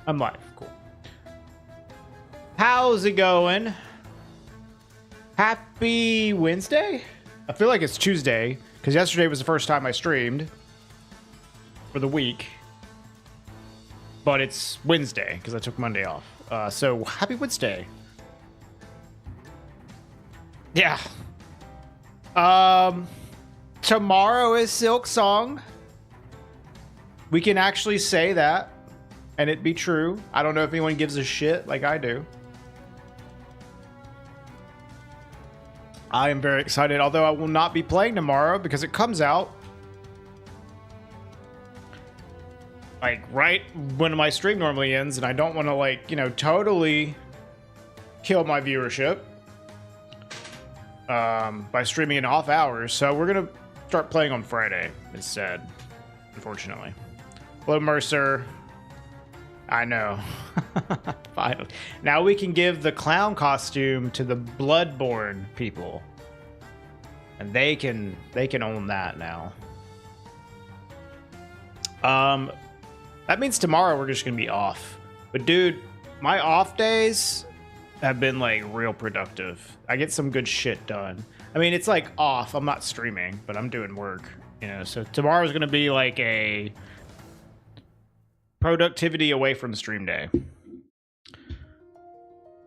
I'm live. Cool. How's it going? Happy Wednesday? I feel like it's Tuesday because yesterday was the first time I streamed for the week. But it's Wednesday because I took Monday off. So happy Wednesday. Yeah. Tomorrow is Silk Song. We can actually say that and it be true. I don't know if anyone gives a shit like I do. I am very excited, although I will not be playing tomorrow because it comes out like right when my stream normally ends, and I don't want to, like, you know, totally kill my viewership by streaming in off hours. So we're gonna start playing on Friday instead, unfortunately. Hello, Mercer. I know. Finally. Now we can give the clown costume to the Bloodborne people. And they can own that now. That means tomorrow we're just gonna be off. But dude, my off days have been like real productive. I get some good shit done. I mean, it's like off. I'm not streaming, but I'm doing work, you know. So tomorrow's gonna be like a productivity away from stream day,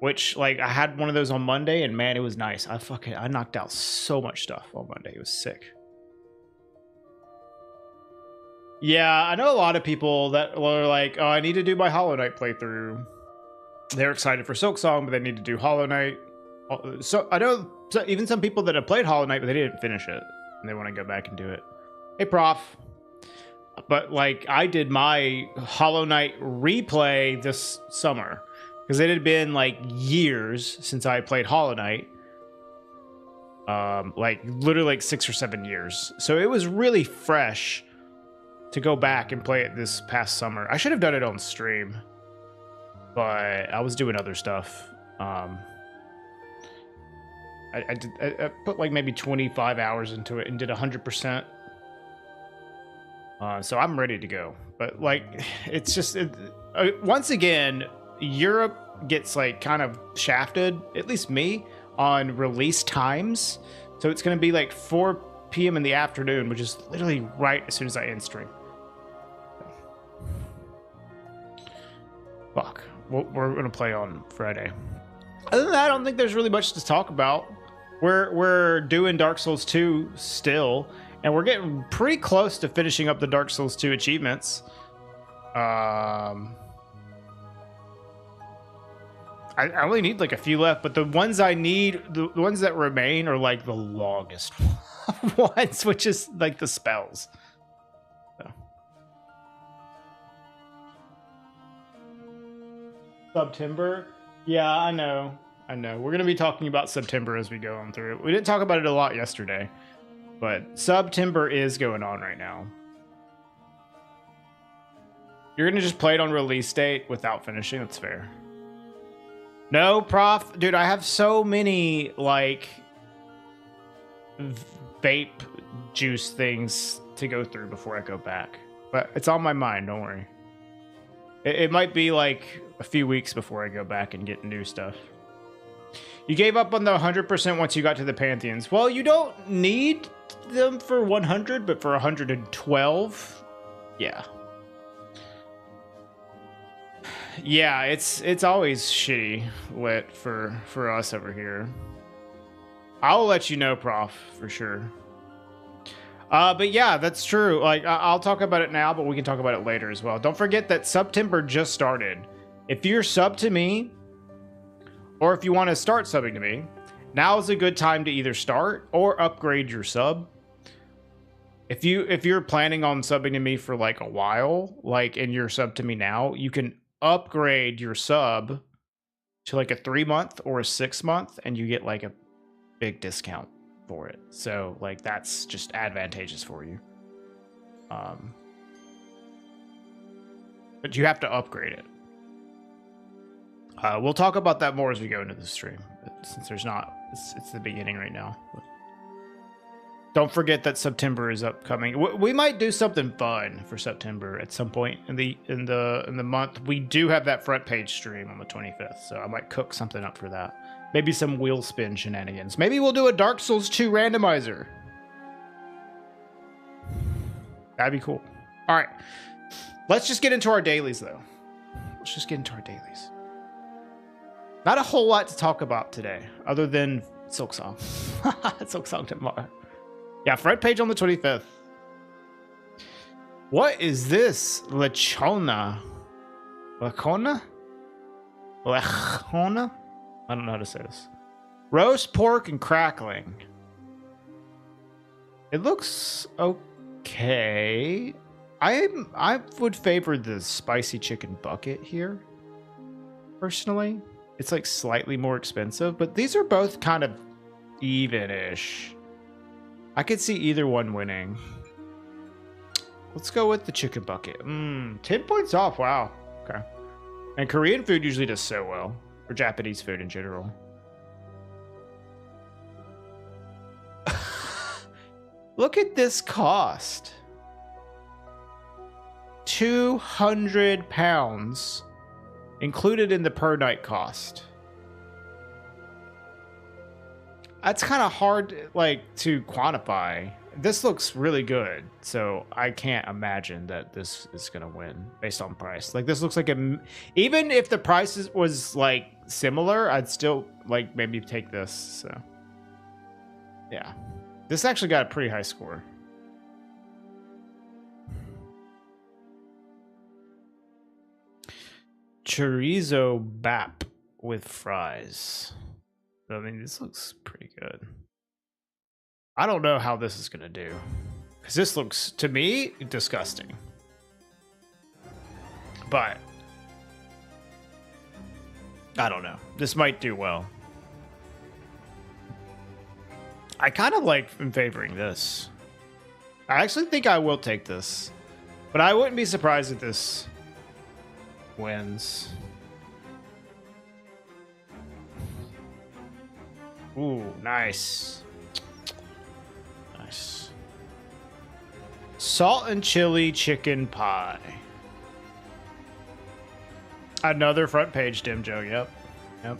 which, like, I had one of those on Monday, and man, it was nice. I knocked out so much stuff on Monday. It was sick. Yeah, I know a lot of people that were like, oh, I need to do my Hollow Knight playthrough. They're excited for Silk Song, but they need to do Hollow Knight. So I know even some people that have played Hollow Knight, but they didn't finish it, and they want to go back and do it. Hey, Prof. But, like, I did my Hollow Knight replay this summer because it had been like years since I played Hollow Knight. Like literally like 6 or 7 years. So it was really fresh to go back and play it this past summer. I should have done it on stream, but I was doing other stuff. I put like maybe 25 hours into it and did 100%. So I'm ready to go, but like, it's just, once again, Europe gets like kind of shafted, at least me, on release times. So it's going to be like 4 p.m. in the afternoon, which is literally right as soon as I end stream. Fuck. We're going to play on Friday. Other than that, I don't think there's really much to talk about. We're doing Dark Souls 2 still. And we're getting pretty close to finishing up the Dark Souls 2 achievements. I only need like a few left, but the ones I need, the ones that remain are like the longest ones, which is like the spells. So. September? Yeah, I know. We're going to be talking about September as we go on through it. We didn't talk about it a lot yesterday. But September is going on right now. You're going to just play it on release date without finishing? That's fair. No, Prof. Dude, I have so many, like, vape juice things to go through before I go back. But it's on my mind, don't worry. It might be, like, a few weeks before I go back and get new stuff. You gave up on the 100% once you got to the Pantheons. Well, you don't need them for 100, but for 112, yeah. Yeah, it's always shitty lit for us over here. I'll let you know, Prof, for sure. But yeah, that's true. Like, I'll talk about it now, but we can talk about it later as well. Don't forget that September just started. If you're sub to me, or if you want to start subbing to me, now is a good time to either start or upgrade your sub. If you're planning on subbing to me for like a while, like, and you're sub to me now, you can upgrade your sub to like a 3-month or a 6-month, and you get like a big discount for it. So like, that's just advantageous for you. But you have to upgrade it. We'll talk about that more as we go into the stream, since there's not, it's the beginning right now. But Don't forget that September is upcoming. We might do something fun for September at some point in the month. We do have that front page stream on the 25th, so I might cook something up for that. Maybe some wheel spin shenanigans. Maybe we'll do a Dark Souls 2 randomizer. That'd be cool. All right, let's just get into our dailies, though. Let's just get into our dailies. Not a whole lot to talk about today, other than Silksong. Silksong tomorrow. Yeah, front page on the 25th. What is this? Lechona? Lechona? Lechona? I don't know how to say this. Roast pork and crackling. It looks okay. I would favor the spicy chicken bucket here, personally. It's like slightly more expensive, but these are both kind of even-ish. I could see either one winning. Let's go with the chicken bucket. 10 points off. Wow. Okay. And Korean food usually does so well. Or Japanese food in general. Look at this cost. 200 pounds included in the per night cost. That's kind of hard, like, to quantify. This looks really good, so I can't imagine that this is gonna win based on price. Like, this looks like even if the price was like similar, I'd still like maybe take this. So, yeah, this actually got a pretty high score. Chorizo bap with fries. I mean, this looks pretty good. I don't know how this is going to do. Because this looks, to me, disgusting. But I don't know. This might do well. I kind of like am favoring this. I actually think I will take this. But I wouldn't be surprised if this wins. Ooh, nice. Nice. Salt and chili chicken pie. Another front page dim Joe. Yep. Yep.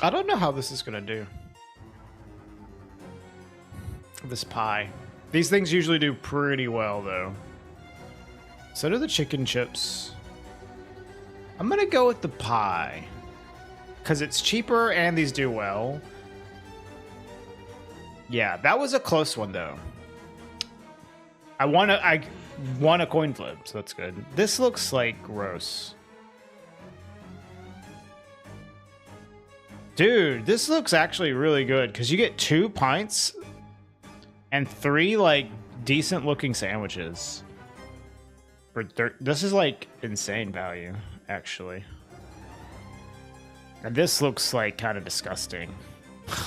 I don't know how this is going to do. This pie. These things usually do pretty well, though. So do the chicken chips. I'm going to go with the pie. Because it's cheaper and these do well. Yeah, that was a close one, though. I won a coin flip, so that's good. This looks like gross. Dude, this looks actually really good. Because you get 2 pints and 3 like decent looking sandwiches. This is like insane value, actually. And this looks like kind of disgusting.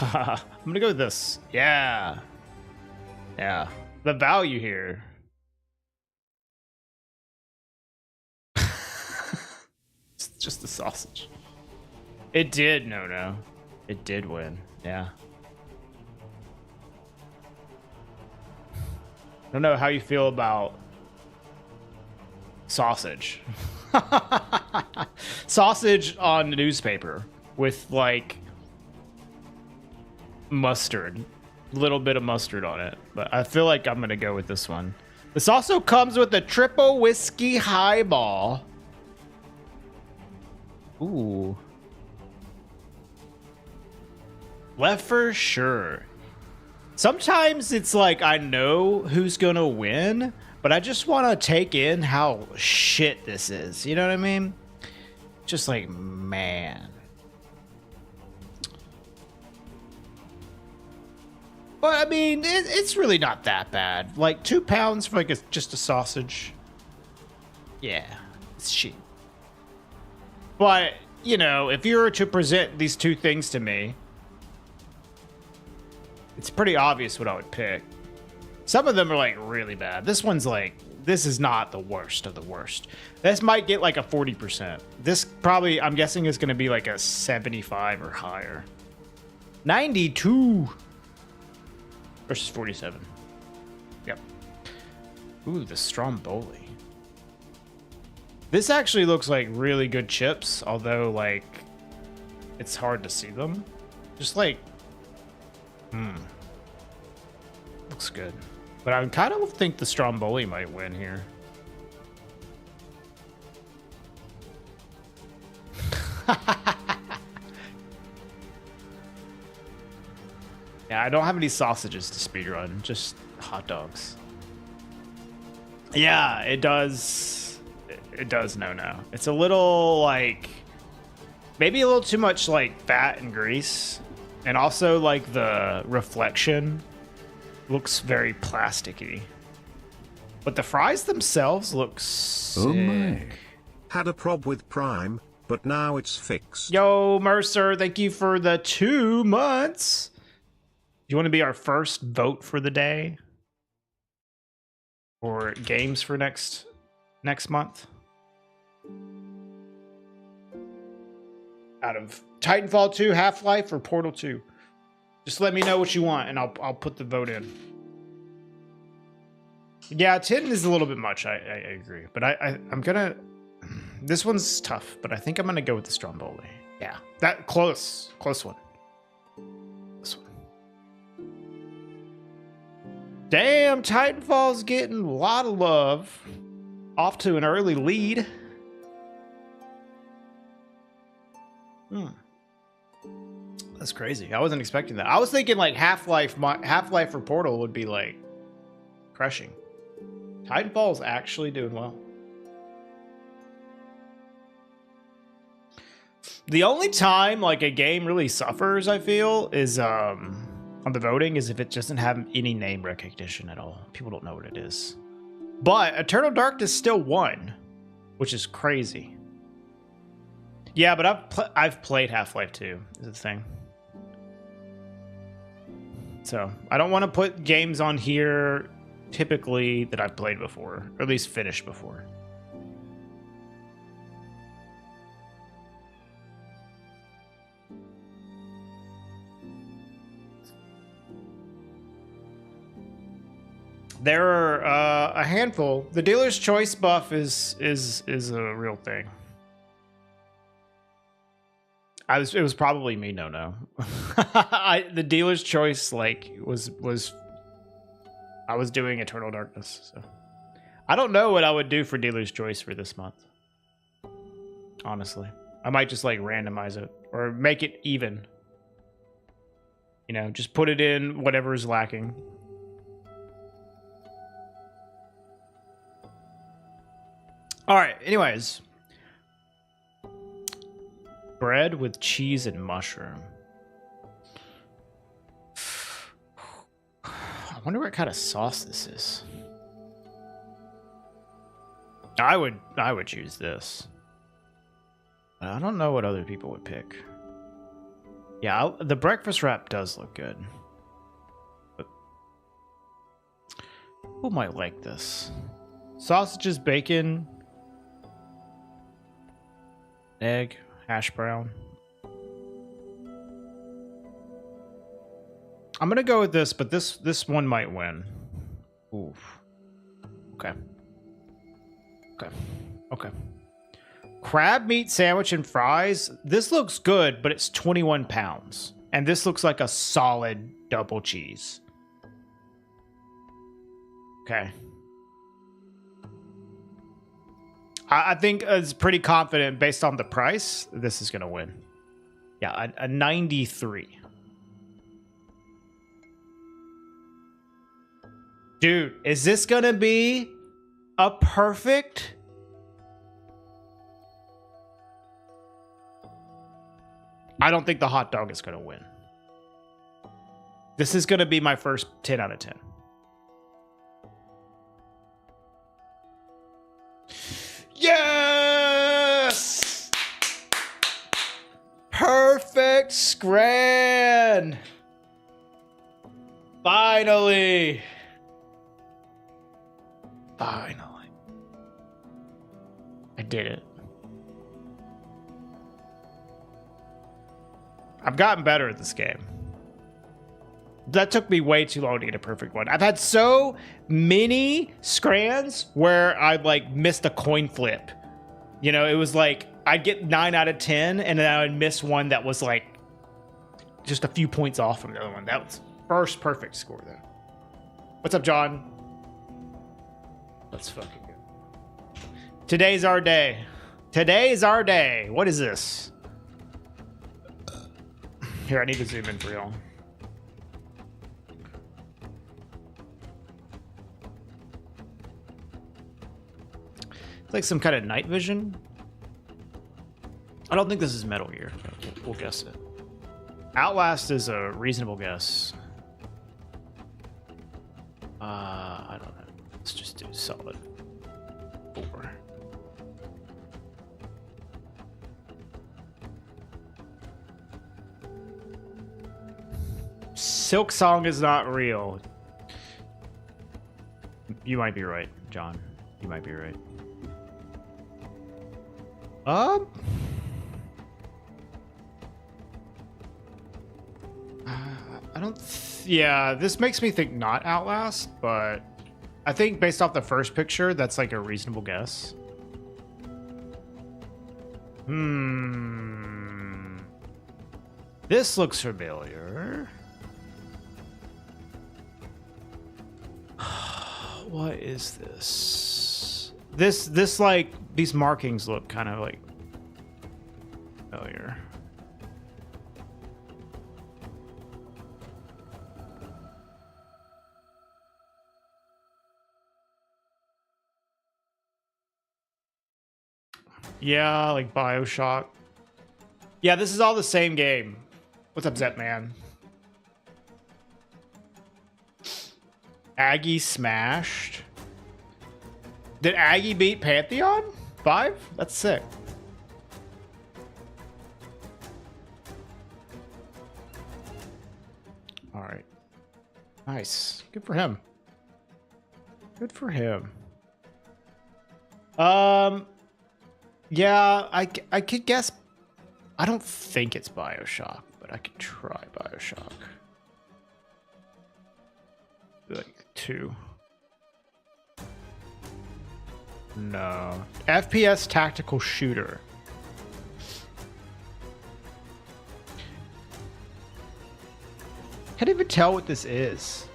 I'm gonna go with this. Yeah. Yeah. The value here. It's just the sausage. It did, no. It did win. Yeah. I don't know how you feel about sausage. Sausage on the newspaper with like mustard. A little bit of mustard on it. But I feel like I'm going to go with this one. This also comes with a triple whiskey highball. Ooh. Left for sure. Sometimes it's like I know who's gonna win, but I just want to take in how shit this is. You know what I mean? Just like, man. But I mean, it's really not that bad. Like 2 pounds for like just a sausage. Yeah, it's cheap. But, you know, if you were to present these two things to me, it's pretty obvious what I would pick. Some of them are like really bad. This one's like this is not the worst of the worst. This might get like a 40%. This probably, I'm guessing, is going to be like a 75 or higher. 92 versus 47. Yep. Ooh, the Stromboli. This actually looks like really good chips, although like it's hard to see them. Just like, looks good. But I kind of think the Stromboli might win here. Yeah, I don't have any sausages to speedrun, just hot dogs. Yeah, it does. It does no. It's a little like, maybe a little too much like fat and grease. And also like the reflection looks very plasticky. But the fries themselves look sick. Oh my. Had a prob with Prime, but now it's fixed. Yo, Mercer, thank you for the 2 months. Do you want to be our first vote for the day? Or games for next month? Out of Titanfall 2, Half-Life, or Portal 2? Just let me know what you want, and I'll put the vote in. Yeah, 10 is a little bit much. I agree, but I'm gonna. This one's tough, but I think I'm gonna go with the Stromboli. Yeah, that close one. This one. Damn, Titanfall's getting a lot of love. Off to an early lead. That's crazy. I wasn't expecting that. I was thinking like Half-Life or Portal would be like crushing. Titanfall is actually doing well. The only time like a game really suffers, I feel, is on the voting, is if it doesn't have any name recognition at all. People don't know what it is. But Eternal Darkness still won, which is crazy. Yeah, but I've played Half-Life 2 is the thing. So I don't want to put games on here typically that I've played before, or at least finished before. There are a handful. The dealer's choice buff is a real thing. It was probably me. No. The dealer's choice like was I was doing Eternal Darkness, so I don't know what I would do for dealer's choice for this month. Honestly, I might just like randomize it or make it even. You know, just put it in whatever is lacking. All right. Anyways. Bread with cheese and mushroom. I wonder what kind of sauce this is. I would choose this. I don't know what other people would pick. Yeah, the breakfast wrap does look good. But who might like this? Sausages, bacon, egg, hash brown. I'm gonna go with this, but this one might win. Oof. Okay. Crab meat sandwich and fries. This looks good, but it's 21 pounds. And this looks like a solid double cheese. Okay. I think it's pretty confident based on the price, this is going to win. Yeah, a 93. Dude, is this going to be a perfect? I don't think the hot dog is going to win. This is going to be my first 10 out of 10. Yes! Perfect Scran! Finally! Finally. did it. I've gotten better at this game. That took me way too long to get a perfect one. I've had so many scrans where I like missed a coin flip. You know, it was like I'd get 9 out of 10 and then I would miss one that was like just a few points off from the other one. That was first perfect score though. What's up, John? Let's fucking go. Today's our day. Today's our day. What is this? Here, I need to zoom in for y'all. It's like some kind of night vision. I don't think this is Metal Gear. We'll guess it. Outlast is a reasonable guess. I don't know. Let's just do solid 4. Silk Song is not real. You might be right, John. You might be right. I don't. Yeah, this makes me think not Outlast, but I think based off the first picture, that's like a reasonable guess. This looks familiar. What is this? This like these markings look kind of like familiar. Yeah, like BioShock. Yeah, this is all the same game. What's up, Zetman? Aggie smashed. Did Aggie beat Pantheon? 5? That's sick. All right. Nice. Good for him. Good for him. Yeah, I could guess. I don't think it's BioShock, but I could try BioShock. Like 2. No. FPS tactical shooter. Can't even tell what this is.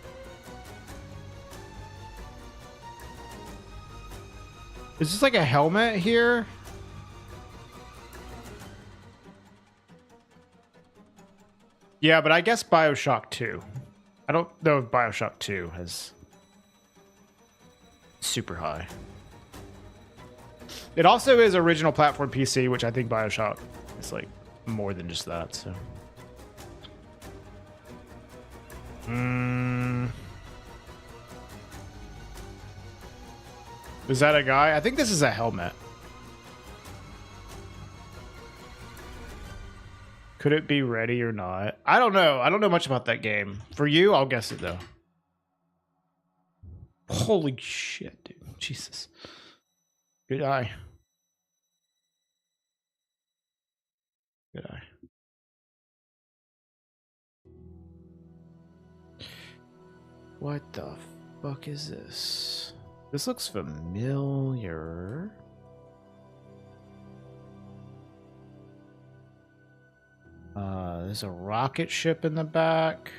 Is this like a helmet here? Yeah, but I guess BioShock 2. I don't know if BioShock 2 has super high. It also is original platform PC, which I think BioShock is like more than just that, so. Is that a guy? I think this is a helmet. Could it be ready or not? I don't know. I don't know much about that game. For you, I'll guess it though. Holy shit, dude. Jesus. Good eye. Good eye. What the fuck is this? This looks familiar. There's a rocket ship in the back.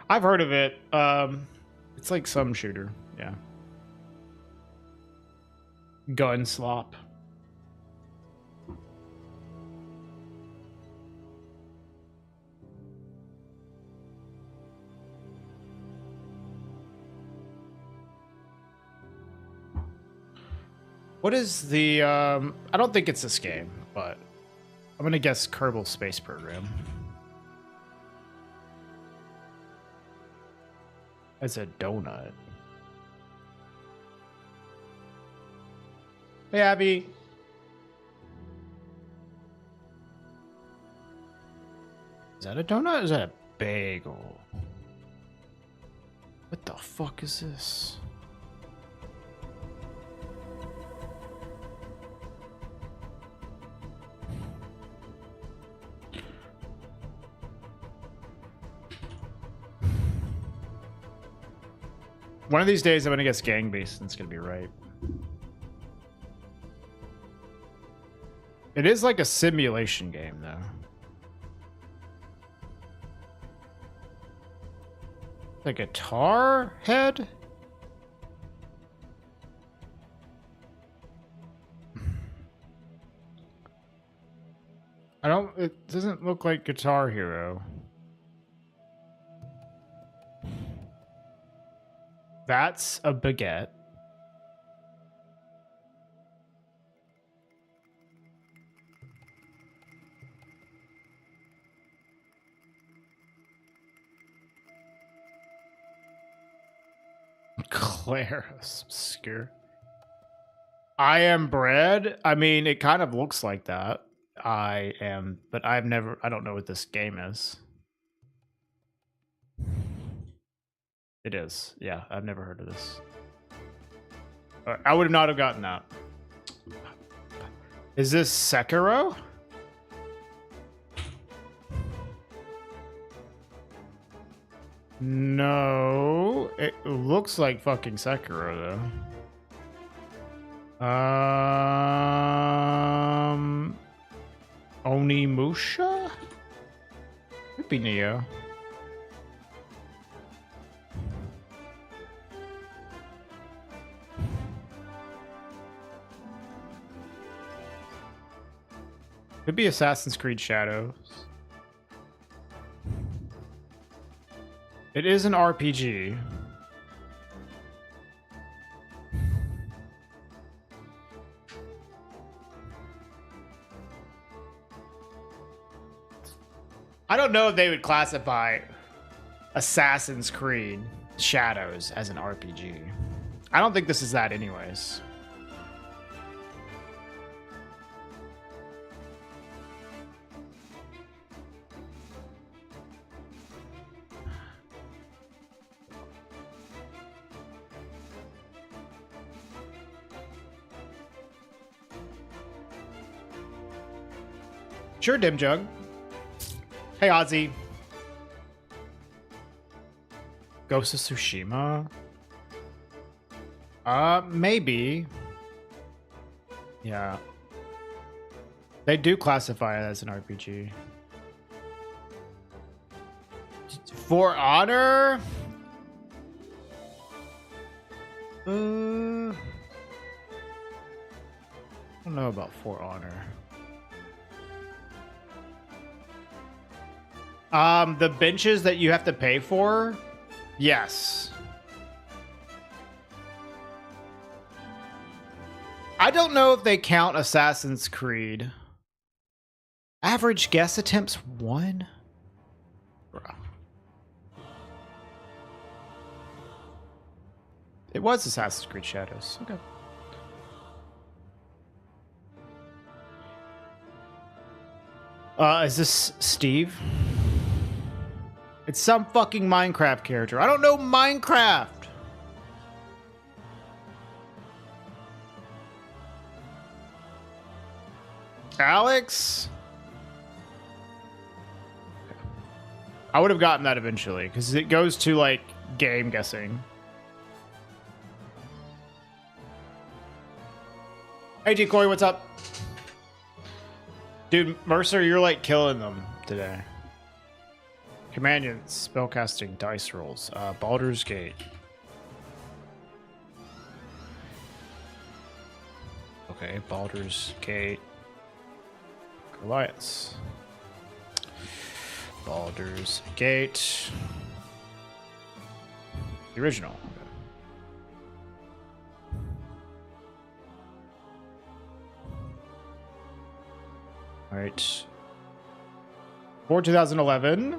I've heard of it. It's like some shooter. Yeah. Gun slop. What is the, I don't think it's this game, but I'm gonna guess Kerbal Space Program. As a donut. Hey, Abby. Is that a donut or is that a bagel? What the fuck is this? One of these days I'm gonna guess gang based and it's gonna be right. It is like a simulation game though. The guitar head? It doesn't look like Guitar Hero. That's a baguette. Claire, obscure. I am bread. I mean, it kind of looks like that. I am, but I don't know what this game is. It is. Yeah, I've never heard of this. I would not have gotten that. Is this Sekiro? No, it looks like fucking Sekiro though. Onimusha? Could be Neo. Could be Assassin's Creed Shadows. It is an RPG. I don't know if they would classify Assassin's Creed Shadows as an RPG. I don't think this is that anyways. Sure, Dim Jug. Hey, Ozzy. Ghost of Tsushima? Maybe. Yeah. They do classify it as an RPG. For Honor? I don't know about For Honor. The benches that you have to pay for? Yes. I don't know if they count Assassin's Creed. Average guess attempts 1? Bruh. It was Assassin's Creed Shadows. Okay. Is this Steve? It's some fucking Minecraft character. I don't know Minecraft. Alex? I would have gotten that eventually because it goes to like game guessing. Hey Decoy, what's up? Dude, Mercer, you're like killing them today. Companions, spellcasting, dice rolls, Baldur's Gate. Okay, Baldur's Gate. Goliaths. Baldur's Gate. The original. All right. For 2011.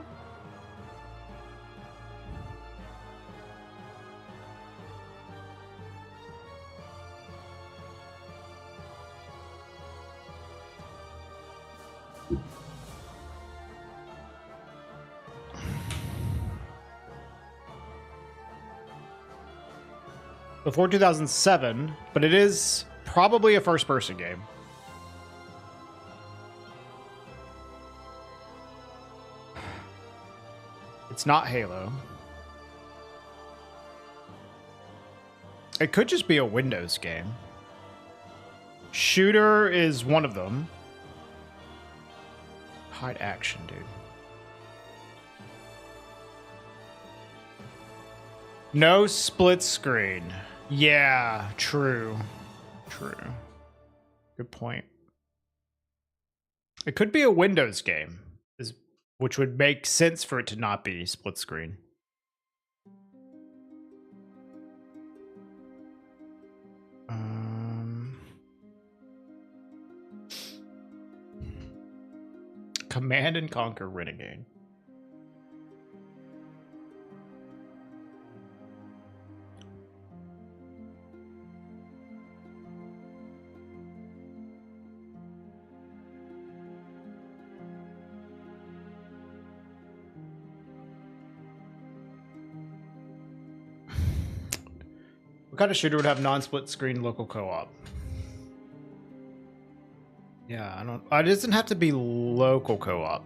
Before 2007, but it is probably a first-person game. It's not Halo. It could just be a Windows game. Shooter is one of them. Hide action, dude. No split screen. Yeah, true. True. Good point. It could be a Windows game, which would make sense for it to not be split screen. Command and Conquer Renegade. What kind of shooter would have non-split screen local co-op? Yeah, I don't. It doesn't have to be local co-op.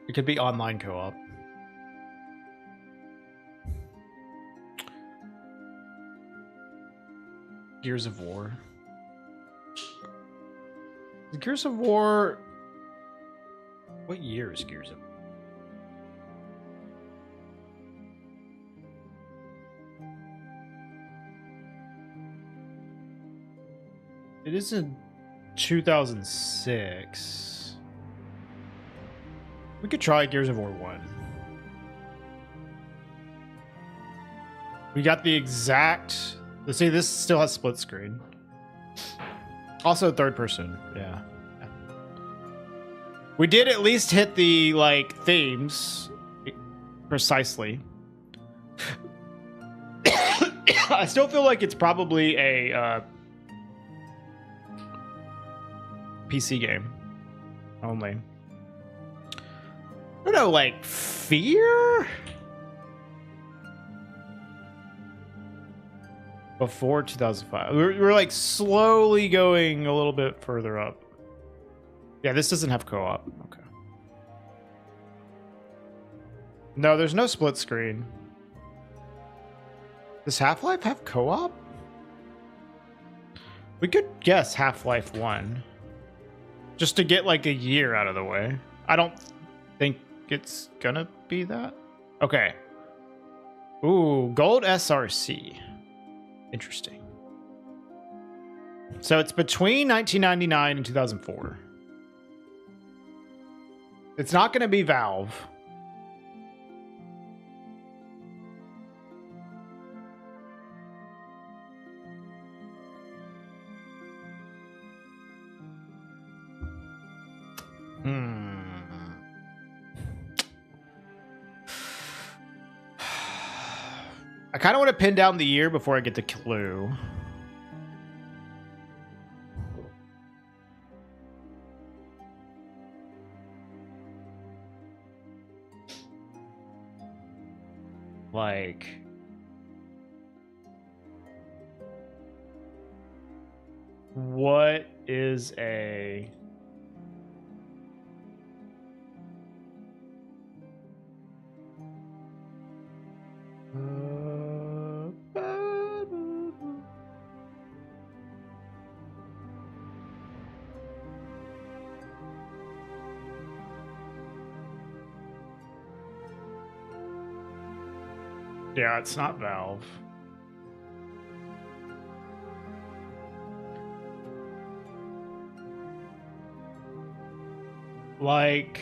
It could be online co-op. Gears of War. Gears of War. What year is Gears of War? It is in 2006. We could try Gears of War 1. We got the exact... Let's see, this still has split screen. Also third person, yeah. We did at least hit the, like, themes precisely. I still feel like it's probably a... PC game only. I don't know, like Fear? Before 2005. We're like slowly going a little bit further up. Yeah, this doesn't have co-op. Okay. No, there's no split screen. Does Half-Life have co-op? We could guess Half-Life 1. Just to get like a year out of the way. I don't think it's gonna be that. Okay. Ooh, Gold SRC. Interesting. So it's between 1999 and 2004. It's not gonna be Valve. I kind of want to pin down the year before I get the clue. Like... What is a... Yeah, it's not Valve. Like...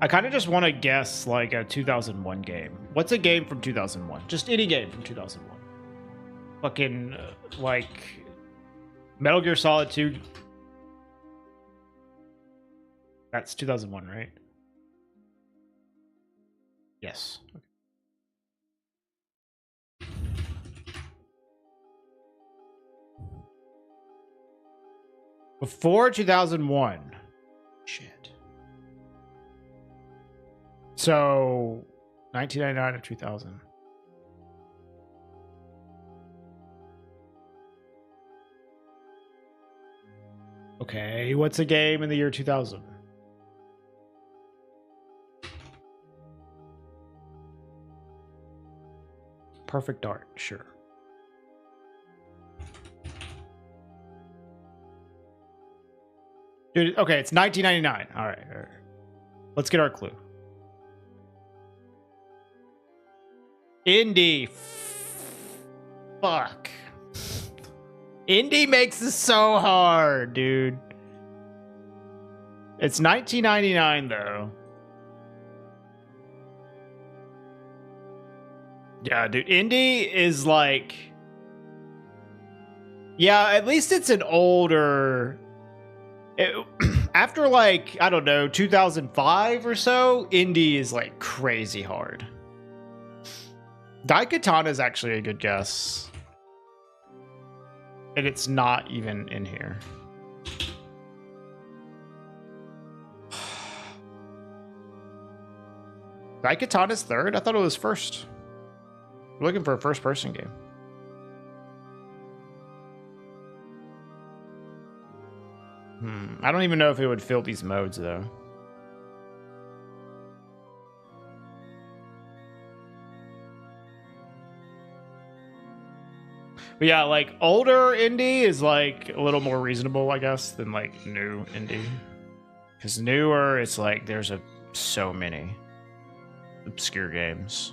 I kind of just want to guess like a 2001 game. What's a game from 2001? Just any game from 2001. Fucking like Metal Gear Solid 2. That's 2001, right? Yes. Okay. Before 2001. Shit. So 1999 to 2000. Okay, what's a game in the year 2000? Perfect Dark, sure. Dude, okay, it's 1999. All right. Let's get our clue. Indie. Fuck. Indie makes this so hard, dude. It's 1999, though. Yeah, dude. Indie is like... Yeah, at least it's an older... After, like, I don't know, 2005 or so, indie is, like, crazy hard. Daikatana is actually a good guess. And it's not even in here. Daikatana's third? I thought it was first. We're looking for a first-person game. I don't even know if it would fill these modes, though. But yeah, like, older indie is, like, a little more reasonable, I guess, than, like, new indie. Because newer, it's like, there's so many obscure games.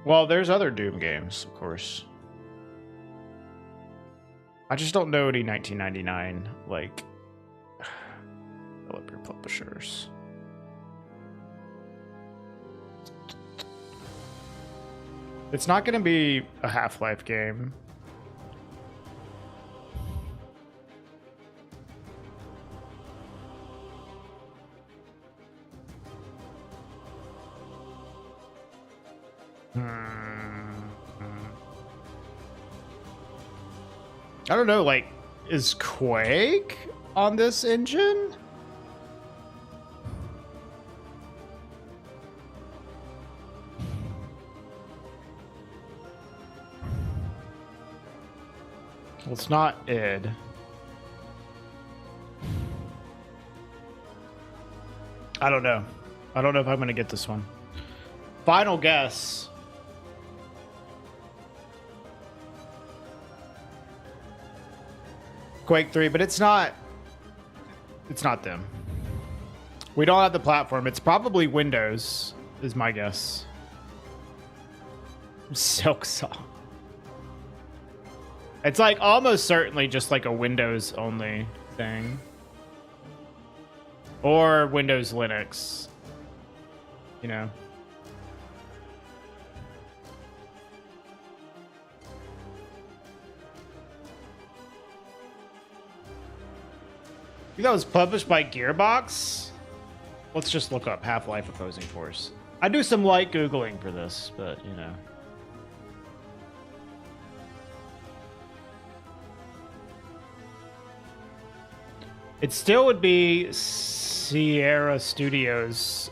Well, there's other Doom games, of course. I just don't know any 1999, like, developer publishers. It's not going to be a Half-Life game. I don't know, like, is Quake on this engine? Well, it's not id. I don't know. I don't know if I'm going to get this one. Final guess. Quake 3, but it's not them. We don't have the platform. It's probably Windows, is my guess. Silksong. It's like almost certainly just like a Windows only thing. Or Windows Linux. You know. I think that was published by Gearbox. Let's just look up Half-Life Opposing Force. I do some light Googling for this, but you know. It still would be Sierra Studios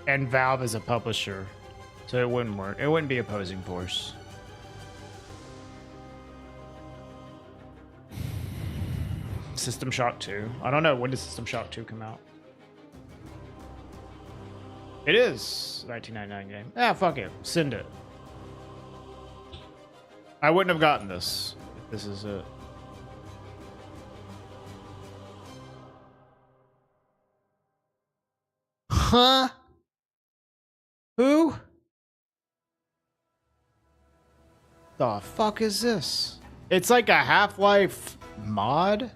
and Valve as a publisher. So it wouldn't work. It wouldn't be Opposing Force. System Shock 2. I don't know. When does System Shock 2 come out? It is 1999 game. Ah, fuck it. Send it. I wouldn't have gotten this if this is it. Huh? Who? The fuck is this? It's like a Half-Life mod?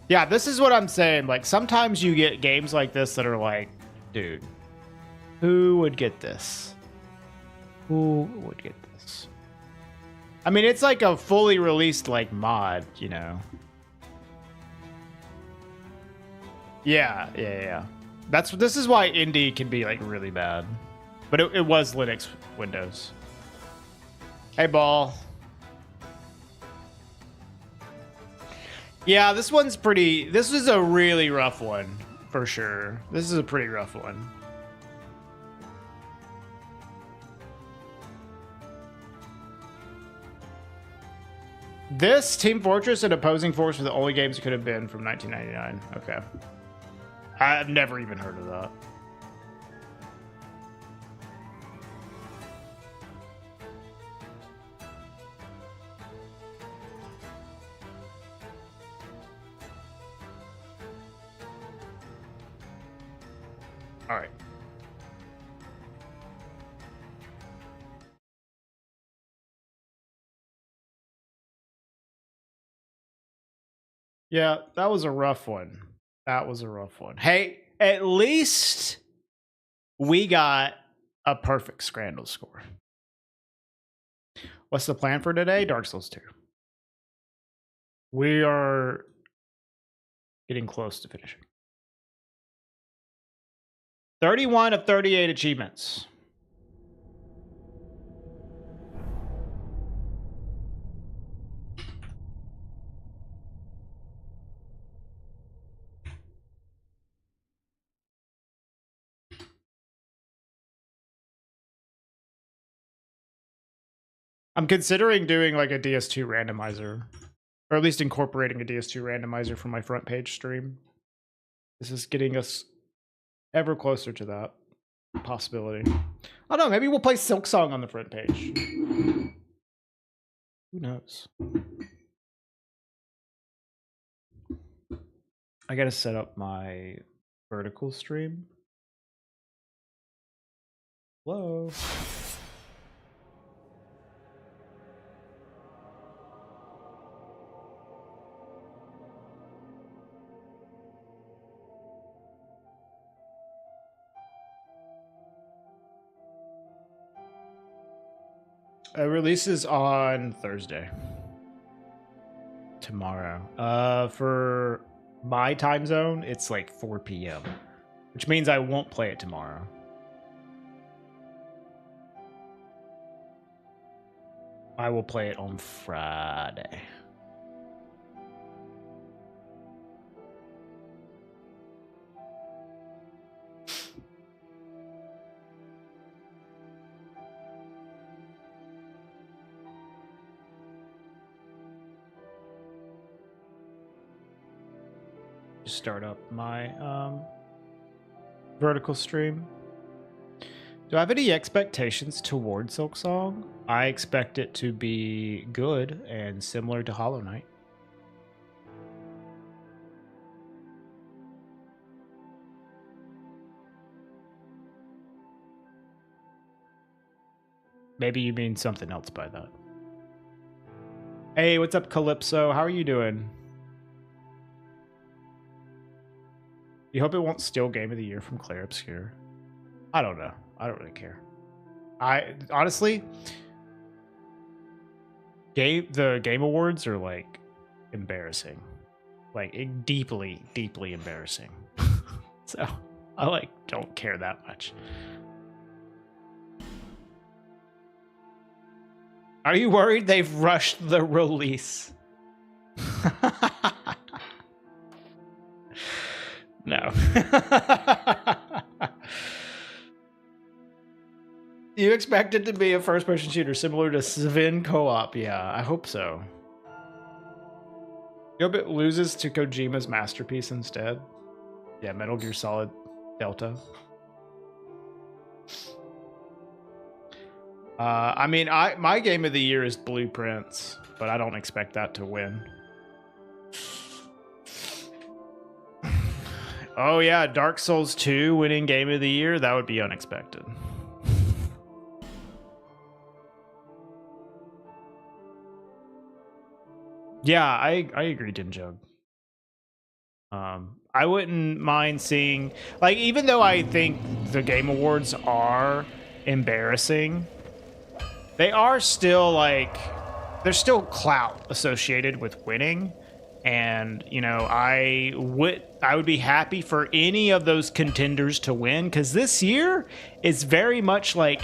Yeah, this is what I'm saying. Like, sometimes you get games like this that are like, dude, who would get this? Who would get this? I mean, it's like a fully released, like, mod, you know? Yeah. This is why indie can be, like, really bad. But it was Linux Windows. Hey, Ball. Yeah, this one's pretty... This is a really rough one, for sure. This is a pretty rough one. This, Team Fortress, and Opposing Force were the only games it could have been from 1999. Okay. I've never even heard of that. All right. Yeah, that was a rough one. That was a rough one. Hey, at least we got a perfect Scrandal score. What's the plan for today? Dark Souls 2. We are getting close to finishing. 31 of 38 achievements. I'm considering doing like a DS2 randomizer, or at least incorporating a DS2 randomizer for my front page stream. This is getting us ever closer to that possibility. I don't know, maybe we'll play Silk Song on the front page. Who knows? I gotta set up my vertical stream. Hello? It releases on Thursday. Tomorrow. For my time zone, it's like 4 p.m. Which means I won't play it tomorrow. I will play it on Friday. Start up my vertical stream. Do I have any expectations toward Silk Song? I expect it to be good and similar to Hollow Knight. Maybe you mean something else by that. Hey, what's up, Calypso? How are you doing? You hope it won't steal Game of the Year from Claire Obscure? I don't know. I don't really care. I honestly, the Game Awards are like embarrassing, like deeply, deeply embarrassing. So I like don't care that much. Are you worried they've rushed the release? No. You expect it to be a first-person shooter similar to Sven Co-op? Yeah, I hope so. You hope it loses to Kojima's masterpiece instead? Yeah, Metal Gear Solid Delta. I mean, my game of the year is Blueprints, but I don't expect that to win. Oh yeah, Dark Souls 2 winning game of the year? That would be unexpected. Yeah, I agree, Dinjug. I wouldn't mind seeing, like, even though I think the Game Awards are embarrassing, they are still like, there's still clout associated with winning. And, you know, I would be happy for any of those contenders to win, because this year is very much like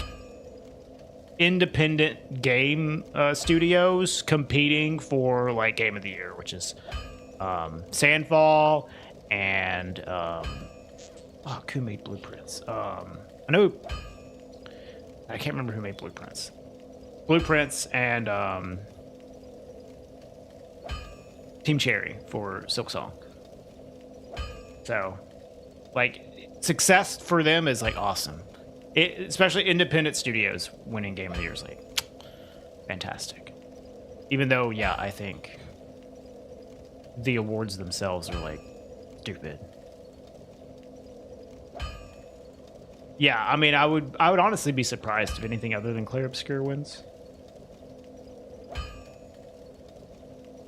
independent game studios competing for like Game of the Year, which is Sandfall, and who made Blueprints? I know, I can't remember who made Blueprints. Blueprints and Team Cherry for Silksong. So, like, success for them is like awesome. Especially independent studios winning Game of the Year is like fantastic. Even though, yeah, I think the awards themselves are like stupid. Yeah, I mean, I would honestly be surprised if anything other than Clair Obscur wins.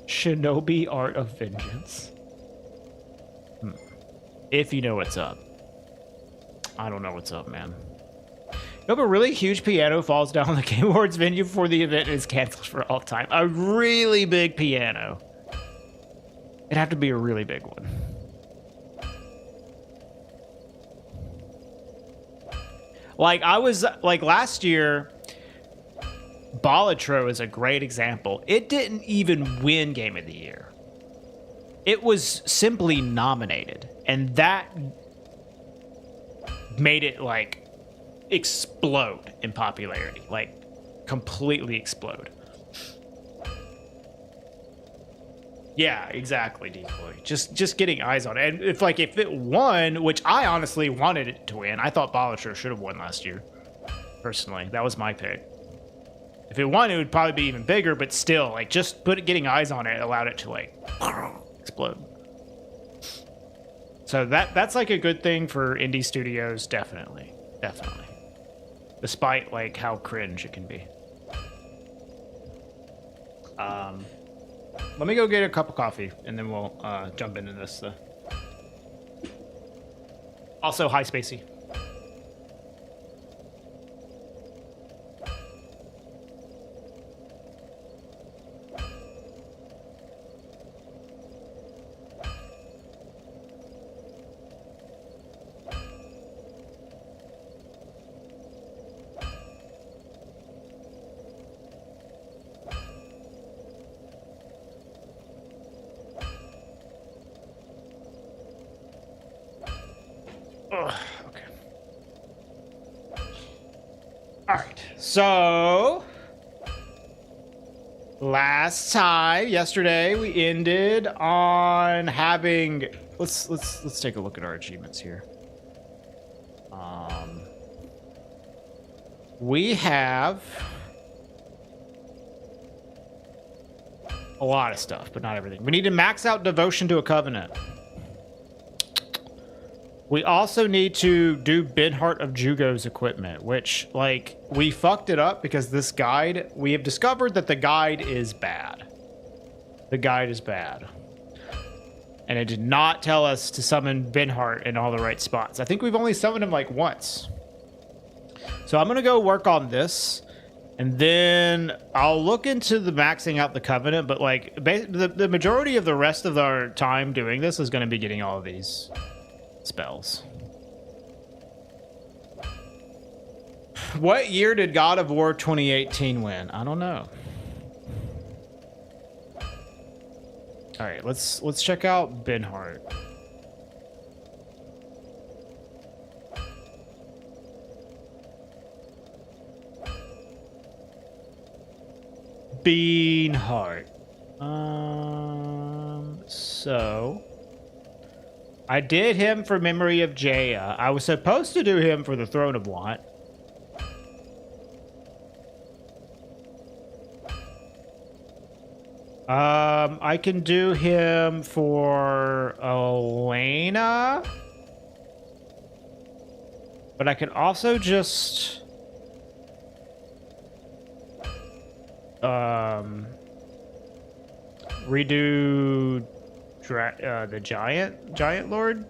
Shinobi Art of Vengeance. If you know what's up. I don't know what's up, man. You hope a really huge piano falls down the Game Awards venue before the event is canceled for all time. A really big piano. It'd have to be a really big one. Like, I was, like, last year, Balatro is a great example. It didn't even win Game of the Year. It was simply nominated. And that made it, like, explode in popularity. Like, completely explode. Yeah, exactly, Decoy. Just getting eyes on it. And if it won, which I honestly wanted it to win, I thought Balatro should have won last year. Personally, that was my pick. If it won, it would probably be even bigger, but still, like, just getting eyes on it allowed it to, like, explode. So that's like a good thing for indie studios, definitely. Definitely. Despite, like, how cringe it can be. Let me go get a cup of coffee, and then we'll jump into this. Also, hi, Spacey. Okay. All right. So yesterday, we ended on having. Let's take a look at our achievements here. We have a lot of stuff, but not everything. We need to max out devotion to a covenant. We also need to do Binheart of Jugo's equipment, which, like, we fucked it up because this guide, we have discovered that the guide is bad. The guide is bad. And it did not tell us to summon Binheart in all the right spots. I think we've only summoned him, like, once. So I'm going to go work on this, and then I'll look into the maxing out the Covenant, but, like, the majority of the rest of our time doing this is going to be getting all of these spells. What year did God of War 2018 win? I don't know. All right, let's check out Binheart. Binheart. So I did him for Memory of Jaya. I was supposed to do him for the Throne of Want. I can do him for Elena. But I can also just redo the Giant Lord.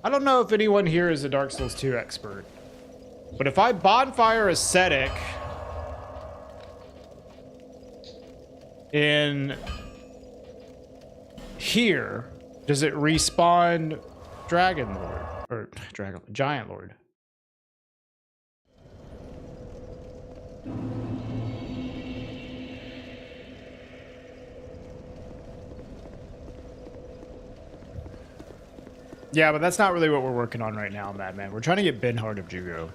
I don't know if anyone here is a Dark Souls 2 expert, but if I Bonfire Ascetic in here, does it respawn Dragon Lord or Giant Lord? Yeah, but that's not really what we're working on right now, Madman. We're trying to get Ben Heart of Jugo.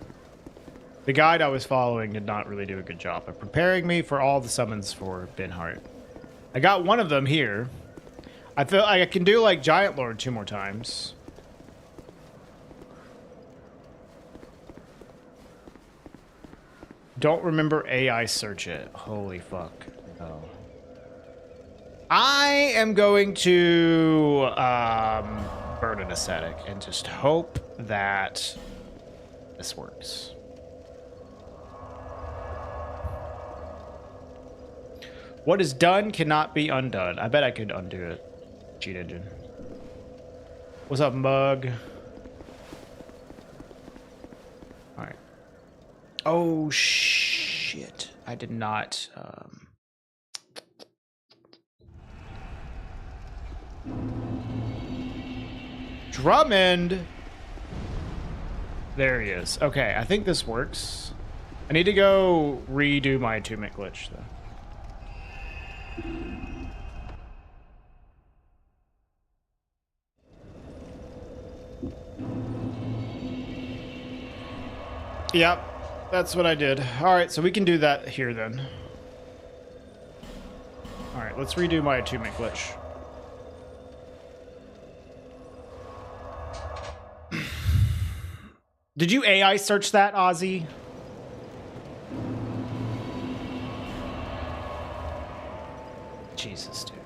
The guide I was following did not really do a good job of preparing me for all the summons for Ben Heart. I got one of them here. I feel like I can do like Giant Lord 2 more times. Don't remember AI search it. Holy fuck. No. I am going to burn an ascetic and just hope that this works. What is done cannot be undone. I bet I could undo it. Cheat engine. What's up, Mug? Alright. Oh, shit. I did not... Drummond! There he is. Okay, I think this works. I need to go redo my attunement glitch, though. Yep, that's what I did. Alright, so we can do that here then. Alright, let's redo my attunement glitch. Did you AI search that, Ozzy? Jesus, dude.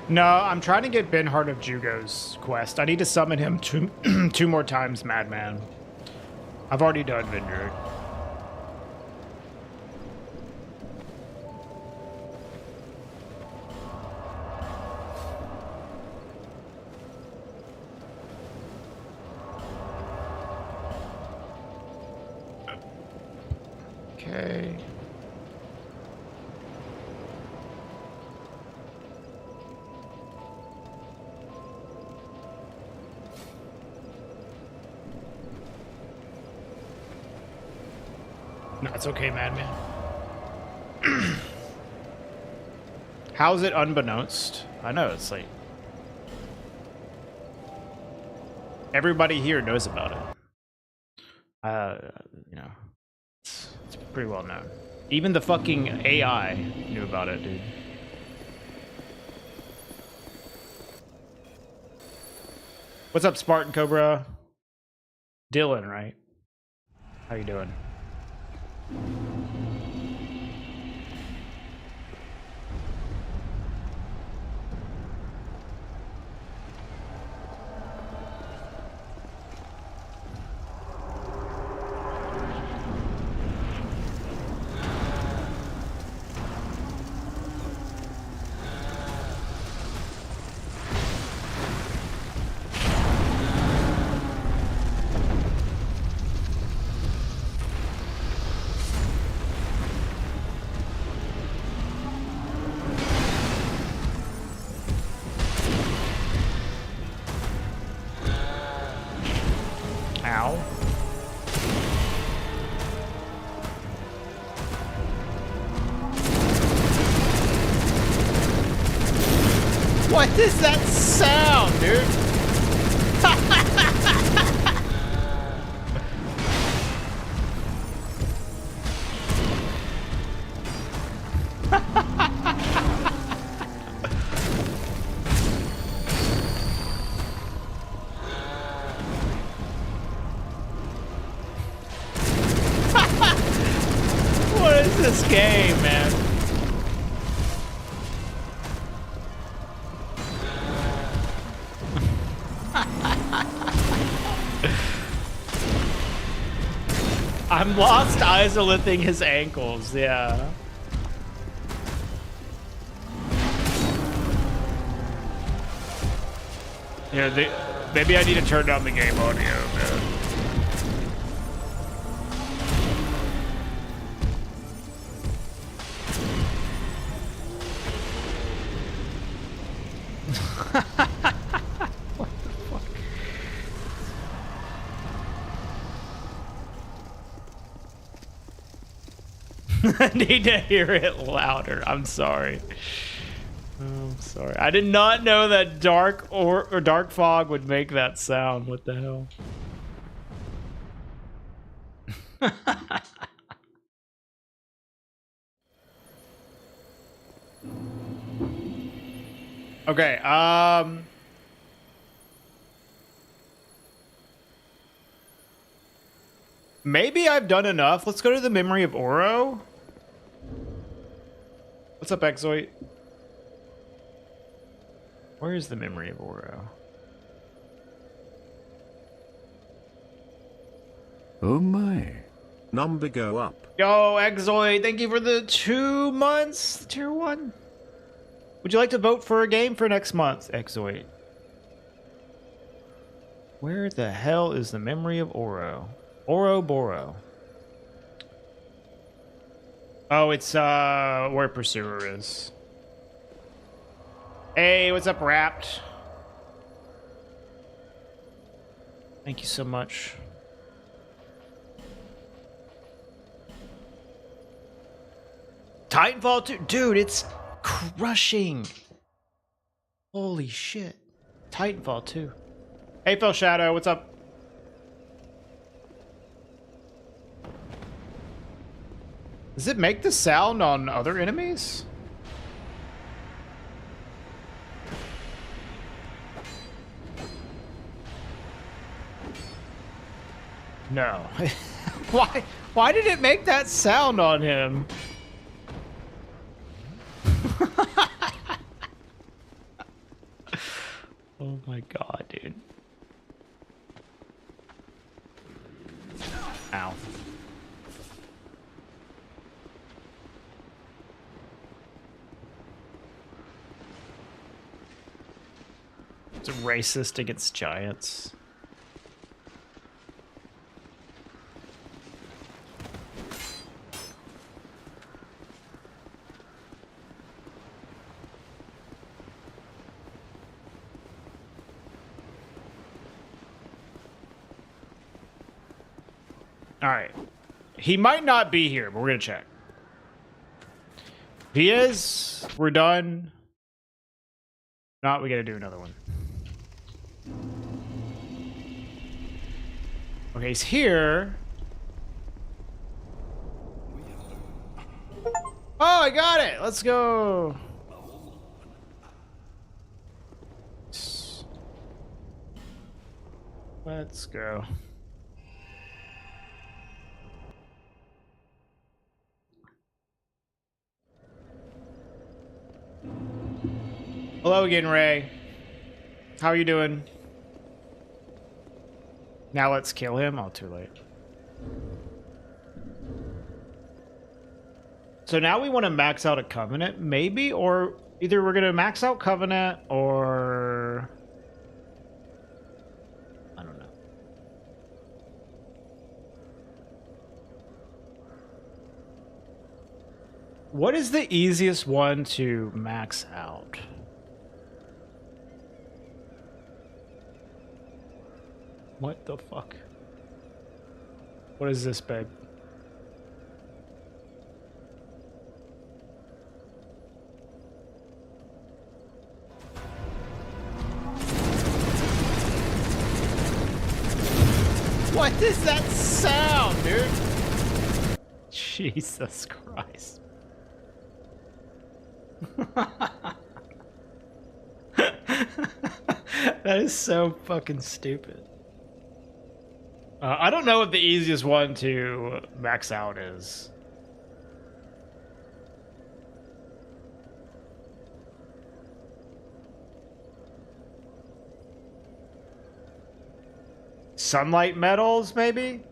No, I'm trying to get Ben Heart of Jugo's quest. I need to summon him two more times, Madman. I've already done Vendrick. Okay. No, it's okay, Madman. How's it unbeknownst? I know, it's like... everybody here knows about it. You know, it's pretty well known. Even the fucking AI knew about it, dude. What's up, Spartan Cobra? Dylan, right? How you doing? What is that sound, dude? What is this game, man? I'm lost isolithing his ankles, yeah. Yeah, maybe I need to turn down the game audio, man. I need to hear it louder. I'm sorry. I'm sorry. I did not know that dark or dark fog would make that sound. What the hell? Okay, maybe I've done enough. Let's go to the memory of Oro. What's up, Exoit? Where is the memory of Oro? Oh my. Number go up. Yo, Exoid, thank you for the 2 months. Tier 1. Would you like to vote for a game for next month, Exoid? Where the hell is the memory of Oro? Boro. Oh, it's where Pursuer is. Hey, what's up, Wrapped? Thank you so much. Titanfall 2, dude, it's crushing. Holy shit. Titanfall 2. Hey, Phil Shadow, what's up? Does it make the sound on other enemies? No. Why did it make that sound on him? Oh my god, dude. Ow. It's racist against giants. All right. He might not be here, but we're going to check. If he is, we're done. Not, we got to do another one. Okay, he's here. Oh, I got it. Let's go. Let's go. Hello again, Ray. How are you doing? Now let's kill him. Oh, too late. So now we want to max out a Covenant, maybe? Or either we're going to max out Covenant or... I don't know. What is the easiest one to max out? What the fuck? What is this, babe? What is that sound, dude? Jesus Christ. That is so fucking stupid. I don't know what the easiest one to max out is. Sunlight metals, maybe?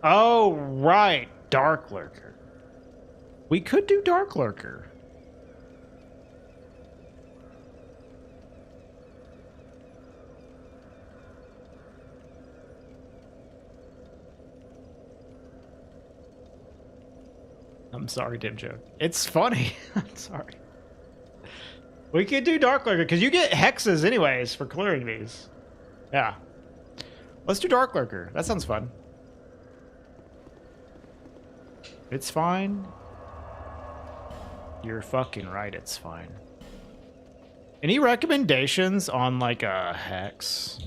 Oh, right. Dark Lurker. We could do Dark Lurker. I'm sorry, Dim Joke. It's funny. I'm sorry. We could do Dark Lurker because you get hexes anyways for clearing these. Yeah. Let's do Dark Lurker. That sounds fun. It's fine. You're fucking right, it's fine. Any recommendations on like a hex?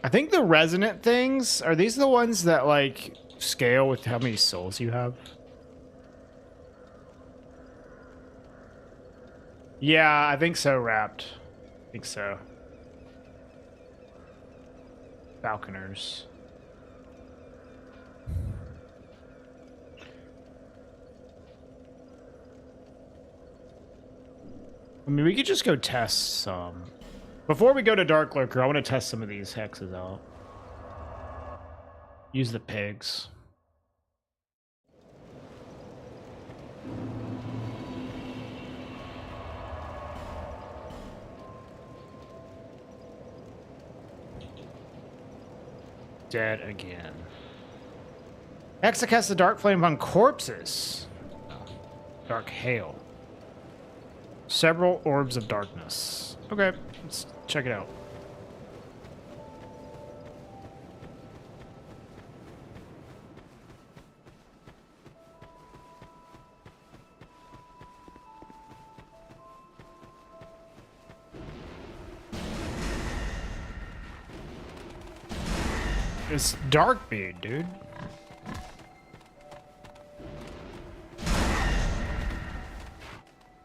I think the resonant things, are these the ones that like scale with how many souls you have? Yeah, I think so, Wrapped. I think so. Falconers. I mean, we could just go test some. Before we go to Dark Lurker, I want to test some of these hexes out. Use the pigs. Dead again. Hexa casts the Dark Flame on corpses. Dark Hail. Several orbs of darkness. Okay, let's check it out. It's Darkbeard, dude.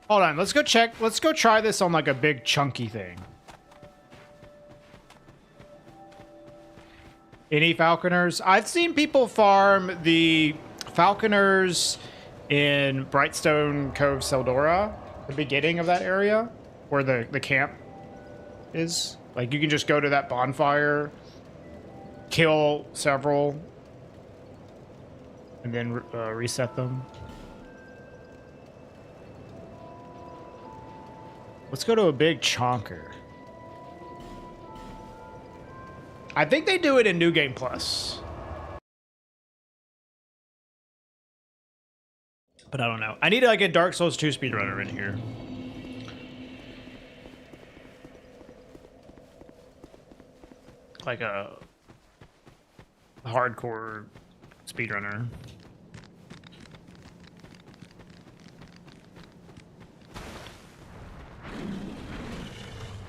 Hold on, let's go check. Let's go try this on like a big chunky thing. Any Falconers? I've seen people farm the Falconers in Brightstone Cove, Seldora, the beginning of that area where the camp is. Like you can just go to that bonfire, kill several, and then reset them. Let's go to a big chonker. I think they do it in New Game Plus. But I don't know. I need like a Dark Souls 2 speedrunner in here. Like a hardcore speedrunner.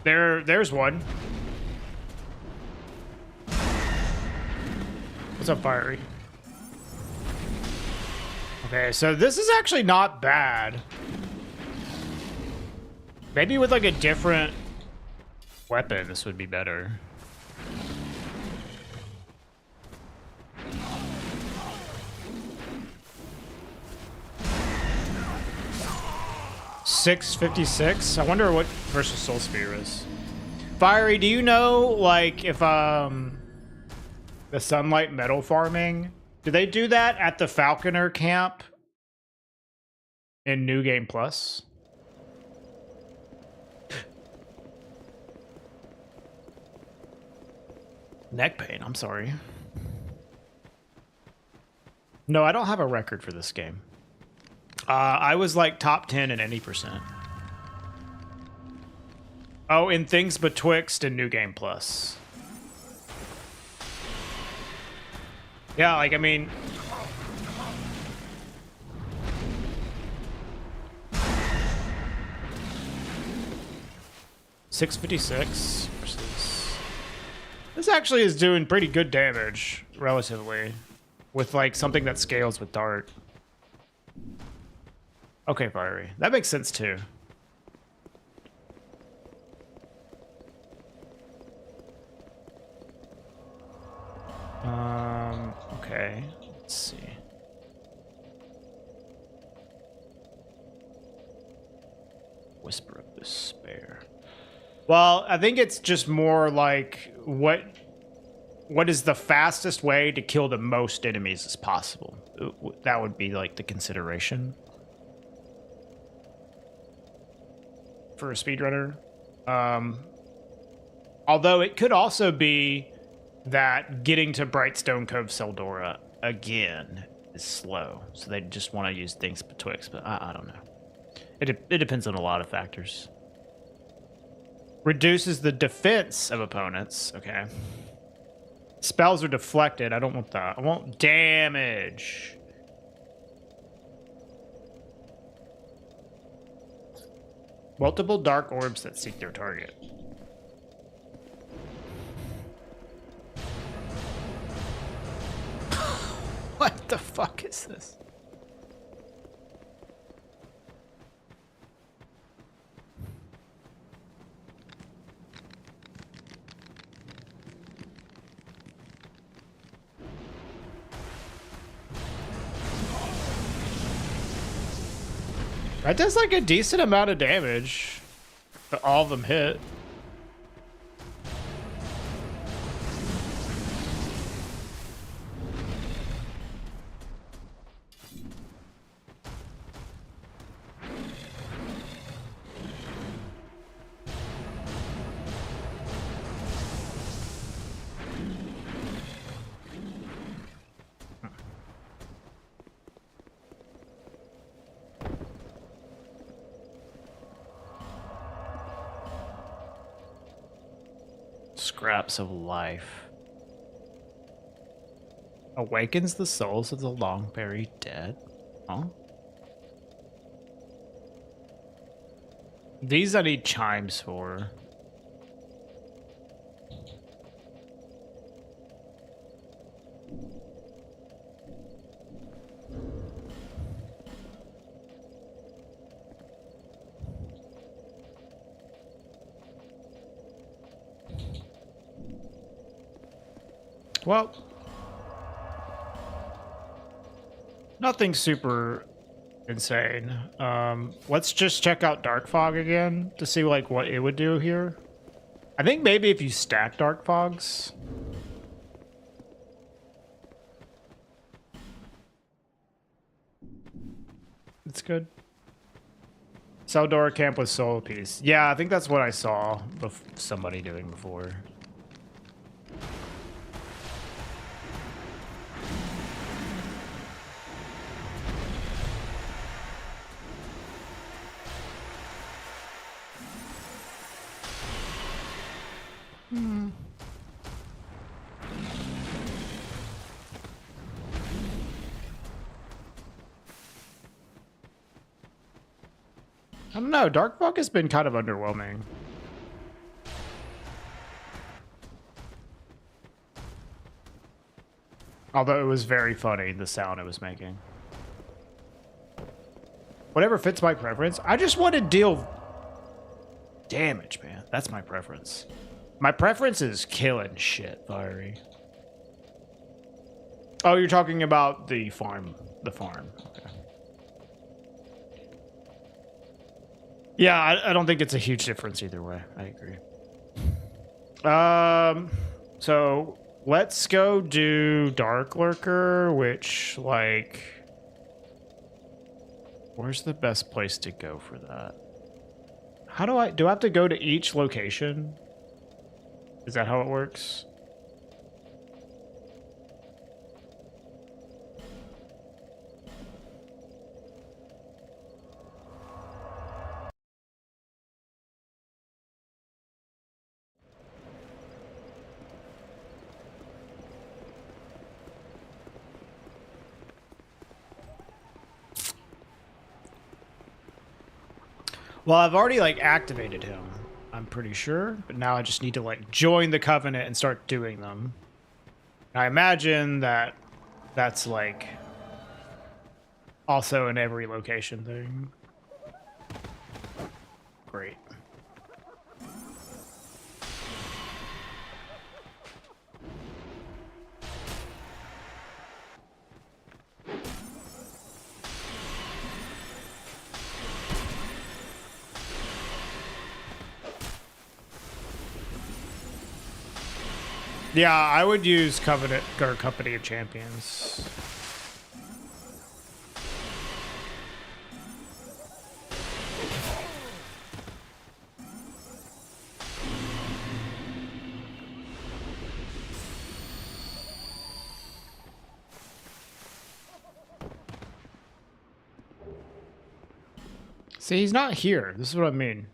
There's one. What's up, Fiery? Okay, so this is actually not bad. Maybe with like a different weapon, this would be better. $656. I wonder what versus Soul Spear is. Fiery, do you know like if the sunlight metal farming? Do they do that at the Falconer camp in New Game Plus? Neck pain, I'm sorry. No, I don't have a record for this game. I was like top 10 in any percent. Oh, in Things Betwixt and New Game Plus. Yeah, like, I mean... $656 versus... This actually is doing pretty good damage, relatively. With, like, something that scales with Dart. Okay, Fiery. That makes sense, too. Okay. Let's see. Whisper of Despair. Well, I think it's just more like what is the fastest way to kill the most enemies as possible. That would be like the consideration for a speedrunner. Although it could also be that getting to Brightstone Cove Seldora again is slow. So they just want to use things betwixt, but I don't know. It depends on a lot of factors. Reduces the defense of opponents. Okay. Spells are deflected. I don't want that. I want damage. Multiple dark orbs that seek their target. What the fuck is this? That does like a decent amount of damage, but all of them hit. Scraps of life. Awakens the souls of the long buried dead. Huh? These I need chimes for. Well, nothing super insane. Let's just check out Dark Fog again to see like what it would do here. I think maybe if you stack Dark Fogs. It's good. Seldora Camp with Soul Piece. Yeah, I think that's what I saw somebody doing before. I don't know, Dark Fog has been kind of underwhelming. Although it was very funny, the sound it was making. Whatever fits my preference. I just want to deal damage, man. That's my preference. My preference is killing shit, Fiery. Oh, you're talking about the farm. The farm. Okay. Yeah, I don't think it's a huge difference either way. I agree. So let's go do Dark Lurker, which, like, where's the best place to go for that? How do I have to go to each location? Is that how it works? Well, I've already, like, activated him, I'm pretty sure. But now I just need to, like, join the Covenant and start doing them. I imagine that that's, like, also an every location thing. Great. Yeah, I would use Covenant or Company of Champions. See, he's not here. This is what I mean.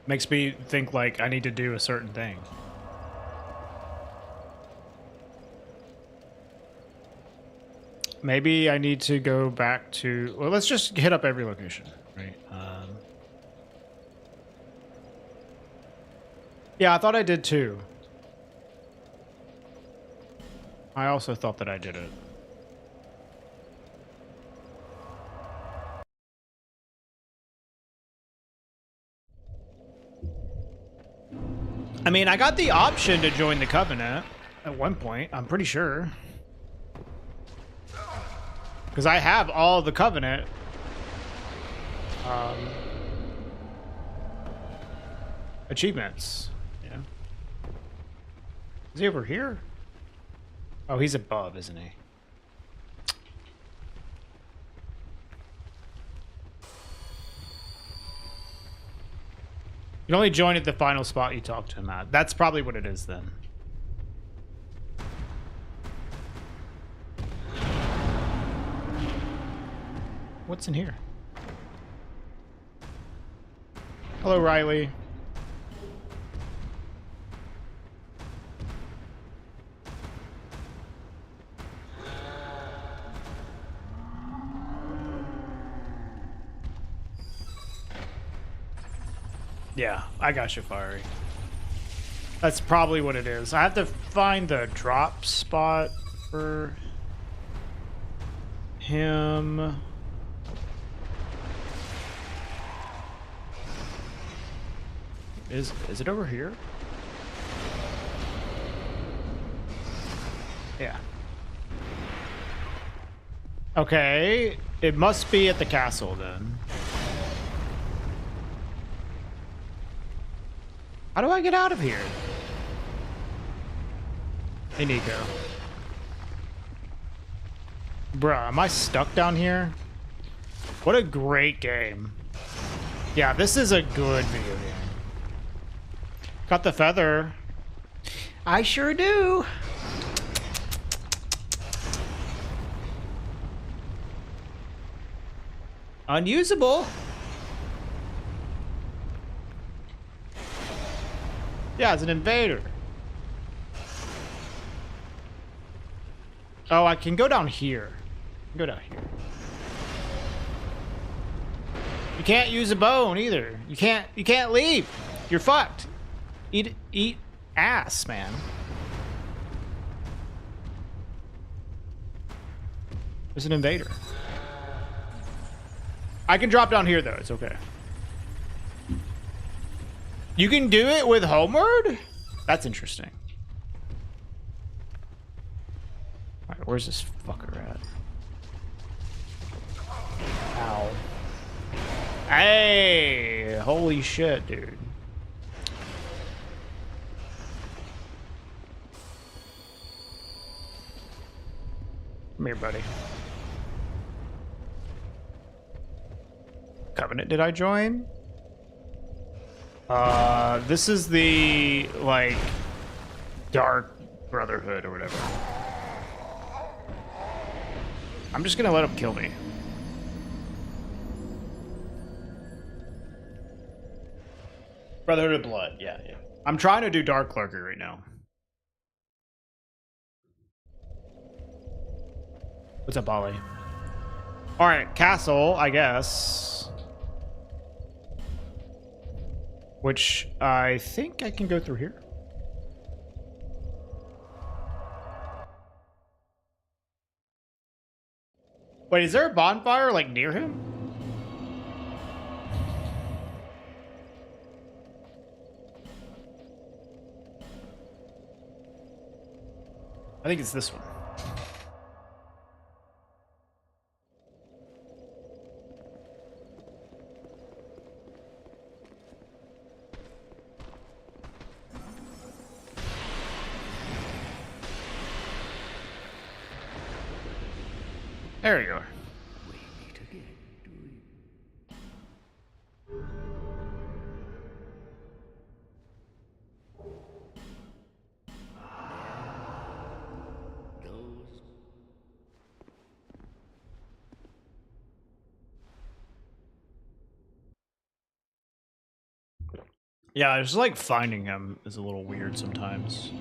Makes me think like I need to do a certain thing. Maybe I need to go back to... Well, let's just hit up every location, right? Yeah, I thought I did too. I also thought that I did it. I mean, I got the option to join the Covenant at one point, I'm pretty sure. Because I have all the Covenant. Achievements. Yeah. Is he over here? Oh, he's above, isn't he? You can only join at the final spot you talk to him at. That's probably what it is then. What's in here? Hello, Riley. Yeah, I got you, Fiery. That's probably what it is. I have to find the drop spot for him. Is it over here? Yeah. Okay, it must be at the castle then. How do I get out of here? Hey, Nico. Bruh, am I stuck down here? What a great game. Yeah, this is a good video game. Got the feather. I sure do. Unusable. Yeah, it's an invader. Oh, I can go down here. Go down here. You can't use a bone either. You can't leave. You're fucked. Eat ass, man. There's an invader. I can drop down here though, it's okay. You can do it with Homeward? That's interesting. Alright, where's this fucker at? Ow. Hey! Holy shit, dude. Come here, buddy. Covenant, did I join? This is the, like, Dark Brotherhood or whatever. I'm just gonna let him kill me. Brotherhood of Blood, yeah. I'm trying to do Dark Clerker right now. What's up, Ollie? Alright, castle, I guess. Which I think I can go through here. Wait, is there a bonfire, like, near him? I think it's this one. There you are. Yeah, just like finding him is a little weird sometimes.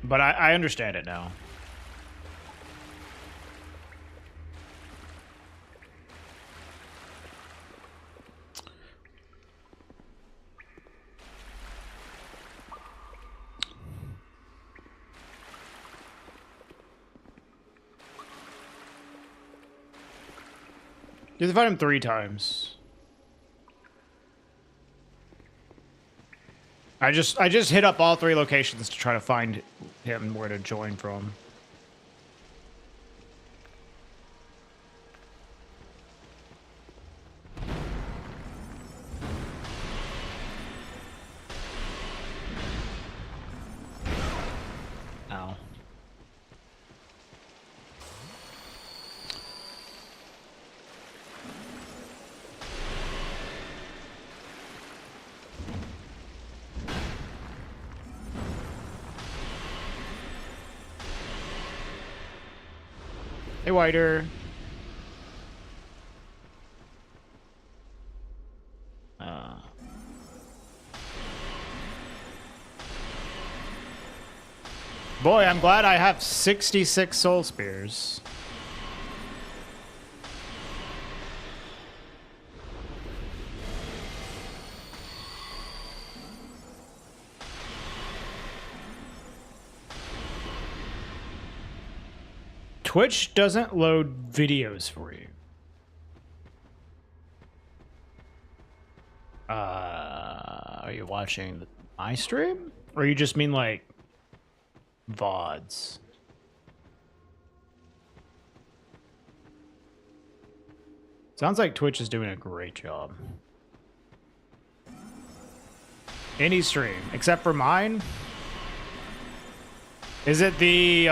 But I understand it now. You have to find him 3 times. I just hit up all 3 locations to try to find him where to join from. Ow. Hey, Whiter. Boy, I'm glad I have 66 soul spears. Twitch doesn't load videos for you. Are you watching my stream? Or you just mean like VODs? Sounds like Twitch is doing a great job. Any stream, except for mine. Is it the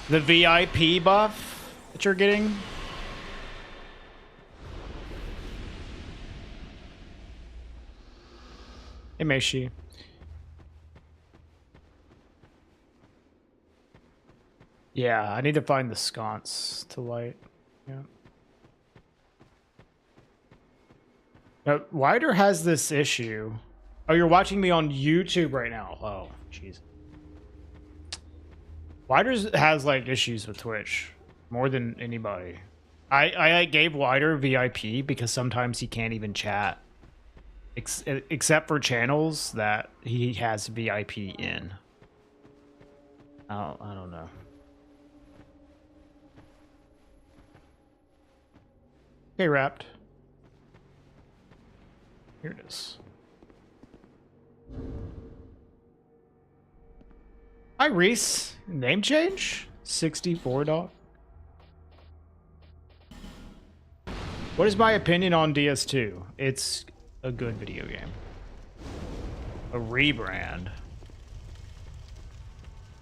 VIP buff that you're getting? Hey, Meishi. Yeah, I need to find the sconce to light. Yeah. Now, Wider has this issue. Oh, you're watching me on YouTube right now. Oh, jeez. Wider has like issues with Twitch more than anybody. I gave Wider VIP because sometimes he can't even chat. Except for channels that he has VIP in. I don't know. Okay, Wrapped. Here it is. Hi, Reese. Name change? 64 dog. What is my opinion on DS2? It's a good video game. A rebrand.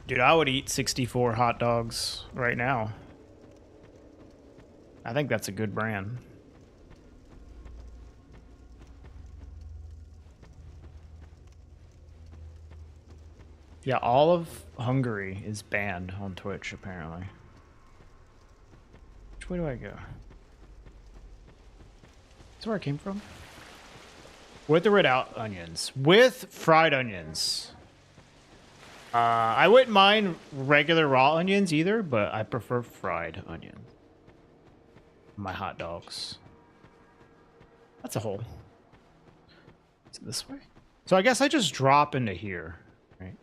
Dude, I would eat 64 hot dogs right now. I think that's a good brand. Yeah, all of Hungary is banned on Twitch, apparently. Which way do I go? That's where I came from? With or without onions? With fried onions. I wouldn't mind regular raw onions either, but I prefer fried onions. My hot dogs. That's a hole. Is it this way? So I guess I just drop into here, right?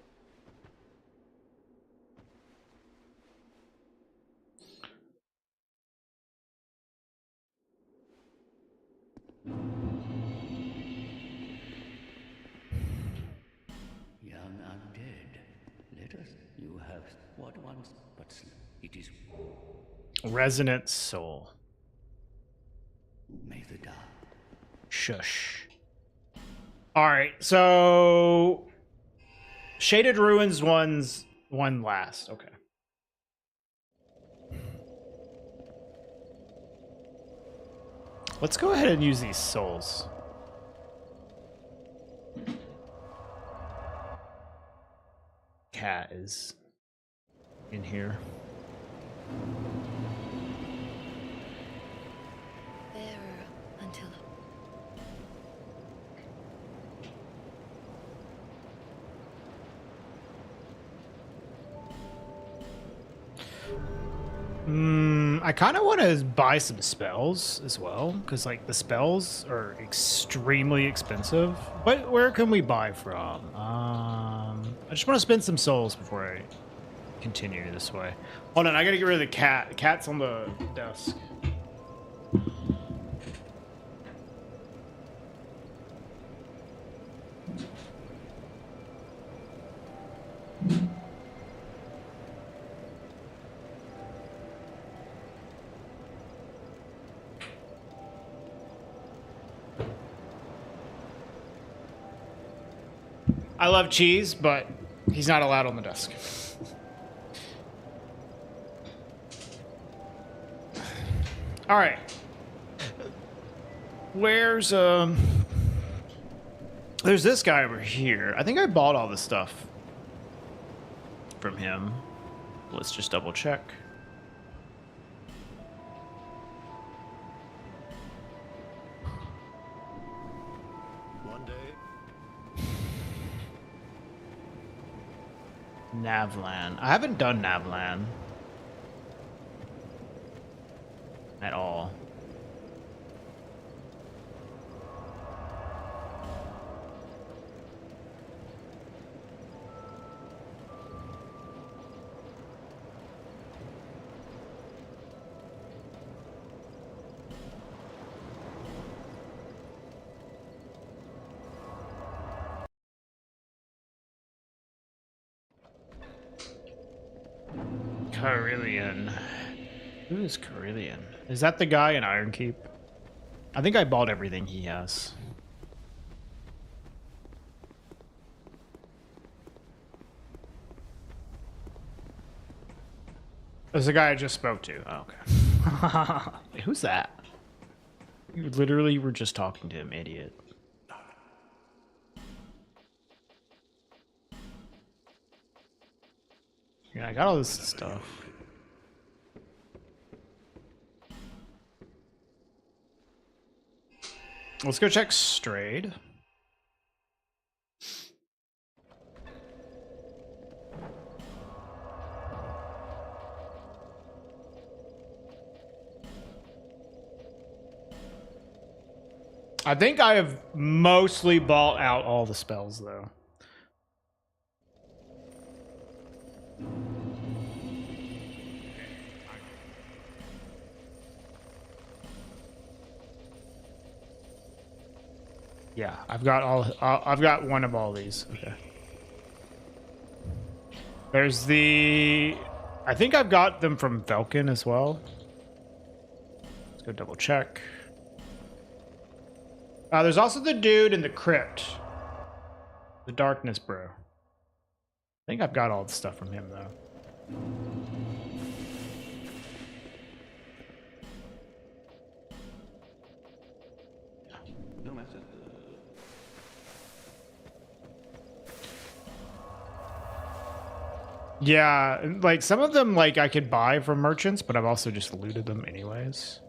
Young undead, let us. You have what once, but it is. Resonant soul. May the dark. Shush. All right, so Shaded Ruins one last. Okay. Let's go ahead and use these souls. Cat is in here. Bearer until I kind of want to buy some spells as well, because like the spells are extremely expensive. But where can we buy from? I just want to spend some souls before I continue this way. Hold on, I gotta get rid of the cat. The cat's on the desk. I love cheese, but he's not allowed on the desk. All right. Where's there's this guy over here. I think I bought all this stuff from him. Let's just double check. One day. Navlan. I haven't done Navlan at all. Carillion. Who is Carillion? Is that the guy in Ironkeep? I think I bought everything he has. There's the guy I just spoke to. Oh, okay. Wait, who's that? You literally were just talking to him, idiot. Yeah, I got all this stuff. Let's go check Strayed. I think I have mostly bought out all the spells, though. Yeah, I've got all. I've got one of all these. Okay. There's the. I think I've got them from Velkin as well. Let's go double check. There's also the dude in the crypt. The Darkness Bro. I think I've got all the stuff from him, though. No matter. Yeah, like some of them, like I could buy from merchants, but I've also just looted them anyways.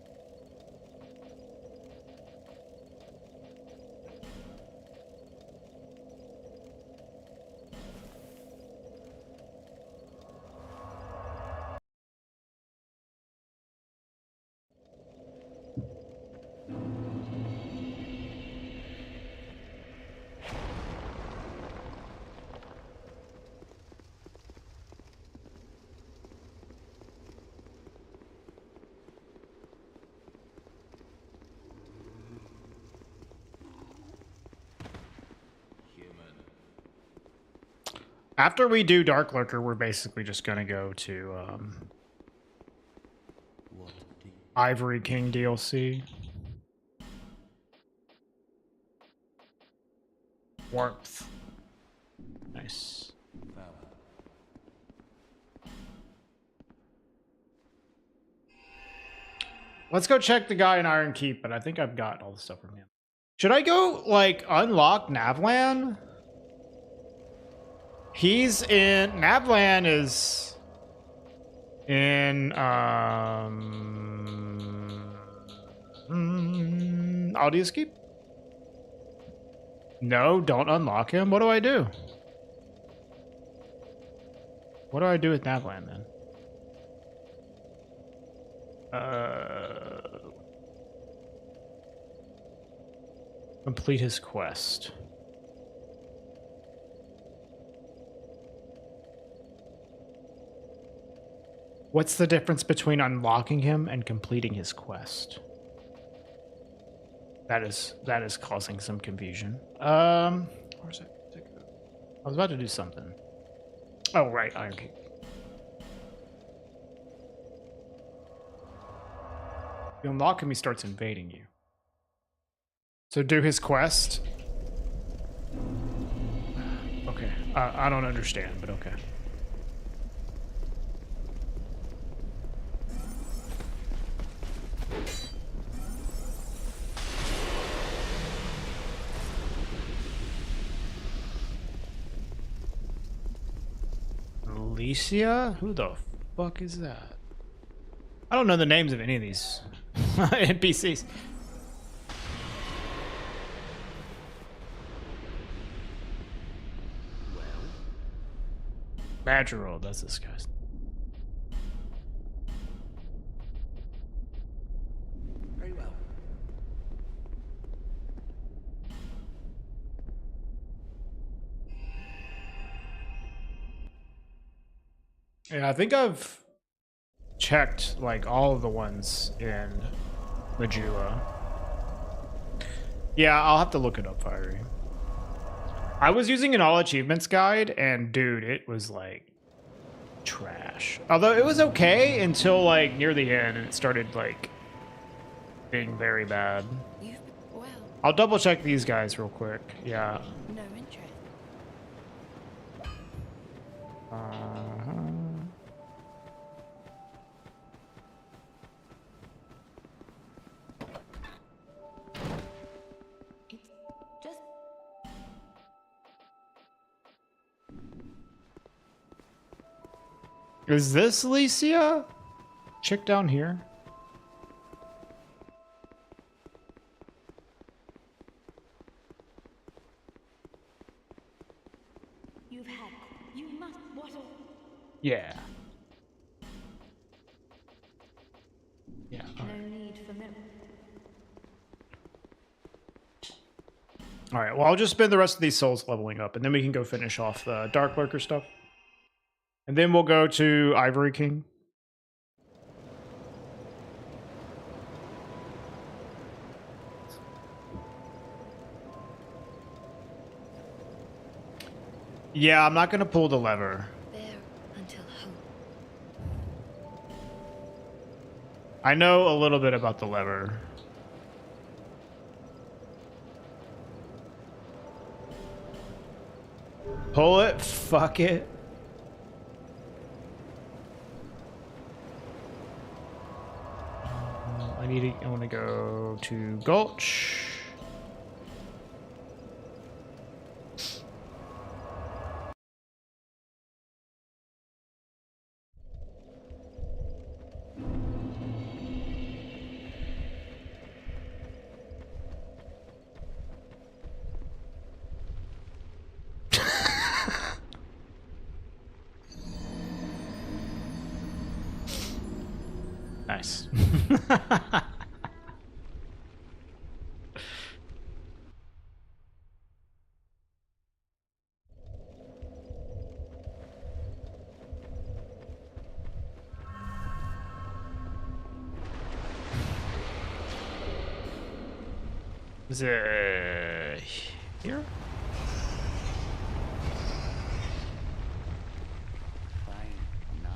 After we do Dark Lurker, we're basically just gonna go to Ivory King DLC. Warmth. Nice. Let's go check the guy in Iron Keep, but I think I've got all the stuff from him. Should I go, like, unlock Navlan? He's in... Navlan is... in, Audius Keep? No, don't unlock him. What do I do? What do I do with Navlan, then? Complete his quest. What's the difference between unlocking him and completing his quest? That is causing some confusion. Where's it? I was about to do something. Oh, right, Iron King. You unlock him, he starts invading you. So do his quest. Okay, I don't understand, but okay. Alicia? Who the fuck is that? I don't know the names of any of these NPCs. Badger, that's this guy's. Very well. Yeah, I think I've checked like all of the ones in Majula. Yeah, I'll have to look it up, Fiery. I was using an all achievements guide, and dude, it was like trash. Although it was okay until like near the end, and it started like being very bad. Well, I'll double check these guys real quick. Yeah. no interest. It's just Is this Alicia? Chick down here? you've had. You must waddle. Yeah. Yeah. No need for milk. All right. Well, I'll just spend the rest of these souls leveling up, and then we can go finish off the Dark Lurker stuff. And then we'll go to Ivory King. Yeah, I'm not going to pull the lever. There until hope. I know a little bit about the lever. Pull it. Fuck it. I want to go to Gulch. Nice. Is it here? Fine. Now.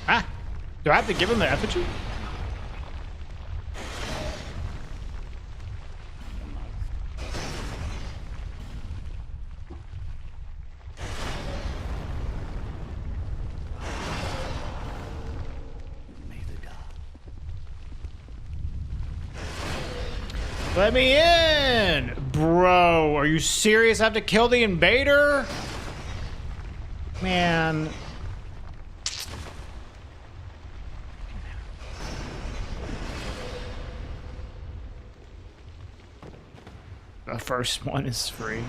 Ah! Do I have to give him the effigy? May the dark. Let me in! Bro, are you serious? I have to kill the invader? Man. The first one is free.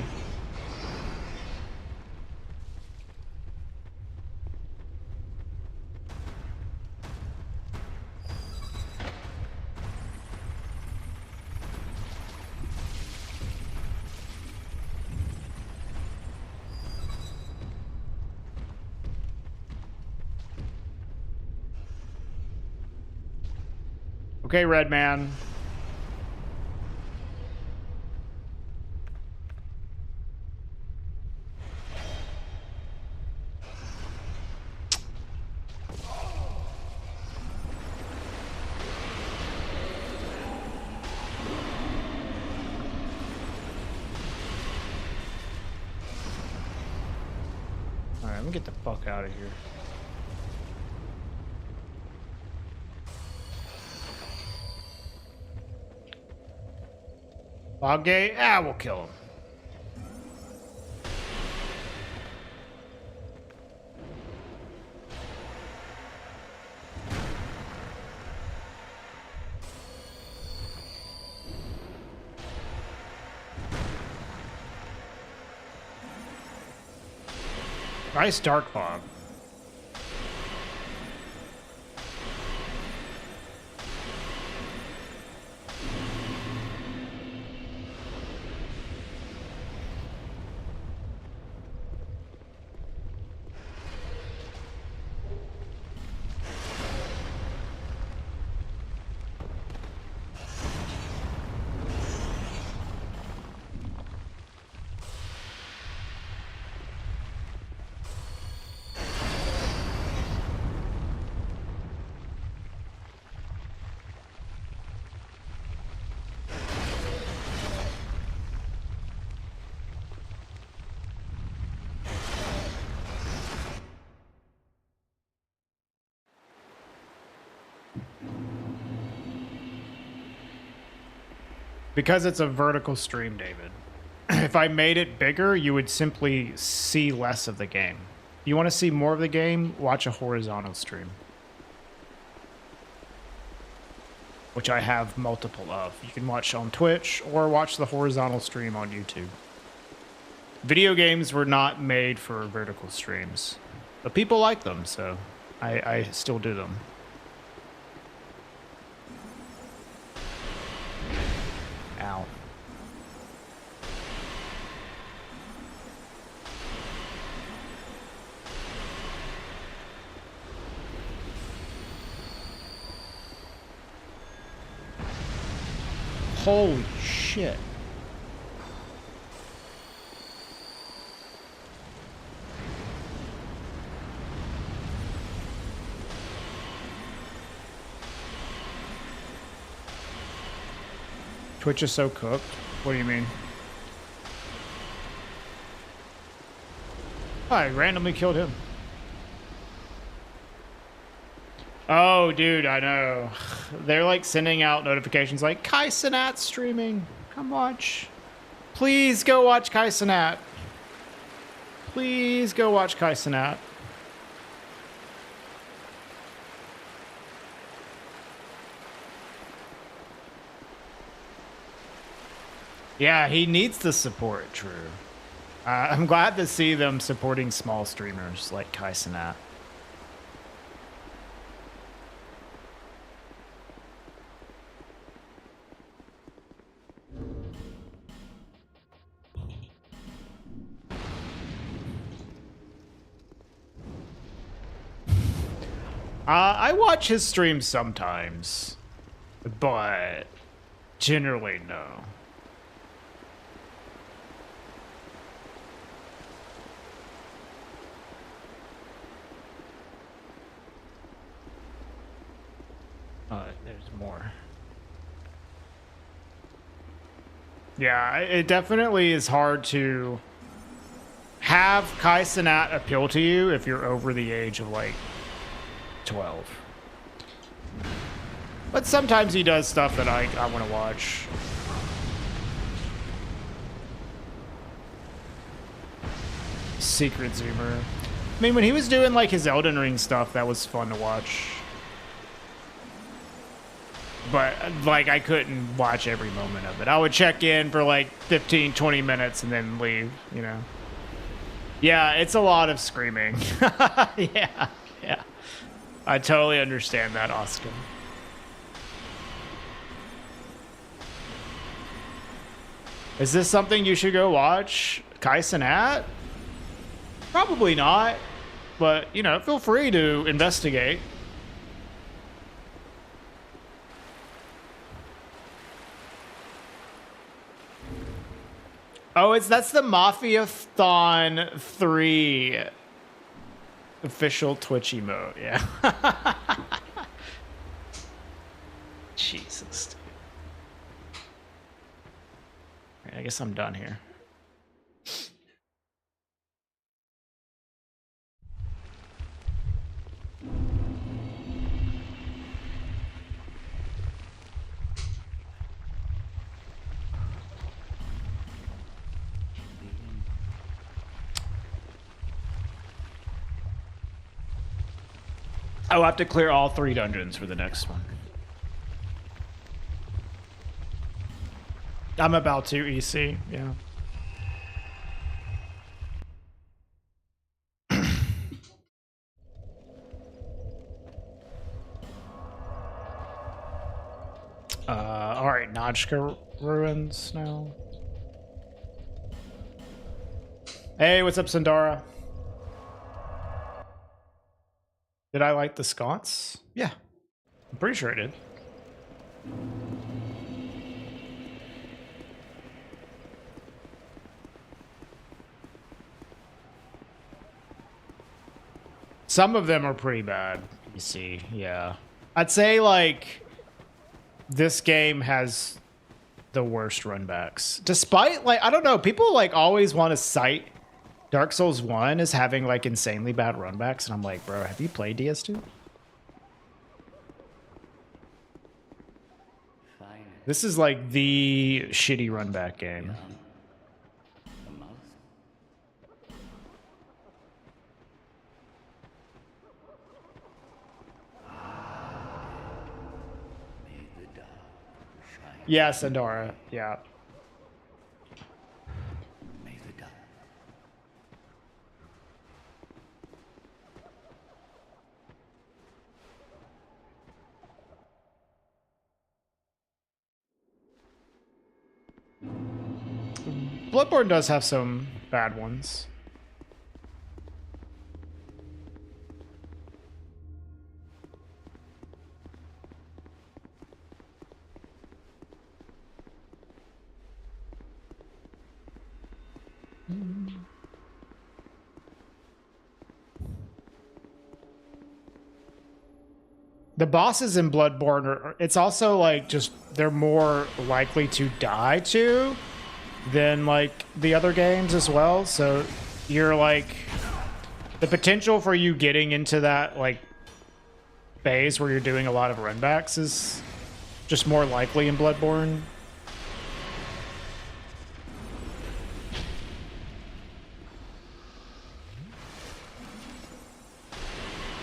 Okay, Red Man. Alright, let me get the fuck out of here. Bogday? Ah, we'll kill him. Nice dark fog. Because it's a vertical stream, David. If I made it bigger, you would simply see less of the game. You want to see more of the game? Watch a horizontal stream. Which I have multiple of. You can watch on Twitch or watch the horizontal stream on YouTube. Video games were not made for vertical streams. But people like them, so I still do them. Ow. Holy shit. Twitch is so cooked. What do you mean? I randomly killed him. Oh, dude, I know. They're like sending out notifications like, Kai Cenat streaming. Come watch. Please go watch Kai Cenat. Please go watch Kai Cenat. Yeah, he needs the support, true. I'm glad to see them supporting small streamers like Kai Cenat. I watch his streams sometimes, but generally no. There's more. Yeah, it definitely is hard to have Kai Cenat appeal to you if you're over the age of like 12. But sometimes he does stuff that I want to watch. Secret Zoomer. I mean, when he was doing like his Elden Ring stuff, that was fun to watch. But like I couldn't watch every moment of it. I would check in for like 15, 20 minutes and then leave, you know. Yeah, it's a lot of screaming. Yeah. I totally understand that, Austin. Is this something you should go watch? Kai Cenat? Probably not. But, you know, feel free to investigate. Oh, that's the Mafia-thon 3 official Twitch emote. Yeah. Jesus, dude. Right, I guess I'm done here. I'll have to clear all 3 dungeons for the next one. I'm about to EC, yeah. All right, Najka ruins now. Hey, what's up, Sandara? Did I light the sconce? Yeah, I'm pretty sure I did. Some of them are pretty bad, you see, yeah. I'd say, like, this game has the worst runbacks. Despite, like, I don't know, people, like, always want to cite Dark Souls 1 as having, like, insanely bad runbacks, and I'm like, bro, have you played DS2? This is, like, the shitty runback game. Yeah, Sandara. Yeah. Bloodborne does have some bad ones. The bosses in Bloodborne are, it's also like just they're more likely to die to than like the other games as well. So you're like the potential for you getting into that like phase where you're doing a lot of runbacks is just more likely in Bloodborne.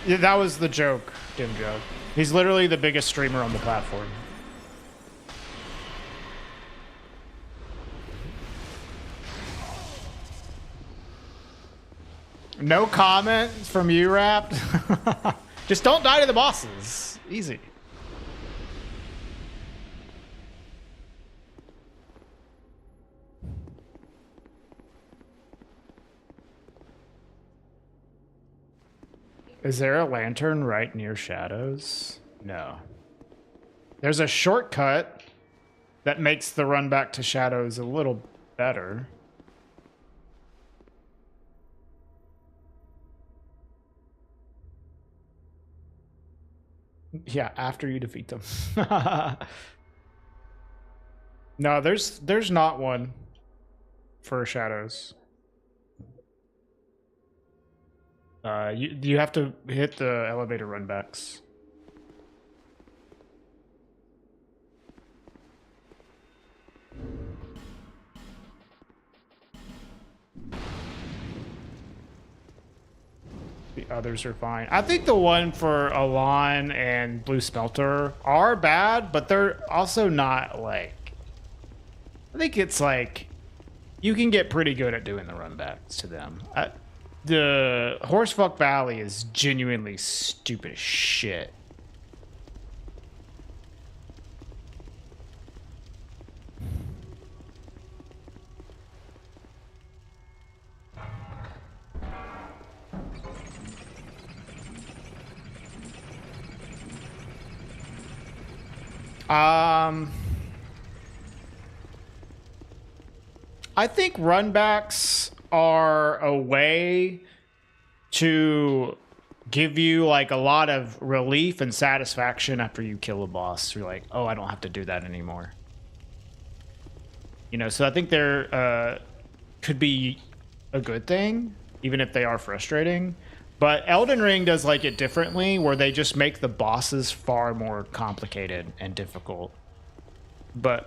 Yeah, that was the joke, Dim Joke. He's literally the biggest streamer on the platform. No comment from you, Rapt. Just don't die to the bosses. Easy. Is there a lantern right near Shadows? No. There's a shortcut that makes the run back to Shadows a little better. Yeah, after you defeat them. No, there's not one for Shadows. You have to hit the elevator runbacks. The others are fine. I think the one for Alon and Blue Smelter are bad, but they're also not like... I think it's like... You can get pretty good at doing the runbacks to them. The Horsefuck Valley is genuinely stupid as shit. I think runbacks are a way to give you like a lot of relief and satisfaction after you kill a boss. You're like, oh, I don't have to do that anymore. You know, so I think there could be a good thing, even if they are frustrating. But Elden Ring does like it differently, where they just make the bosses far more complicated and difficult. But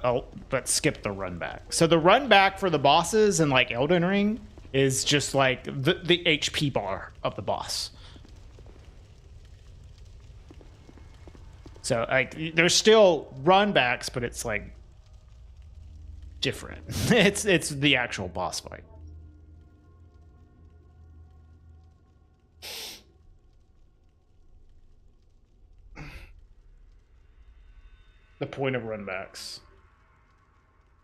skip the run back. So the run back for the bosses in like Elden Ring is just like the HP bar of the boss. So like there's still run backs, but it's like different. it's the actual boss fight. The point of run backs.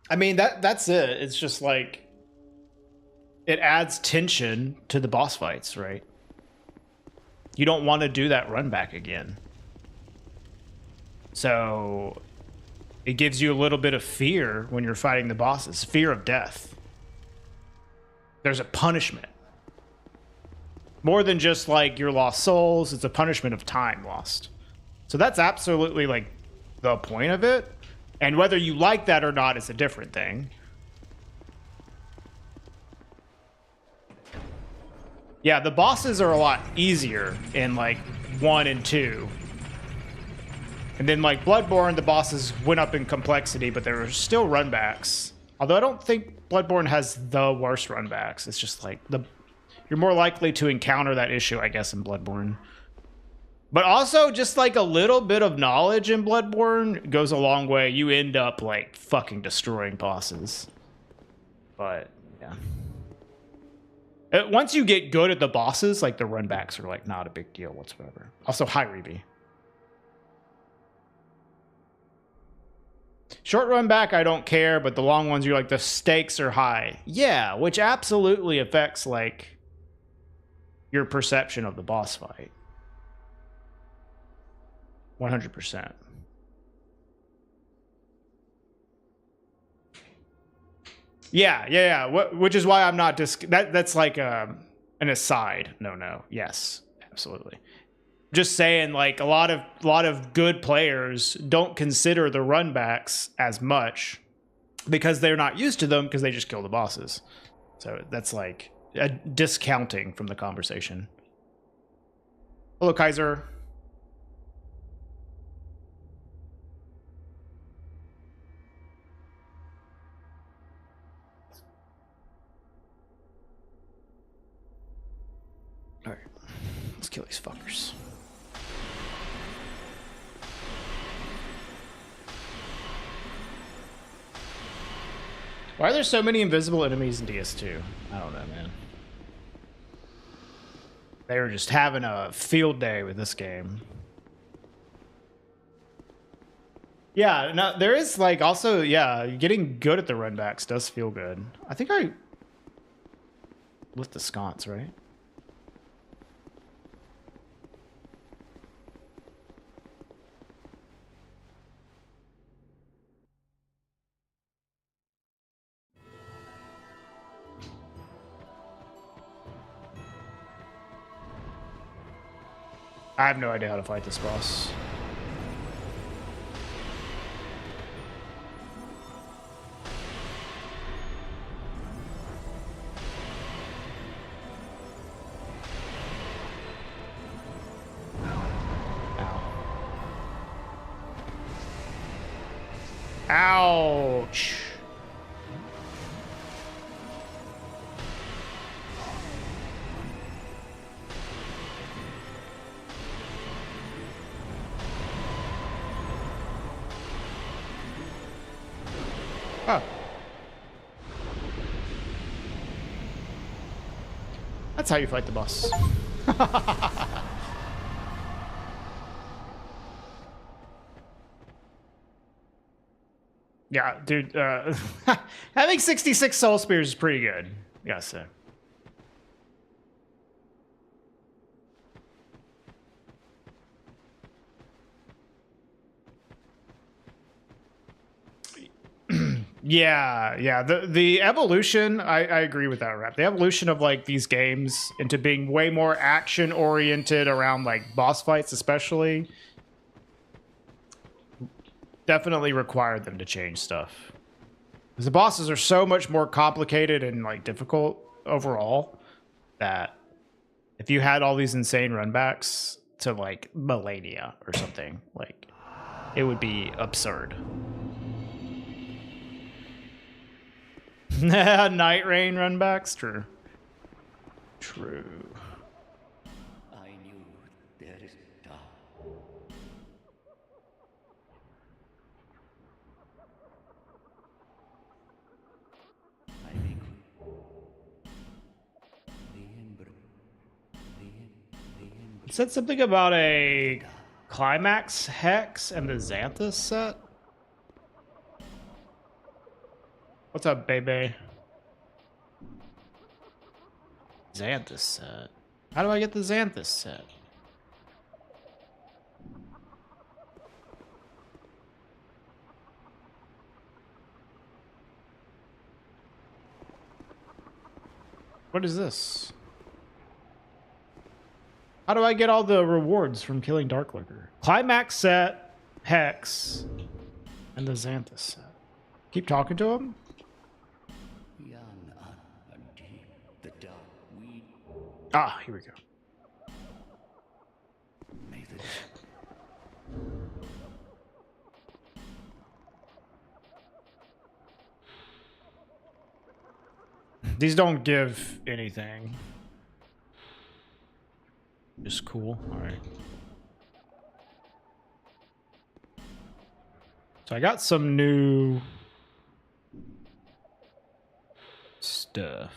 I mean that's it. It's just like it adds tension to the boss fights, right? You don't want to do that run back again. So it gives you a little bit of fear when you're fighting the bosses, fear of death. There's a punishment. More than just like your lost souls, it's a punishment of time lost. So that's absolutely like the point of it. And whether you like that or not is a different thing. Yeah, the bosses are a lot easier in like 1 and 2. And then like Bloodborne, the bosses went up in complexity, but there were still runbacks. Although I don't think Bloodborne has the worst runbacks. It's just like you're more likely to encounter that issue, I guess, in Bloodborne. But also just like a little bit of knowledge in Bloodborne goes a long way. You end up like fucking destroying bosses. But yeah. Once you get good at the bosses, like the runbacks are like not a big deal whatsoever. Also, hi, Reby. Short run back, I don't care, but the long ones, you're like, the stakes are high. Yeah, which absolutely affects, like, your perception of the boss fight. 100%. Yeah. Which is why I'm not that's like an aside. No. Yes, absolutely. Just saying, like a lot of good players don't consider the runbacks as much because they're not used to them because they just kill the bosses. So that's like a discounting from the conversation. Hello, Kaiser. All right, let's kill these fuckers. Why are there so many invisible enemies in DS2? I don't know, man. They were just having a field day with this game. Yeah, no, there is like also, yeah, getting good at the runbacks does feel good. I think I lit the sconce, right? I have no idea how to fight this boss. Ouch. Oh. That's how you fight the boss. Yeah, dude, having 66 soul spears is pretty good, I gotta say. Yeah. The evolution, I agree with that, Rap. The evolution of like these games into being way more action oriented around like boss fights, especially, definitely required them to change stuff. Because the bosses are so much more complicated and like difficult overall that if you had all these insane runbacks to like Millennia or something, like it would be absurd. Night Rain runbacks, true. I knew there is dark. I make the ember. It said something about a climax hex and the Xanthus set. What's up, baby? Xanthus set. How do I get the Xanthus set? What is this? How do I get all the rewards from killing Dark Lurker? Climax set, Hex, and the Xanthus set. Keep talking to him? Young and deep, the dark weed. Ah, here we go. May the These don't give anything. Just cool. All right. So I got some new stuff.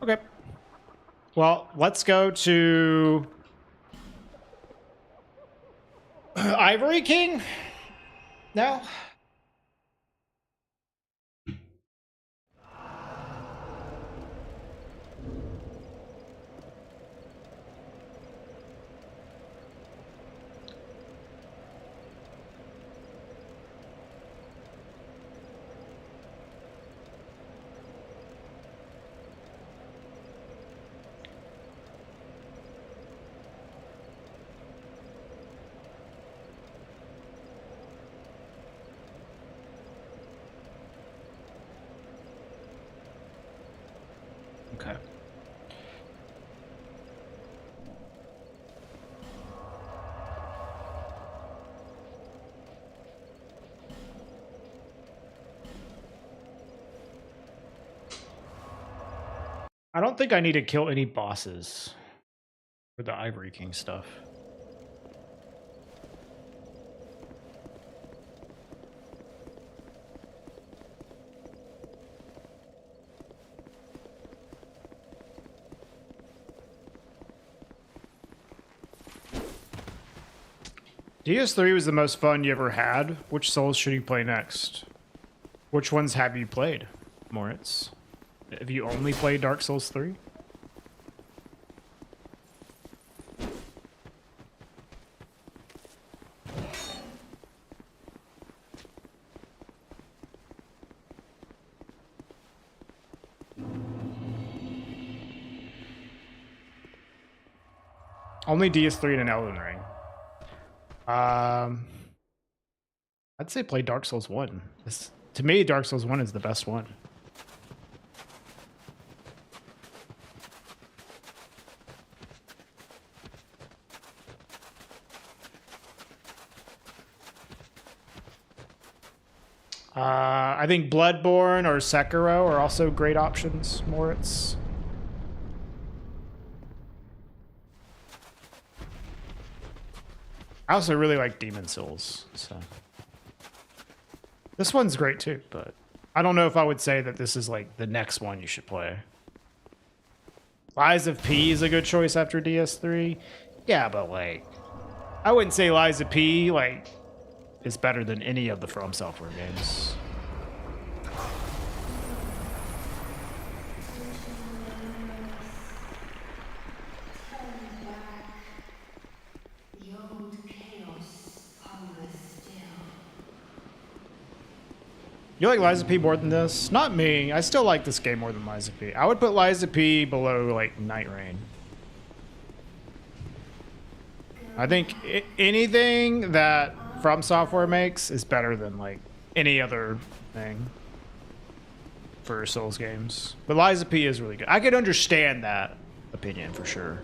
Okay. Well, let's go to Ivory King now. Okay. I don't think I need to kill any bosses for the Ivory King stuff. DS3 was the most fun you ever had. Which Souls should you play next? Which ones have you played, Moritz? Have you only played Dark Souls 3? Only DS3 and an Elden Ring. I'd say play Dark Souls 1. To me, Dark Souls 1 is the best one. I think Bloodborne or Sekiro are also great options, Moritz. I also really like Demon Souls, so this one's great too, but I don't know if I would say that this is like the next one you should play. Lies of P is a good choice after DS3. Yeah, but like I wouldn't say Lies of P like is better than any of the From Software games. You like Liza P more than this? Not me. I still like this game more than Liza P. I would put Liza P below like Night Rain. I think anything that From Software makes is better than like any other thing for Souls games. But Liza P is really good. I could understand that opinion for sure.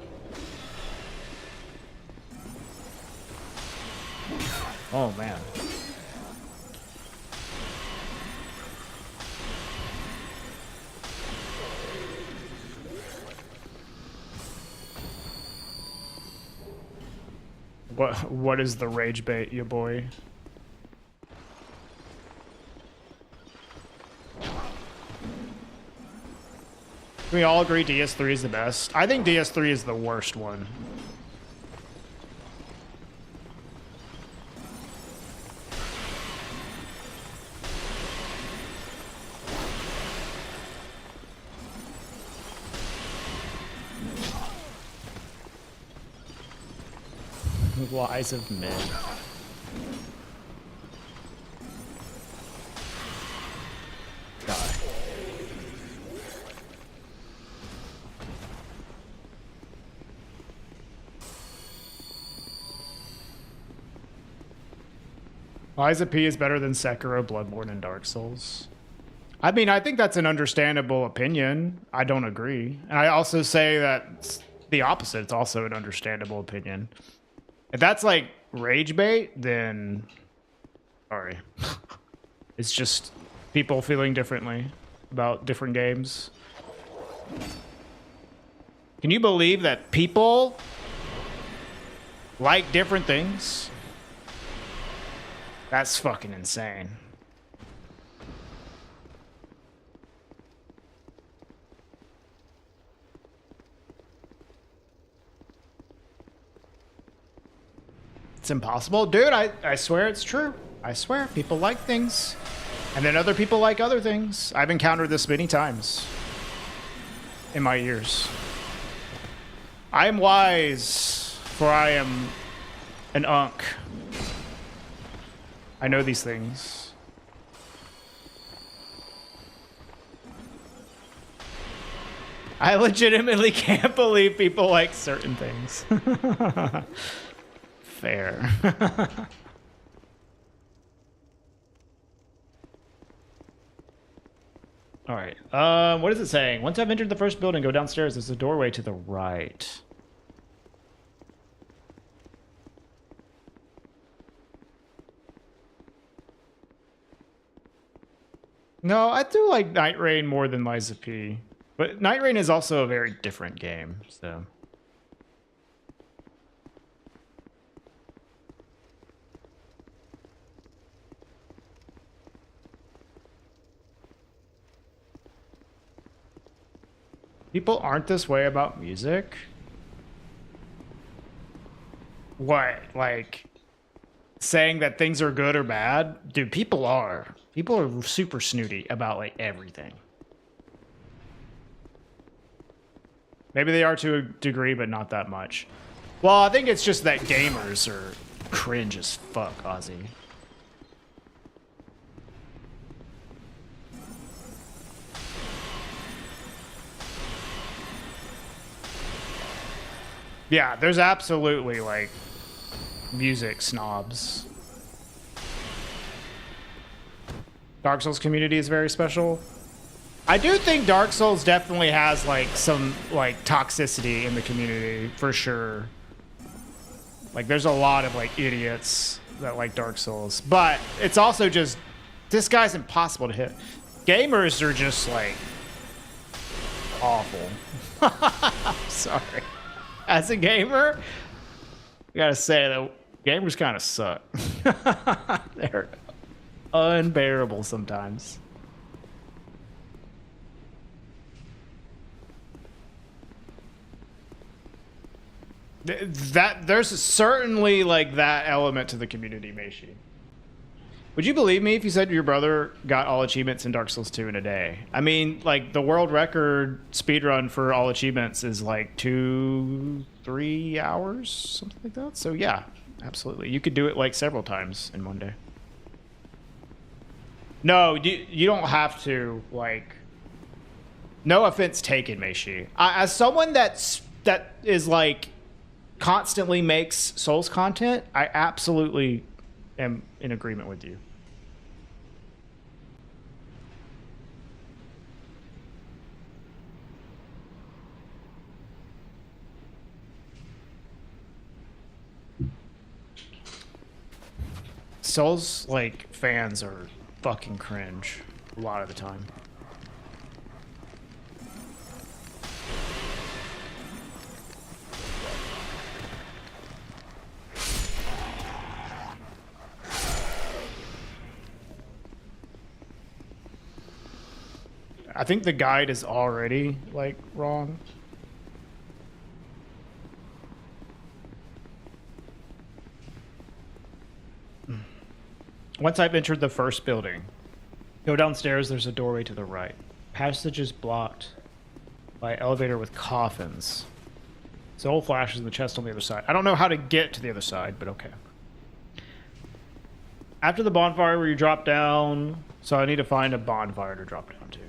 Oh man. What is the rage bait, you boy? Can we all agree DS3 is the best? I think DS3 is the worst one. Lies of men. Die. Liza P is better than Sekiro, Bloodborne, and Dark Souls. I mean, I think that's an understandable opinion. I don't agree. And I also say that the opposite. It's also an understandable opinion. If that's like rage bait, then sorry. It's just people feeling differently about different games. Can you believe that people like different things? That's fucking insane. It's impossible. Dude, I swear it's true. I swear. People like things. And then other people like other things. I've encountered this many times in my years. I am wise, for I am an unk. I know these things. I legitimately can't believe people like certain things. Fair. All right. What is it saying? Once I've entered the first building, go downstairs. There's a doorway to the right. No, I do like Night Rain more than Liza P. But Night Rain is also a very different game, so... People aren't this way about music? What? Like, saying that things are good or bad? Dude, people are. People are super snooty about, like, everything. Maybe they are to a degree, but not that much. Well, I think it's just that gamers are cringe as fuck, Ozzy. Yeah, there's absolutely, like, music snobs. Dark Souls community is very special. I do think Dark Souls definitely has, like, some, like, toxicity in the community, for sure. Like, there's a lot of, like, idiots that like Dark Souls. But it's also just, this guy's impossible to hit. Gamers are just, like, awful. I'm sorry. As a gamer, I gotta say that gamers kind of suck. They're unbearable sometimes. That there's certainly like that element to the community, Meishi. Would you believe me if you said your brother got all achievements in Dark Souls 2 in a day? I mean, like, the world record speedrun for all achievements is like 2-3 hours, something like that. So yeah, absolutely. You could do it like several times in one day. No, you don't have to, like... No offense taken, Meishi. As someone that is, like, constantly makes Souls content, I absolutely am in agreement with you. Souls, like, fans are fucking cringe a lot of the time. I think the guide is already, like, wrong. Once I've entered the first building, go downstairs, there's a doorway to the right. Passage is blocked by elevator with coffins. Soul flashes in the chest on the other side. I don't know how to get to the other side, but okay. After the bonfire where you drop down, so I need to find a bonfire to drop down to.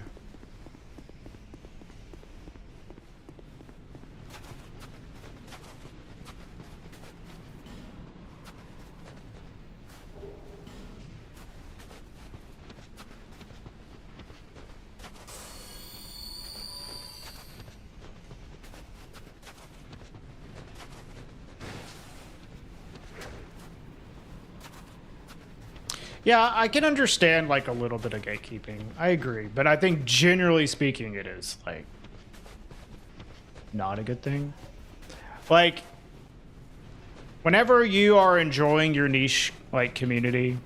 Yeah, I can understand, like, a little bit of gatekeeping. I agree. But I think, generally speaking, it is, like, not a good thing. Like, whenever you are enjoying your niche, like, community,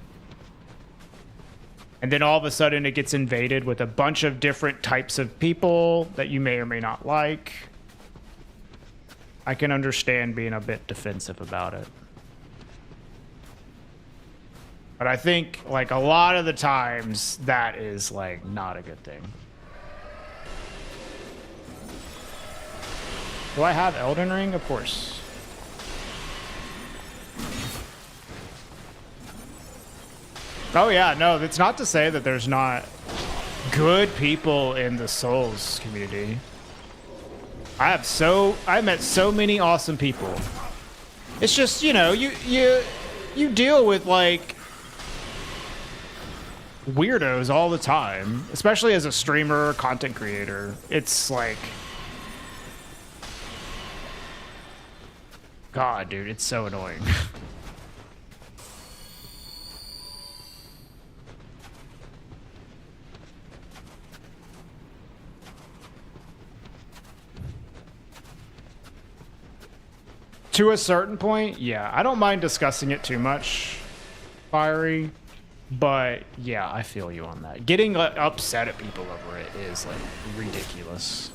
and then all of a sudden it gets invaded with a bunch of different types of people that you may or may not like, I can understand being a bit defensive about it. But I think, like, a lot of the times, that is, like, not a good thing. Do I have Elden Ring? Of course. Oh, yeah, no, it's not to say that there's not good people in the Souls community. I met so many awesome people. It's just, you know, you deal with, like, weirdos all the time, especially as a streamer, content creator. It's like, God, dude, it's so annoying. To a certain point, yeah, I don't mind discussing it too much, Fiery. But, yeah, I feel you on that. Getting upset at people over it is, like, ridiculous.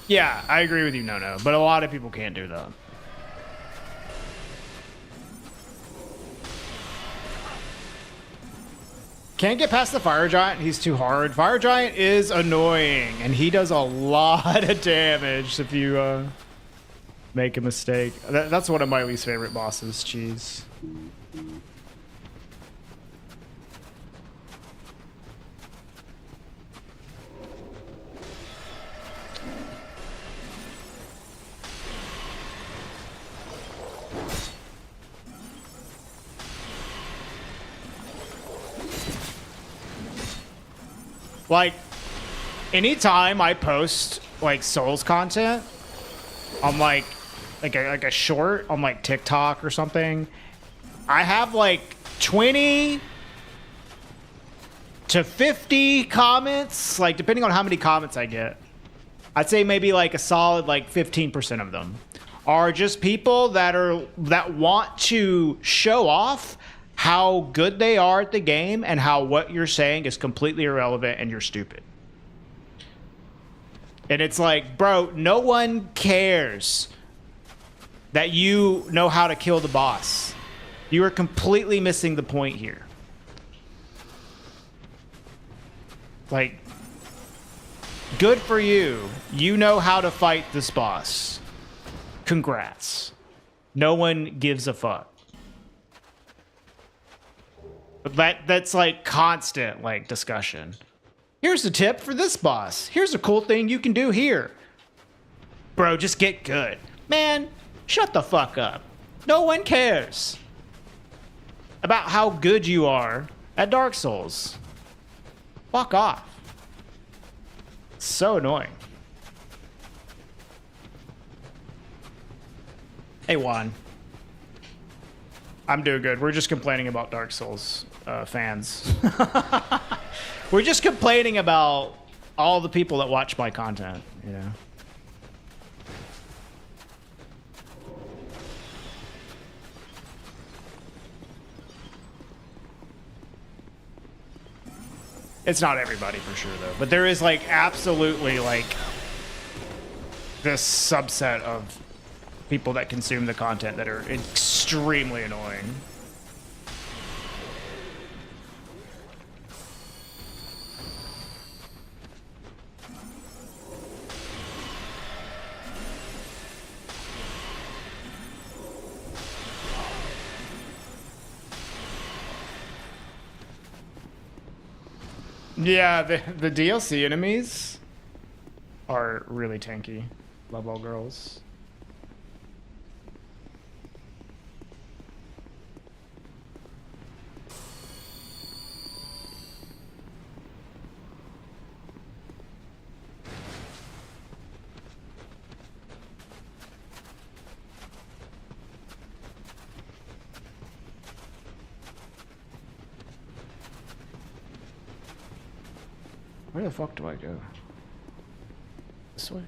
Yeah, I agree with you, no. But a lot of people can't do that. Can't get past the Fire Giant. He's too hard. Fire Giant is annoying, and he does a lot of damage if you make a mistake. That's one of my least favorite bosses, Cheese. Like, anytime I post, like, Souls content on, like a short on, like, TikTok or something, I have, like, 20 to 50 comments, like, depending on how many comments I get. I'd say maybe, like, a solid, like, 15% of them are just people that want to show off how good they are at the game and how what you're saying is completely irrelevant and you're stupid. And it's like, bro, no one cares that you know how to kill the boss. You are completely missing the point here. Like, good for you. You know how to fight this boss. congrats. No one gives a fuck. But that's like constant like discussion. Here's a tip for this boss. Here's a cool thing you can do here. Bro, just get good. Man, shut the fuck up. No one cares about how good you are at Dark Souls. Fuck off. So annoying. Hey, Juan. I'm doing good. We're just complaining about Dark Souls fans. We're just complaining about all the people that watch my content, you know? It's not everybody for sure, though. But there is, like, absolutely, like, this subset of people that consume the content that are extremely annoying. Yeah, the DLC enemies are really tanky. Love all girls. Where the fuck do I go? This way?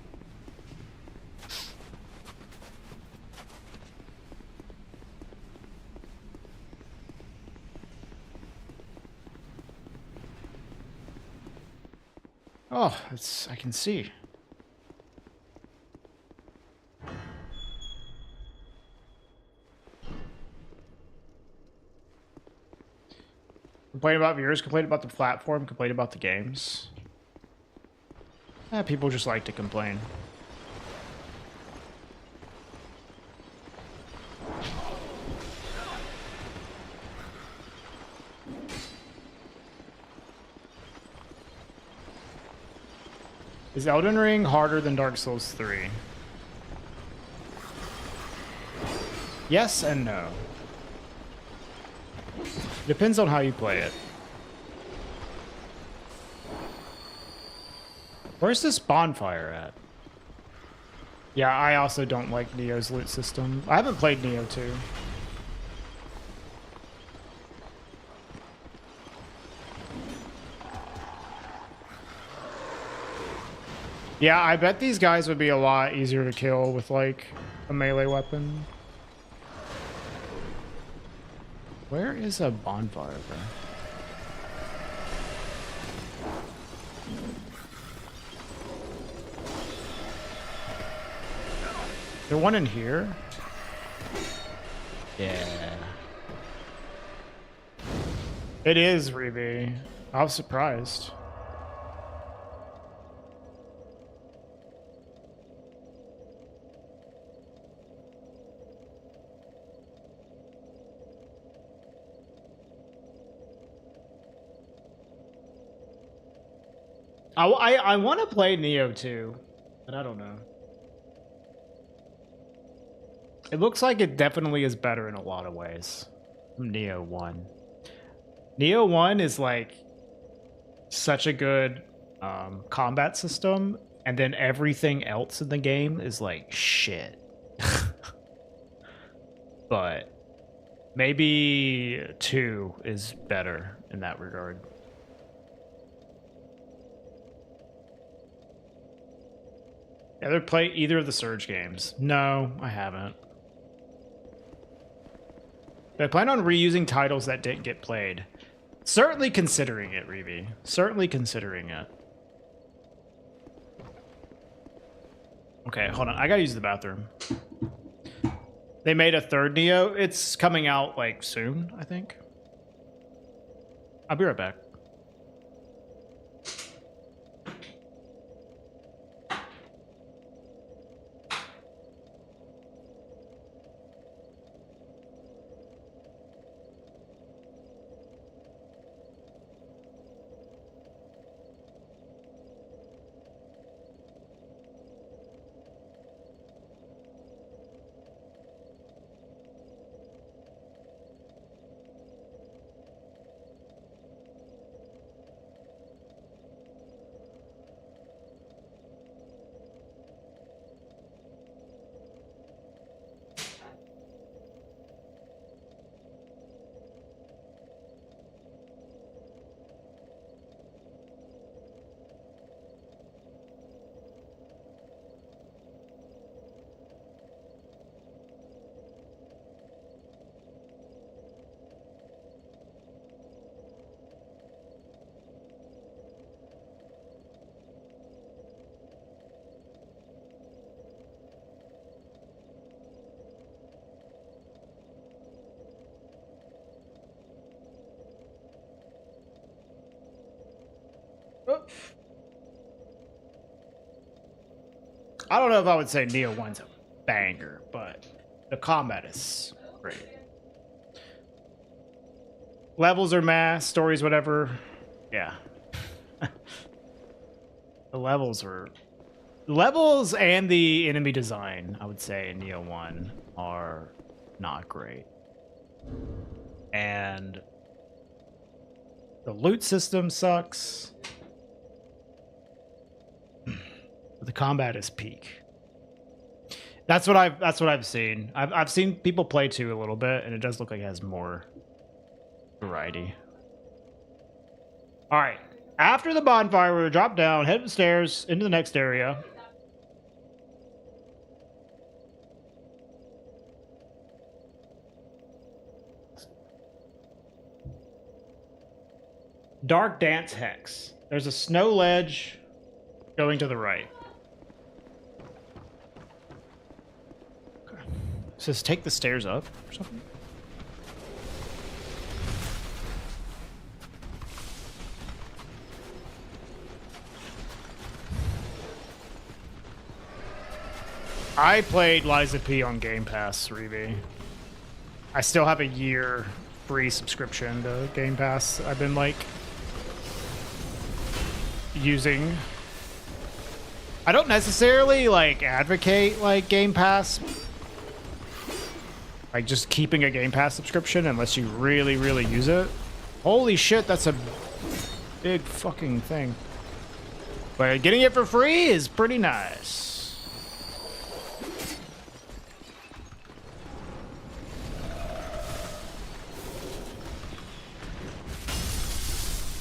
Oh, I can see. Complain about viewers, complain about the platform, complain about the games. People just like to complain. Is Elden Ring harder than Dark Souls 3? Yes and no. Depends on how you play it. Where's this bonfire at? Yeah, I also don't like Neo's loot system. I haven't played Neo 2. Yeah, I bet these guys would be a lot easier to kill with, like, a melee weapon. Where is a bonfire, bro? Is there one in here? Yeah. It is, Reeve. I was surprised. I want to play Neo 2, but I don't know. It looks like it definitely is better in a lot of ways from Neo 1. Neo 1 is like such a good combat system, and then everything else in the game is like shit. But maybe 2 is better in that regard. Ever play either of the Surge games? No, I haven't. But I plan on reusing titles that didn't get played. Certainly considering it, Reeve. Certainly considering it. Okay, hold on. I gotta use the bathroom. They made a third Neo. It's coming out, like, soon, I think. I'll be right back. I don't know if I would say Neo 1's a banger, but the combat is great. Levels are mass, stories, whatever. Yeah. The levels are... Levels and the enemy design, I would say, in Neo 1 are not great. And the loot system sucks. But the combat is peak. That's what I've seen. I've seen people play 2 a little bit, and it does look like it has more variety. All right. After the bonfire, we're gonna drop down, head upstairs into the next area. Dark Dance Hex. There's a snow ledge going to the right. Okay. It says take the stairs up or something. I played Liza P on Game Pass, Reeve. I still have a year free subscription to Game Pass. I've been like using. I don't necessarily like advocate like Game Pass, like just keeping a Game Pass subscription unless you really, really use it. Holy shit, that's a big fucking thing. But getting it for free is pretty nice.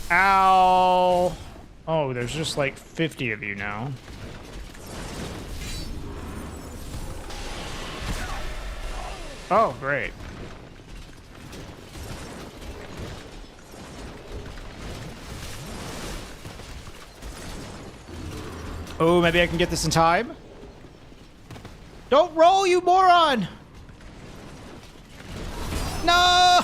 Ow. Oh, there's just like 50 of you now. Oh, great. Oh, maybe I can get this in time. Don't roll, you moron! No!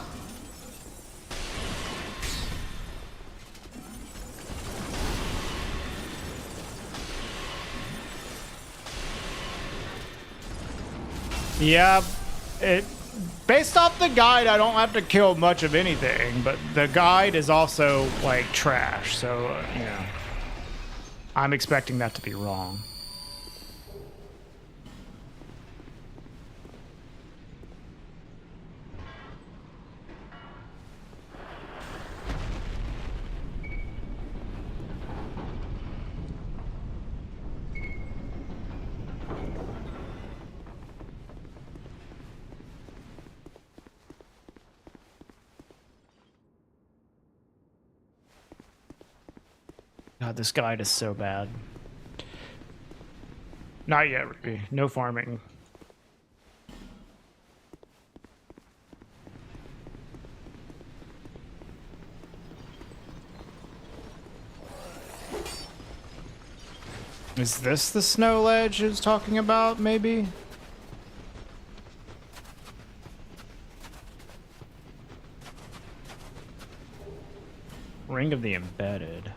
Yeah, based off the guide, I don't have to kill much of anything, but the guide is also, like, trash, so, you know, I'm expecting that to be wrong. God, this guide is so bad. Not yet, Ruby. No farming. Is this the snow ledge it's talking about, maybe? Ring of the Embedded.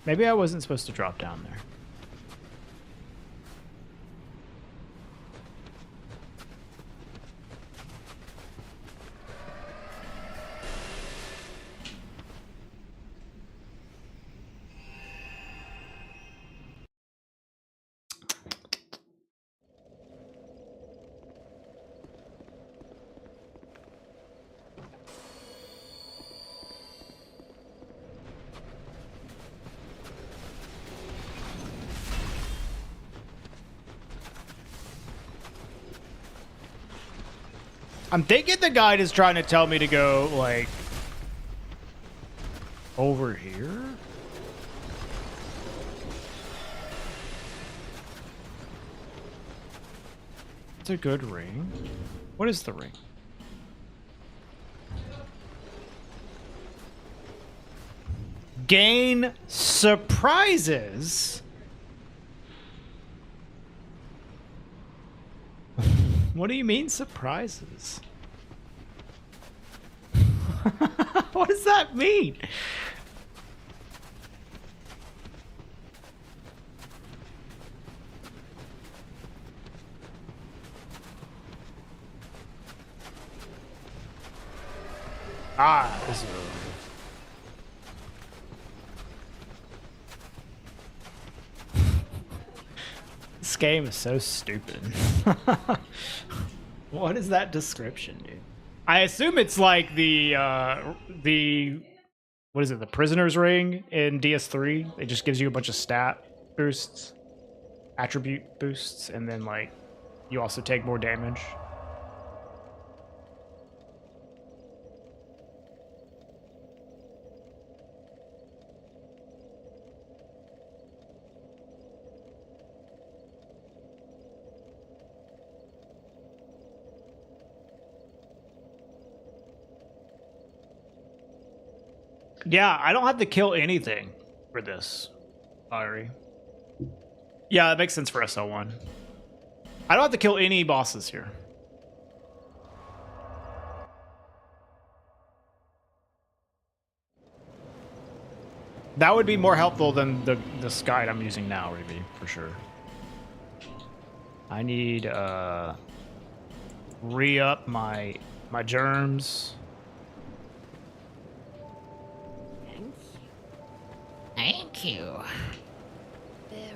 Maybe I wasn't supposed to drop down there. I'm thinking the guide is trying to tell me to go, like, over here? It's a good ring. What is the ring? Gain surprises. What do you mean surprises? What does that mean? Ah, this is This game is so stupid. What is that description, dude? I assume it's like the what is it, the prisoner's ring in DS3? It just gives you a bunch of stat boosts, attribute boosts, and then like you also take more damage. Yeah, I don't have to kill anything for this, Ari. Yeah, that makes sense for SL1. I don't have to kill any bosses here. That would be more helpful than this guide I'm using now, Ruby, for sure. I need re-up my germs. Thank you. There.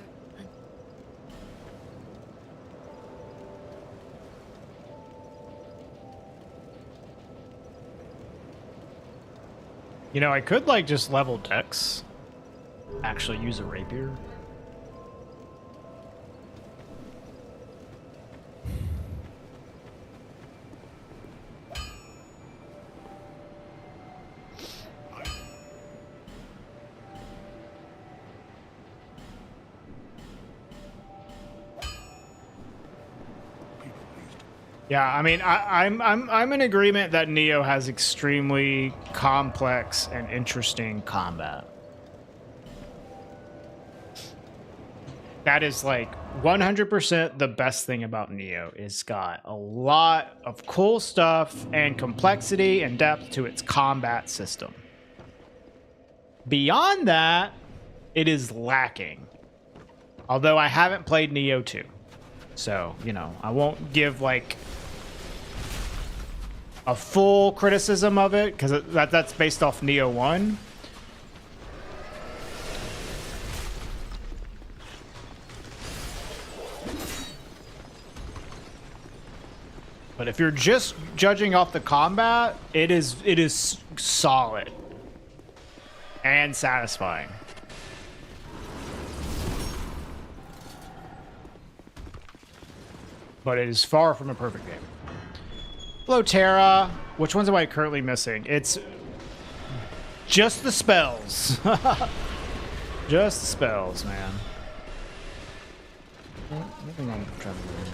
You know, I could like just level Dex. Actually use a rapier. Yeah, I mean, I'm in agreement that Neo has extremely complex and interesting combat. That is like 100% the best thing about Neo. It's got a lot of cool stuff and complexity and depth to its combat system. Beyond that, it is lacking. Although I haven't played Neo 2. So, you know, I won't give like a full criticism of it because that's based off Neo 1. But if you're just judging off the combat, it is solid and satisfying. But it is far from a perfect game. Hello, Terra. Which ones am I currently missing? It's just the spells. Just the spells, man. I think I'm trying to do here.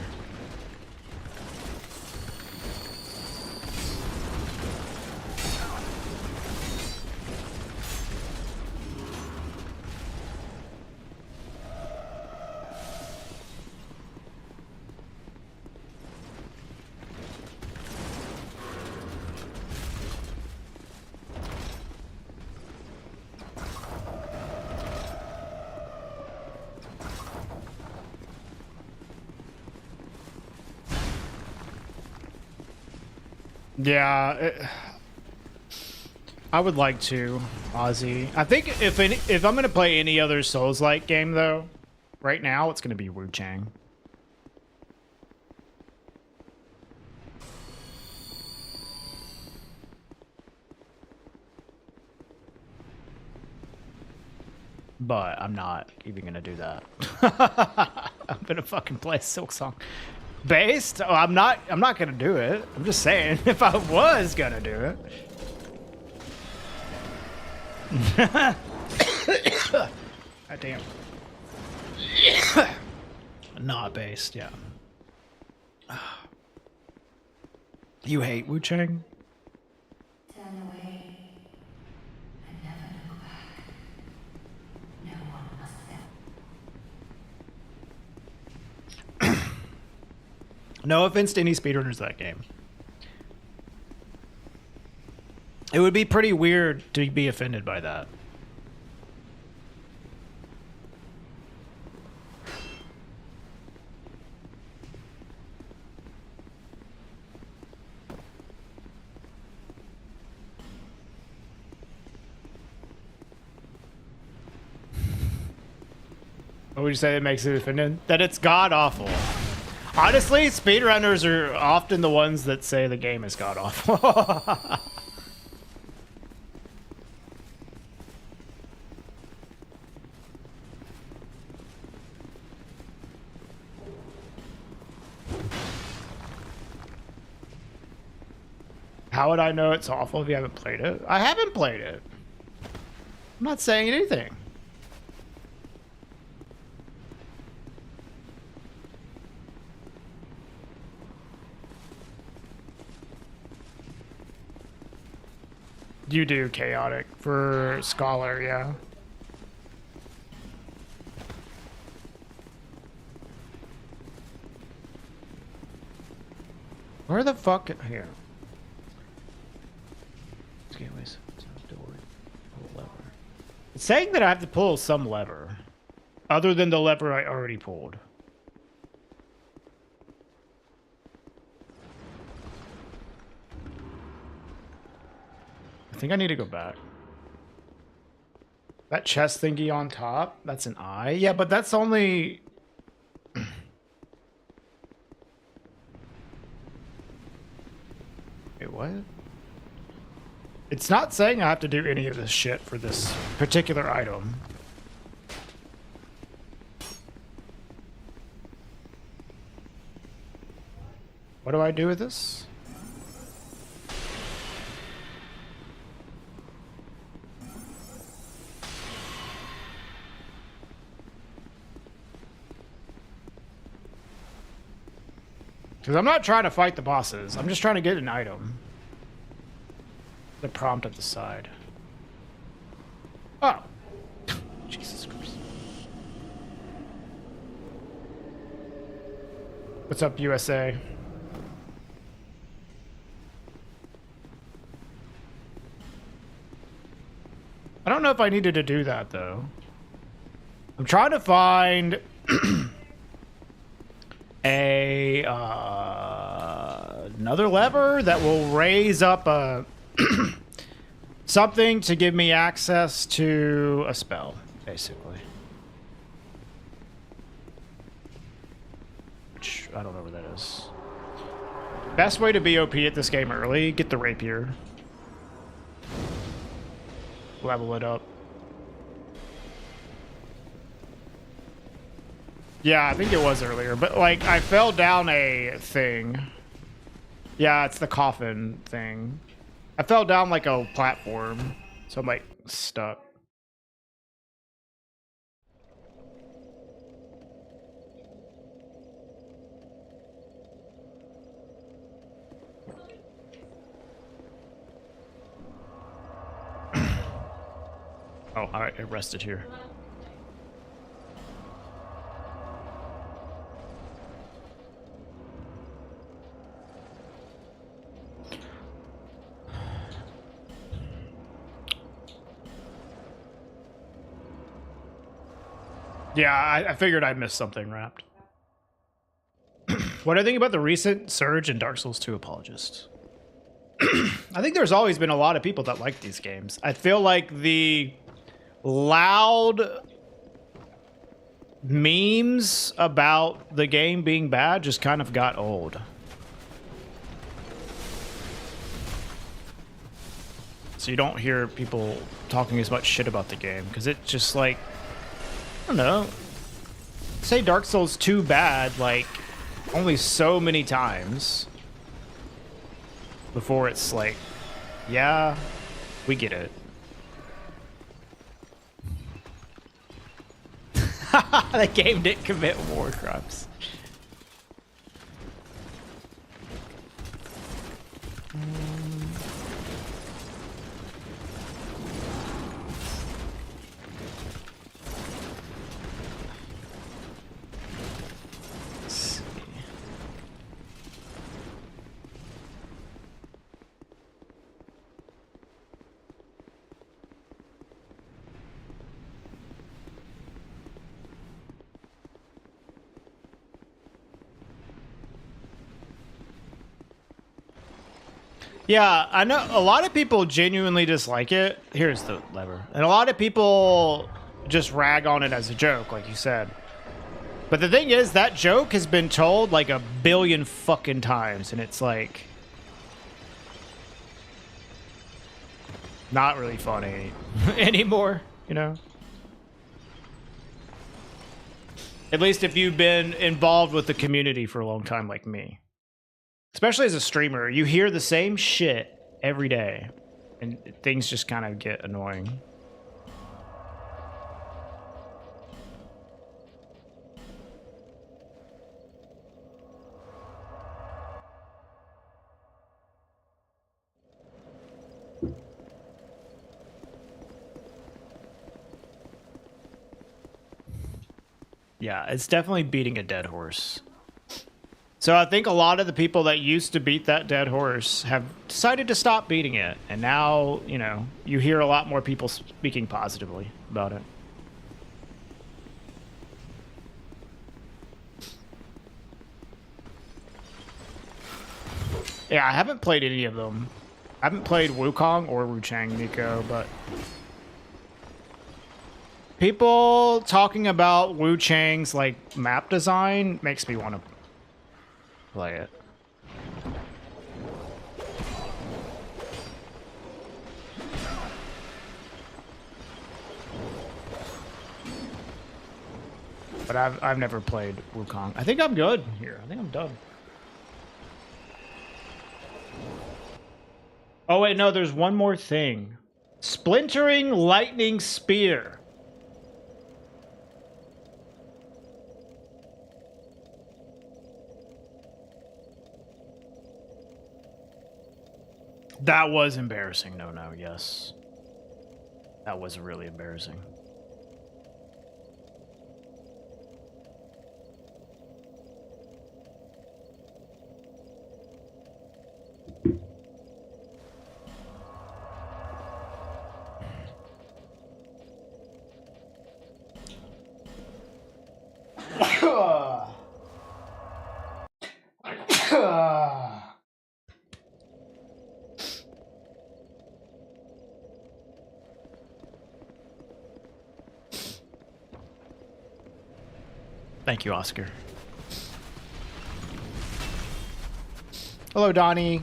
Yeah, I would like to, Ozzy. I think if I'm gonna play any other Souls-like game though, right now it's gonna be Wu Chang. But I'm not even gonna do that. I'm gonna fucking play Silksong. Based? Oh, I'm not gonna do it. I'm just saying, if I was gonna do it. God damn. Not based, yeah. You hate Wu Chang? Turn away and never look back. No one must ever. No offense to any speedrunners of that game. It would be pretty weird to be offended by that. What would you say that makes it offended? That it's god awful. Honestly, speedrunners are often the ones that say the game is god awful. How would I know it's awful if you haven't played it? I haven't played it. I'm not saying anything. You do chaotic for Scholar, yeah. Where the fuck? Here. Gateways. It's saying that I have to pull some lever, other than the lever I already pulled. I think I need to go back. That chest thingy on top, that's an eye. Yeah, but that's only... Wait, what? It's not saying I have to do any of this shit for this particular item. What do I do with this? Because I'm not trying to fight the bosses. I'm just trying to get an item. The prompt at the side. Oh. Jesus Christ. What's up, USA? I don't know if I needed to do that, though. I'm trying to find another lever that will raise up a something to give me access to a spell, basically. Which I don't know where that is. Best way to be OP at this game early, get the rapier. Level it up. Yeah, I think it was earlier, but like I fell down a thing. Yeah, it's the coffin thing. I fell down like a platform, so I'm like stuck. Oh, alright, I rested here. Yeah, I figured I missed something wrapped. What do I think about the recent surge in Dark Souls 2 apologists? I think there's always been a lot of people that like these games. I feel like the loud memes about the game being bad just kind of got old. So you don't hear people talking as much shit about the game because it's just like, I don't know. Say Dark Souls 2 bad, like, only so many times before it's like, yeah, we get it. The game didn't commit war crimes. Yeah, I know a lot of people genuinely dislike it. Here's the lever. And a lot of people just rag on it as a joke, like you said. But the thing is, that joke has been told like a billion fucking times, and it's like not really funny anymore, you know? At least if you've been involved with the community for a long time like me. Especially as a streamer, you hear the same shit every day, and things just kind of get annoying. Yeah, it's definitely beating a dead horse. So I think a lot of the people that used to beat that dead horse have decided to stop beating it. And now, you know, you hear a lot more people speaking positively about it. Yeah, I haven't played any of them. I haven't played Wukong or Wuchang Nico, but people talking about Wu Chang's like map design makes me want to play it. But I've never played Wukong. I think I'm good here. I think I'm done. Oh wait, no, there's one more thing. Splintering Lightning Spear. That was embarrassing. No, yes. That was really embarrassing. Thank you, Oscar. Hello, Donnie.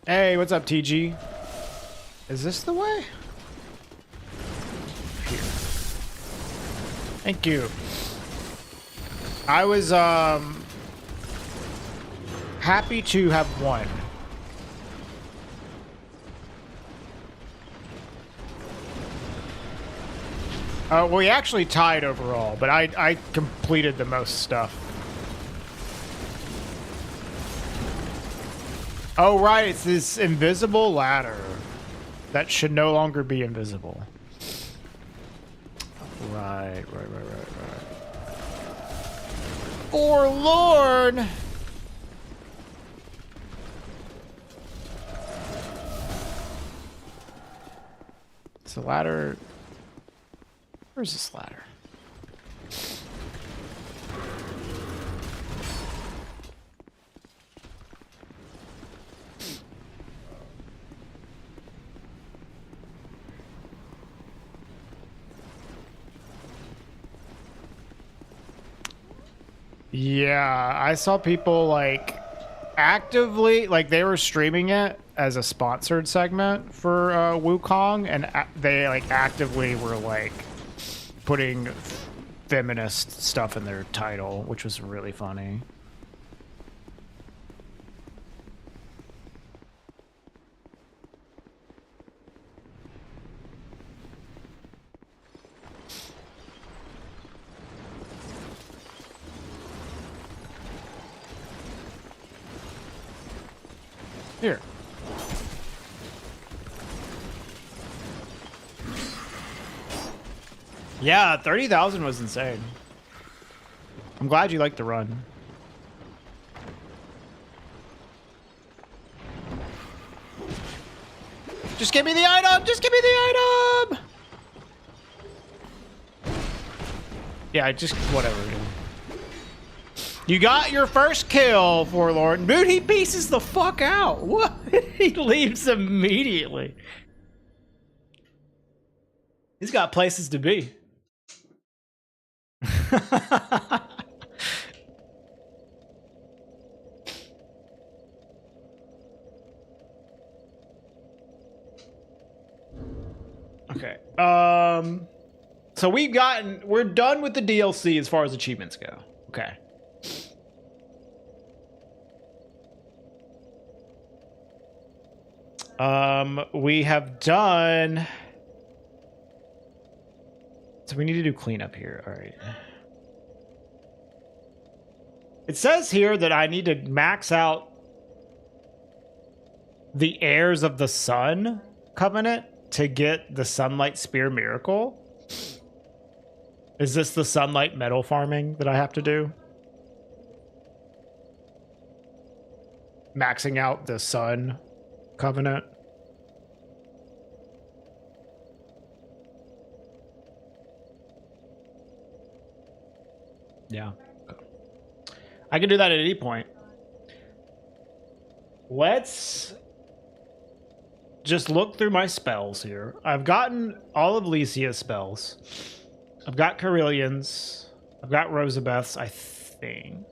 Hey, what's up, TG? Is this the way? Here. Thank you. I was happy to have won. We actually tied overall, but I completed the most stuff. Oh, right, it's this invisible ladder that should no longer be invisible. Right. Forlorn! It's a ladder. Where's this ladder? Yeah, I saw people like actively, like they were streaming it as a sponsored segment for Wukong, and they like actively were like putting feminist stuff in their title, which was really funny. Here. Yeah, 30,000 was insane. I'm glad you liked the run. Just give me the item! Just give me the item! Yeah, just whatever, dude. You got your first kill, Forlorn. Dude, he pieces the fuck out. What? He leaves immediately. He's got places to be. Okay. So we're done with the DLC as far as achievements go. Okay. We have done. So we need to do cleanup here. All right. It says here that I need to max out the heirs of the sun covenant to get the sunlight spear miracle. Is this the sunlight metal farming that I have to do? Maxing out the sun covenant. Yeah. I can do that at any point. Let's just look through my spells here. I've gotten all of Lycia's spells. I've got Carillion's. I've got Rosabeth's, I think.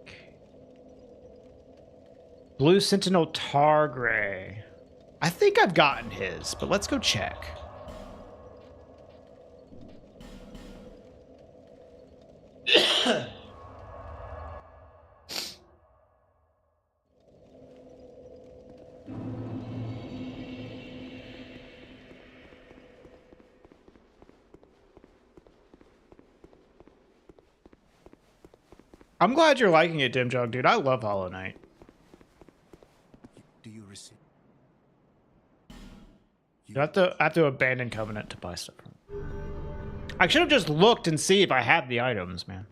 Blue Sentinel Targray. I think I've gotten his, but let's go check. I'm glad you're liking it, Dimjog, dude. I love Hollow Knight. Do you receive? You have to abandon Covenant to buy stuff. I should have just looked and see if I had the items, man.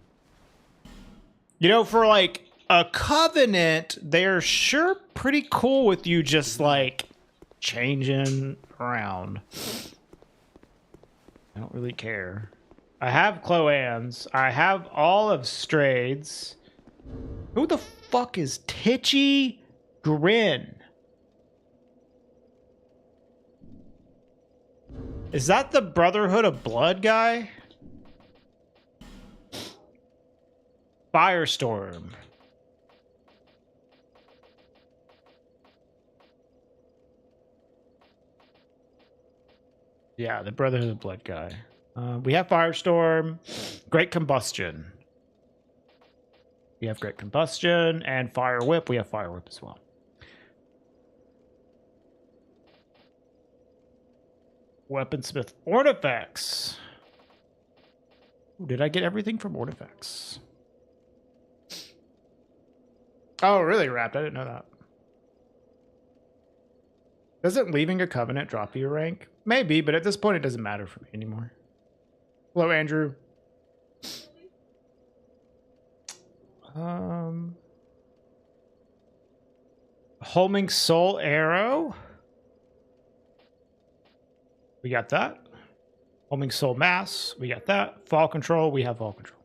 You know, for like a Covenant, they're sure pretty cool with you just like changing around. I don't really care. I have Cloanne's. I have all of Strade's. Who the fuck is Titchy Grin? Is that the Brotherhood of Blood guy? Firestorm. Yeah, the Brotherhood of Blood guy. We have Firestorm, Great Combustion. We have Great Combustion and Fire Whip. We have Fire Whip as well. Weaponsmith Artifacts. Ooh, did I get everything from Artifacts? Oh, really, Wrapped? I didn't know that. Doesn't leaving a Covenant drop you a rank? Maybe, but at this point it doesn't matter for me anymore. Hello, Andrew. Homing Soul Arrow. We got that. Homing Soul Mass. We got that. Fall Control. We have Fall Control.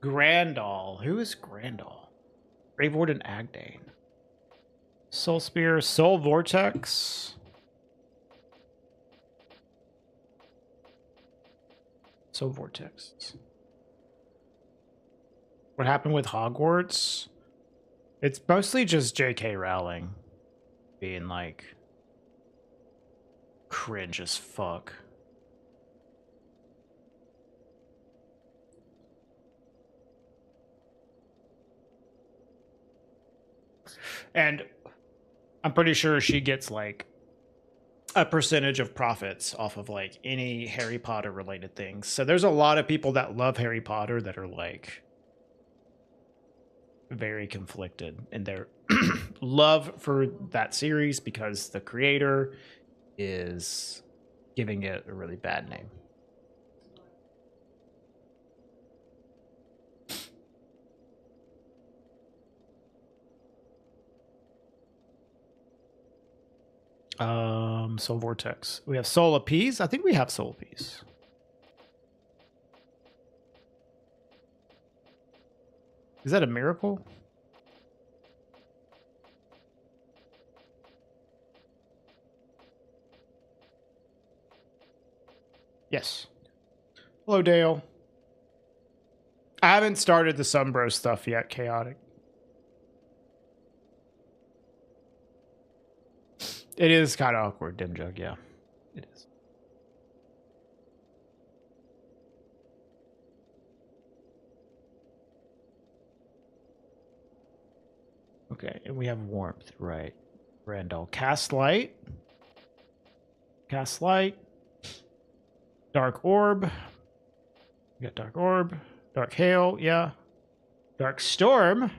Grandal. Who is Grandal? Grave Warden Agdane. Soul Spear. Soul Vortex. Soul Vortex. What happened with Hogwarts? It's mostly just J.K. Rowling being like cringe as fuck. And I'm pretty sure she gets like a percentage of profits off of like any Harry Potter related things. So there's a lot of people that love Harry Potter that are like very conflicted in their love for that series because the creator is giving it a really bad name. Soul Vortex. We have Soul Appease. I think we have Soul Appease. Is that a miracle? Yes. Hello, Dale. I haven't started the Sunbro stuff yet, Chaotic. It is kind of awkward, Dim Jug, yeah. It is. Okay, and we have Warmth, right. Randall. Cast Light. Cast Light. Dark Orb. We got Dark Orb. Dark Hail, yeah. Dark Storm.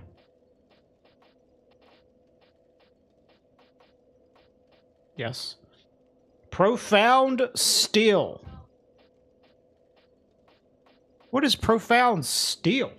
Yes. Profound Steel. What is Profound Steel?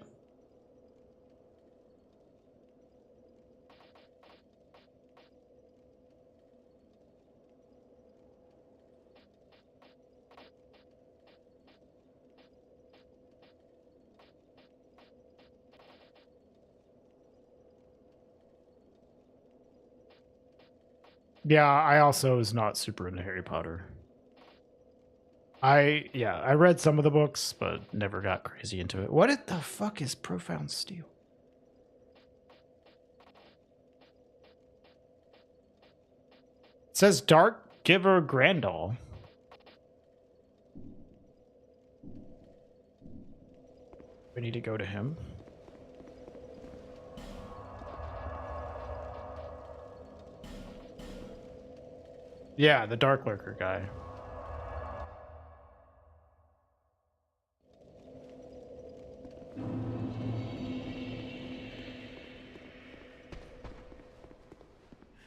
Yeah, I also was not super into Harry Potter. I read some of the books, but never got crazy into it. What the fuck is Profound Steel? It says Dark Giver Grandal. We need to go to him. Yeah, the Dark Lurker guy.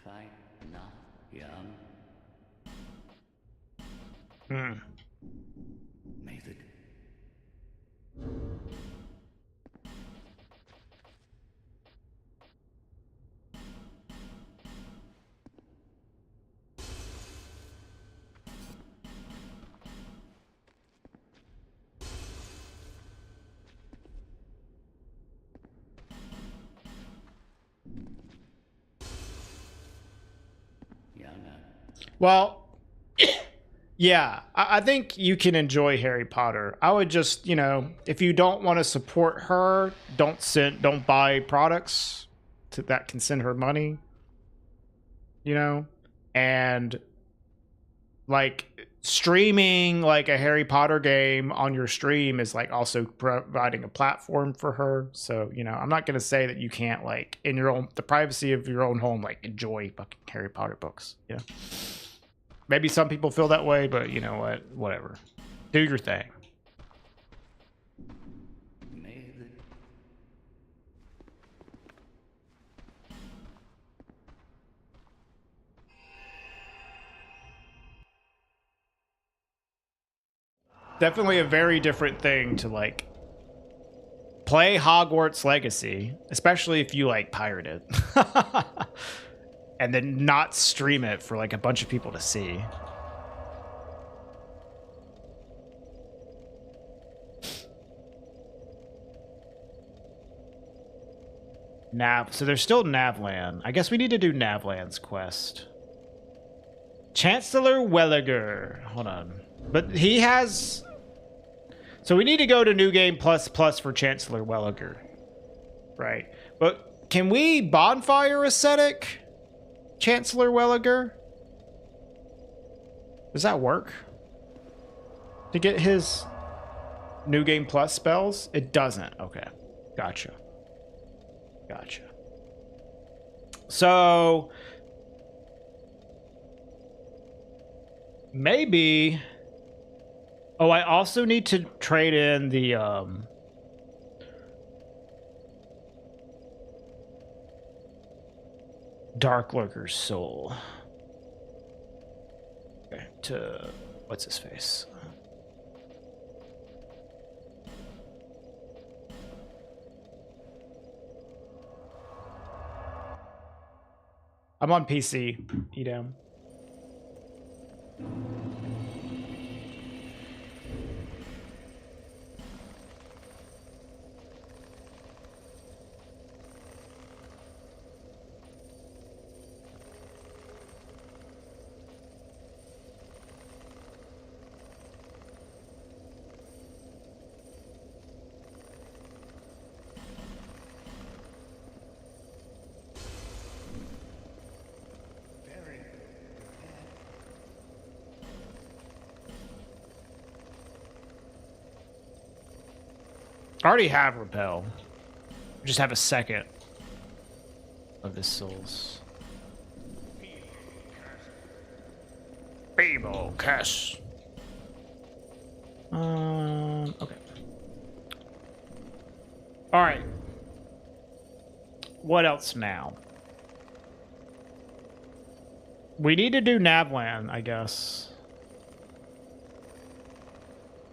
Fine, not young. Method. Well, yeah, I think you can enjoy Harry Potter. I would just, if you don't want to support her, don't buy products that can send her money. And like streaming like a Harry Potter game on your stream is like also providing a platform for her. So, I'm not going to say that you can't like in the privacy of your own home, like enjoy fucking Harry Potter books. Yeah. Maybe some people feel that way, but you know what? Whatever. Do your thing. Method. Definitely a very different thing to like play Hogwarts Legacy, especially if you like pirate it. And then not stream it for like a bunch of people to see. So there's still Navlan. I guess we need to do Navlan's quest. Chancellor Welliger. Hold on. But he has... So we need to go to New Game Plus for Chancellor Welliger. Right. But can we bonfire ascetic Chancellor Welliger? Does that work? To get his New Game Plus spells? It doesn't. Okay. Gotcha. So maybe... Oh, I also need to trade in the Dark Lurker's soul. Okay, to what's his face? I'm on PC. Edam. I already have repel. I just have a second of his souls. Feeble curse. Okay. All right. What else now? We need to do Navlan, I guess.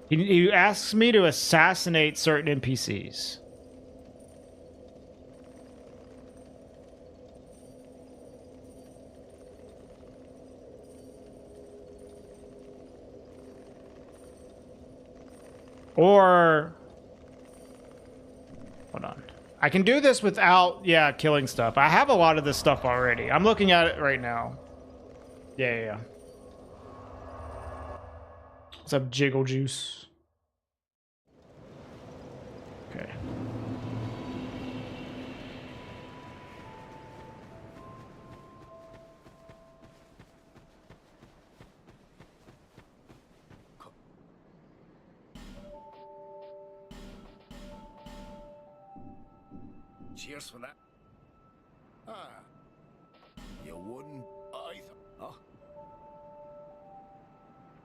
He asks me to assassinate certain NPCs. Or... hold on. I can do this without, yeah, killing stuff. I have a lot of this stuff already. I'm looking at it right now. Yeah. What's up, Jiggle Juice? Okay. Cheers for that. Ah, you wouldn't either. Oh.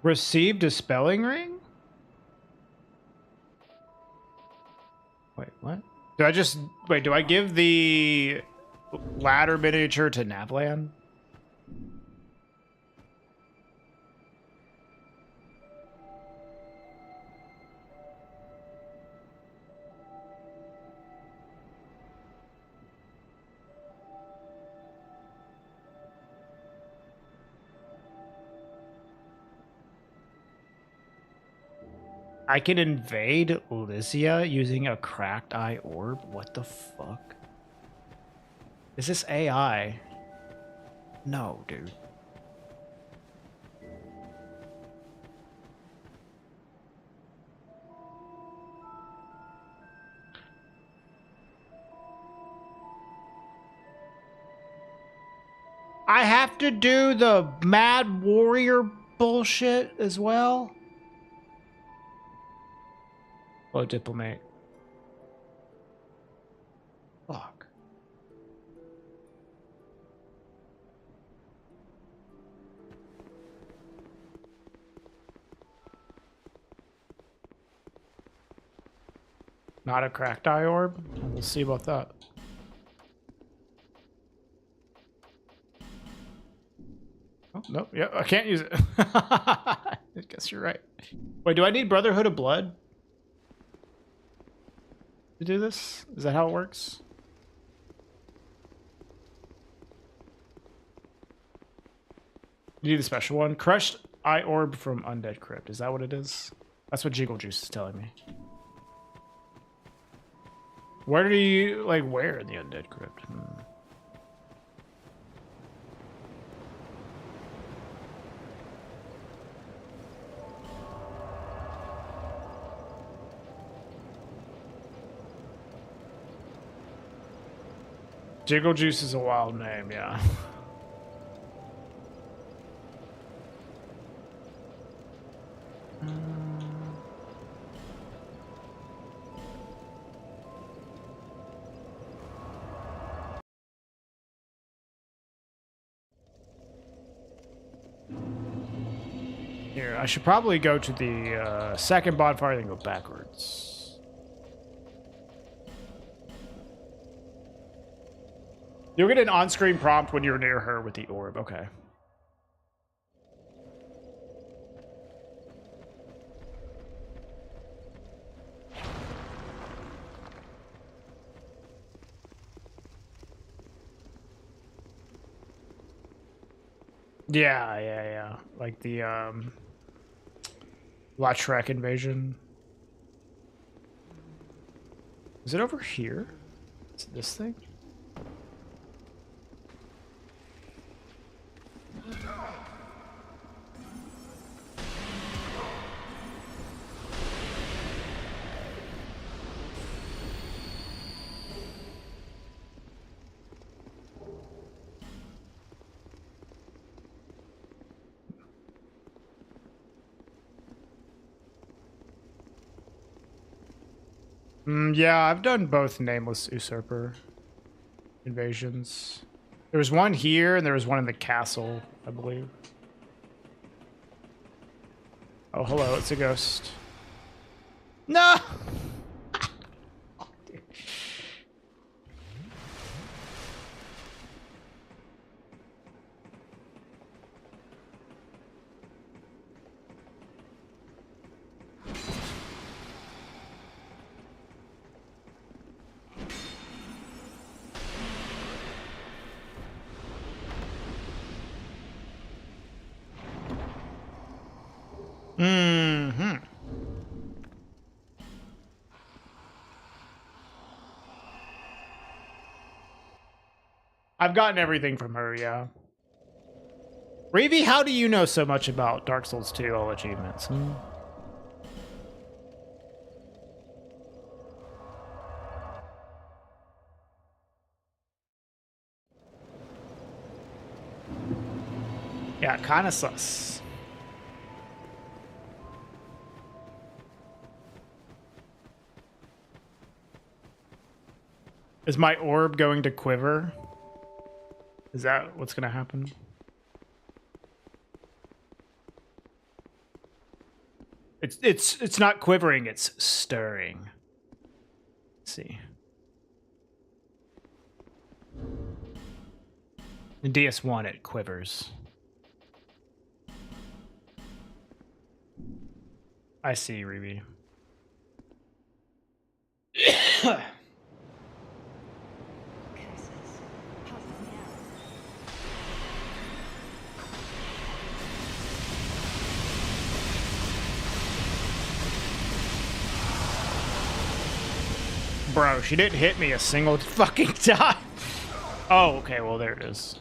Received a spelling ring? Wait, what? Do I just... wait, do I give the ladder miniature to Navlan? I can invade Lysia using a cracked eye orb? What the fuck? Is this AI? No, dude. I have to do the Mad Warrior bullshit as well? Oh, Diplomate. Fuck. Not a cracked eye orb? We'll see about that. Oh, nope. Yeah, I can't use it. I guess you're right. Wait, do I need Brotherhood of Blood to do this? Is that how it works? You need the special one. Crushed eye orb from Undead Crypt. Is that what it is? That's what Jiggle Juice is telling me. Where do you, like, where in the Undead Crypt? Jiggle Juice is a wild name, yeah. Here, I should probably go to the second bonfire and then go backwards. You'll get an on-screen prompt when you're near her with the orb. Okay. Yeah. Like the La Trek invasion. Is it over here? Is it this thing? Yeah, I've done both Nameless Usurper invasions. There was one here, and there was one in the castle, I believe. Oh, hello, it's a ghost. No! Mm-hmm. I've gotten everything from her, yeah. Reevy, how do you know so much about Dark Souls 2 All Achievements? Yeah, kind of sus. Is my orb going to quiver? Is that what's going to happen? It's not quivering, it's stirring. Let's see. In DS1 it quivers. I see, Reevy. Bro, she didn't hit me a single fucking time. Oh, okay, well there it is.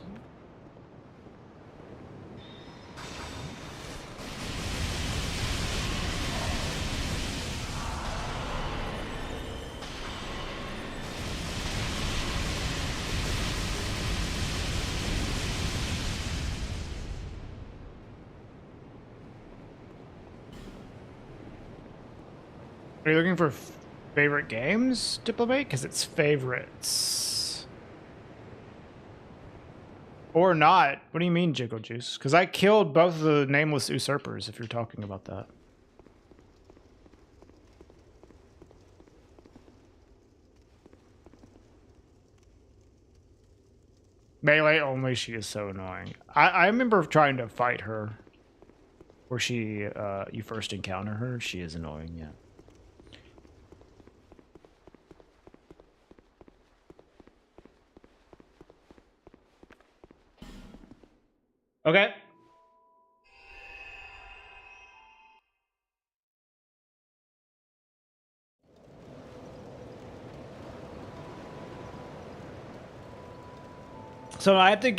Are you looking for favorite games, Diplomate? Because it's favorites. Or not. What do you mean, Jiggle Juice? Because I killed both of the Nameless Usurpers, if you're talking about that. Melee only, she is so annoying. I remember trying to fight her. Where she, you first encounter her. She is annoying, yeah. Okay. So I have to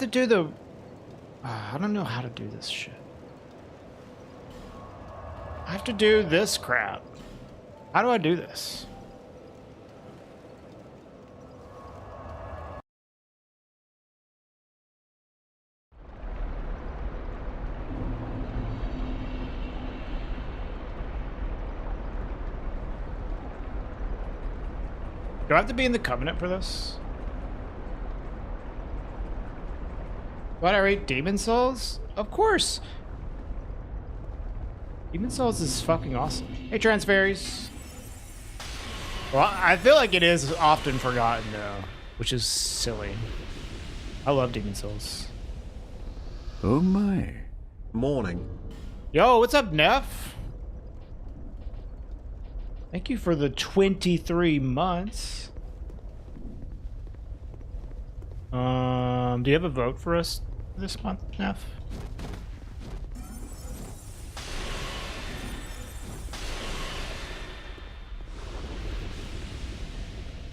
do the, I don't know how to do this shit. I have to do this crap. How do I do this? Do I have to be in the Covenant for this? What, I rate Demon Souls? Of course! Demon Souls is fucking awesome. Hey, Trans Fairies. Well, I feel like it is often forgotten though, which is silly. I love Demon Souls. Oh my. Morning. Yo, what's up, Neff? Thank you for the 23 months. Do you have a vote for us this month, Neff?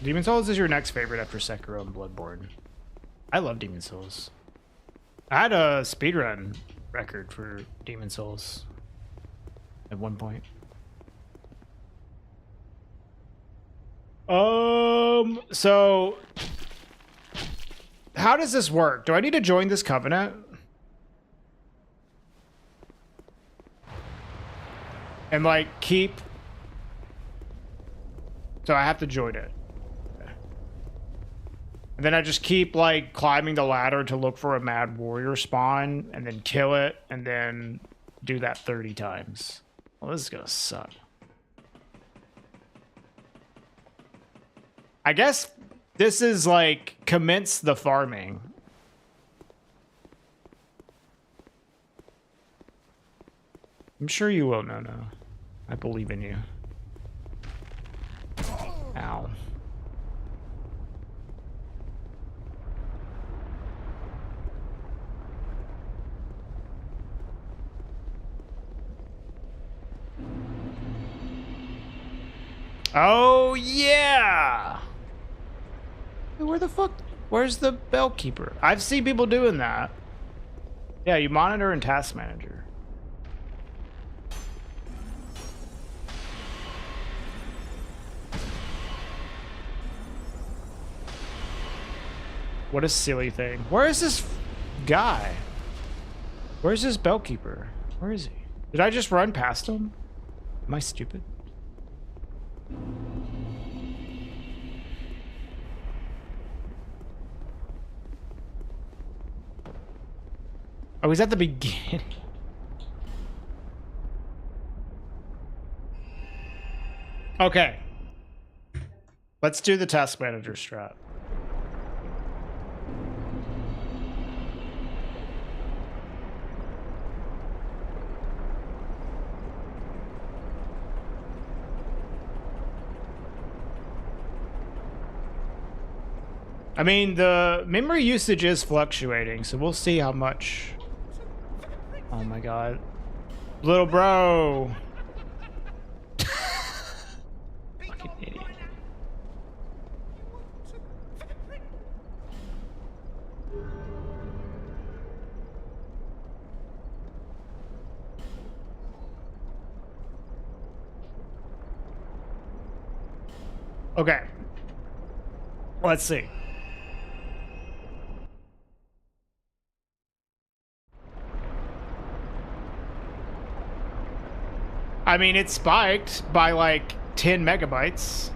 Demon Souls is your next favorite after Sekiro and Bloodborne. I love Demon Souls. I had a speedrun record for Demon Souls at one point. So how does this work? Do I need to join this covenant? And like keep... So I have to join it. And then I just keep like climbing the ladder to look for a mad warrior spawn and then kill it and then do that 30 times. Well, this is gonna suck. I guess this is like commence the farming. I'm sure you will, no. I believe in you. Ow. Oh, yeah! Where the fuck? Where's the bellkeeper? I've seen people doing that. Yeah, you monitor and task manager. What a silly thing. Where is this guy? Where's this bellkeeper? Where is he? Did I just run past him? Am I stupid? Oh, he's at the beginning. Okay. Let's do the task manager strat. I mean, the memory usage is fluctuating, so we'll see how much. Oh my god. Little bro. Fucking idiot. Okay. Let's see. I mean, it spiked by like 10 megabytes.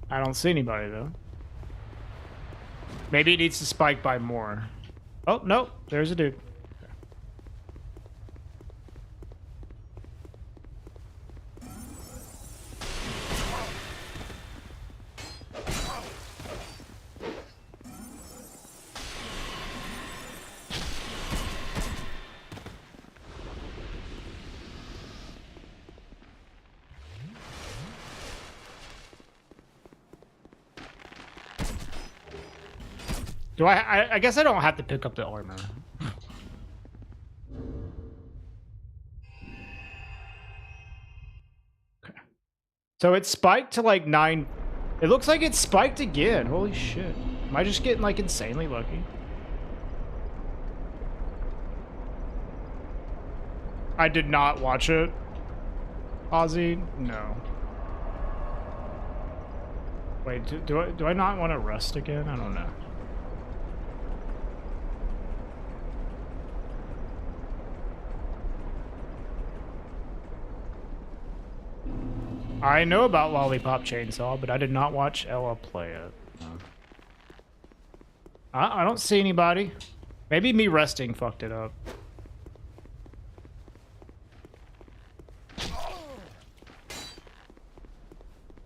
I don't see anybody though. Maybe it needs to spike by more. Oh, no, there's a dude. Do I guess I don't have to pick up the armor. Okay. So it spiked to like 9. It looks like it spiked again. Holy shit. Am I just getting like insanely lucky? I did not watch it. Ozzy? No. Wait, do I not want to rust again? I don't know. I know about Lollipop Chainsaw, but I did not watch Ella play it. I don't see anybody. Maybe me resting fucked it up.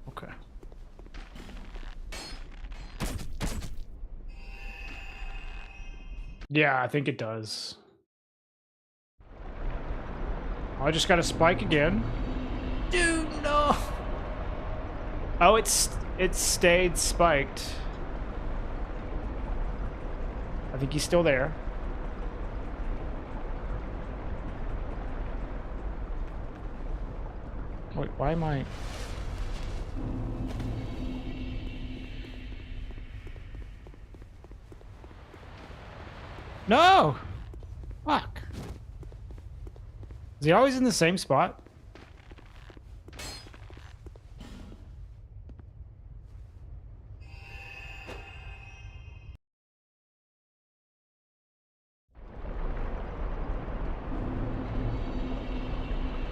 Okay. Yeah, I think it does. I just got a spike again. Dude, no. Oh, it stayed spiked. I think he's still there. Wait, why am I... No! Fuck. Is he always in the same spot?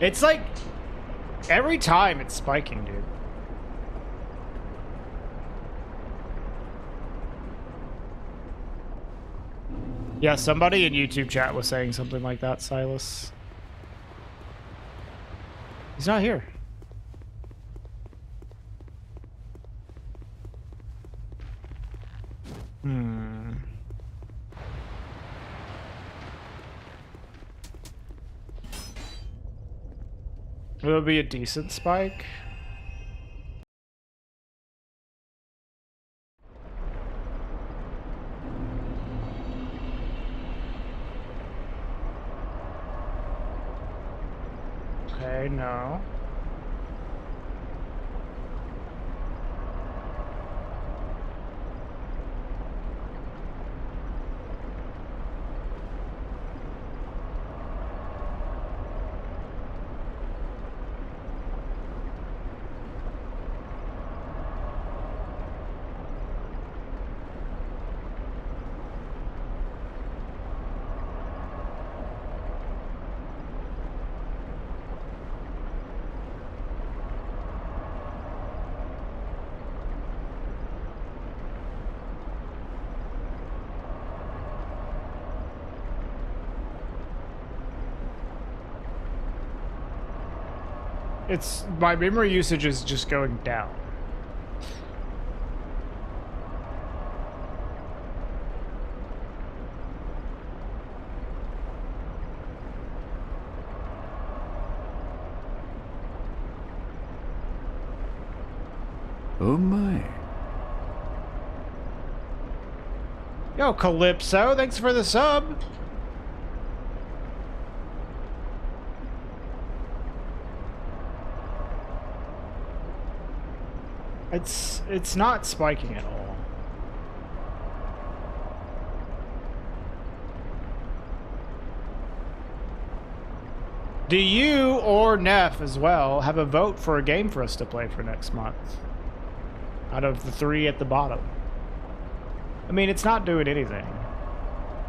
It's like every time it's spiking, dude. Yeah, somebody in YouTube chat was saying something like that, Silas. He's not here. It'll be a decent spike. Okay, no. It's my memory usage is just going down. Oh my. Yo, Calypso, thanks for the sub. It's not spiking at all. Do you or Neff as well have a vote for a game for us to play for next month? Out of the 3 at the bottom. I mean, it's not doing anything.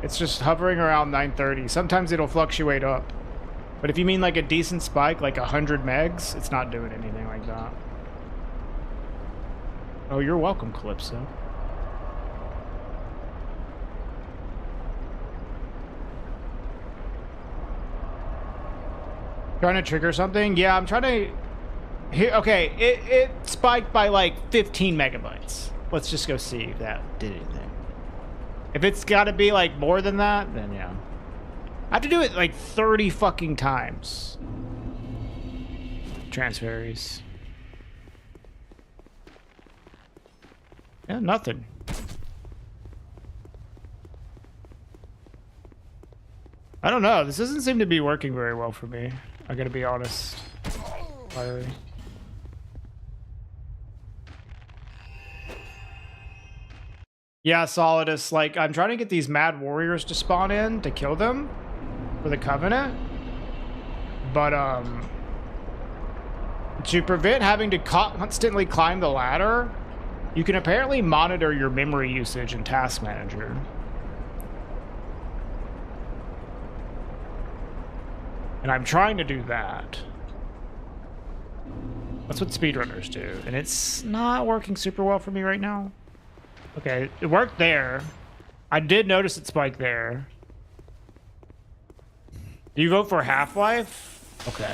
It's just hovering around 930. Sometimes it'll fluctuate up. But if you mean like a decent spike, like 100 megs, it's not doing anything like that. Oh, you're welcome, Calypso. Trying to trigger something? Yeah, I'm trying to... Here, okay, it spiked by like 15 megabytes. Let's just go see if that did anything. If it's got to be like more than that, then yeah. I have to do it like 30 fucking times. Transferes. Yeah, nothing. I don't know. This doesn't seem to be working very well for me. I gotta be honest. Fiery. Yeah, Solidus, like, I'm trying to get these mad warriors to spawn in to kill them for the Covenant. But, to prevent having to constantly climb the ladder, you can apparently monitor your memory usage in Task Manager. And I'm trying to do that. That's what speedrunners do, and it's not working super well for me right now. Okay, it worked there. I did notice it spiked there. Do you vote for Half-Life? Okay.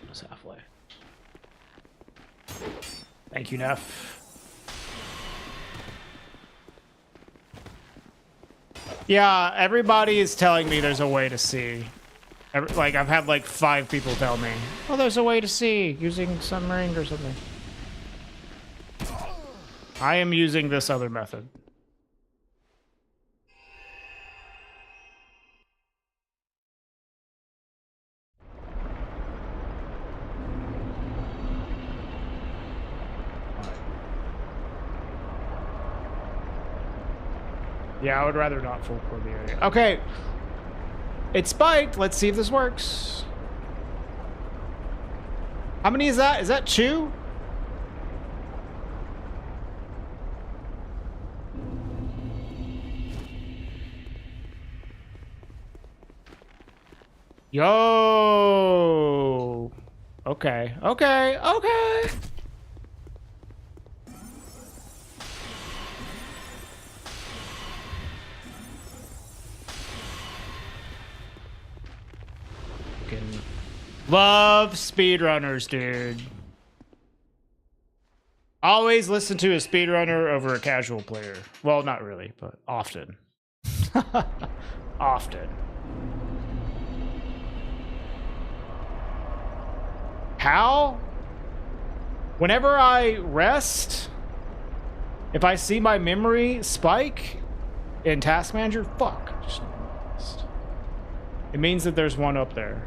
What's Half-Life? Thank you, Neff. Yeah, everybody is telling me there's a way to see. Like, I've had like 5 people tell me, oh, there's a way to see using some ring or something. I am using this other method. Yeah, I would rather not full core the area. Okay. It spiked. Let's see if this works. How many is that? Is that 2? Yo. Okay. Okay. Okay. Love speedrunners, dude. Always listen to a speedrunner over a casual player. Well, not really, but often. Often. How? Whenever I rest, if I see my memory spike in Task Manager, fuck. Just rest. It means that there's one up there.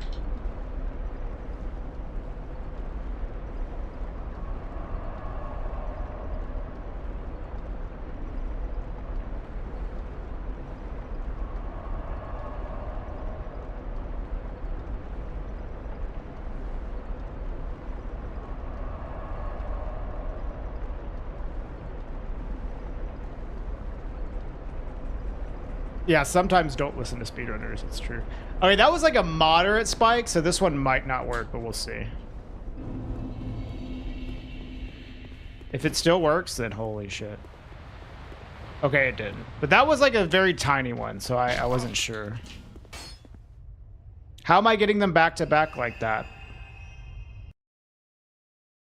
Yeah, sometimes don't listen to speedrunners, it's true. Okay, that was like a moderate spike, so this one might not work, but we'll see. If it still works, then holy shit. Okay, it didn't. But that was like a very tiny one, so I wasn't sure. How am I getting them back to back like that?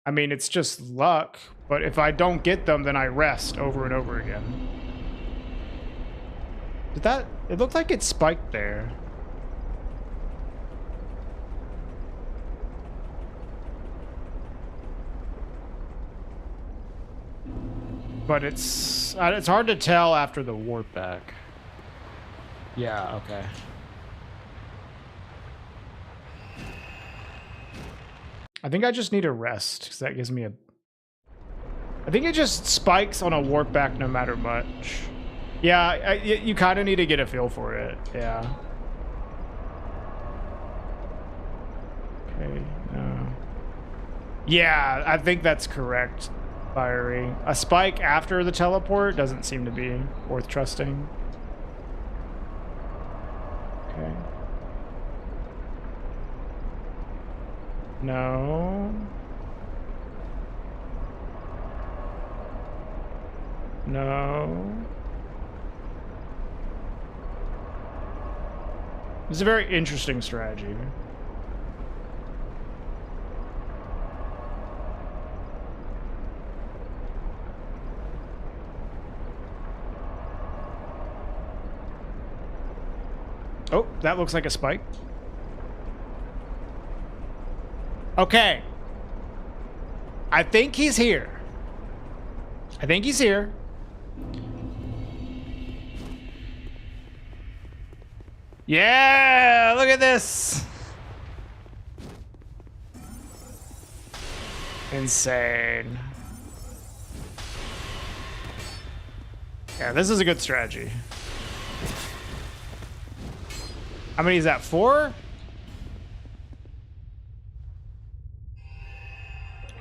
I mean, it's just luck, but if I don't get them, then I rest over and over again. Did that... It looked like it spiked there. But it's hard to tell after the warp back. Yeah, okay. I think I just need a rest, because that gives me a... I think it just spikes on a warp back no matter much. Yeah, you kind of need to get a feel for it. Yeah. Okay, no. Yeah, I think that's correct, Fiery. A spike after the teleport doesn't seem to be worth trusting. Okay. No. No. It's a very interesting strategy. Oh, that looks like a spike. Okay. I think he's here. I think he's here. Yeah, look at this. Insane. Yeah, this is a good strategy. How many is that? 4?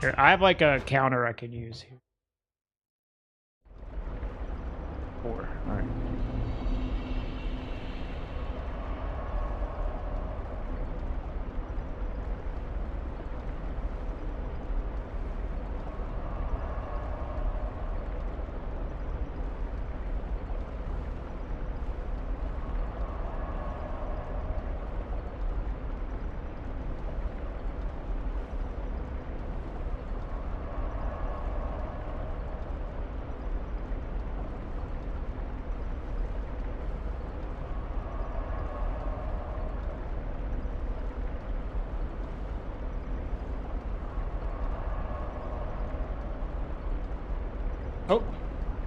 Here, I have like a counter I can use here. 4. All right. 4. Oh,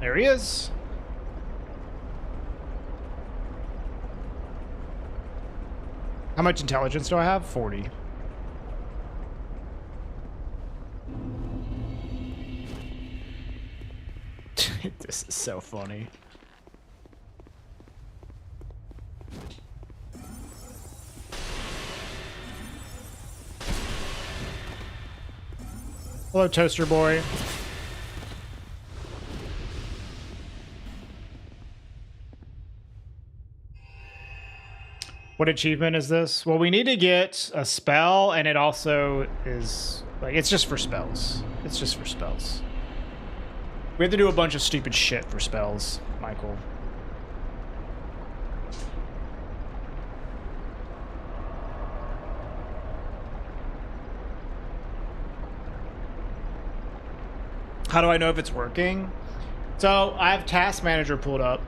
there he is. How much intelligence do I have? 40. This is so funny. Hello, Toaster Boy. What achievement is this? Well, we need to get a spell, and it also is like it's just for spells. It's just for spells. We have to do a bunch of stupid shit for spells, Michael. How do I know if it's working? So I have Task Manager pulled up.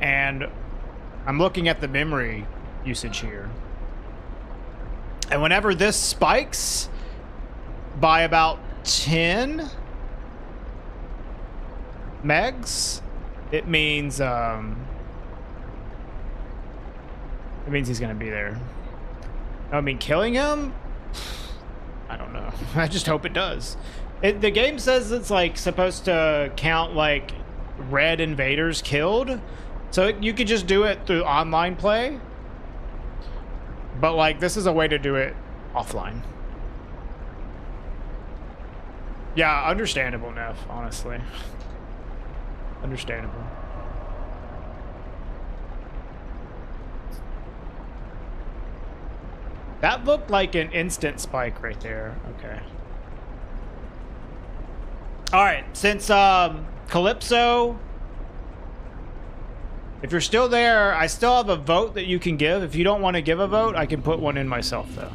And I'm looking at the memory usage here. And whenever this spikes by about 10 megs, it means he's gonna be there. I mean, killing him? I don't know. I just hope it does. The game says it's like supposed to count like red invaders killed. So you could just do it through online play. But like this is a way to do it offline. Yeah, understandable, Neff, honestly. Understandable. That looked like an instant spike right there. Okay. All right, since Calypso, if you're still there, I still have a vote that you can give. If you don't want to give a vote, I can put one in myself, though.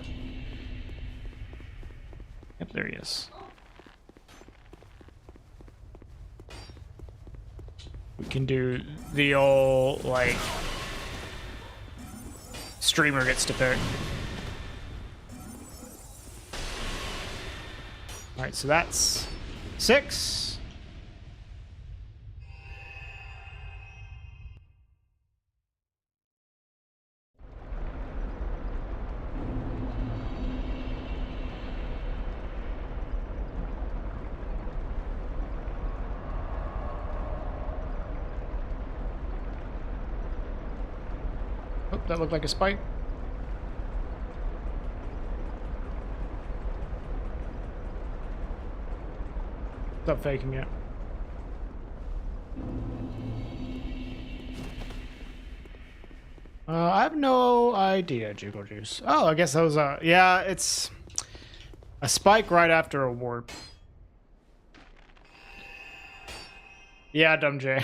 Yep, there he is. We can do the old, like, streamer gets to pick. All right, so that's 6. Oh, that looked like a spike. Stop faking it. I have no idea, Jiggle Juice. Oh, I guess that was a... Yeah, it's a spike right after a warp. Yeah, Dumb J.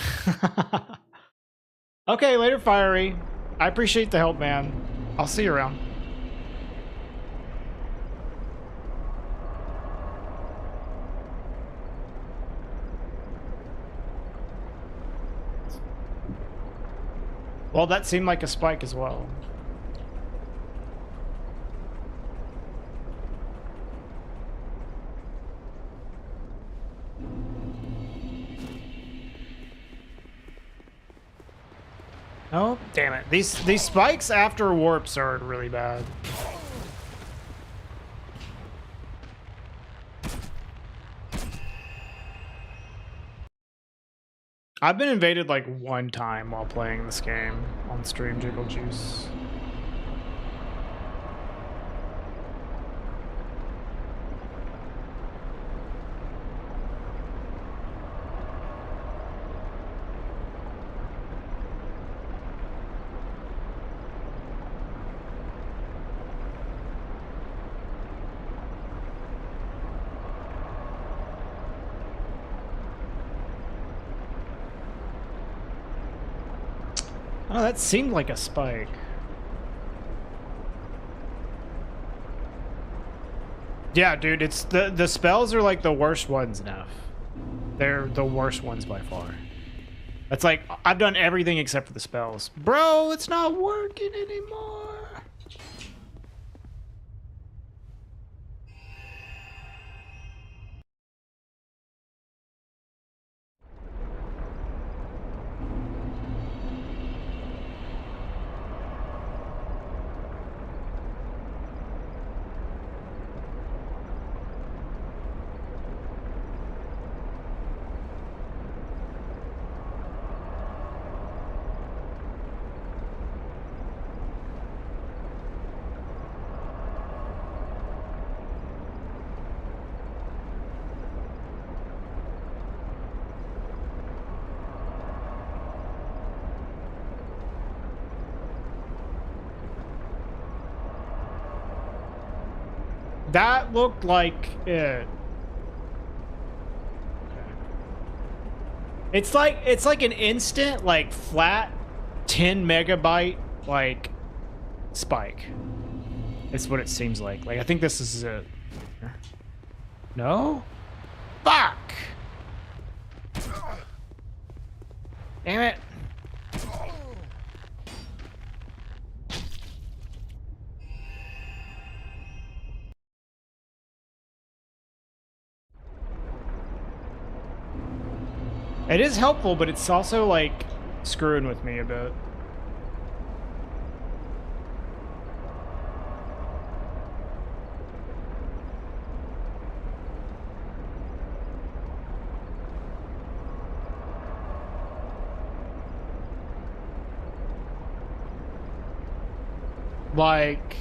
Okay, later, Fiery. I appreciate the help, man. I'll see you around. Well, that seemed like a spike as well. Oh, damn it. These spikes after warps are really bad. I've been invaded like one time while playing this game on stream, Jiggle Juice. Oh, that seemed like a spike. Yeah, dude, it's the spells are like the worst ones now. They're the worst ones by far. That's like I've done everything except for the spells. Bro, it's not working anymore. That looked like it. It's like an instant, like flat 10 megabyte like spike. It's what it seems like. Like I think this is it. No? Fuck! Damn it. It is helpful, but it's also like screwing with me a bit. Like,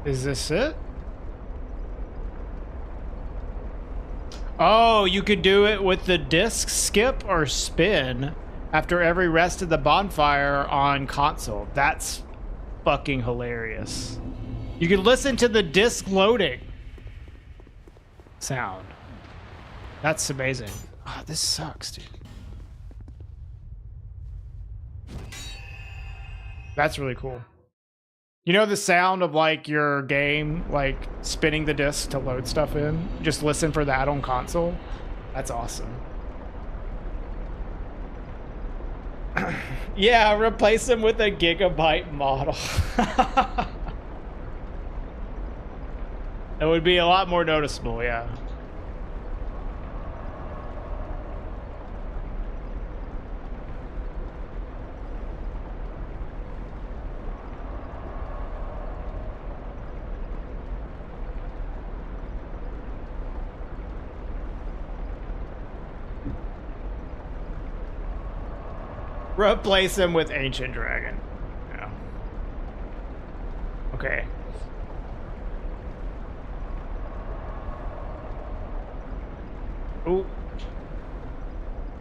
is this it? Oh, you could do it with the disc skip or spin after every rest of the bonfire on console. That's fucking hilarious. You could listen to the disc loading sound. That's amazing. Oh, this sucks, dude. That's really cool. You know the sound of like your game, like spinning the disc to load stuff in? Just listen for that on console. That's awesome. Yeah, replace them with a gigabyte model. It would be a lot more noticeable, yeah. Replace him with Ancient Dragon. Yeah. Okay. Ooh.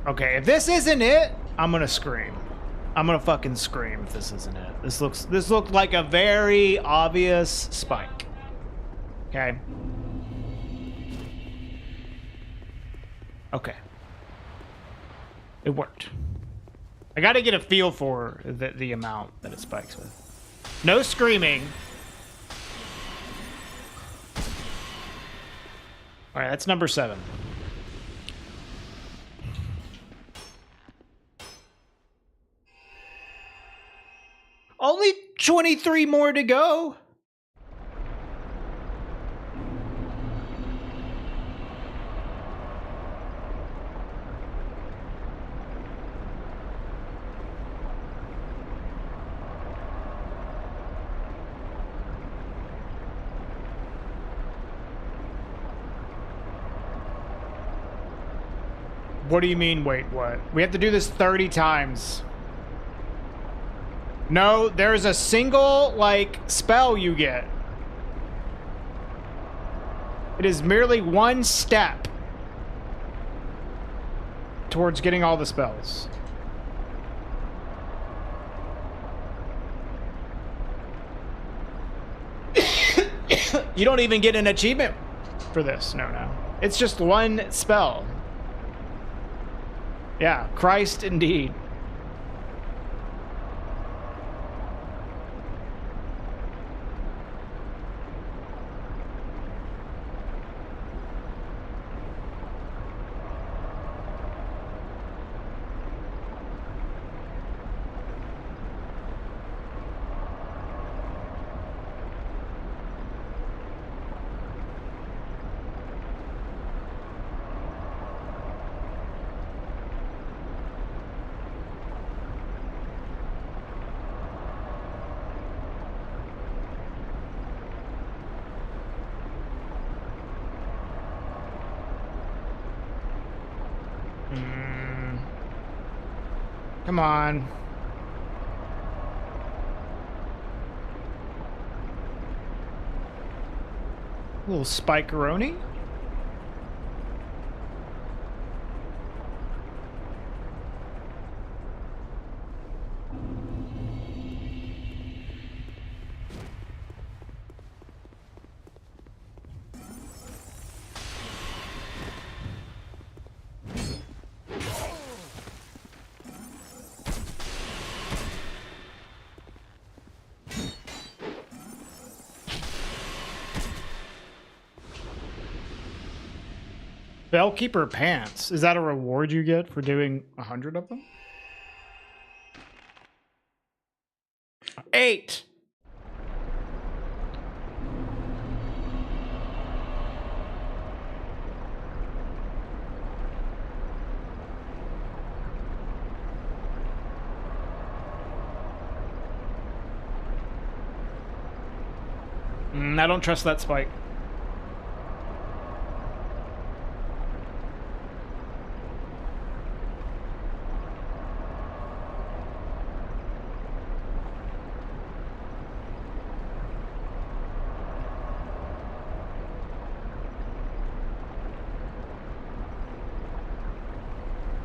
Okay, if this isn't it, I'm gonna scream. I'm gonna fucking scream if this isn't it. This looked like a very obvious spike. Okay. Okay. It worked. I gotta get a feel for the amount that it spikes with. No screaming. All right, that's number 7. Only 23 more to go. What do you mean, wait, what? We have to do this 30 times. No, there's a single, like, spell you get. It is merely one step towards getting all the spells. You don't even get an achievement for this. No. It's just one spell. Yeah, Christ indeed. Come on. A little spikeroni. Bellkeeper pants. Is that a reward you get for doing 100 of them? 8. I don't trust that spike.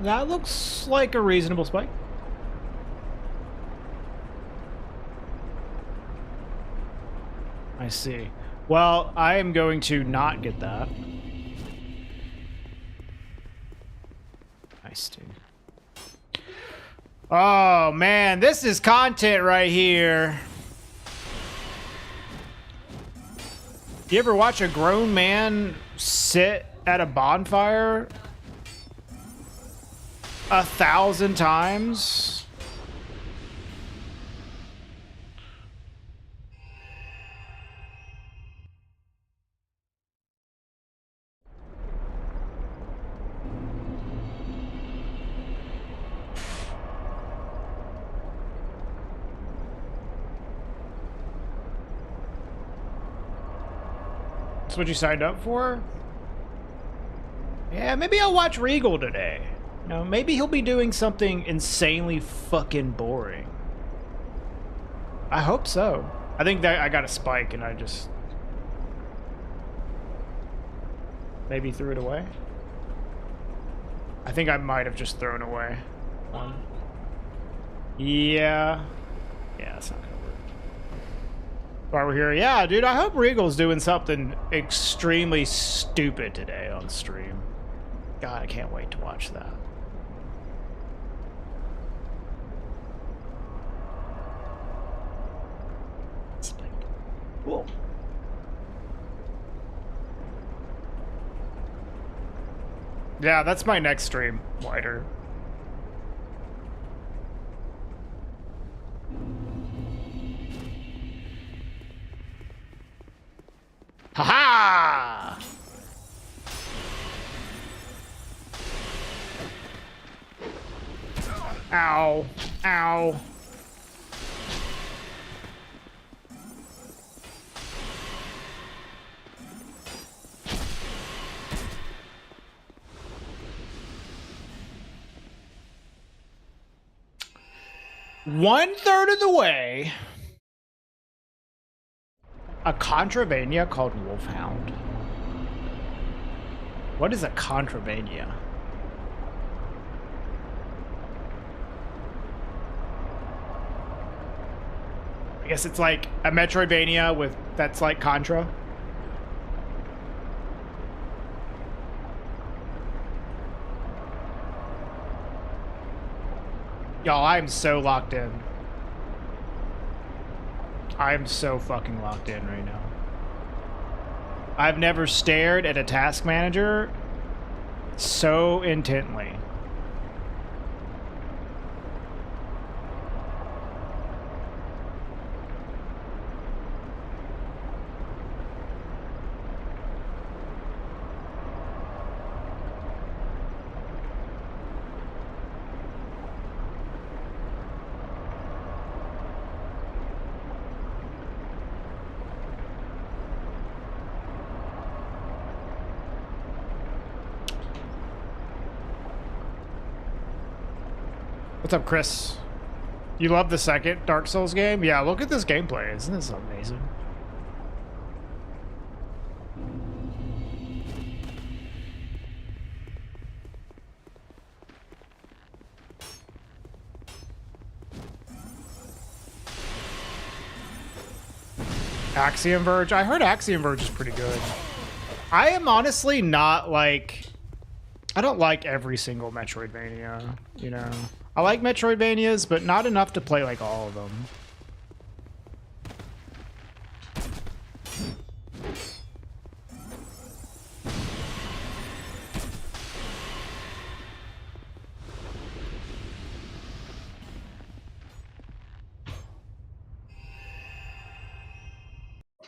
That looks like a reasonable spike. I see. Well, I am going to not get that. Nice, dude. Oh, man. This is content right here. You ever watch a grown man sit at a bonfire 1,000 times? That's what you signed up for? Yeah, maybe I'll watch Regal today. You know, maybe he'll be doing something insanely fucking boring. I hope so. I think that I got a spike and I just maybe threw it away. I think I might have just thrown away one. Yeah. Yeah, that's not gonna work. While we're here, yeah, dude, I hope Regal's doing something extremely stupid today on stream. God, I can't wait to watch that. Cool. Yeah, that's my next stream, wider. Ha-ha! Ow. Ow. One-third of the way. A Contravania called Wolfhound. What is a Contravania? I guess it's like a Metroidvania with that's like Contra. Y'all, I am so locked in. I am so fucking locked in right now. I've never stared at a task manager so intently. What's up, Chris? You love the second Dark Souls game? Yeah, look at this gameplay. Isn't this amazing? Axiom Verge? I heard Axiom Verge is pretty good. I am honestly not like... I don't like every single Metroidvania, you know? I like Metroidvanias, but not enough to play like all of them.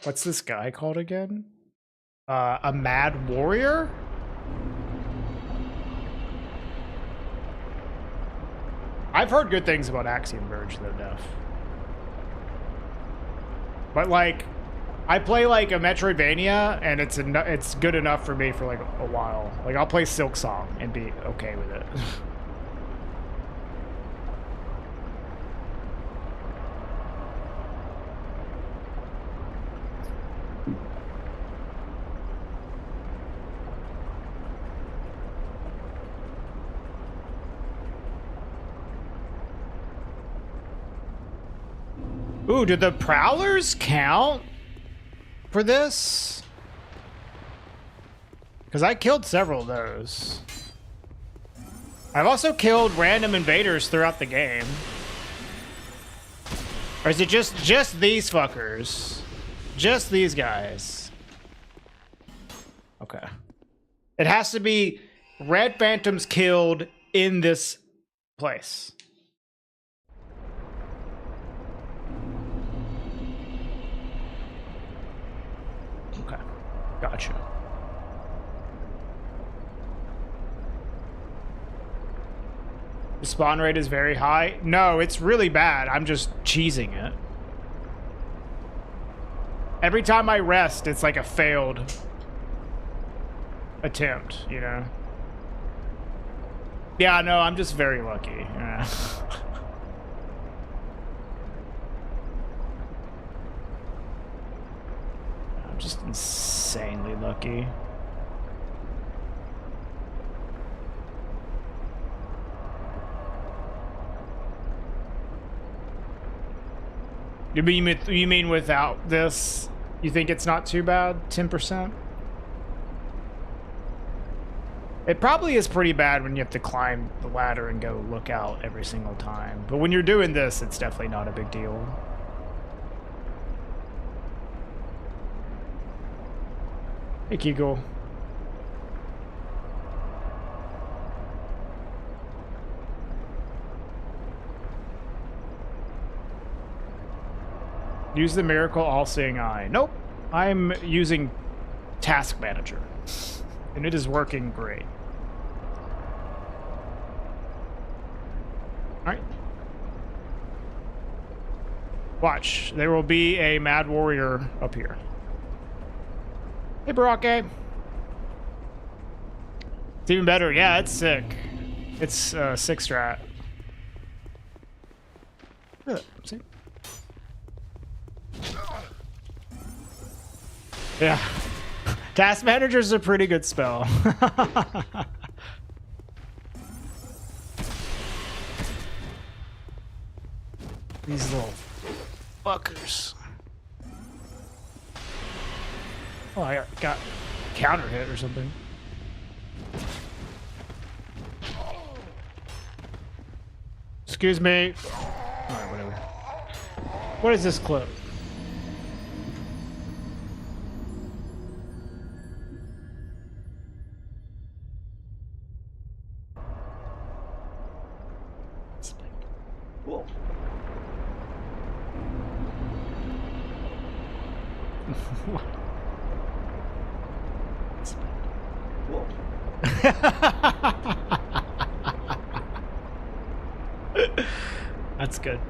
What's this guy called again? A mad warrior? I've heard good things about Axiom Verge though, Def. But like, I play like a Metroidvania, and it's good enough for me for like a while. Like I'll play Silk Song and be okay with it. Ooh, do the Prowlers count for this? Because I killed several of those. I've also killed random invaders throughout the game. Or is it just these fuckers? Just these guys? Okay. It has to be red phantoms killed in this place. Okay, gotcha. The spawn rate is very high. No, it's really bad. I'm just cheesing it. Every time I rest, it's like a failed attempt, you know? Yeah, no, I'm just very lucky. Yeah. I'm just insanely lucky. You mean without this, you think it's not too bad? 10%? It probably is pretty bad when you have to climb the ladder and go look out every single time. But when you're doing this, it's definitely not a big deal. Hey, Kegel. Use the miracle all-seeing eye. Nope. I'm using Task Manager. And it is working great. Alright. Watch. There will be a Mad Warrior up here. Hey, Barake. It's even better. Yeah, it's sick. It's 6 strat. See? Yeah. Task Manager's a pretty good spell. These little fuckers. Oh, I got counter hit or something. Excuse me. Alright, whatever. What is this clip? Whoa. Whoa. That's good.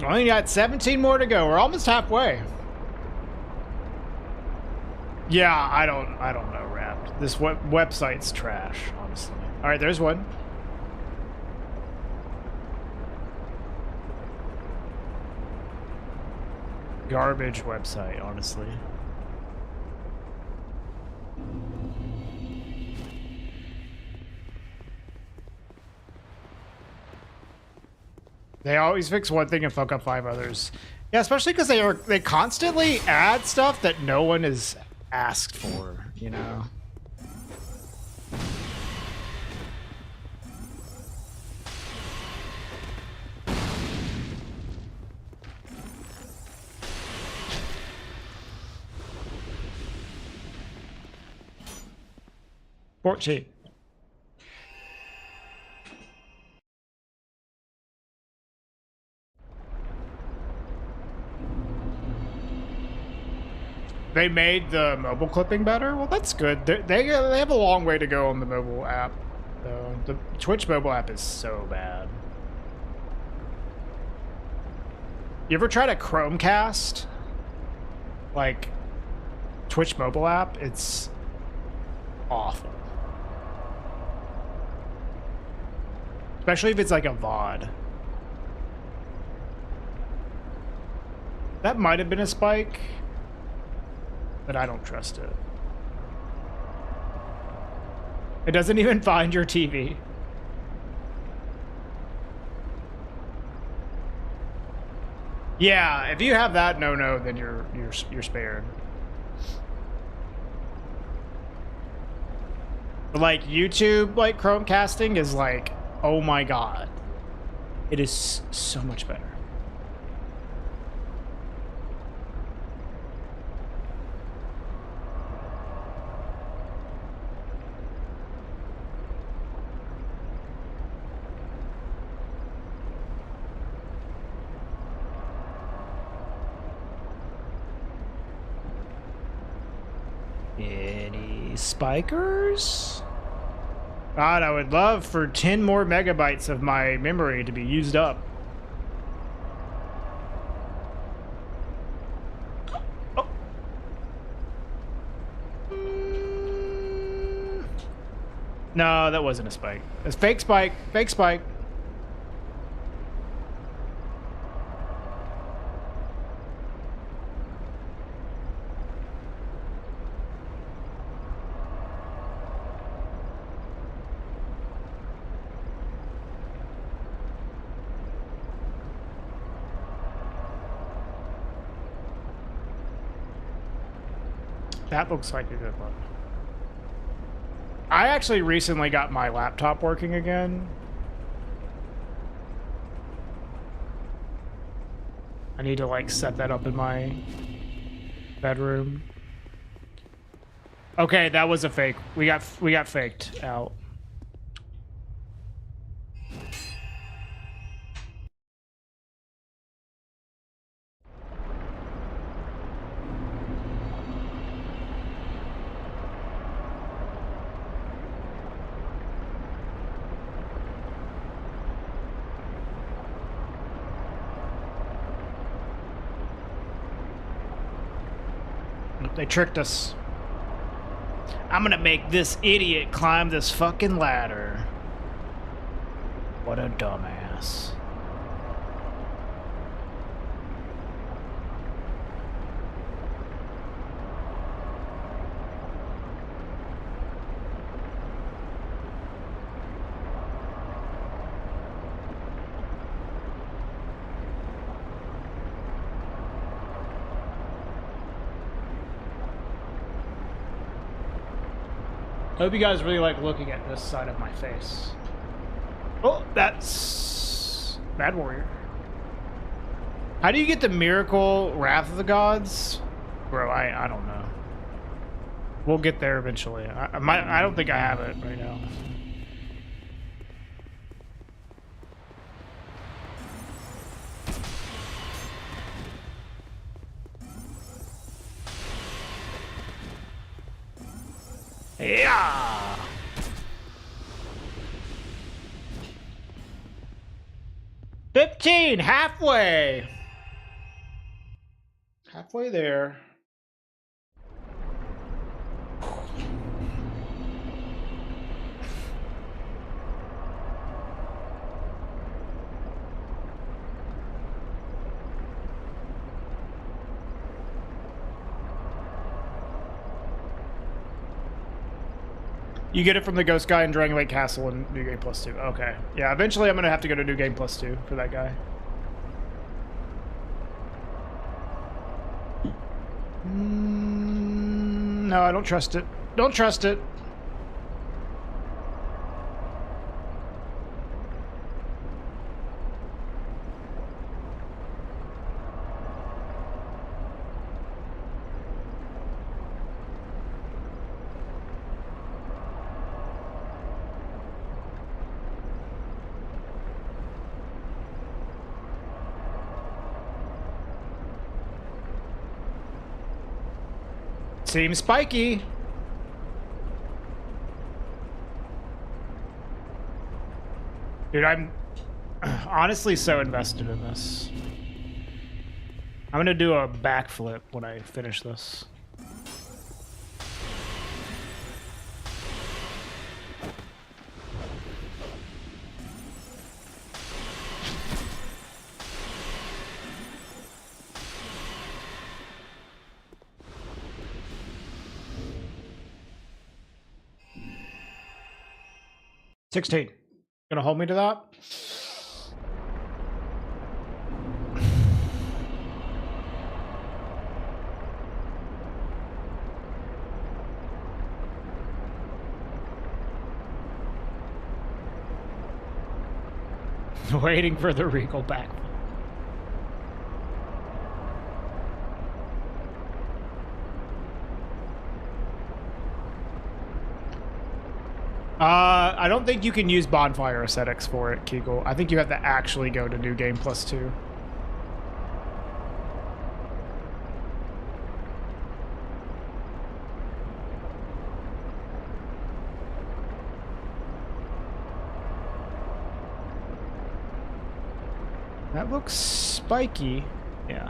Only got 17 more to go. We're almost halfway. Yeah, I don't know, Wrapped. This website's trash, honestly. All right, there's one. Garbage website, honestly. They always fix one thing and fuck up 5 others. Yeah, especially because they constantly add stuff that no one is asked for, you know? $14. They made the mobile clipping better? Well, that's good. They have a long way to go on the mobile app, though. The Twitch mobile app is so bad. You ever try to Chromecast? Like, Twitch mobile app? It's awful. Especially if it's like a VOD. That might have been a spike, but I don't trust it. It doesn't even find your TV. Yeah, if you have that no, then you're spared. But like YouTube, like Chromecasting is like, oh my god, it is so much better. Any spikers? God, I would love for 10 more megabytes of my memory to be used up. Oh. No, that wasn't a spike. It's fake spike. Fake spike. That looks like a good one. I actually recently got my laptop working again. I need to like set that up in my bedroom. Okay, that was a fake. We got faked out. They tricked us. I'm gonna make this idiot climb this fucking ladder. What a dumbass. I hope you guys really like looking at this side of my face. Oh, that's Bad Warrior. How do you get the Miracle Wrath of the Gods? Bro, I don't know. We'll get there eventually. I don't think I have it right now. Yeah. $15, halfway. Halfway there. You get it from the Ghost Guy in Dragon Lake Castle in New Game Plus 2. Okay. Yeah, eventually I'm going to have to go to New Game Plus 2 for that guy. No, I don't trust it. Don't trust it. Seems spiky. Dude, I'm honestly so invested in this. I'm gonna do a backflip when I finish this. $16. Gonna hold me to that? Waiting for the Regal back. I don't think you can use bonfire aesthetics for it, Kegel. I think you have to actually go to New Game Plus 2. That looks spiky. Yeah.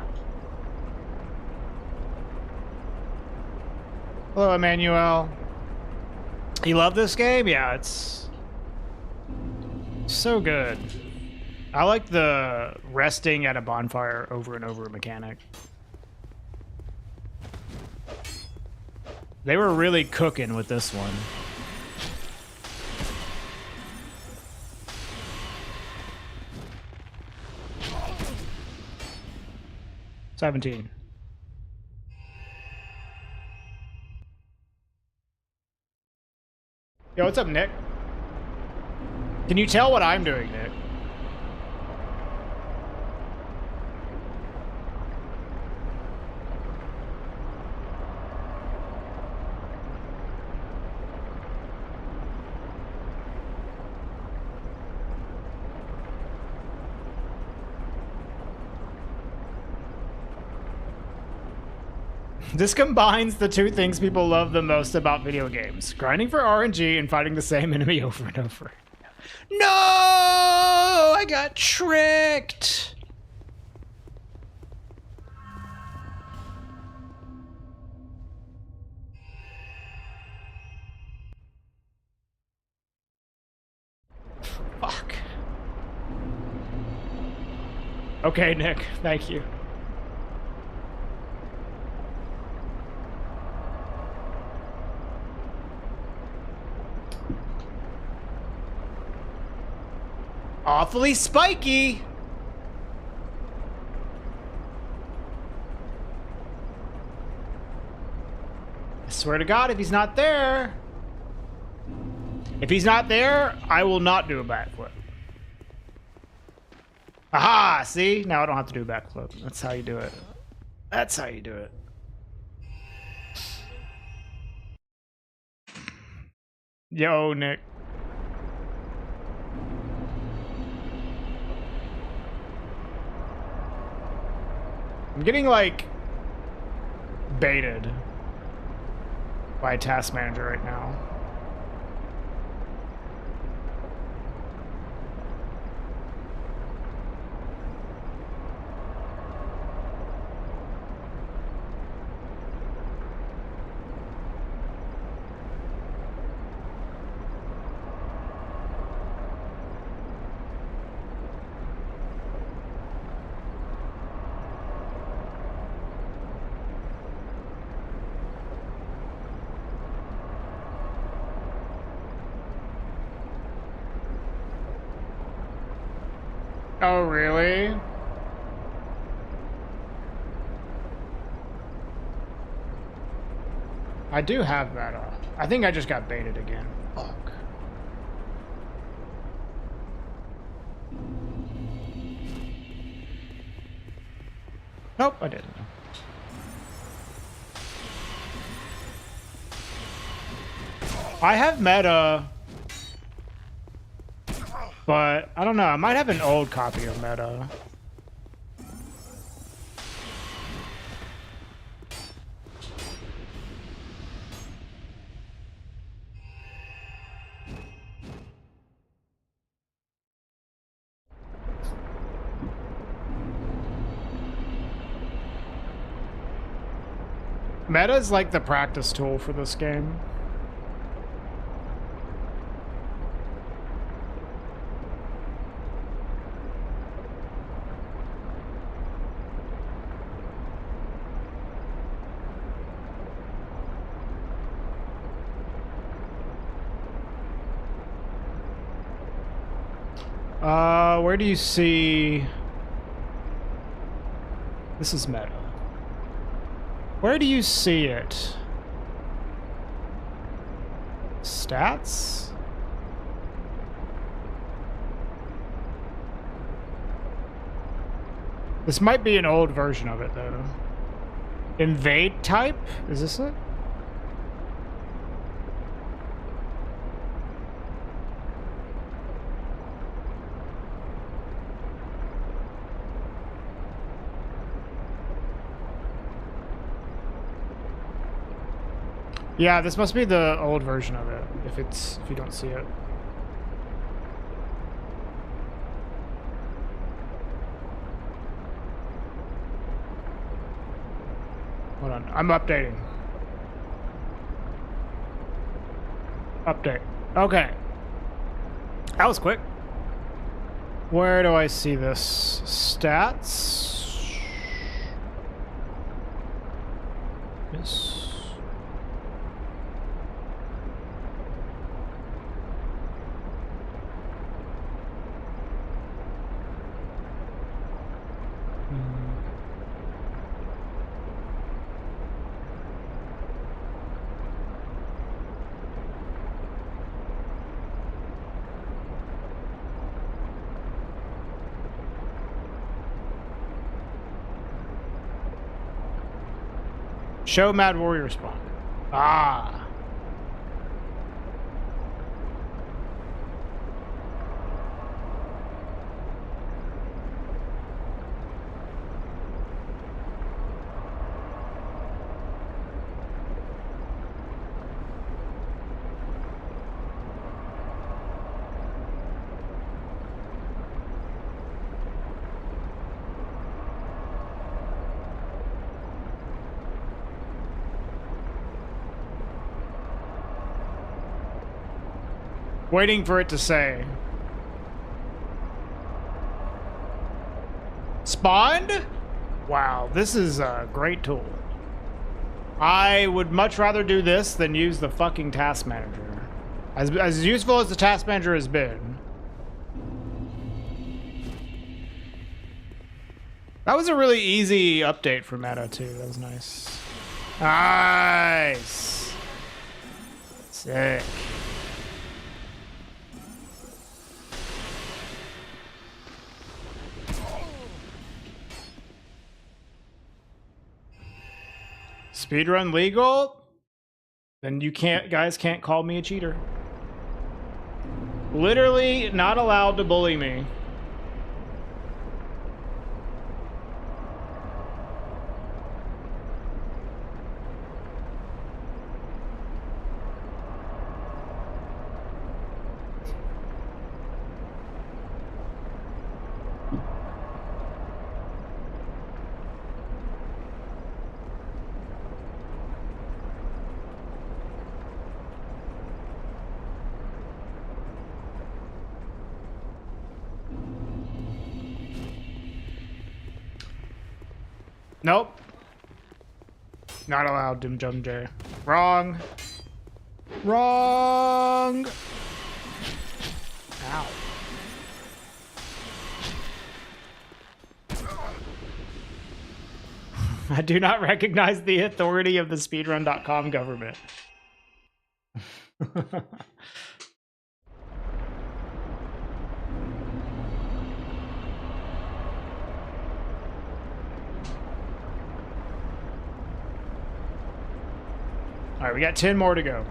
Hello, Emmanuel. You love this game? Yeah, it's so good. I like the resting at a bonfire over and over mechanic. They were really cooking with this one. $17. Yo, what's up, Nick? Can you tell what I'm doing, Nick? This combines the two things people love the most about video games. Grinding for RNG and fighting the same enemy over and over. No! I got tricked! Fuck. Okay, Nick. Thank you. Awfully spiky. I swear to God, if he's not there, I will not do a backflip. Aha! See? Now I don't have to do a backflip. That's how you do it. That's how you do it. Yo, Nick. I'm getting, like, baited by a task manager right now. Oh, really? I do have that. I think I just got baited again. Fuck. Nope, I didn't. I have meta, but I don't know. I might have an old copy of meta. Meta is like the practice tool for this game. Where do you see... This is meta. Where do you see it? Stats? This might be an old version of it, though. Invade type? Is this it? Yeah, this must be the old version of it, if you don't see it. Hold on, I'm updating. Update. Okay. That was quick. Where do I see this? Stats? Yes. Show Mad Warrior spawn. Ah. Waiting for it to say. Spawned? Wow, this is a great tool. I would much rather do this than use the fucking task manager. As useful as the task manager has been. That was a really easy update for meta too. That was nice. Nice. Sick. Speedrun legal? Then you guys can't call me a cheater. Literally not allowed to bully me. Nope. Not allowed, Dim Jum J. Wrong. Wrong. Ow. I do not recognize the authority of the speedrun.com government. All right, we got 10 more to go.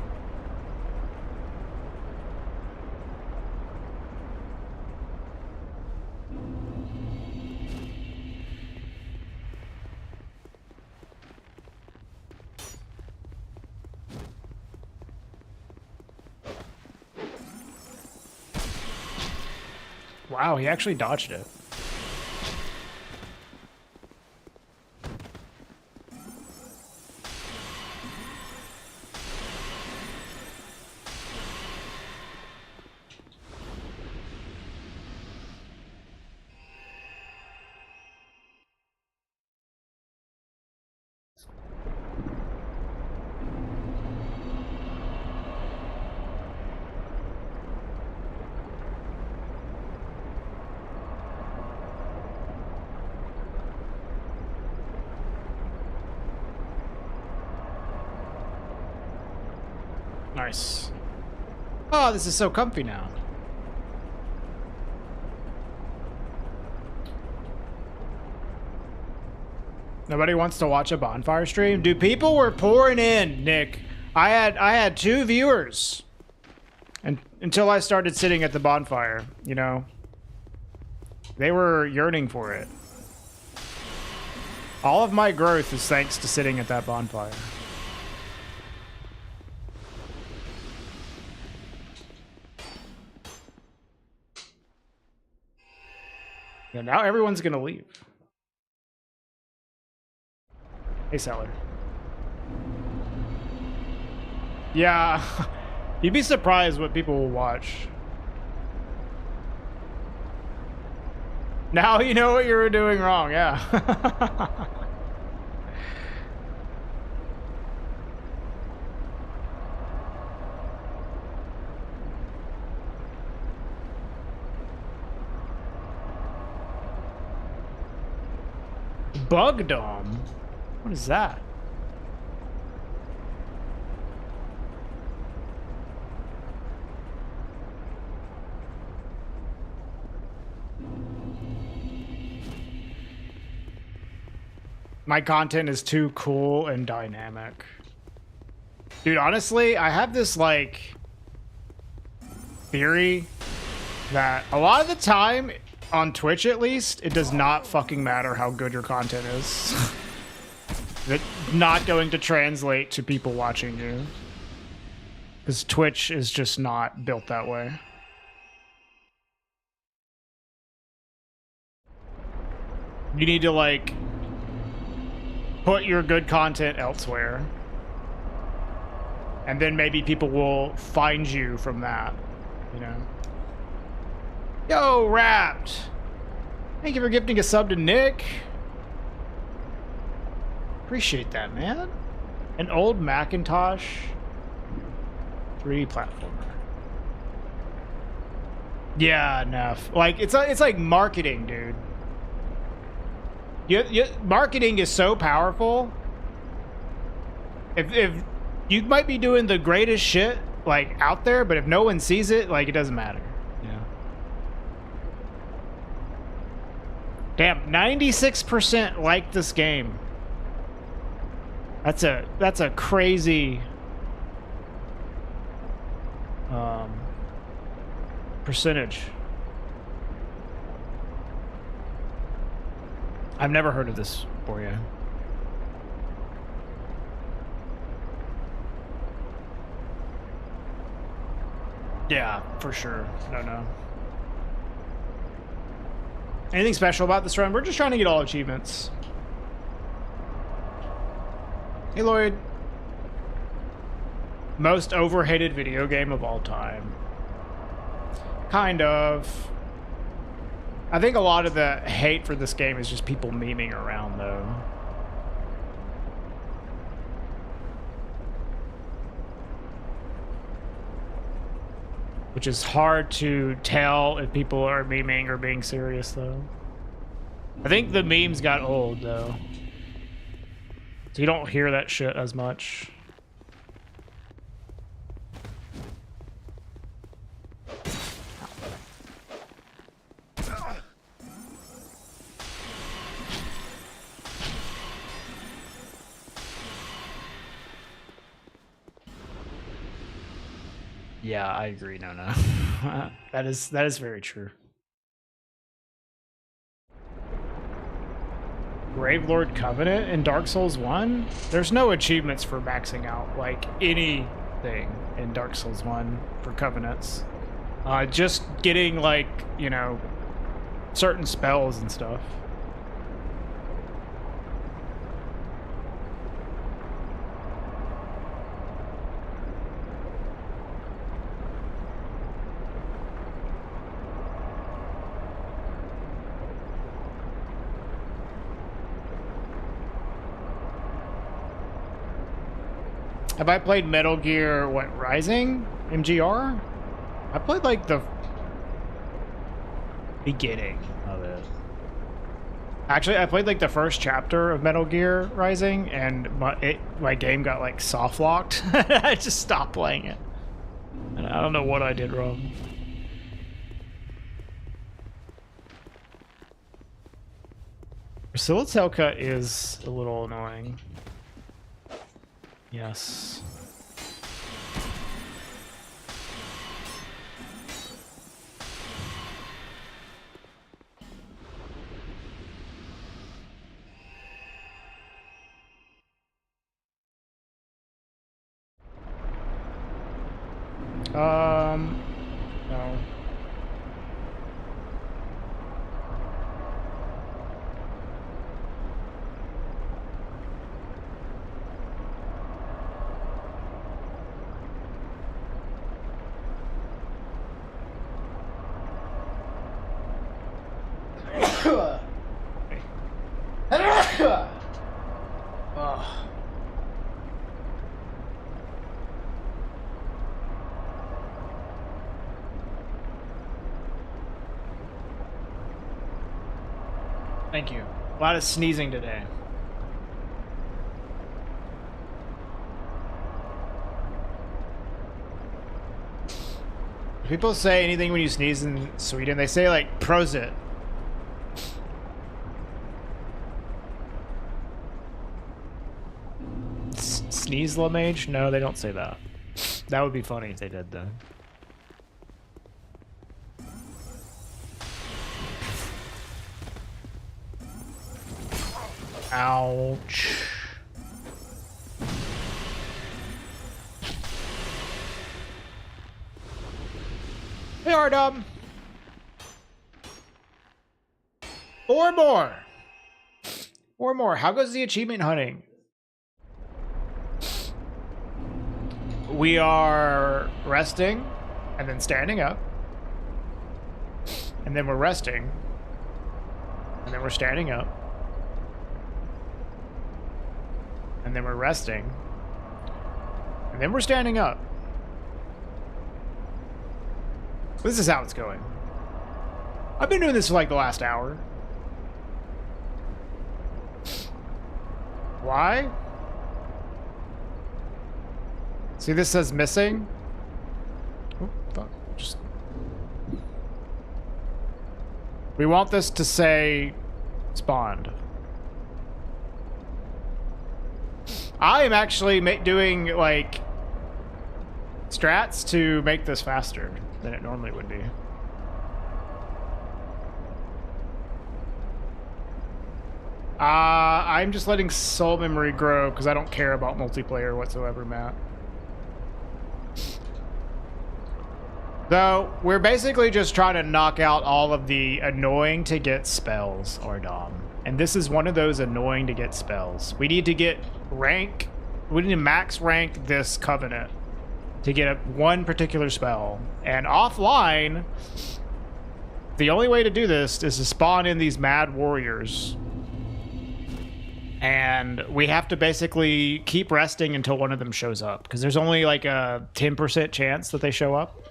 Wow, he actually dodged it. Nice. Oh, this is so comfy now. Nobody wants to watch a bonfire stream? Dude, people were pouring in, Nick. I had 2 viewers. And until I started sitting at the bonfire, you know. They were yearning for it. All of my growth is thanks to sitting at that bonfire. Yeah, now everyone's gonna leave. Hey, seller. Yeah, you'd be surprised what people will watch. Now you know what you were doing wrong, yeah. Bug Dome? What is that? My content is too cool and dynamic. Dude, honestly, I have this, like, theory that a lot of the time, on Twitch at least, it does not fucking matter how good your content is. It's not going to translate to people watching you. Because Twitch is just not built that way. You need to, like, put your good content elsewhere. And then maybe people will find you from that, you know? Yo, Wrapped! Thank you for gifting a sub to Nick. Appreciate that, man. An old Macintosh 3D platformer. Yeah, enough. Like, it's like marketing, dude. Marketing is so powerful. If you might be doing the greatest shit, like, out there, but if no one sees it, like, it doesn't matter. Yeah. Damn, 96% like this game. That's a crazy percentage. I've never heard of this before, yeah. Yeah, for sure. I don't know. Anything special about this run? We're just trying to get all achievements. Hey, Lloyd. Most overhated video game of all time. Kind of. I think a lot of the hate for this game is just people memeing around, though. Which is hard to tell if people are memeing or being serious, though. I think the memes got old, though. So you don't hear that shit as much. Yeah, I agree. No. that is very true. Gravelord Covenant in Dark Souls 1? There's no achievements for maxing out like anything in Dark Souls 1 for covenants. Just getting like, you know, certain spells and stuff. Have I played Metal Gear, what, Rising? MGR? I played, like, the beginning of it. Actually, I played, like, the first chapter of Metal Gear Rising, and my game got, like, soft-locked. I just stopped playing it. And I don't know what I did wrong. Priscilla's haircut is a little annoying. Yes. No. Thank you. A lot of sneezing today. People say anything when you sneeze in Sweden. They say like prosit. Sneeze Lamage? No, they don't say that. That would be funny if they did though. Ouch. Hey, Ardum. 4 more. 4 more. How goes the achievement hunting? We are resting and then standing up. And then we're resting. And then we're standing up. And then we're resting. And then we're standing up. This is how it's going. I've been doing this for like the last hour. Why? See, this says missing. Oh, fuck. Just... We want this to say spawned. I am actually doing like strats to make this faster than it normally would be. I'm just letting soul memory grow because I don't care about multiplayer whatsoever, Matt. So, we're basically just trying to knock out all of the annoying to get spells, or Dom. And this is one of those annoying to get spells. We need to get rank, we need to max rank this Covenant to get one particular spell. And offline, the only way to do this is to spawn in these mad warriors. And we have to basically keep resting until one of them shows up, because there's only like a 10% chance that they show up.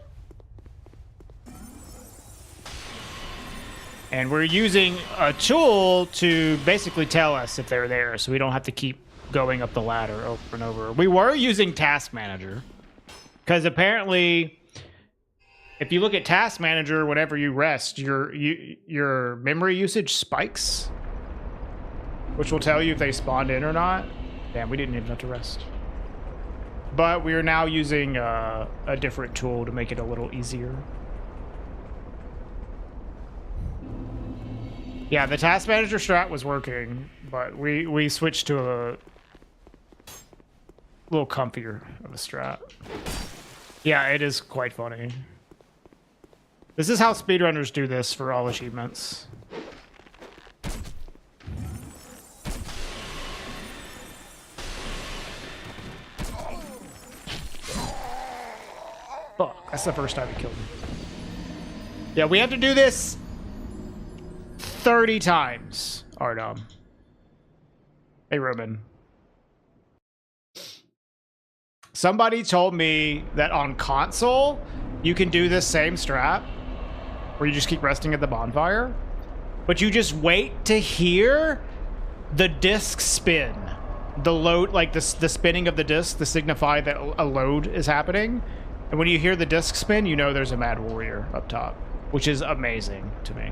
And we're using a tool to basically tell us if they're there, so we don't have to keep going up the ladder over and over. We were using Task Manager because apparently, if you look at Task Manager, whenever you rest, your memory usage spikes, which will tell you if they spawned in or not. Damn, we didn't even have to rest. But we are now using a different tool to make it a little easier. Yeah, the Task Manager strat was working, but we switched to a little comfier of a strat. Yeah, it is quite funny. This is how speedrunners do this for all achievements. Fuck, that's the first time he killed me. Yeah, we have to do this 30 times, Ardom. Hey, Roman. Somebody told me that on console, you can do this same strat, where you just keep resting at the bonfire, but you just wait to hear the disc spin. The load, like the spinning of the disc to signify that a load is happening. And when you hear the disc spin, you know there's a Mad Warrior up top, which is amazing to me.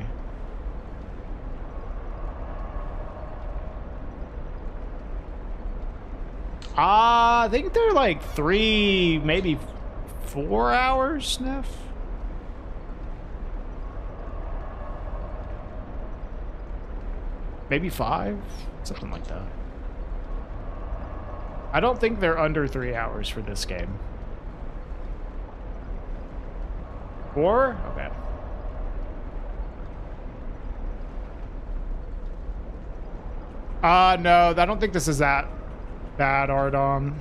I think they're like 3, maybe 4 hours, Neff. Maybe 5, something like that. I don't think they're under 3 hours for this game. 4? Okay. No, I don't think this is that bad, Ardom.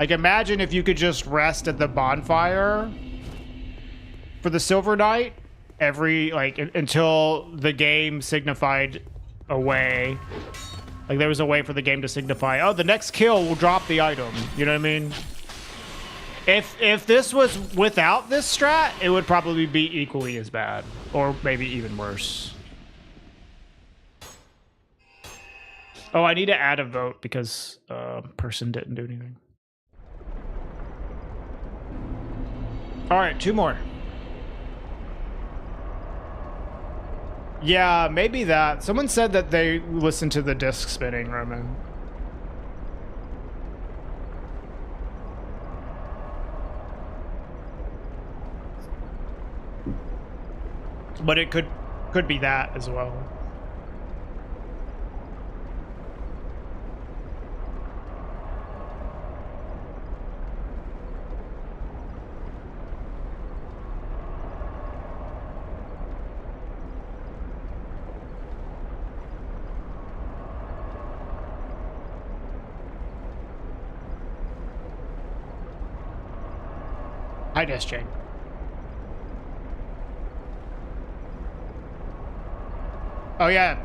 Like, imagine if you could just rest at the bonfire for the Silver Knight until the game signified a way. Like, there was a way for the game to signify, oh, the next kill will drop the item. You know what I mean? If this was without this strat, it would probably be equally as bad, or maybe even worse. Oh, I need to add a vote because person didn't do anything. All right, 2 more. Yeah, maybe that. Someone said that they listened to the disc spinning, Roman. But it could be that as well. Hi, Desjane. Oh, yeah.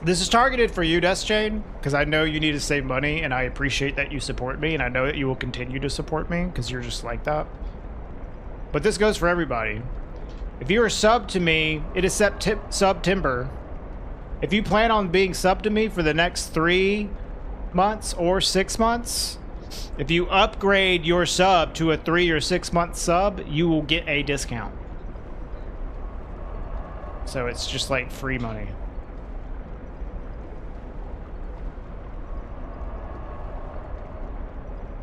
This is targeted for you, Desjane, because I know you need to save money, and I appreciate that you support me, and I know that you will continue to support me, because you're just like that. But this goes for everybody. If you're a sub to me, it is sub Timber. If you plan on being sub to me for the next 3 months or 6 months, if you upgrade your sub to a 3 or 6 month sub, you will get a discount. So it's just like free money.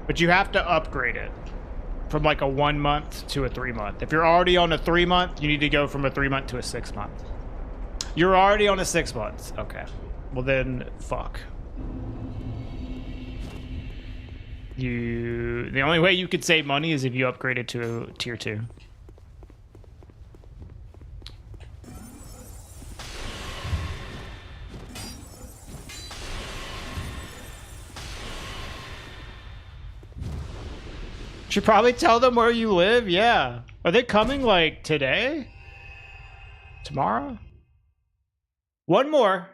But you have to upgrade it from like a 1 month to a 3 month. If you're already on a 3 month, you need to go from a 3 month to a 6 month. You're already on a 6 month. Okay. Well then, fuck. The only way you could save money is if you upgrade it to tier 2. Should probably tell them where you live. Yeah. Are they coming like today? Tomorrow? One more.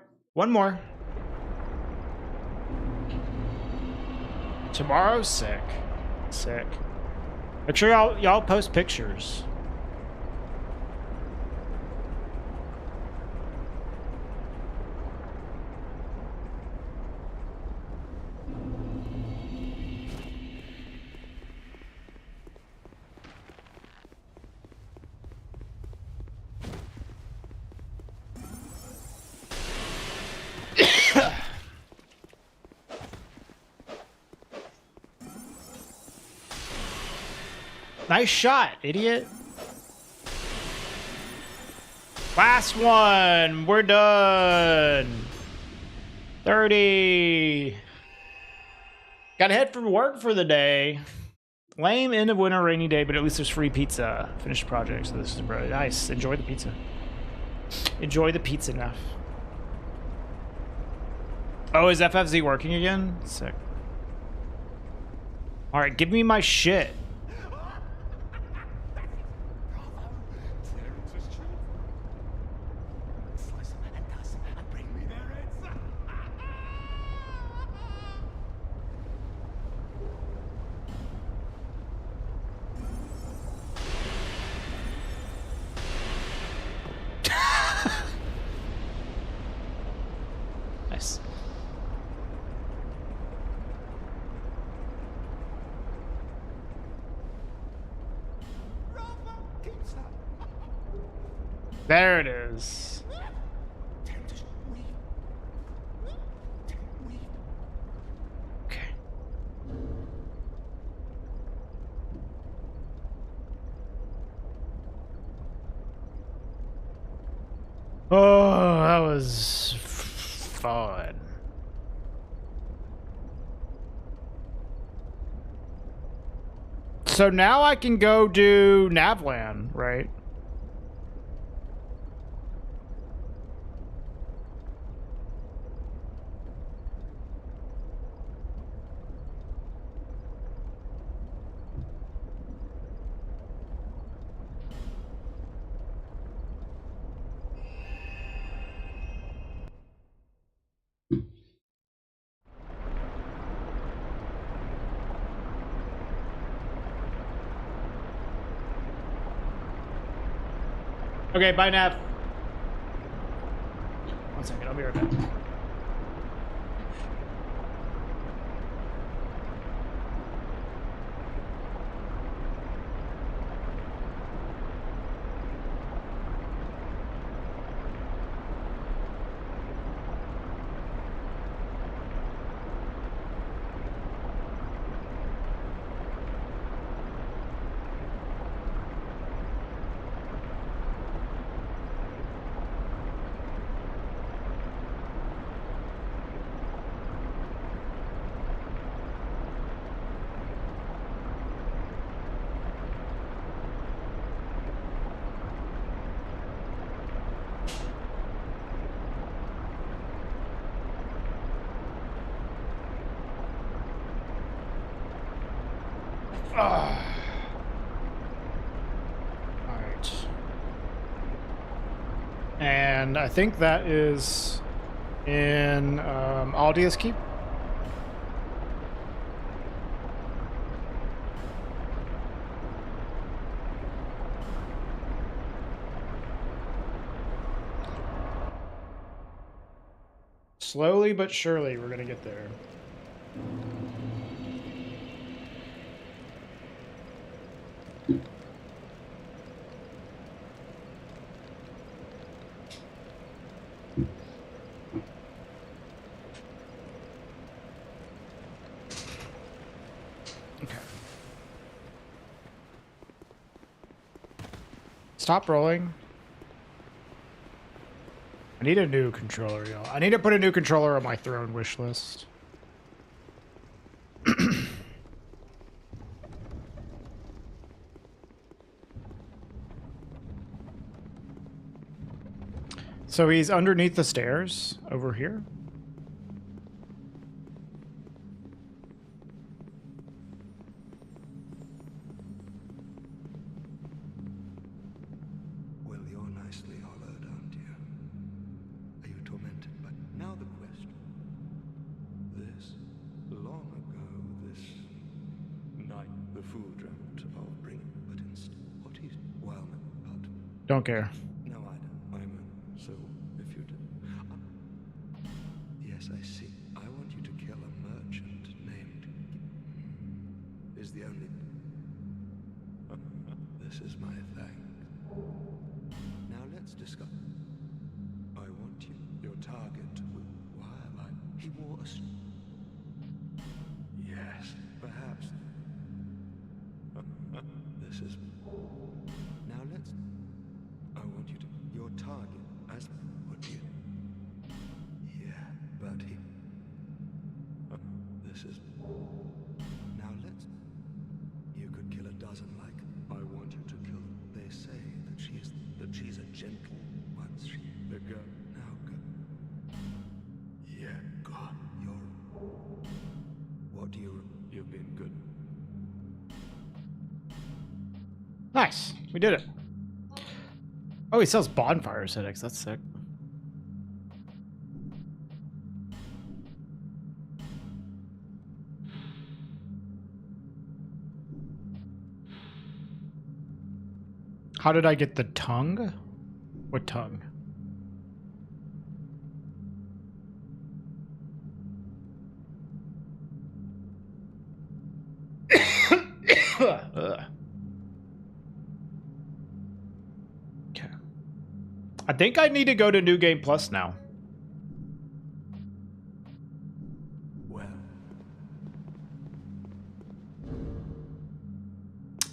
Tomorrow's sick. Make sure y'all post pictures. Nice shot, idiot. Last one. We're done. 30. Gotta head for work for the day. Lame end of winter, rainy day, but at least there's free pizza. Finished project, so this is really nice. Enjoy the pizza. Enjoy the pizza enough. Oh, is FFZ working again? Sick. Alright, give me my shit. Nice. There it is. Okay. Oh, that was fun. So now I can go do Navlan, right? Okay, bye, Nav. 1 second, I'll be right back. Alright. And I think that is in Aldia's Keep. Slowly but surely, we're gonna get there. Okay. Stop rolling. I need a new controller, y'all. I need to put a new controller on my throne wish list. So he's underneath the stairs over here. Well, you're nicely hollowed, aren't you? Are you tormented? But now the question. This, long ago, this night, the fool dreamt of bringing, but instead, what is, well, but Don't care. no, I don't. I'm so if you did. Yes, I see. I want you to kill a merchant named is the only. This is my thanks. Now let's discuss. I want you, your target. Why am I? He wore a. Yes, perhaps. this is. Now let's. I want you to. Your target as would be. Yeah, but he. This is. Now let's. You could kill a dozen like. I want you to kill. They say that she's a gentle. Once she. The girl. Now go. Yeah, God, you're. What do you? You've been good. Nice. We did it. Oh, he sells bonfire aesthetics. That's sick. How did I get the tongue? What tongue? Ugh. Okay. I think I need to go to New Game Plus now. Well,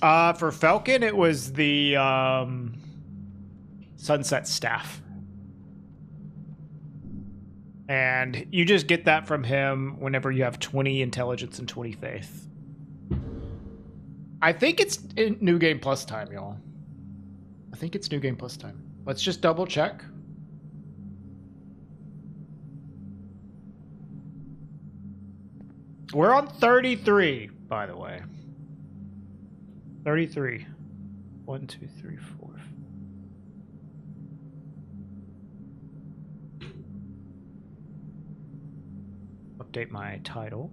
For Falcon, it was the Sunset Staff. And you just get that from him whenever you have 20 intelligence and 20 faith. I think it's in New Game Plus time, y'all. I think it's New Game Plus time. Let's just double check. We're on 33, by the way. 33. 1, 2, 3, 4. Update my title.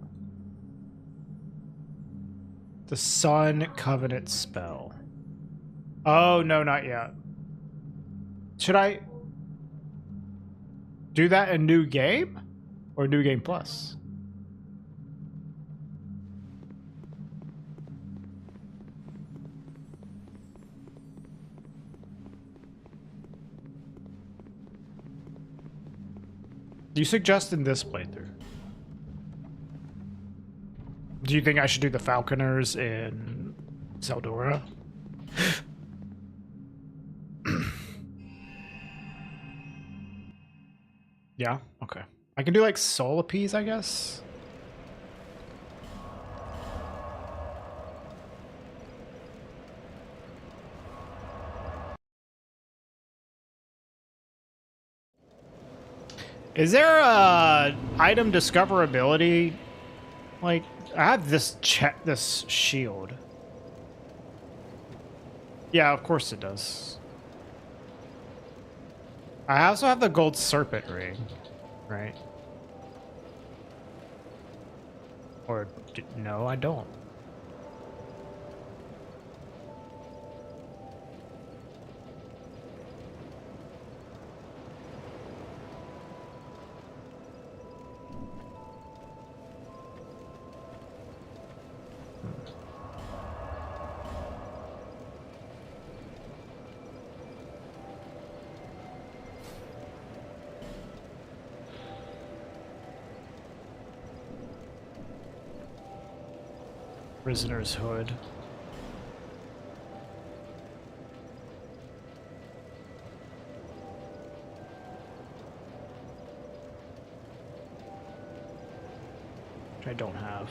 The Sun Covenant spell. Oh, no, not yet. Should I do that in New Game or New Game Plus? Do you suggest in this playthrough? Do you think I should do the Falconers in Zeldora? Yeah? Okay. I can do like Soul Appease, I guess? Is there a item discoverability? Like, I have this this shield. Yeah, of course it does. I also have the gold serpent ring, right? Or no, I don't. Prisoner's hood. Which I don't have.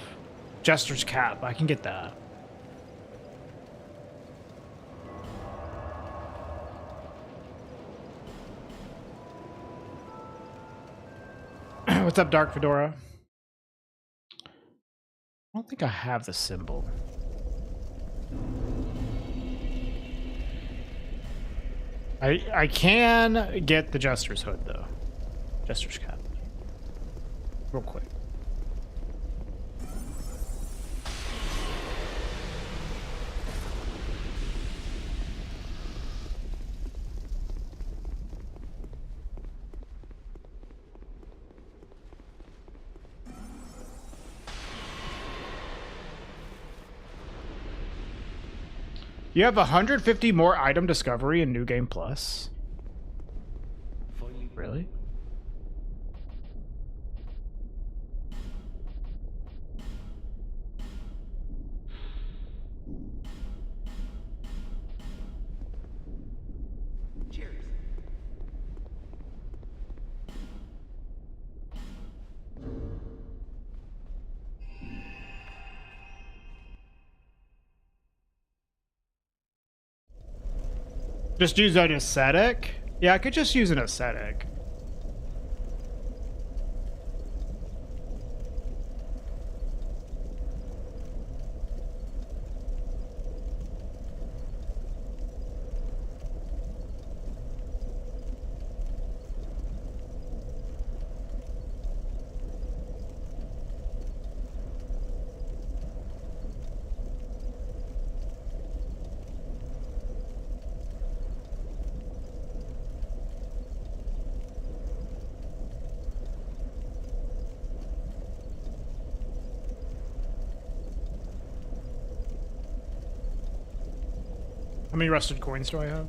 Jester's cap. I can get that. What's up, Dark Fedora? I don't think I have the symbol. I can get the Jester's hood though. Jester's cap. Real quick. You have 150 more item discovery in New Game Plus. Really? Just use an aesthetic? Yeah, I could just use an aesthetic. How many rusted coins do I have?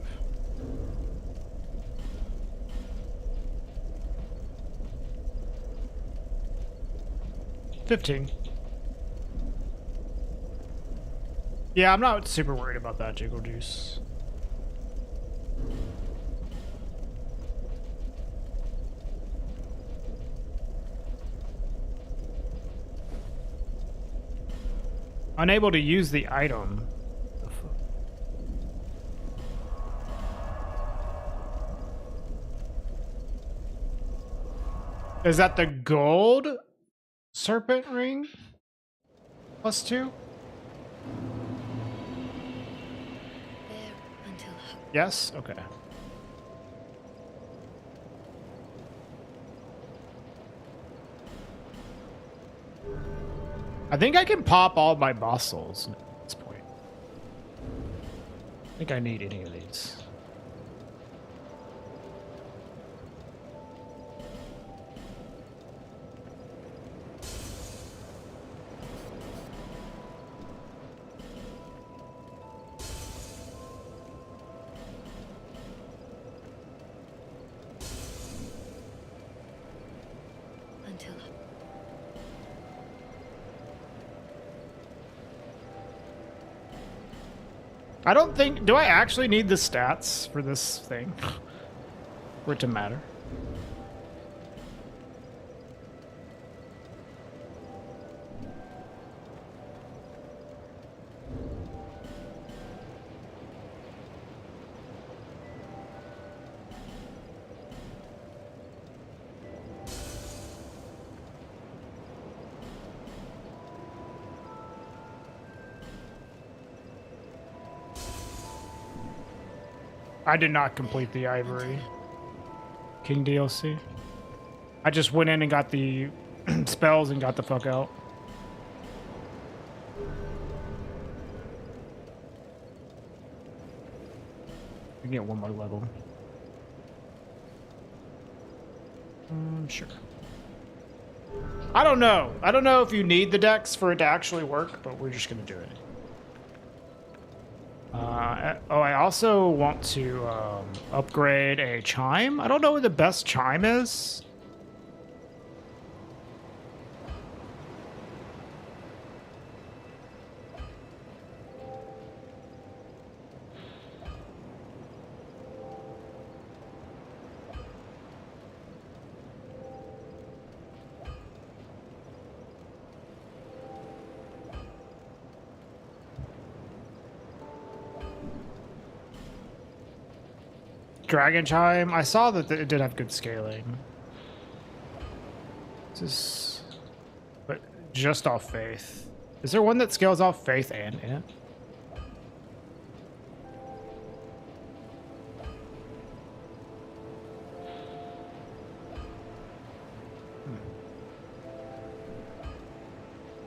$15. Yeah, I'm not super worried about that jiggle juice. Unable to use the item. Is that the gold serpent ring? +2? There until Yes? Okay. I think I can pop all my boss souls at this point. I think I need any of these. until I don't think... Do I actually need the stats for this thing? For it to matter? I did not complete the Ivory King DLC. I just went in and got the spells and got the fuck out. We can get one more level. Sure. I don't know. I don't know if you need the dex for it to actually work, but we're just gonna do it. Oh, I also want to upgrade a chime. I don't know what the best chime is. Dragon Chime. I saw that it did have good scaling. Just, but just off faith. Is there one that scales off faith and int?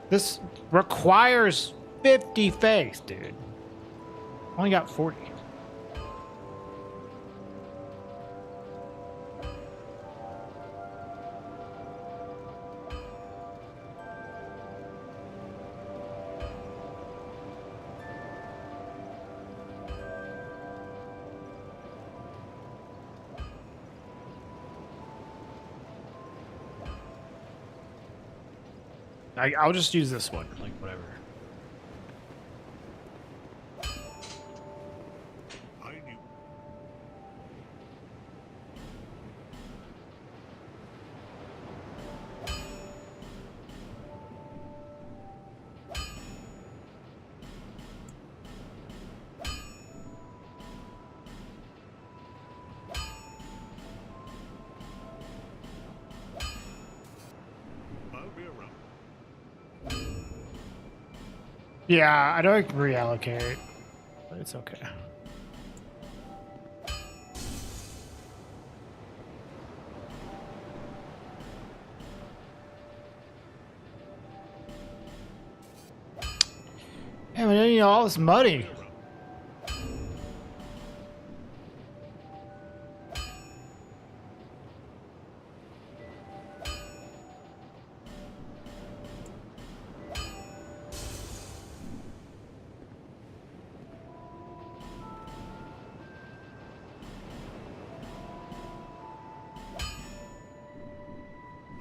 This requires 50 faith, dude. Only got 40. I'll just use this one, like whatever. I knew. Yeah, I know I can reallocate, but it's okay. Yeah, but then, you know, all this money.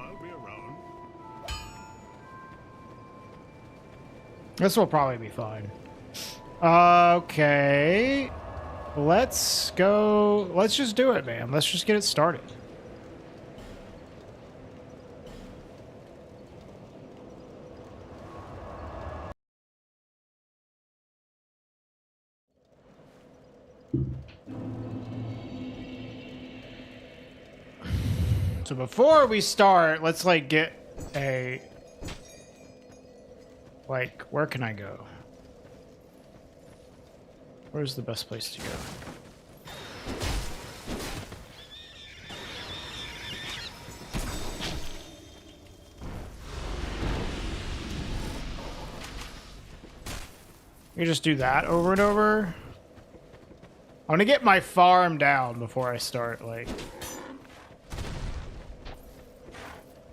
I'll be around. This will probably be fine. Okay. Let's go. Let's just do it, man. Let's just get it started. So before we start, let's like get a, like, where can I go? Where's the best place to go? You just do that over and over. I want to get my farm down before I start, like,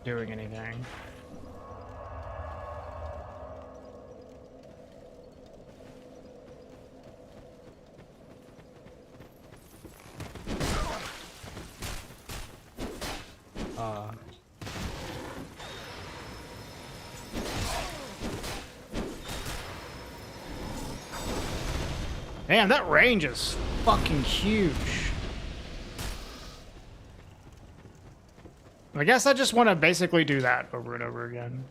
doing anything. Damn, that range is fucking huge. I guess I just want to basically do that over and over again.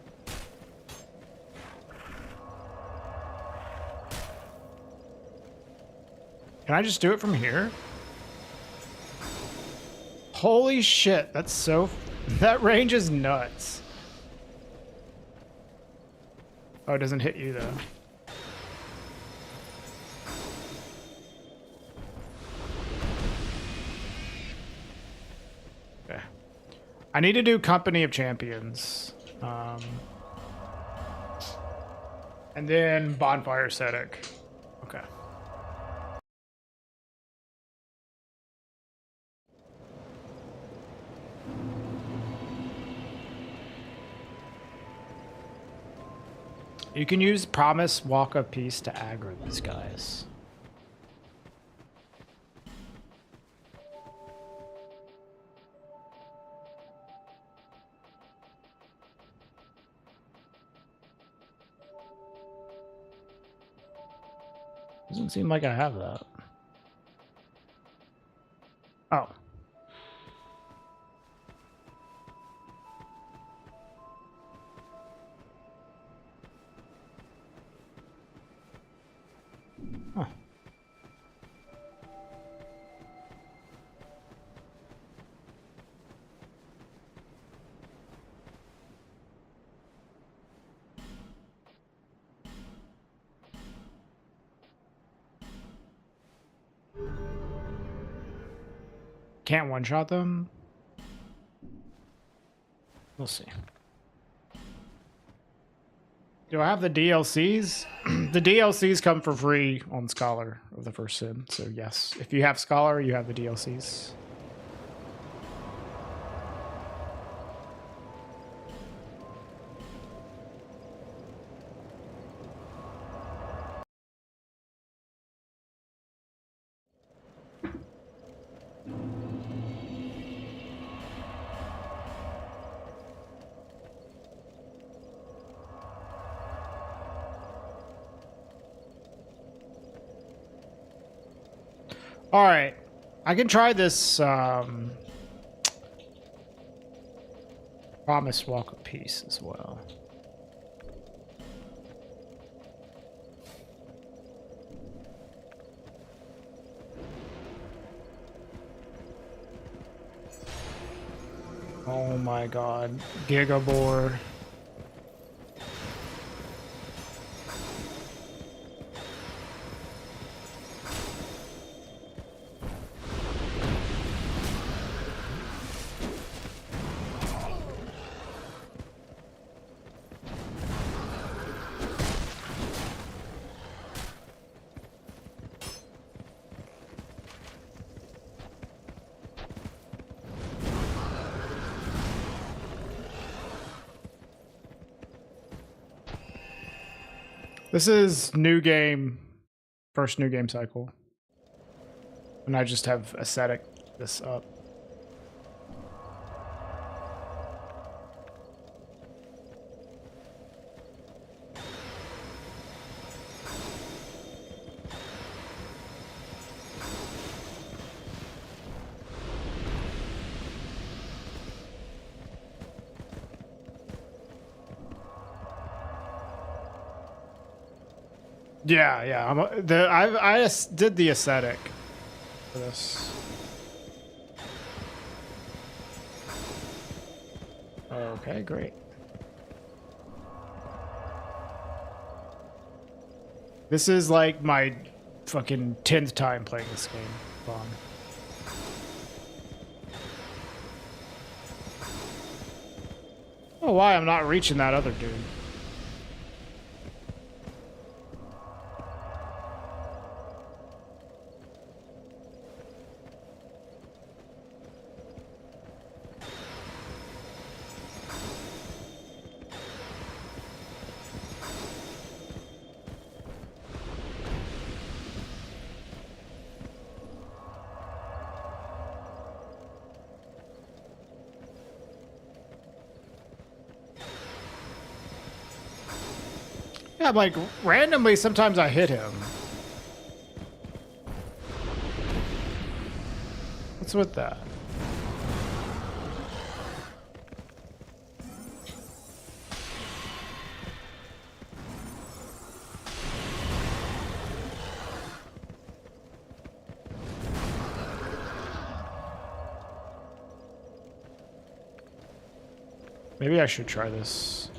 Can I just do it from here? Holy shit, that's so... That range is nuts. Oh, it doesn't hit you, though. Okay. I need to do Company of Champions. And then Bonfire Ascetic. Okay. You can use Promise Walk of Peace to aggro these guys. Doesn't seem like I have that. Oh. Huh. Can't one-shot them? We'll see. Do I have the DLCs? The DLCs come for free on Scholar of the First Sin, so yes. If you have Scholar, you have the DLCs. All right, I can try this Promise Walk of Peace as well. Oh my god, Gigabore. This is new game, first new game cycle. And I just have aesthetic this up. Yeah, yeah. I did the aesthetic for this. Okay, great. This is like my fucking 10th time playing this game. Fun. Oh, why I'm not reaching that other dude? Yeah, like randomly sometimes I hit him. What's with that? Maybe I should try this.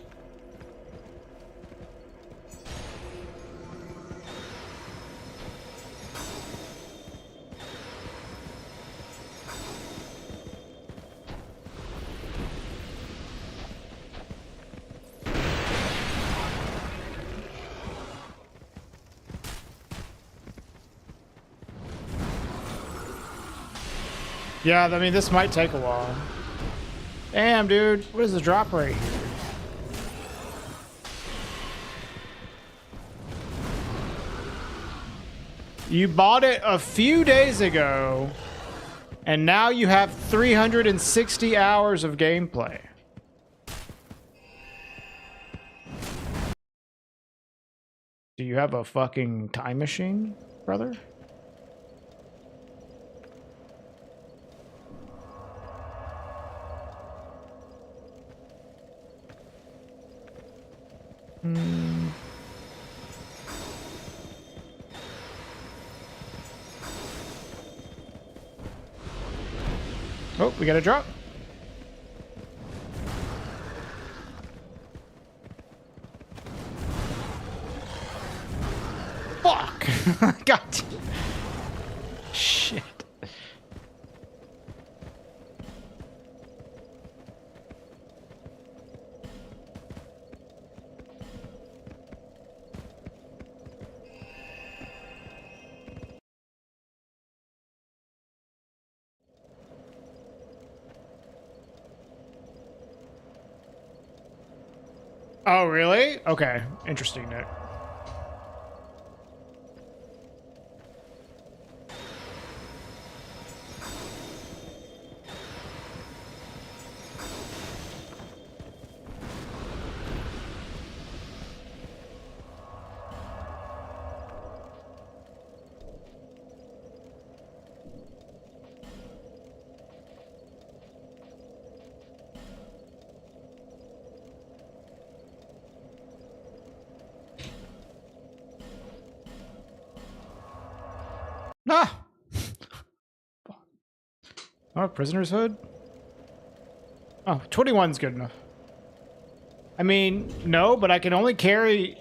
Yeah, I mean, this might take a while. Damn, dude. What is the drop rate here? You bought it a few days ago, and now you have 360 hours of gameplay. Do you have a fucking time machine, brother? Oh, we got a drop. Fuck! God. Shit. Oh, really? Okay. Interesting, Nick. Ah! Oh, prisoner's hood? Oh, 21's good enough. I mean, no, but I can only carry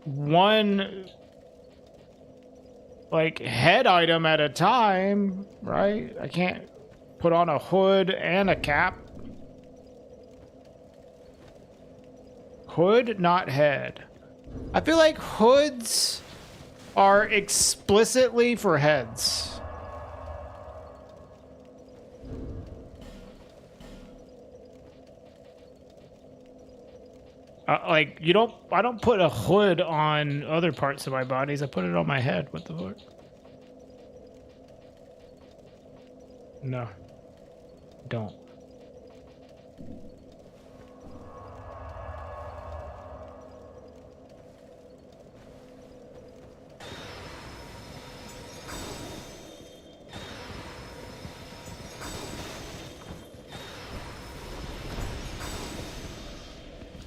one, like, head item at a time, right? I can't put on a hood and a cap. Hood, not head. I feel like hoods are explicitly for heads. Like I don't put a hood on other parts of my bodies. I put it on my head. What the fuck? No. Don't.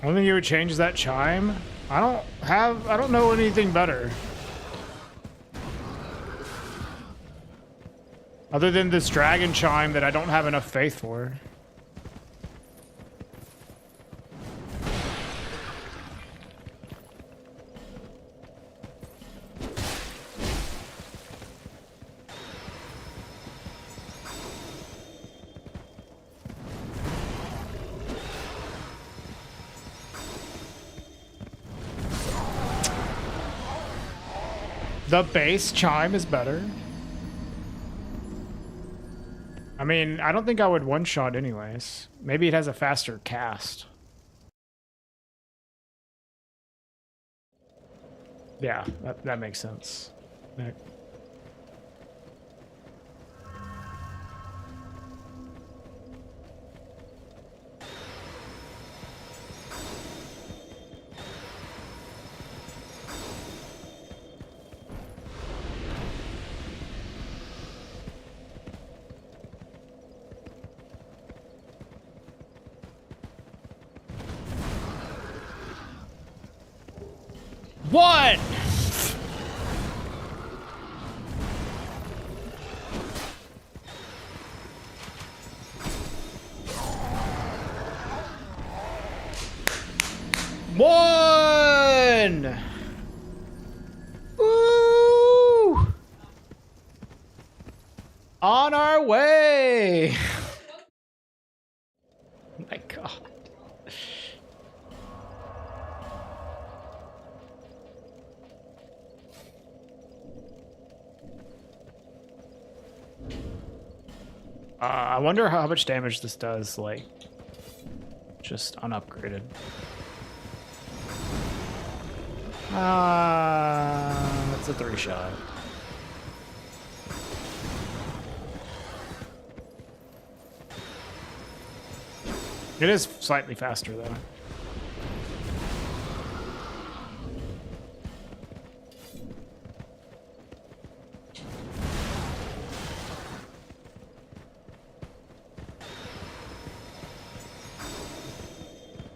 Only thing you would change is that chime. I don't know anything better. Other than this dragon chime that I don't have enough faith for. The bass chime is better. I mean, I don't think I would one-shot anyways. Maybe it has a faster cast. Yeah, that makes sense. Nick. What? One! Woo! On our way! Oh my God. I wonder how much damage this does, like, just unupgraded. That's a 3-shot. It is slightly faster, though.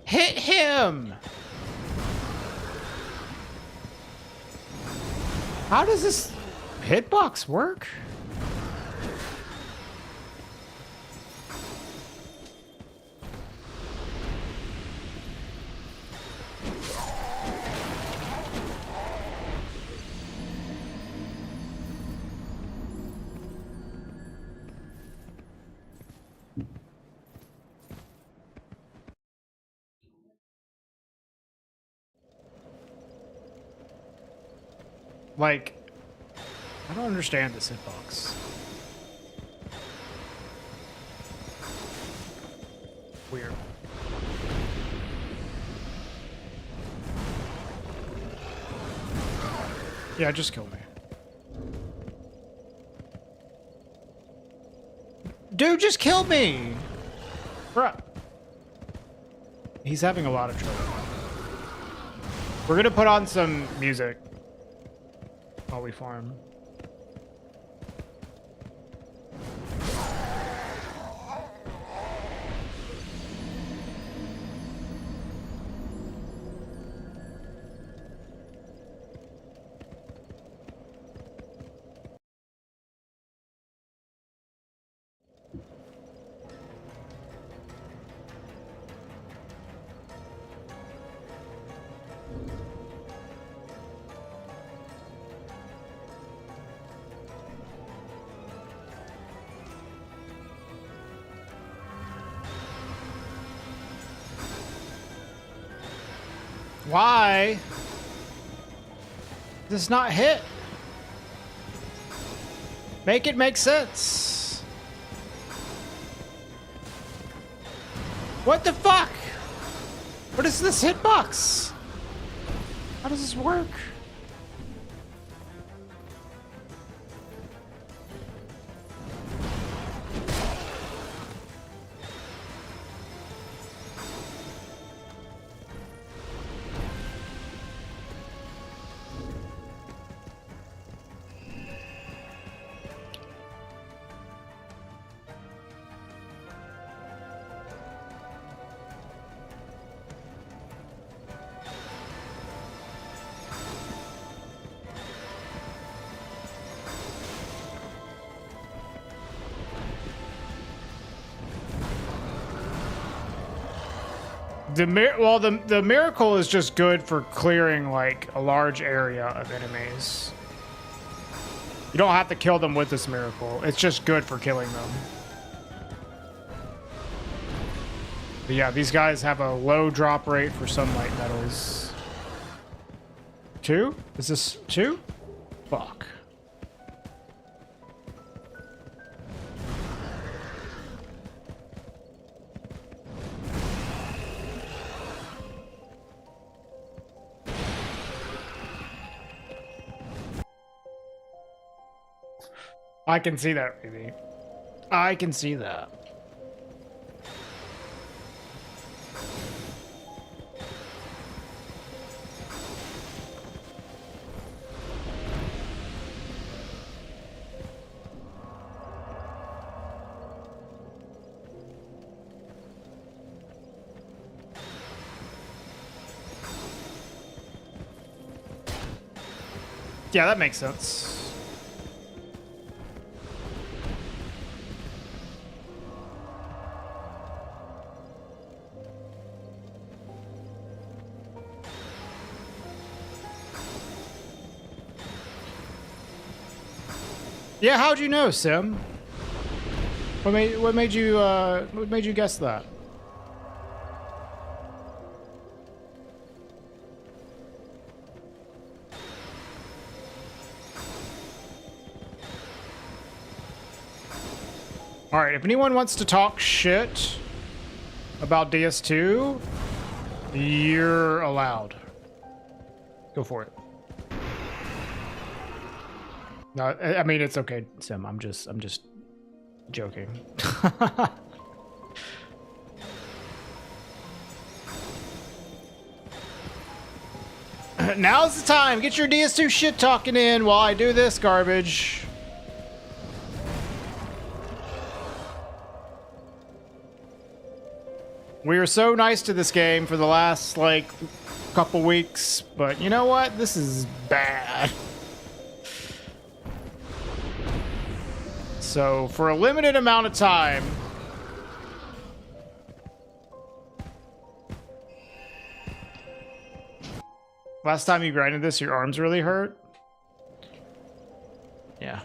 Hit him! How does this hitbox work? Like, I don't understand this hitbox. Weird. Yeah, just kill me. Dude, just kill me! Bruh. He's having a lot of trouble. We're gonna put on some music while we farm. Why? Does this not hit? Make it make sense. What the fuck? What is this hitbox? How does this work? The miracle is just good for clearing like a large area of enemies. You don't have to kill them with this miracle. It's just good for killing them. But yeah, these guys have a low drop rate for sunlight metals. 2? Is this 2? Fuck. I can see that, really. I can see that. Yeah, that makes sense. Yeah, how'd you know, Sim? What made you guess that? All right, if anyone wants to talk shit about DS2, you're allowed. Go for it. No, I mean, it's okay, Sim. I'm just joking. Now's the time. Get your DS2 shit talking in while I do this garbage. We were so nice to this game for the last, like, couple weeks, but you know what? This is bad. So, for a limited amount of time... Last time you grinded this, your arms really hurt? Yeah.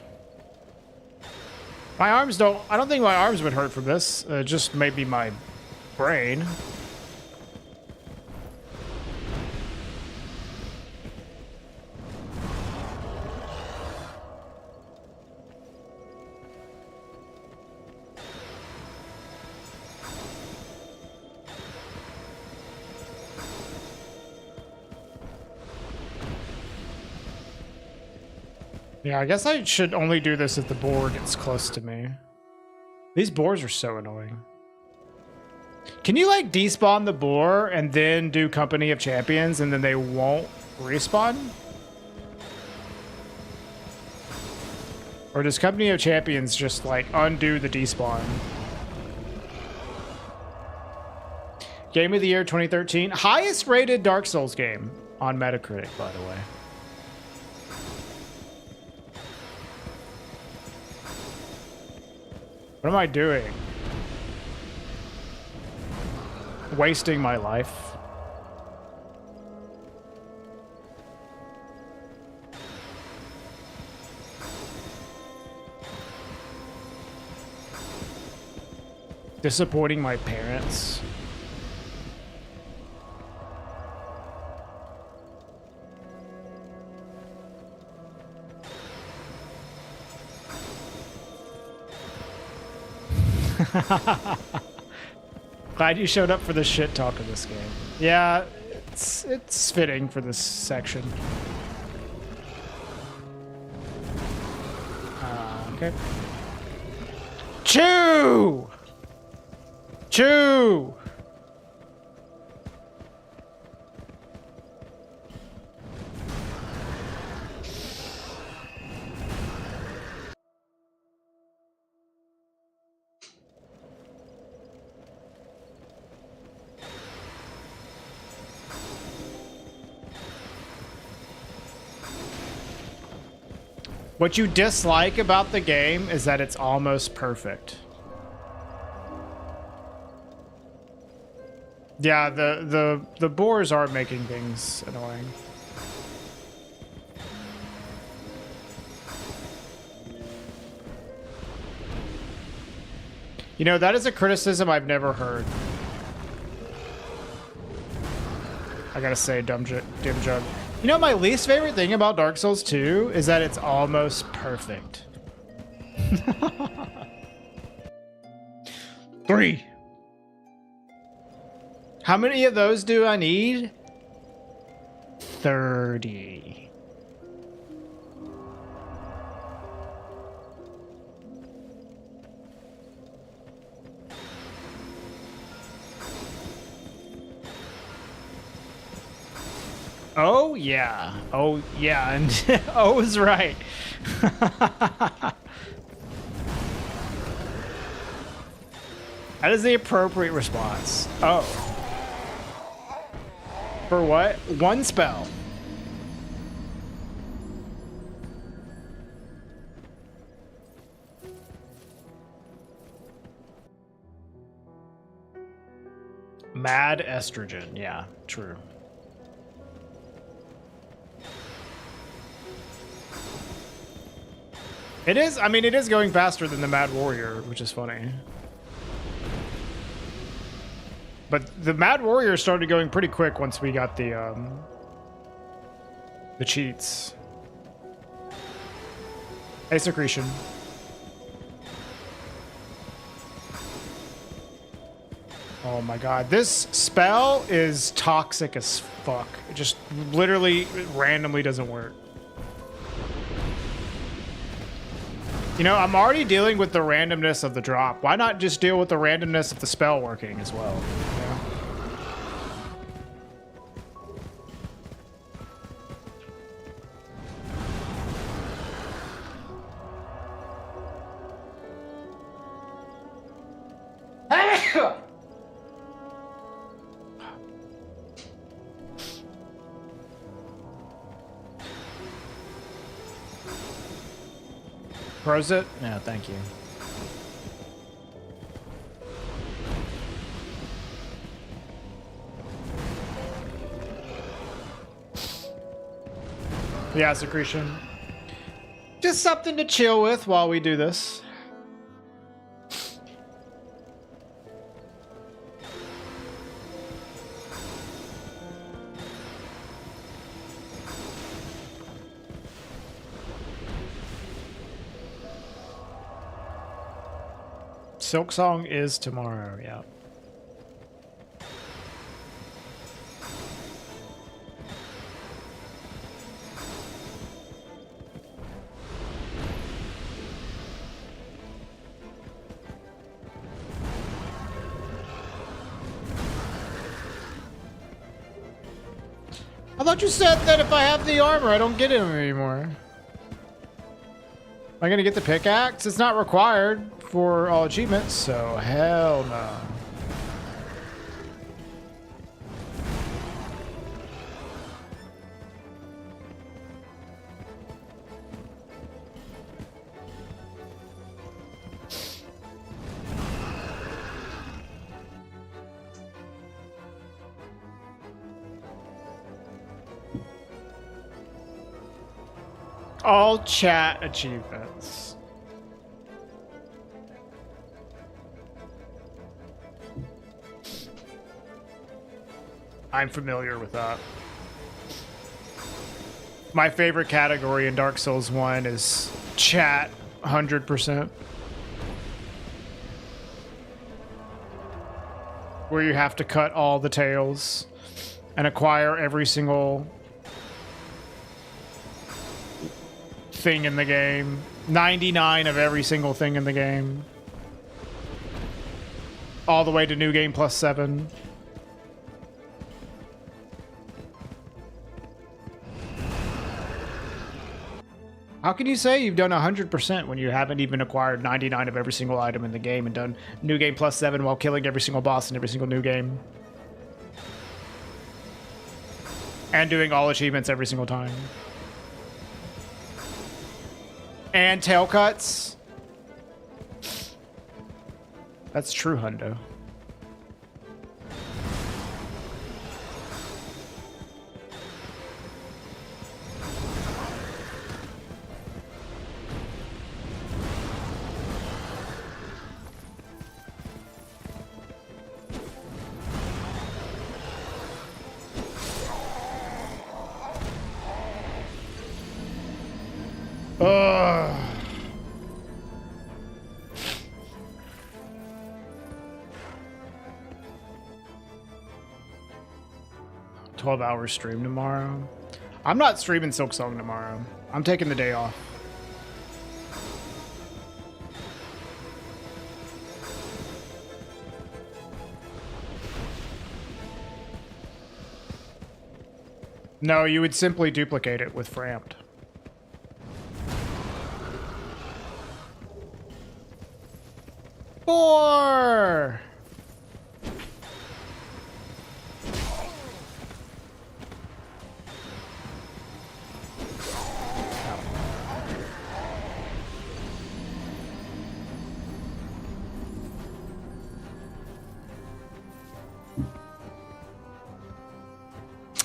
My arms don't... I don't think my arms would hurt from this. Just maybe my brain. Yeah, I guess I should only do this if the boar gets close to me. These boars are so annoying. Can you, like, despawn the boar and then do Company of Champions and then they won't respawn? Or does Company of Champions just, like, undo the despawn? Game of the Year 2013. Highest rated Dark Souls game on Metacritic, by the way. What am I doing? Wasting my life. Disappointing my parents. Glad you showed up for the shit talk of this game. Yeah, it's fitting for this section. Okay. Chew! Chew! What you dislike about the game is that it's almost perfect. Yeah, the boars are making things annoying. You know, that is a criticism I've never heard. I gotta say, Dim Jug. You know, my least favorite thing about Dark Souls 2 is that it's almost perfect. 3. How many of those do I need? 30. Oh, yeah. Oh, yeah. And O is right. That is the appropriate response. Oh. For what? One spell. Mad estrogen. Yeah, true. It is, I mean, it is going faster than the Mad Warrior, which is funny. But the Mad Warrior started going pretty quick once we got the cheats. Hey, Secretion. Oh my god, this spell is toxic as fuck. It just literally randomly doesn't work. You know, I'm already dealing with the randomness of the drop. Why not just deal with the randomness of the spell working as well? Yeah. Prosit? No, thank you. Yeah, Secretion. Just something to chill with while we do this. Silk Song is tomorrow, yeah. I thought you said that if I have the armor, I don't get it anymore. Am I gonna get the pickaxe? It's not required for all achievements, so hell no. All chat achievements. I'm familiar with that. My favorite category in Dark Souls 1 is chat 100%. where you have to cut all the tails and acquire every single thing in the game. 99 of every single thing in the game. All the way to New Game Plus 7. How can you say you've done 100% when you haven't even acquired 99 of every single item in the game and done New Game Plus 7 while killing every single boss in every single new game? And doing all achievements every single time. And tail cuts. That's true, hundo. Ugh. 12-hour stream tomorrow. I'm not streaming Silksong tomorrow. I'm taking the day off. No, you would simply duplicate it with Framped. Four!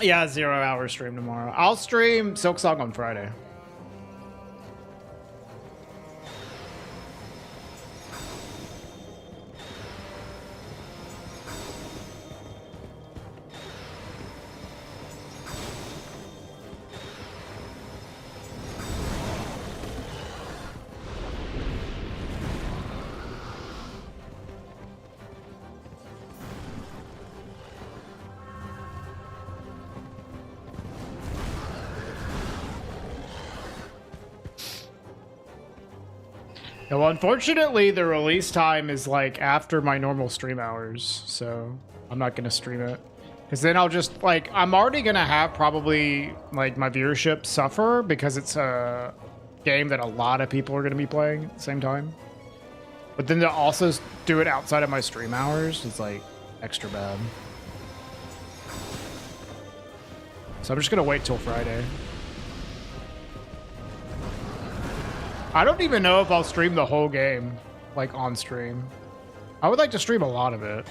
Yeah, 0-hour stream tomorrow. I'll stream Silksong on Friday. Yeah, well, unfortunately, the release time is like after my normal stream hours, so I'm not gonna stream it. Because then I'll just, like, I'm already gonna have probably, like, my viewership suffer because it's a game that a lot of people are gonna be playing at the same time. But then to also do it outside of my stream hours is, like, extra bad. So I'm just gonna wait till Friday. I don't even know if I'll stream the whole game, like, on stream. I would like to stream a lot of it.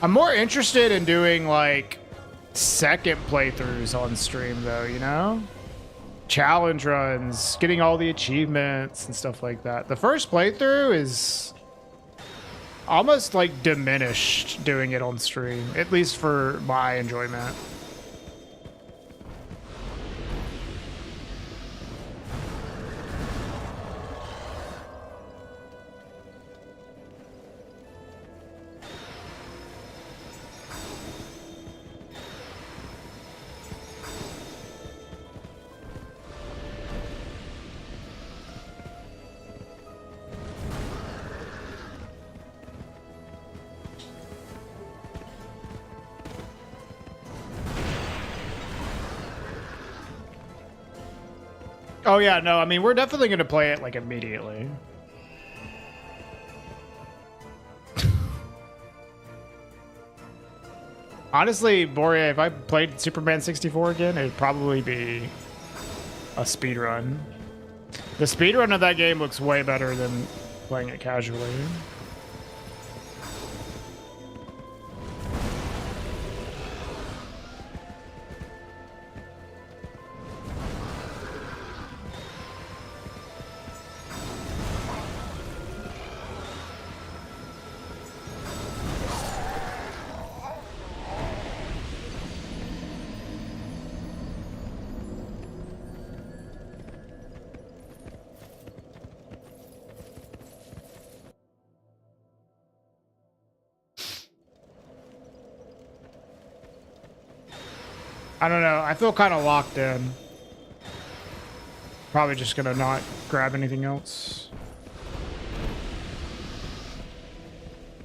I'm more interested in doing, like, second playthroughs on stream, though, you know? Challenge runs, getting all the achievements and stuff like that. The first playthrough is almost, like, diminished doing it on stream, at least for my enjoyment. Oh yeah, no, I mean, we're definitely going to play it, like, immediately. Honestly, Boria, if I played Superman 64 again, it'd probably be a speedrun. The speedrun of that game looks way better than playing it casually. I don't know. I feel kind of locked in. Probably just gonna not grab anything else.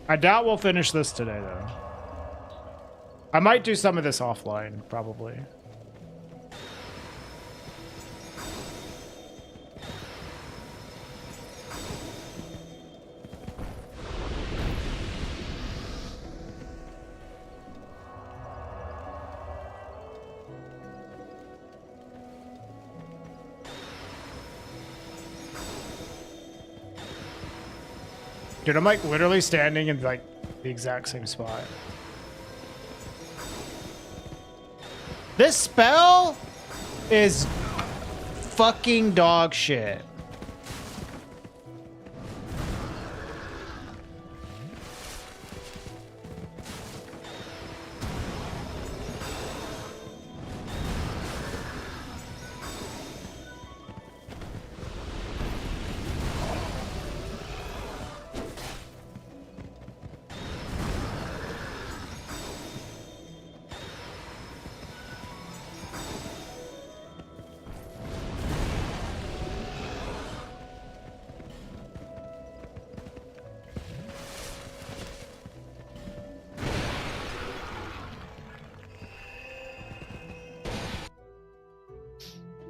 I doubt we'll finish this today, though. I might do some of this offline, probably. Dude, I'm like literally standing in like the exact same spot. This spell is fucking dog shit.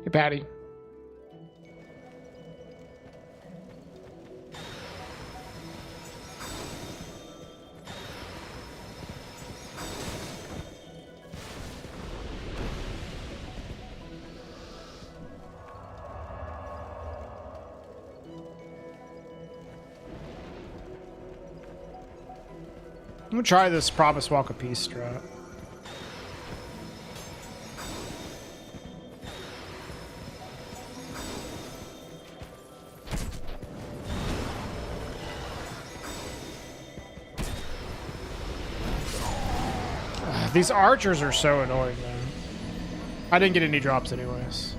Hey, Patty. I'm gonna try this Promise Walk of Peace strat. These archers are so annoying, man. I didn't get any drops anyways.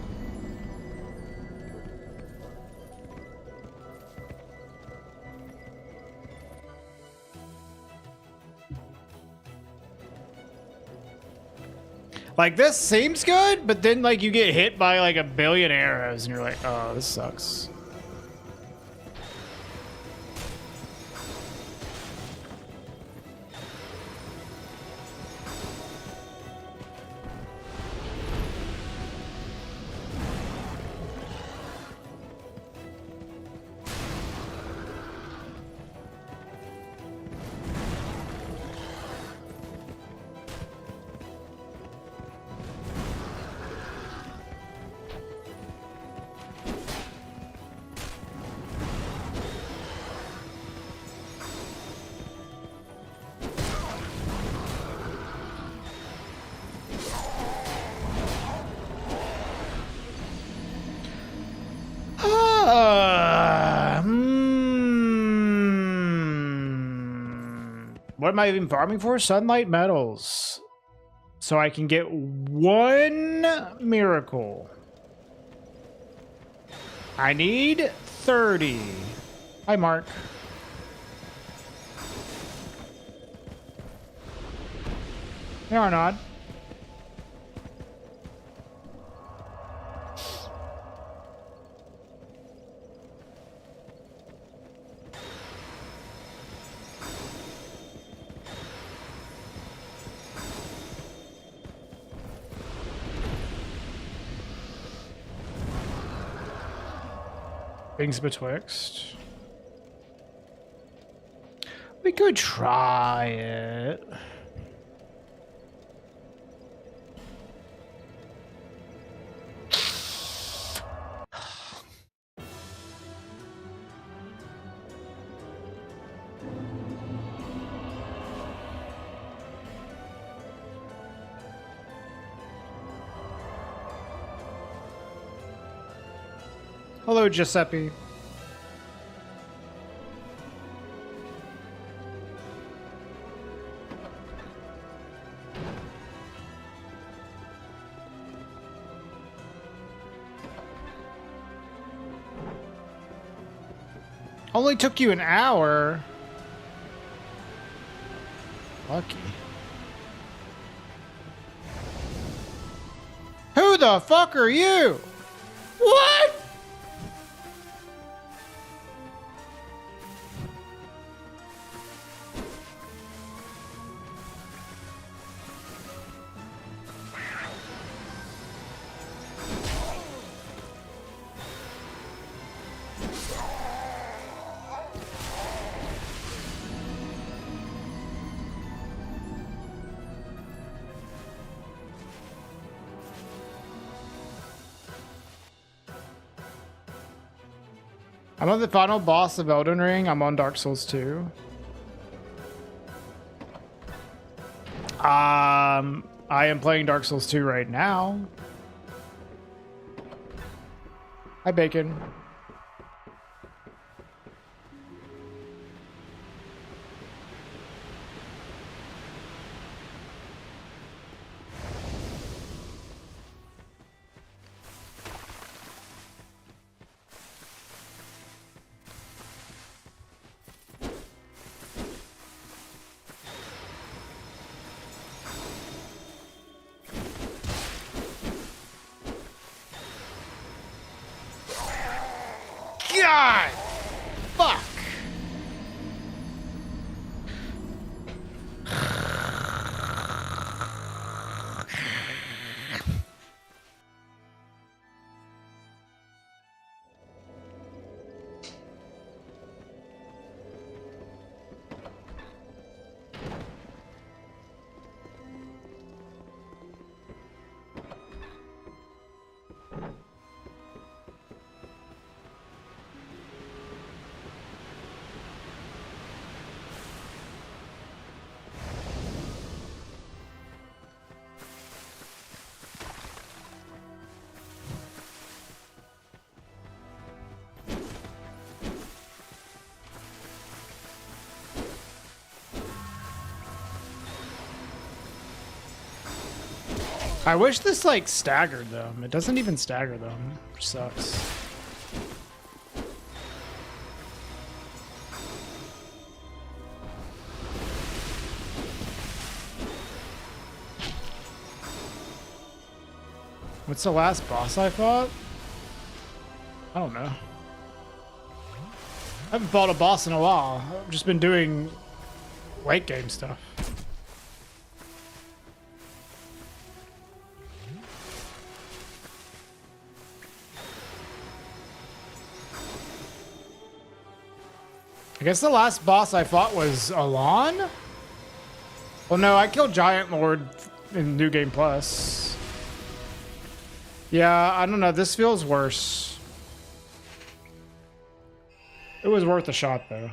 Like, this seems good, but then, like, you get hit by, like, a billion arrows, and you're like, oh, this sucks. What am I even farming for? Sunlight metals. So I can get one miracle. I need 30. Hi, Mark. Hey, Arnaud. Things betwixt. We could try it. Hello, Giuseppe. Only took you an hour. Lucky. the fuck are you? What? I'm on the final boss of Elden Ring. I'm on Dark Souls 2. I am playing Dark Souls 2 right now. Hi, Bacon. God! Fuck! I wish this like staggered them. It doesn't even stagger them, which sucks. What's the last boss I fought? I don't know. I haven't fought a boss in a while. I've just been doing late game stuff. I guess the last boss I fought was Alon? Well, no, I killed Giant Lord in New Game Plus. Yeah, I don't know. This feels worse. It was worth a shot, though.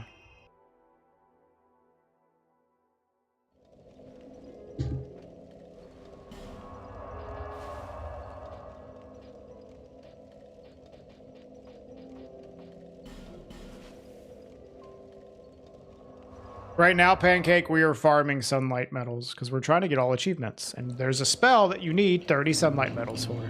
Right now, Pancake, we are farming sunlight metals because we're trying to get all achievements. And there's a spell that you need 30 sunlight metals for.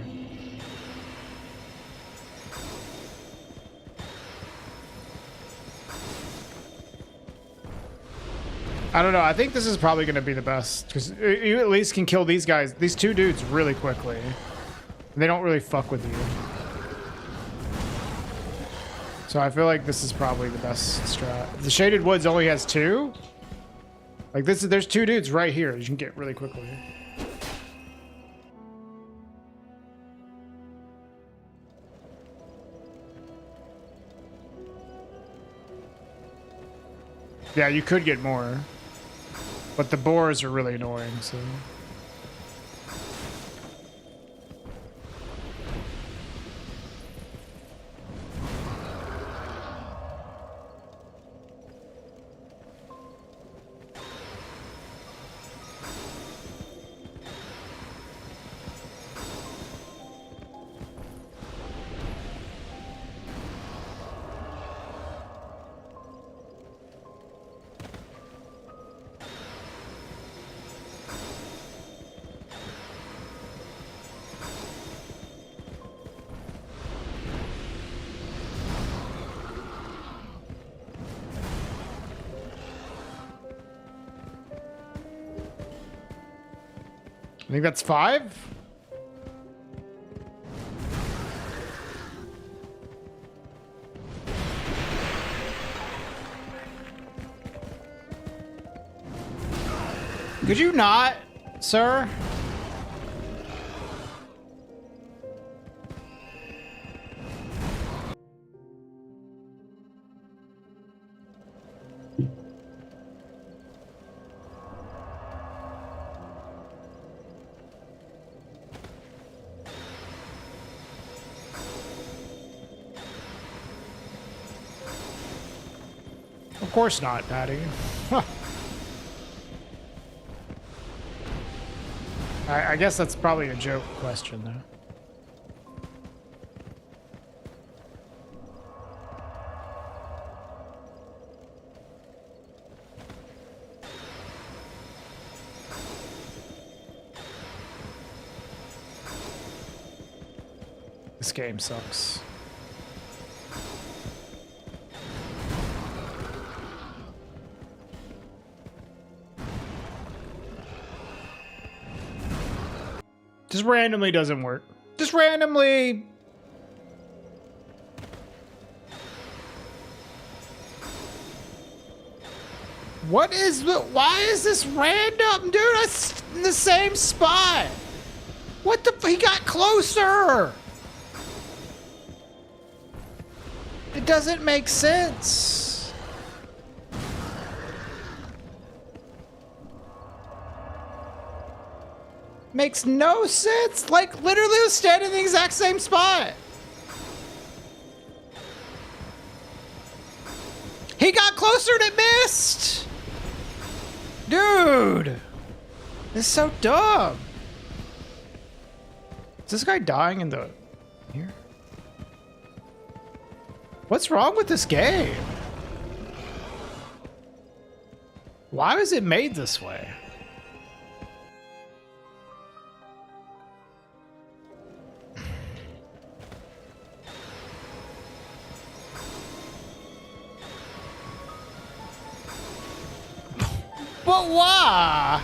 I don't know. I think this is probably going to be the best because you at least can kill these guys, these two dudes really quickly. And they don't really fuck with you. So I feel like this is probably the best strat. The Shaded Woods only has 2. Like this is, there's 2 dudes right here you can get really quickly. Yeah, you could get more. But the boars are really annoying, so. I think that's 5. Could you not, sir? Of course not, Patty. I guess that's probably a joke question, though. This game sucks. Just randomly doesn't work. Just randomly. What is the, why is this random? Dude, that's in the same spot. What the, he got closer. It doesn't make sense. Makes no sense. Like, literally was standing in the exact same spot. He got closer and it missed. Dude. This is so dumb. Is this guy dying in the... here? What's wrong with this game? Why was it made this way? But why?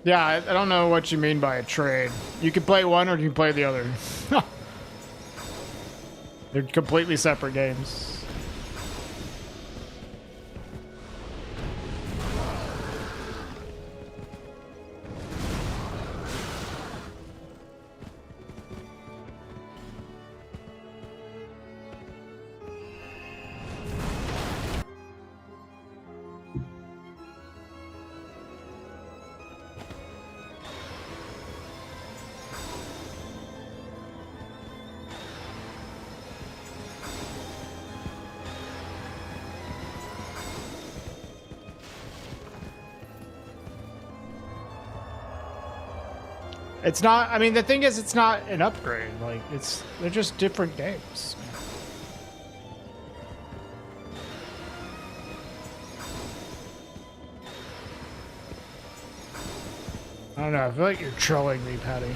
Yeah, I don't know what you mean by a trade. You can play one or you can play the other. They're completely separate games. It's not, I mean, the thing is, it's not an upgrade. Like, they're just different games. I don't know, I feel like you're trolling me, Patty.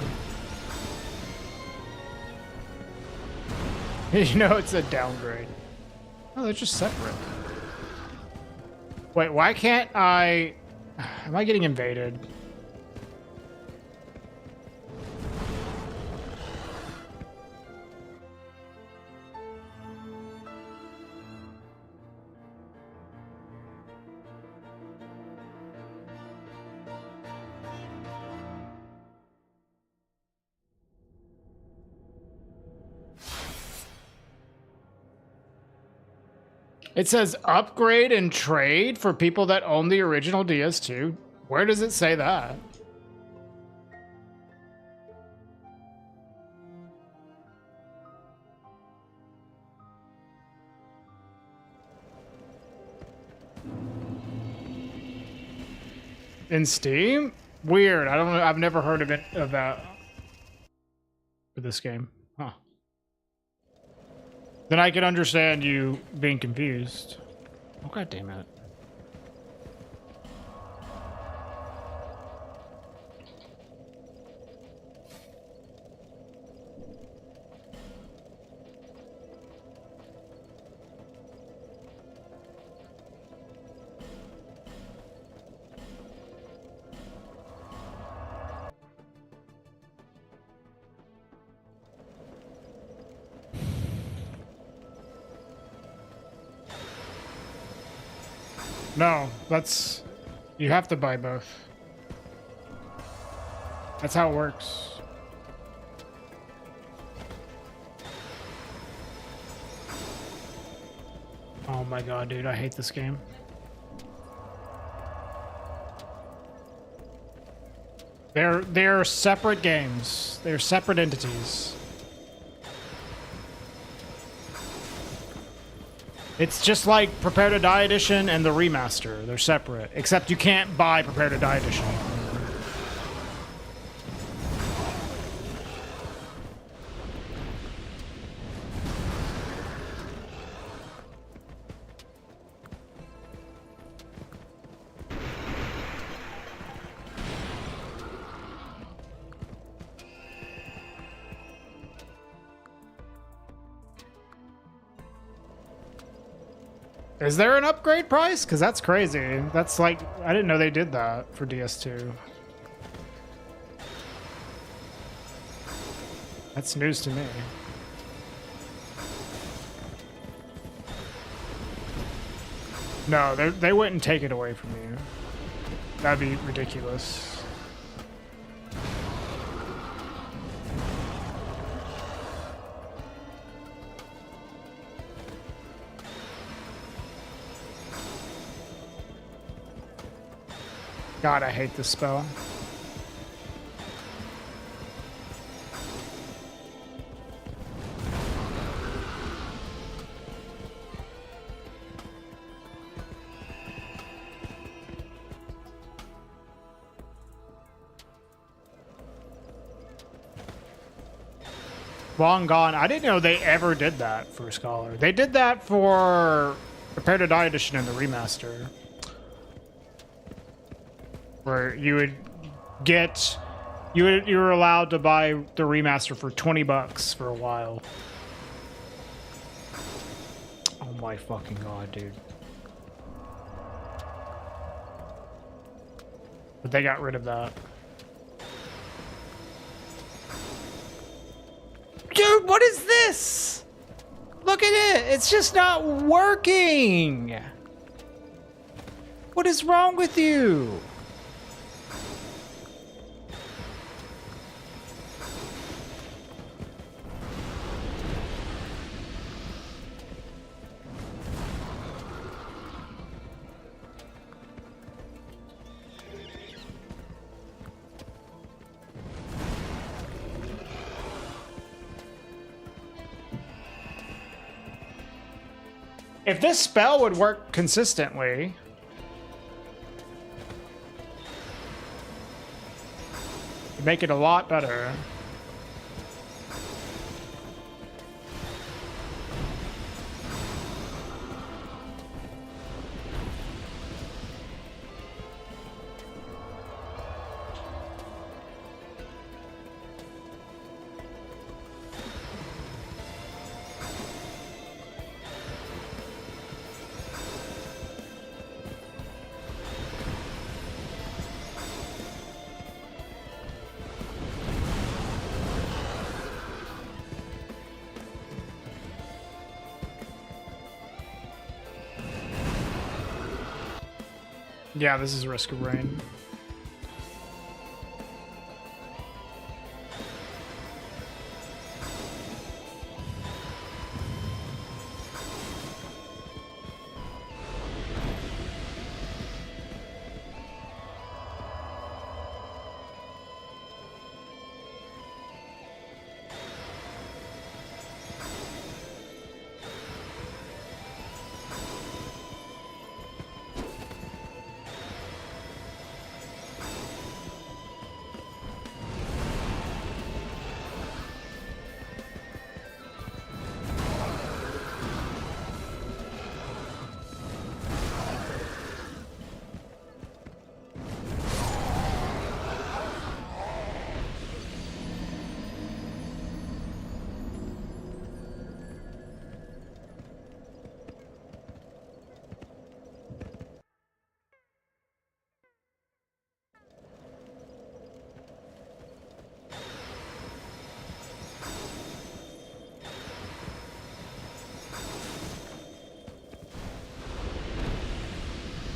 You know it's a downgrade. Oh, they're just separate. Wait, why can't I... Am I getting invaded? It says upgrade and trade for people that own the original DS2. Where does it say that? In Steam? Weird. I don't know. I've never heard of it of that for this game. Huh. Then I could understand you being confused. Oh, God damn it. No, that's... You have to buy both. That's how it works. Oh my god, dude, I hate this game. They're separate games. They're separate entities. It's just like Prepare to Die Edition and the remaster. They're separate, except you can't buy Prepare to Die Edition. Is there an upgrade price? Because that's crazy. That's like, I didn't know they did that for DS2. That's news to me. No, they wouldn't take it away from you. That'd be ridiculous. God, I hate this spell. Long gone. I didn't know they ever did that for Scholar. They did that for Prepare to Die Edition in the remaster. Where you would get, you were allowed to buy the remaster for $20 for a while. Oh my fucking god, dude. But they got rid of that. Dude, what is this? Look at it. It's just not working. What is wrong with you? If this spell would work consistently, it'd make it a lot better. Yeah, this is Risk of Rain.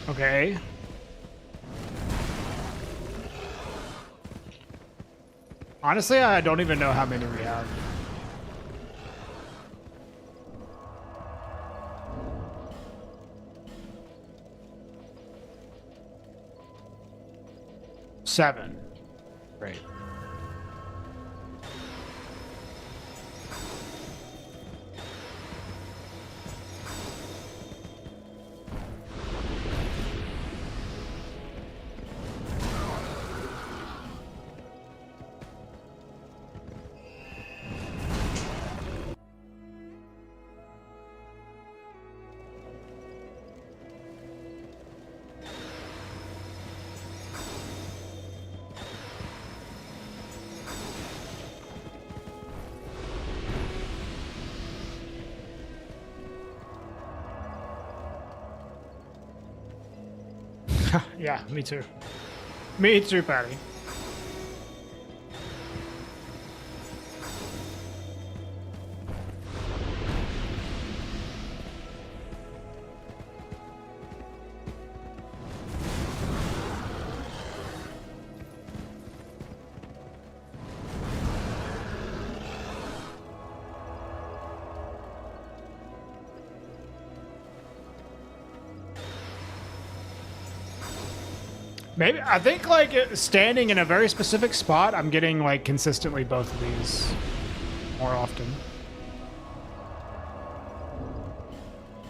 Okay. Honestly, I don't even know how many we have. Seven. Great. Yeah, me too. Me too, Patty. Maybe I think like standing in a very specific spot, I'm getting like consistently both of these more often.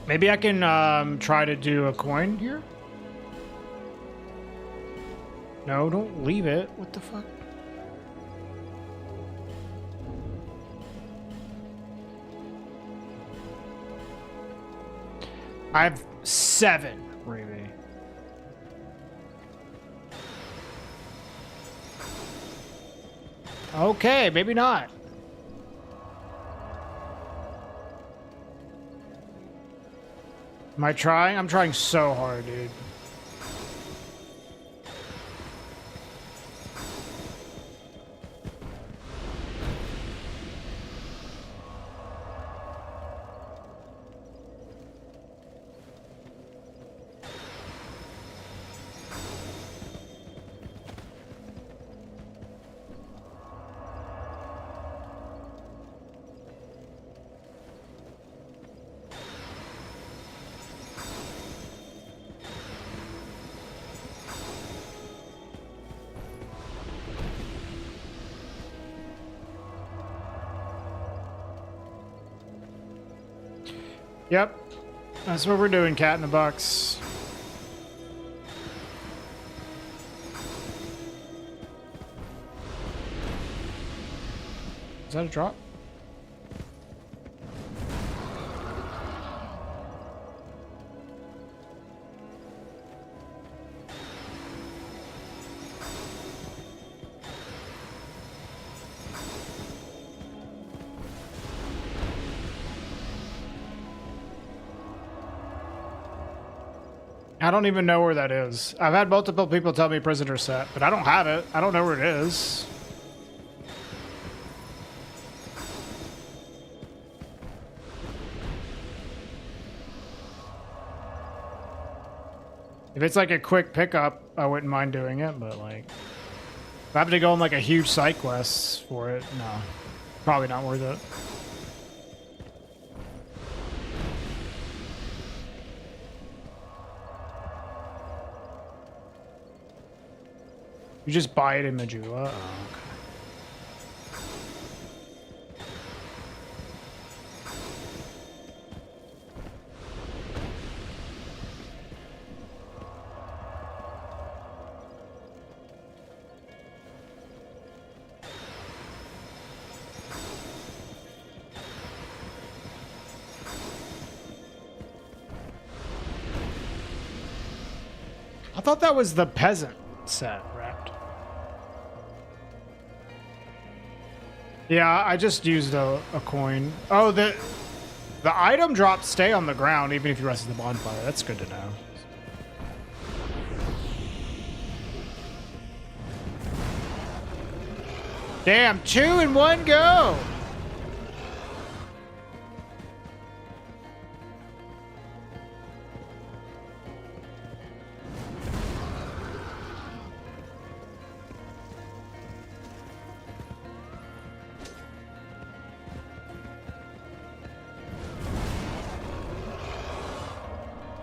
Maybe I can try to do a coin here. No, don't leave it. What the fuck? I have 7, Ruby. Okay, maybe not. Am I trying? I'm trying so hard, dude. Yep. That's what we're doing, cat in a box. Is that a drop? I don't even know where that is. I've had multiple people tell me prisoner set, but I don't have it. I don't know where it is. If it's like a quick pickup, I wouldn't mind doing it, but like, if I have to go on like a huge side quest for it, no. Probably not worth it. You just buy it in Majula? Oh, okay. I thought that was the peasant set wrapped. Yeah, I just used a coin. Oh, the item drops stay on the ground even if you rest at the bonfire. That's good to know. Damn, 2 in 1 go.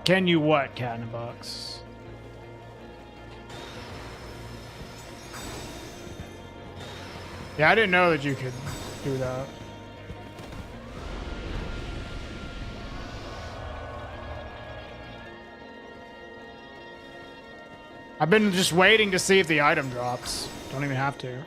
Can you what, Cat in a Box? Yeah, I didn't know that you could do that. I've been just waiting to see if the item drops. Don't even have to.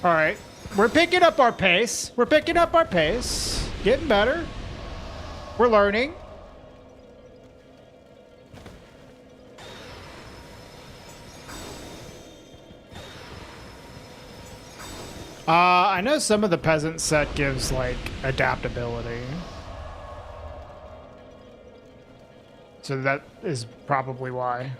All right. We're picking up our pace. We're picking up our pace. Getting better. We're learning. I know some of the peasant set gives like adaptability. So that is probably why.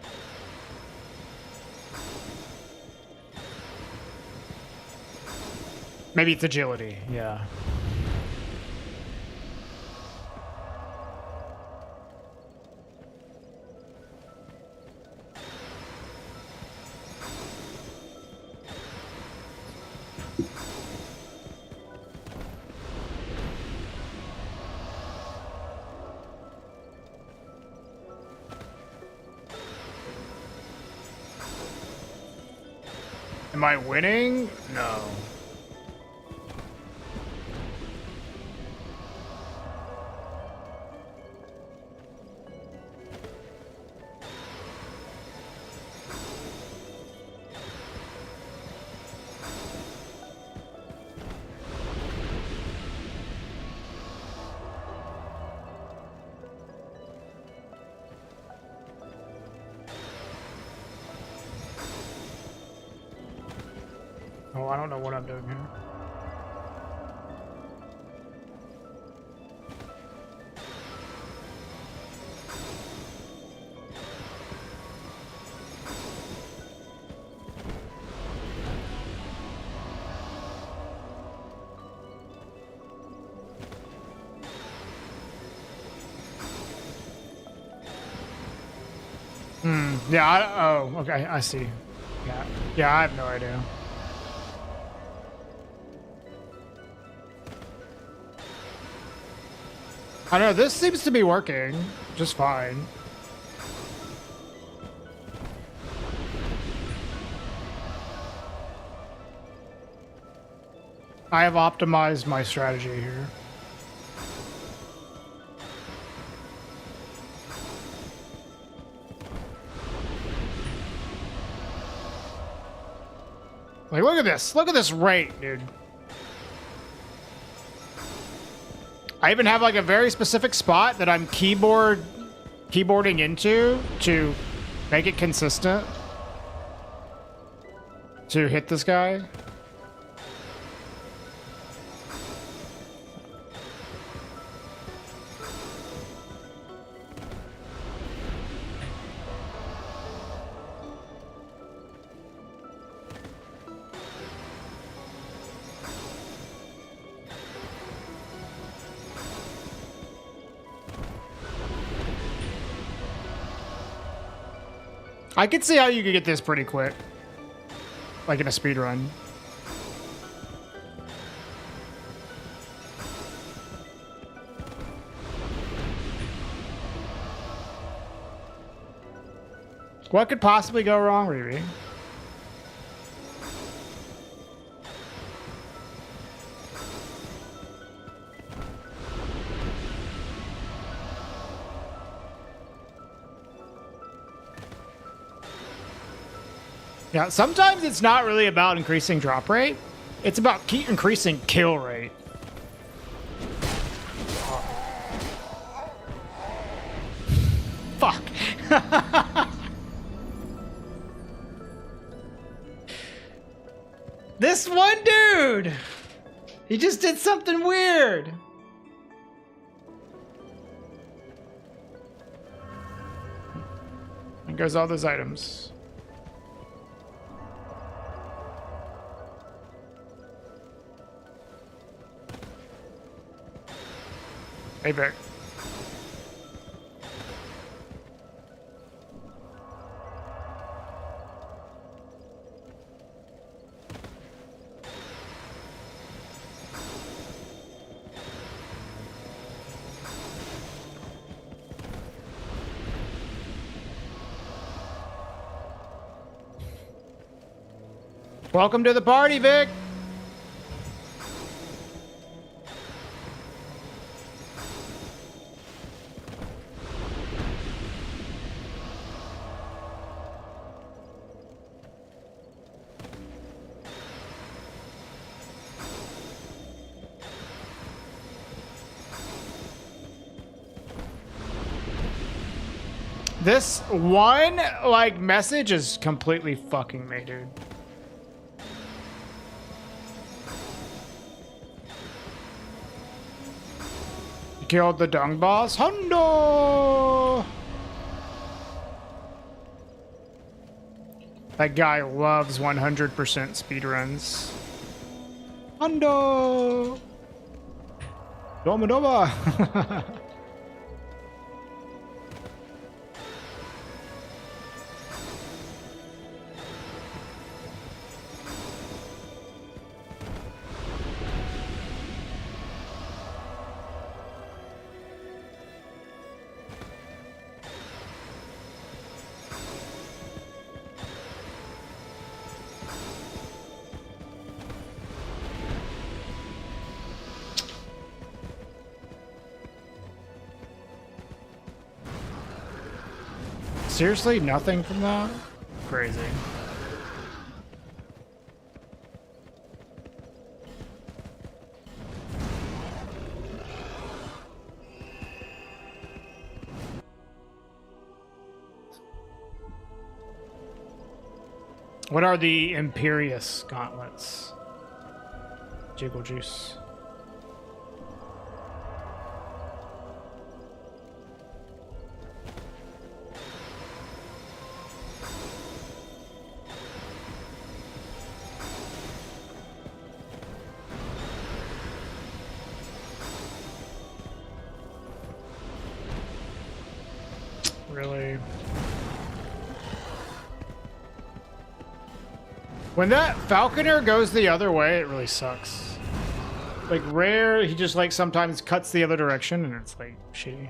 Maybe it's agility, yeah. Am I winning? No. Oh, I don't know what I'm doing here. Yeah, oh, okay, I see. Yeah, I have no idea. I know, this seems to be working just fine. I have optimized my strategy here. Like, look at this. Look at this rate, dude. I even have like a very specific spot that I'm keyboarding into to make it consistent to hit this guy. I could see how you could get this pretty quick. Like in a speed run. What could possibly go wrong, Riri? Yeah, sometimes it's not really about increasing drop rate. It's about keep increasing kill rate. Fuck. This one dude! He just did something weird. goes all those items. Hey, Vic. Welcome to the party, Vic. This one, like, message is completely fucking me, dude. Killed the dung boss. Hundo! That guy loves 100% speedruns. Hundo! Doma Doma! Seriously, nothing from that? Crazy. What are the Imperious gauntlets? Jiggle juice. Really? When that falconer goes the other way, it really sucks. Like, rare, he just, like, sometimes cuts the other direction, and it's, like, shitty.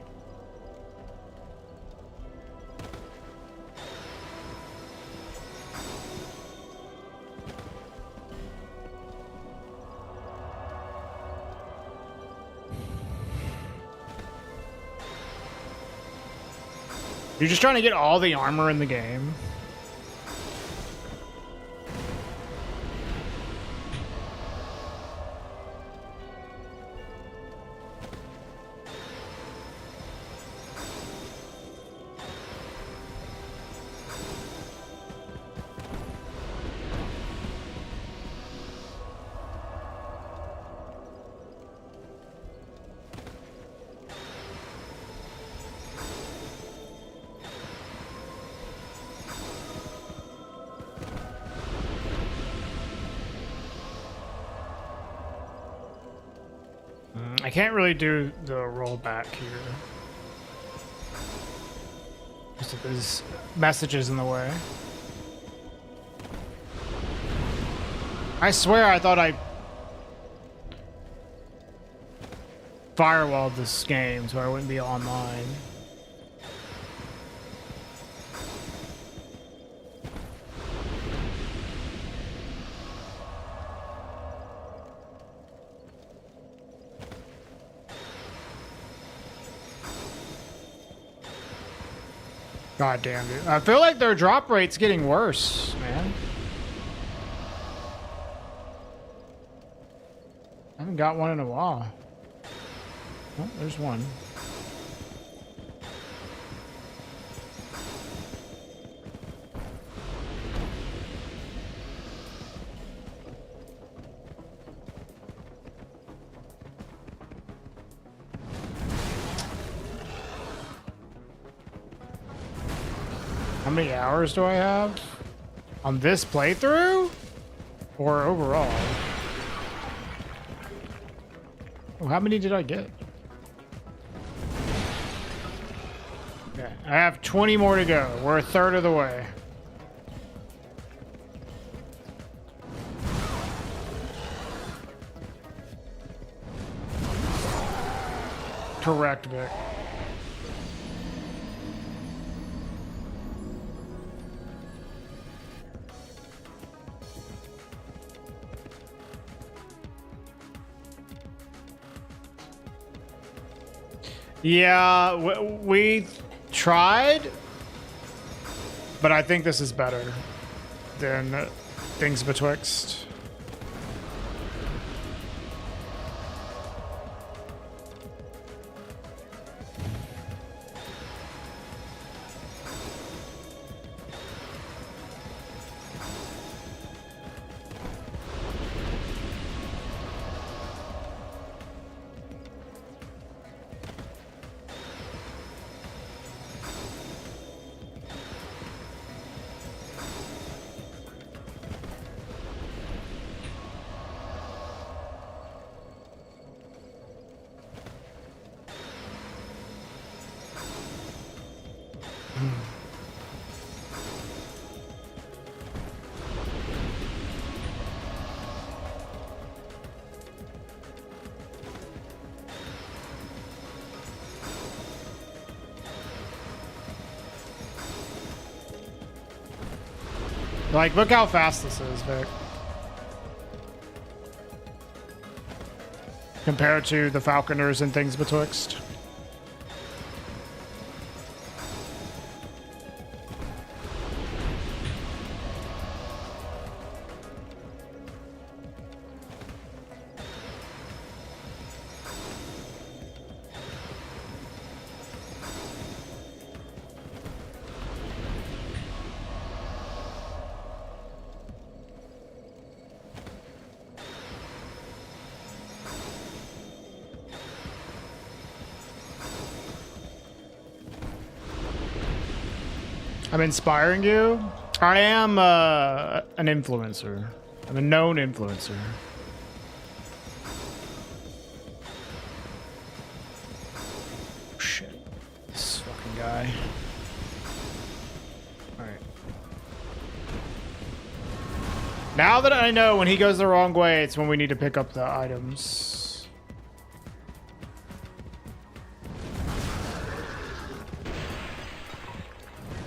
You're just trying to get all the armor in the game. I can't really do the rollback here. Just if there's messages in the way. I swear I thought I firewalled this game so I wouldn't be online. God damn, dude. I feel like their drop rate's getting worse, man. I haven't got one in a while. Oh, there's one. How many hours do I have on this playthrough or overall? Oh, how many did I get? Okay, I have 20 more to go. We're a third of the way. Correct, Vic. Yeah, we tried, but I think this is better than Things Betwixt. Like, look how fast this is, Vic. Compared to the Falconers and Things Betwixt. I'm inspiring you? I am an influencer. I'm a known influencer. Shit. This fucking guy. Alright. Now that I know when he goes the wrong way, it's when we need to pick up the items.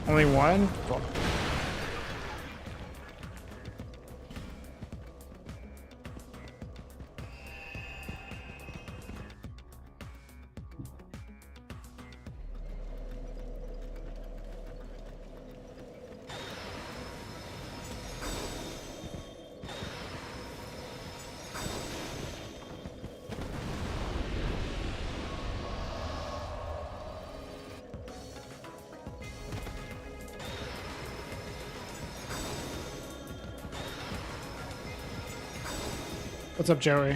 Only one? Fuck. What's up, Joey?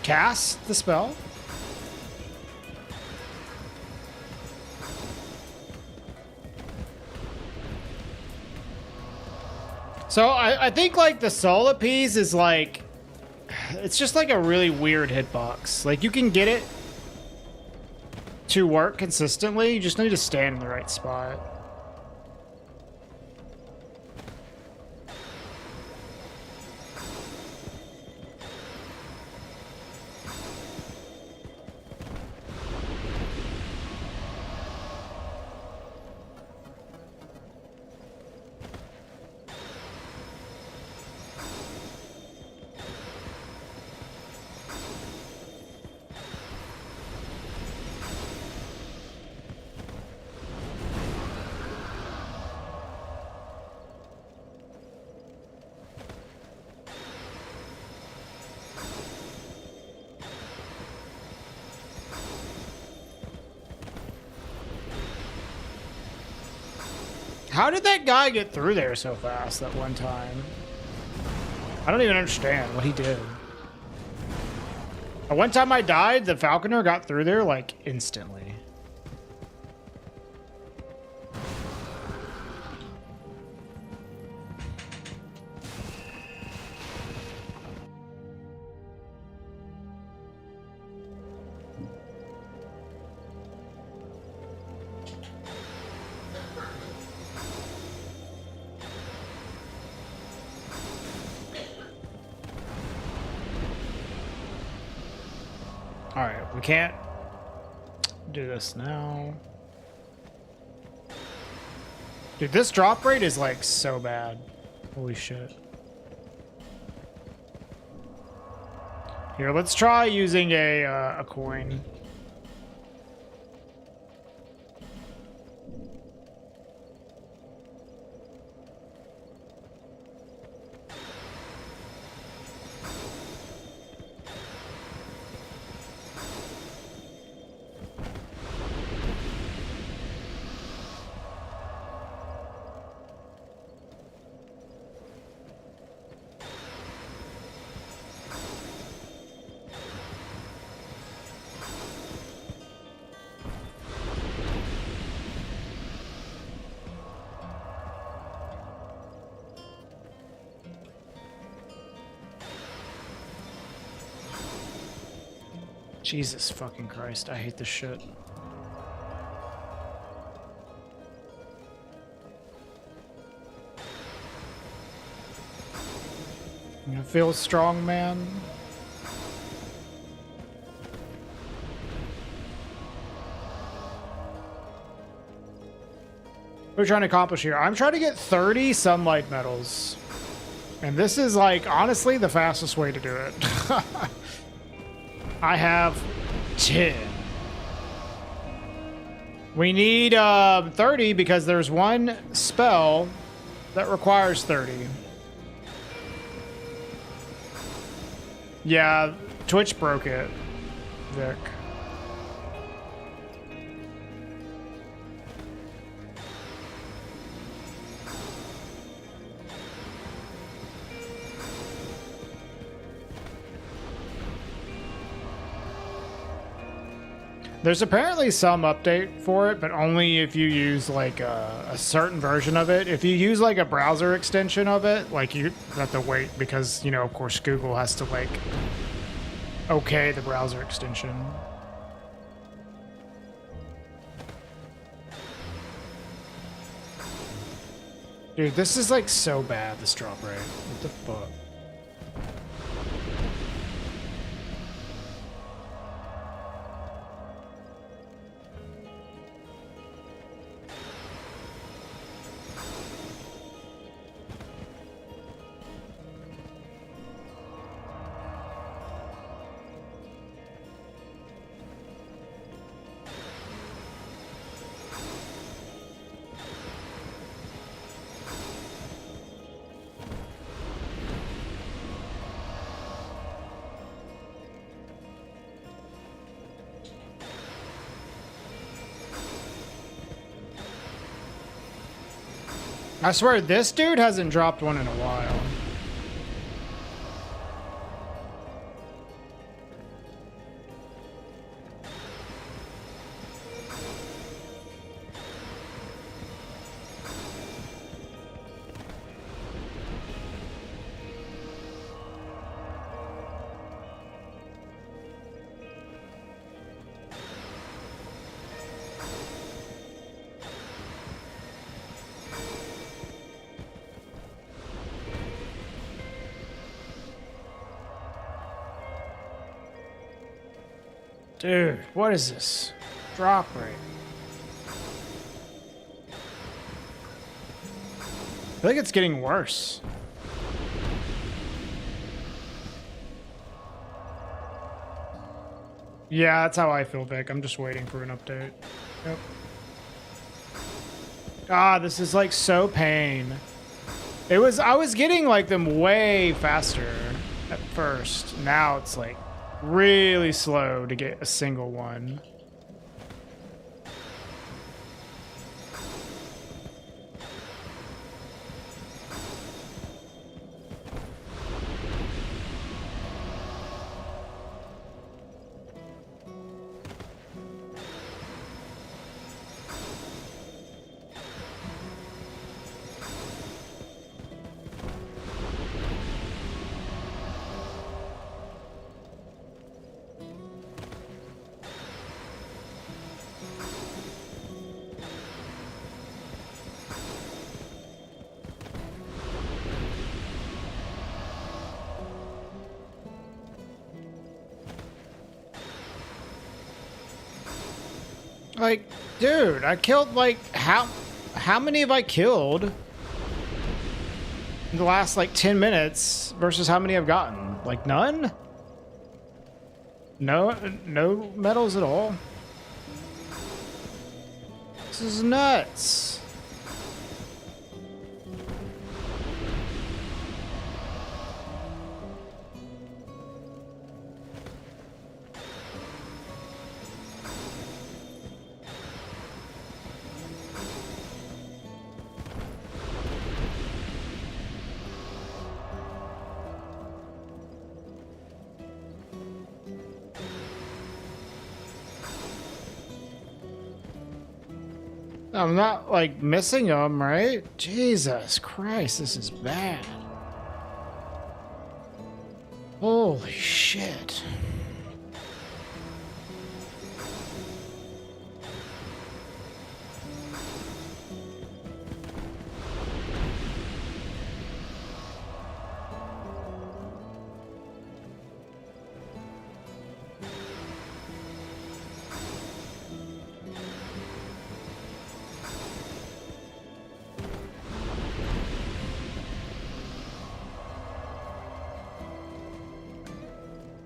Cast the spell? So I think like the soul appease is like, it's just like a really weird hitbox. Like you can get it to work consistently, you just need to stand in the right spot. How did that guy get through there so fast that one time? I don't even understand what he did. One time I died, the Falconer got through there like instantly. Alright, we can't do this now. Dude, this drop rate is like so bad. Holy shit. Here, let's try using a coin. Jesus fucking Christ, I hate this shit. You feel strong, man? What are we trying to accomplish here? I'm trying to get 30 sunlight medals. And this is like, honestly, the fastest way to do it. I have 10. We need 30 because there's one spell that requires 30. Yeah, Twitch broke it, Vic. There's apparently some update for it, but only if you use like a certain version of it. If you use like a browser extension of it, like you have to wait because, you know, of course Google has to like okay the browser extension. Dude, this is like so bad, this drop rate. What the fuck? I swear, this dude hasn't dropped one in a while. Dude, what is this? Drop rate. I think it's getting worse. Yeah, that's how I feel, Vic. I'm just waiting for an update. Yep. God, this is like so pain. I was getting like them way faster at first. Now it's like really slow to get a single one. Like, dude, I killed like how many have I killed in the last like 10 minutes versus how many I've gotten? Like none? No medals at all. This is nuts. I'm not like missing them, right? Jesus Christ, this is bad. Holy shit.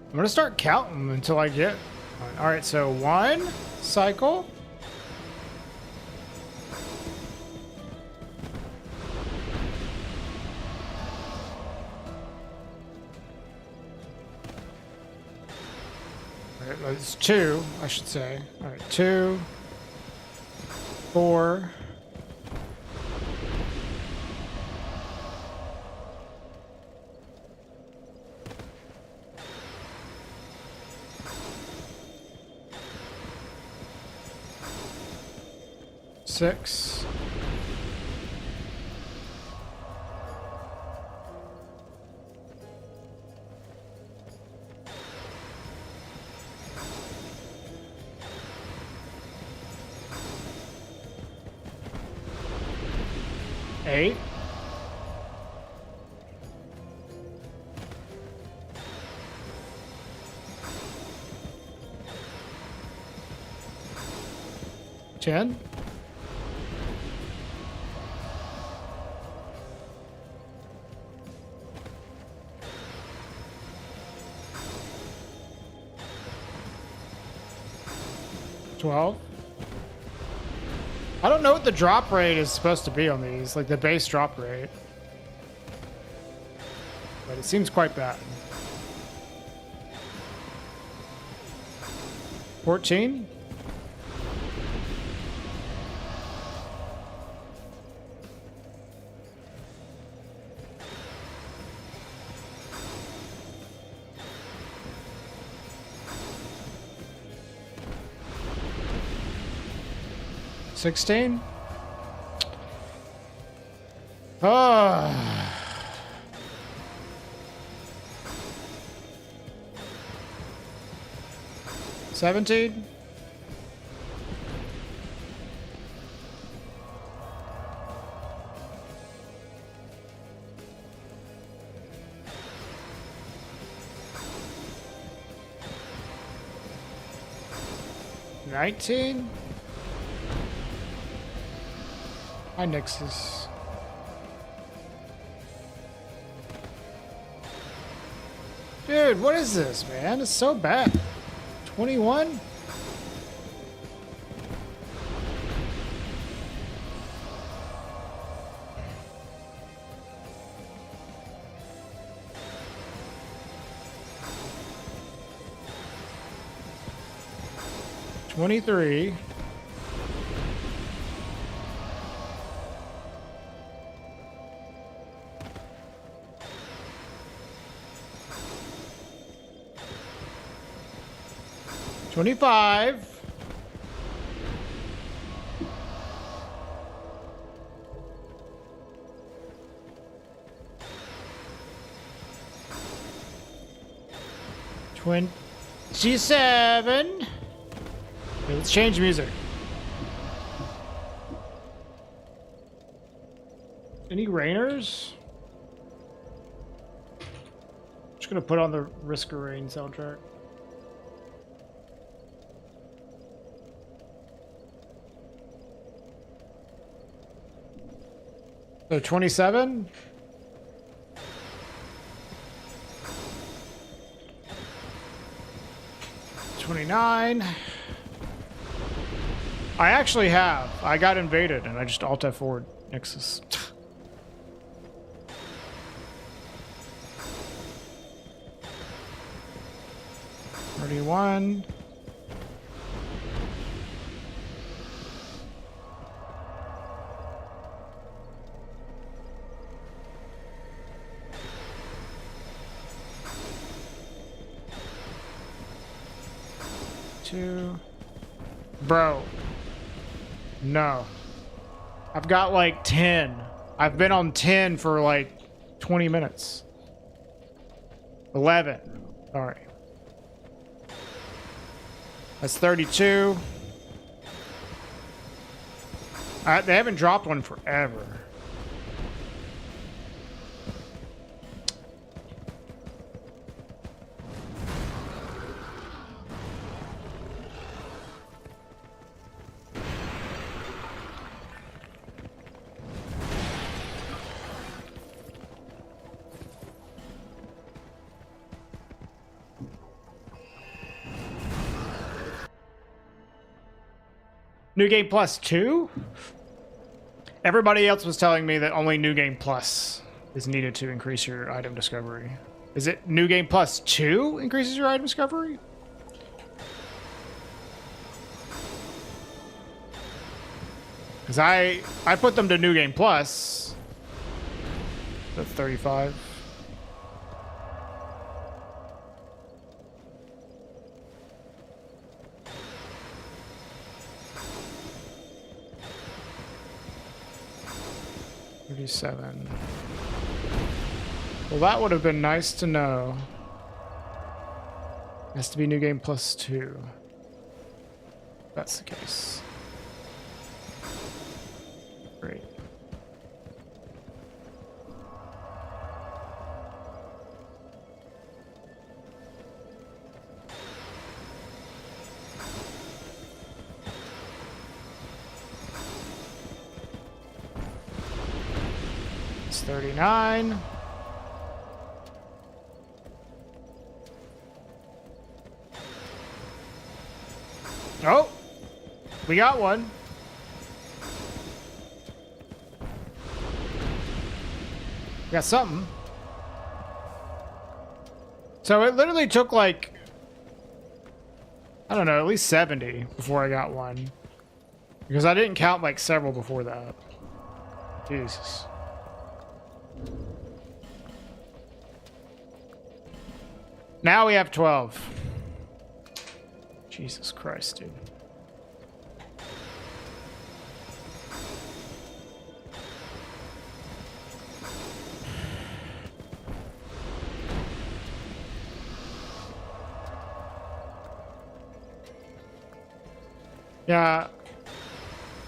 I'm gonna start counting until I get one. All right, so 1 cycle. All right, it's 2, I should say. All right, 2, 4. 6. 8. 10. 12. I don't know what the drop rate is supposed to be on these, like the base drop rate. But it seems quite bad. 14. 16. Ah. 17. 19. Hi, Nexus. Dude, what is this, man? It's so bad. 21? $23. $25. $27. Okay, let's change music. Any rainers? Just gonna put on the Risk of Rain soundtrack. So 27? $29. I actually have. I got invaded and I just Alt F4 Nexus. $31. Two. Bro. No. I've got like 10. I've been on 10 for like 20 minutes. 11. Sorry. That's 32. They haven't dropped one forever. New Game Plus 2? Everybody else was telling me that only New Game Plus is needed to increase your item discovery. Is it New Game Plus 2 increases your item discovery? Because I put them to New Game Plus. That's 35. $37. Well, that would have been nice to know. Has to be New Game Plus 2. That's the case. Great. It's 39. Oh, we got one. We got something. So it literally took like, I don't know, at least 70 before I got one. Because I didn't count like several before that. Jesus. Now we have 12. Jesus Christ, dude. Yeah,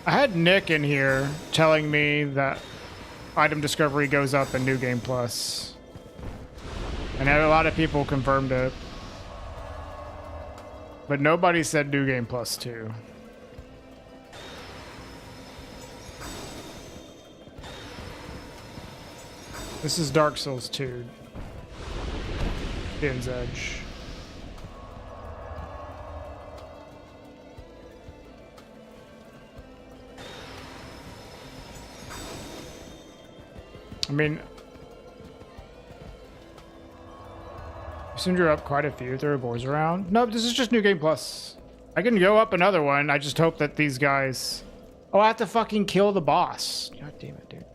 I had Nick in here telling me that item discovery goes up in New Game Plus. And a lot of people confirmed it. But nobody said New Game Plus 2. This is Dark Souls 2. Din's Edge. I mean, assumed you're up quite a few. There are boys around. No, this is just New Game Plus. I can go up another one. I just hope that these guys... Oh, I have to fucking kill the boss. God damn it, dude.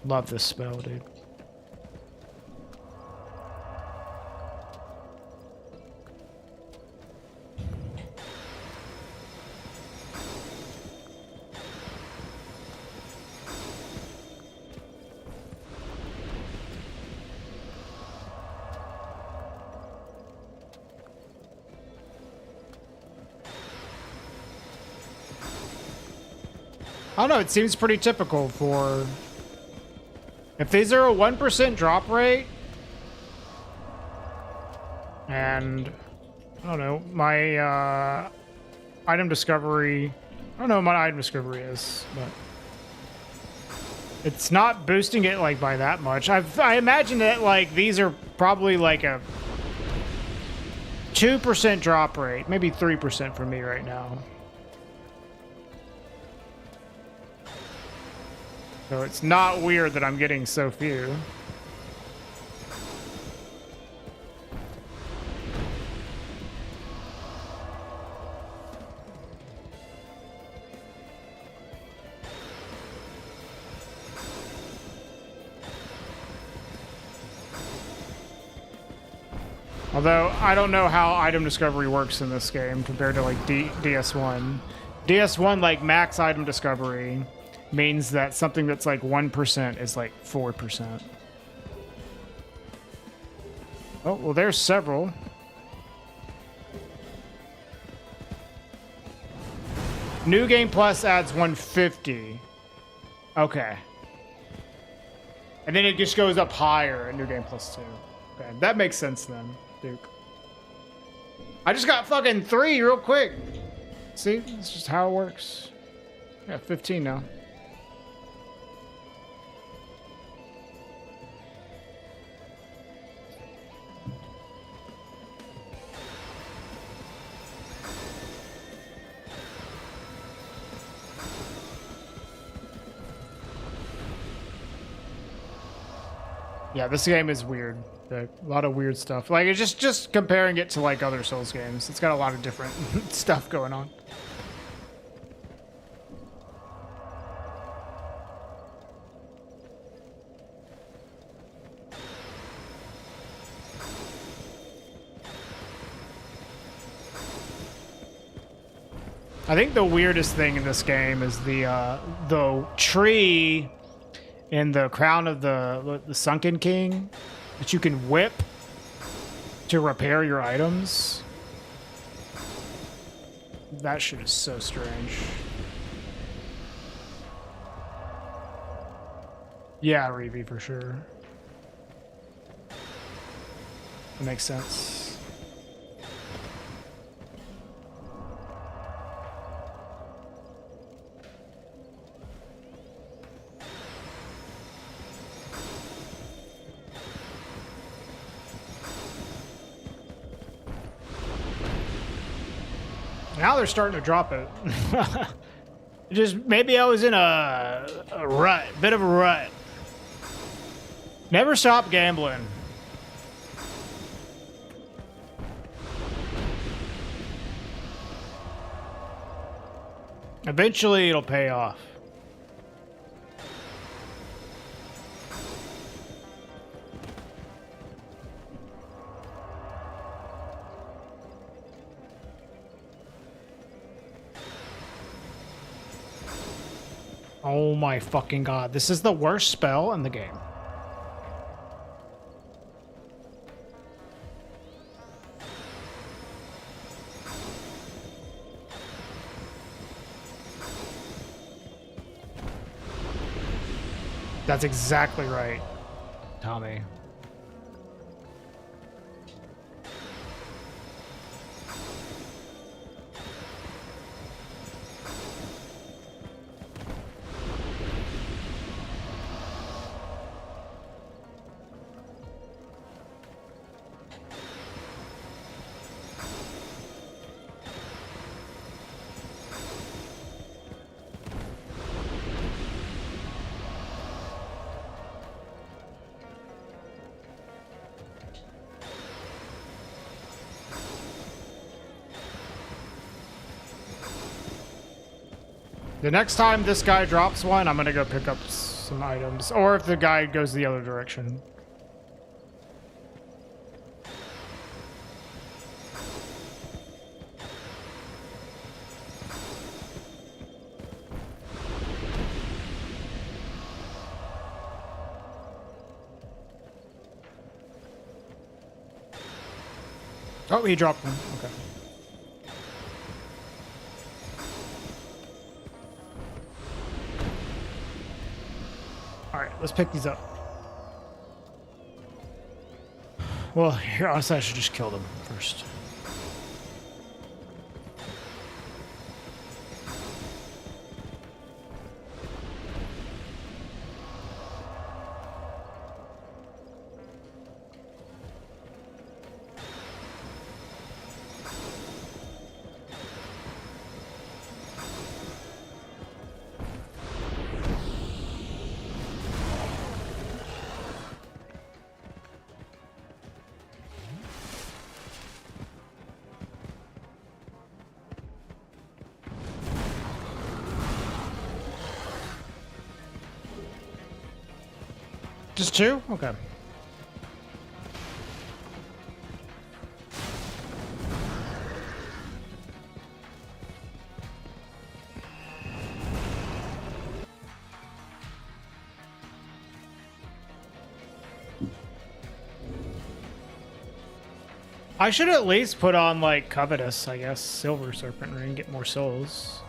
Love this spell, dude. I don't know, it seems pretty typical for... If these are a 1% drop rate, and I don't know, my item discovery, I don't know what my item discovery is, but it's not boosting it like by that much. I imagine that like these are probably like a 2% drop rate, maybe 3% for me right now. So it's not weird that I'm getting so few. Although, I don't know how item discovery works in this game compared to, like, DS1. DS1, like, max item discovery means that something that's, like, 1% is, like, 4%. Oh, well, there's several. New Game Plus adds 150. Okay. And then it just goes up higher in New Game Plus 2. Okay, that makes sense then. Duke. I just got fucking 3 real quick. See, it's just how it works. I got 15 now. Yeah, this game is weird. A lot of weird stuff. Like, it's just comparing it to, like, other Souls games. It's got a lot of different stuff going on. I think the weirdest thing in this game is the tree in the crown of the Sunken King that you can whip to repair your items. That shit is so strange. Yeah, Reeve, for sure. That makes sense. Now they're starting to drop it. Just maybe I was in a rut, bit of a rut. Never stop gambling. Eventually it'll pay off. Oh my fucking god. This is the worst spell in the game. That's exactly right, Tommy. The next time this guy drops one, I'm gonna go pick up some items. Or if the guy goes the other direction. Oh, he dropped one. Okay. let's pick these up. Well, here, honestly, I should just kill them first. Just two? Okay. I should at least put on, like, Covetous, I guess. Silver Serpent Ring, get more souls.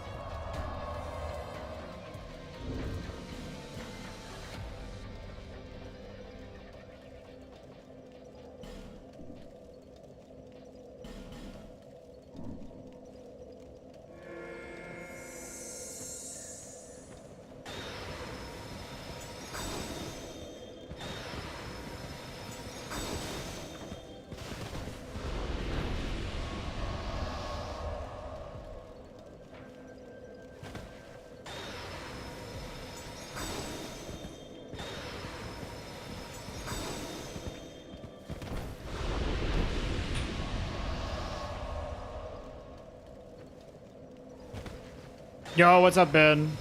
Yo, what's up, Ben?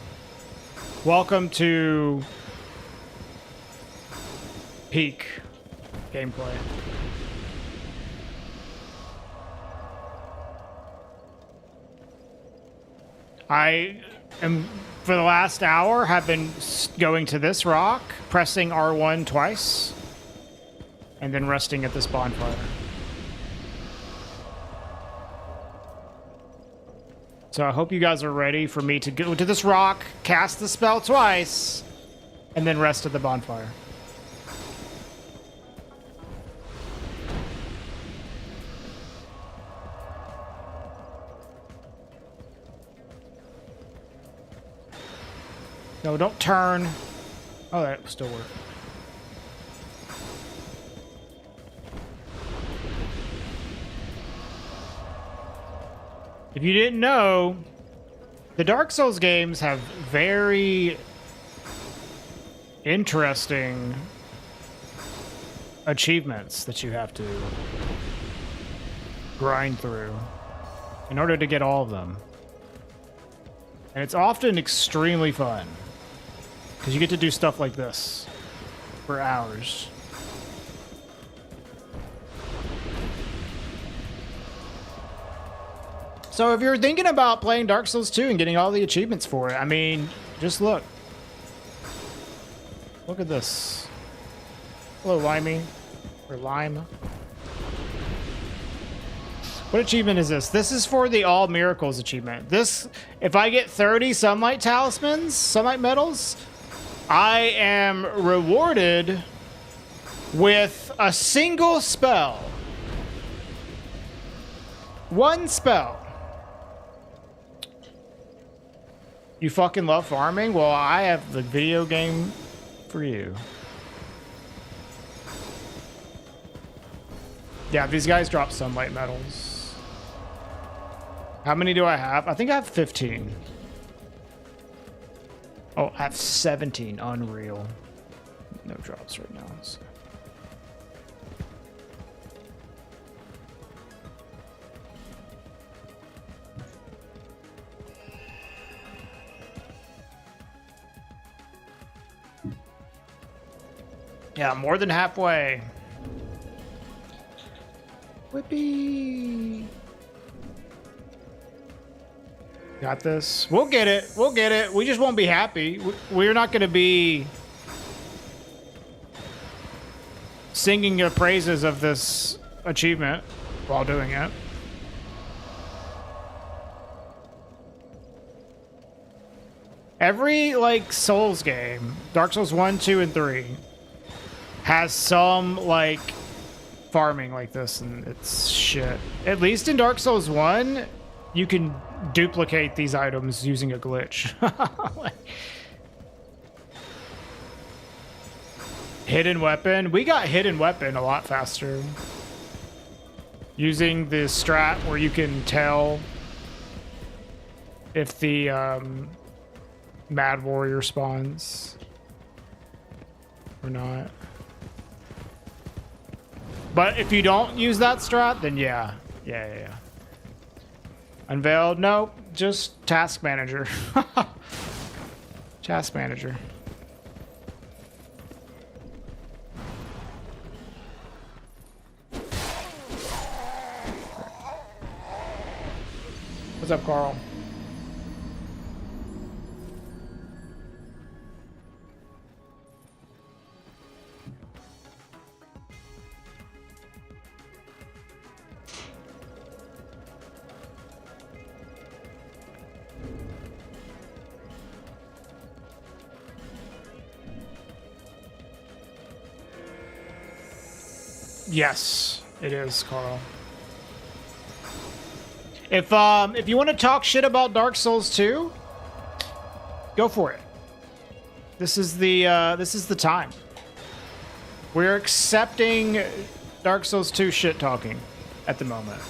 Welcome to peak gameplay. I am, for the last hour, have been going to this rock, pressing R1 twice, and then resting at this bonfire. So I hope you guys are ready for me to go to this rock, cast the spell twice, and then rest at the bonfire. No, don't turn. Oh, that still works. If you didn't know, the Dark Souls games have very interesting achievements that you have to grind through in order to get all of them. And it's often extremely fun because you get to do stuff like this for hours. So if you're thinking about playing Dark Souls 2 and getting all the achievements for it, I mean, just look. Look at this. Hello, Limey. Or Lime. What achievement is this? This is for the All Miracles achievement. This, if I get 30 Sunlight Talismans, Sunlight Medals, I am rewarded with a single spell. One spell. You fucking love farming? Well, I have the video game for you. Yeah, these guys drop sunlight medals. How many do I have? I think I have 15. Oh, I have 17. Unreal. No drops right now. So. Yeah, more than halfway. Whippy. Got this. We'll get it. We'll get it. We just won't be happy. We're not going to be singing the praises of this achievement while doing it. Every like Souls game, Dark Souls 1, 2, and 3 has some like farming like this, and it's shit. At least in Dark Souls 1, you can duplicate these items using a glitch. Hidden weapon. We got hidden weapon a lot faster. Using the strat where you can tell if the Mad Warrior spawns or not. But if you don't use that strat, then yeah. Unveiled? Nope. Just task manager. Task manager. What's up, Carl? Yes, it is, Carl. If you want to talk shit about Dark Souls 2, go for it. This is the time. We're accepting Dark Souls 2 shit talking at the moment.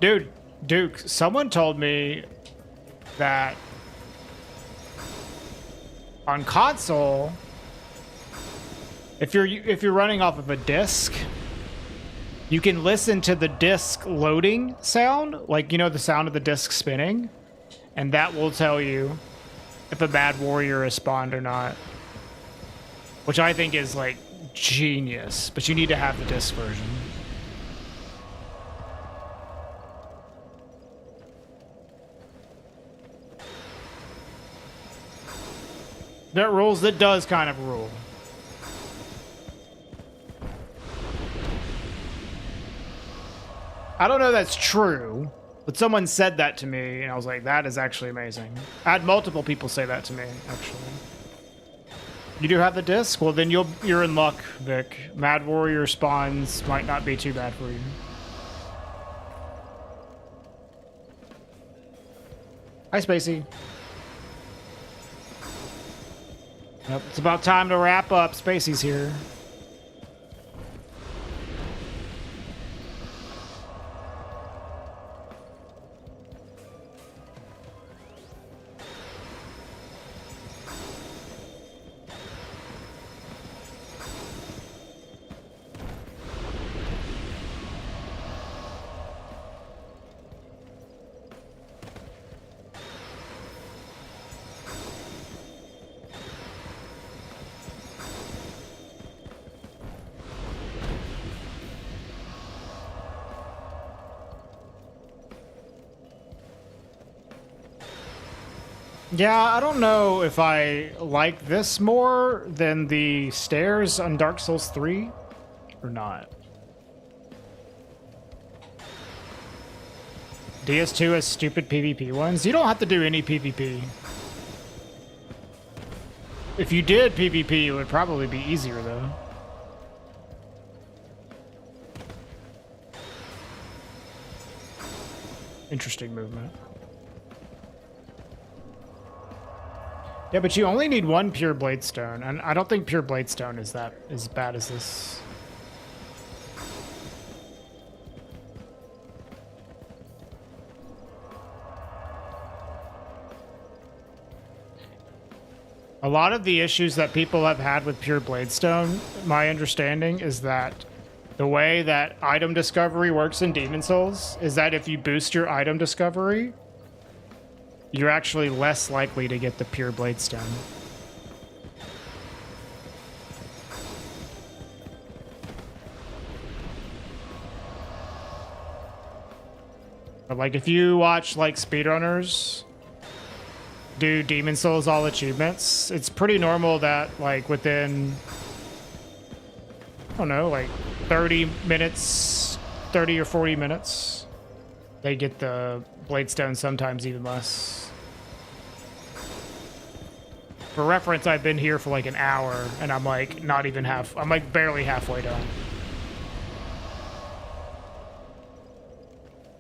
Dude, Duke, someone told me that on console, if you're running off of a disc, you can listen to the disc loading sound, like, you know, the sound of the disc spinning, and that will tell you if a Mad Warrior is spawned or not. Which I think is like genius, but you need to have the disc version. That rules, that does kind of rule. I don't know if that's true, but someone said that to me, and I was like, that is actually amazing. I had multiple people say that to me, actually. You do have the disc? Well, then you're in luck, Vic. Mad Warrior spawns might not be too bad for you. Hi, Spacey. Yep, it's about time to wrap up. Spacey's here. Yeah, I don't know if I like this more than the stairs on Dark Souls 3 or not. DS2 has stupid PvP ones. You don't have to do any PvP. If you did PvP, it would probably be easier though. Interesting movement. Yeah, but you only need one pure bladestone, and I don't think pure bladestone is that as bad as this. A lot of the issues that people have had with pure bladestone, my understanding is that the way that item discovery works in Demon Souls is that if you boost your item discovery, you're actually less likely to get the pure bladestone. But like if you watch like speedrunners do Demon Souls All Achievements, it's pretty normal that like within, I don't know, like 30 minutes, 30 or 40 minutes. They get the Bladestone, sometimes even less. For reference, I've been here for like an hour, and I'm like not even I'm like barely halfway done.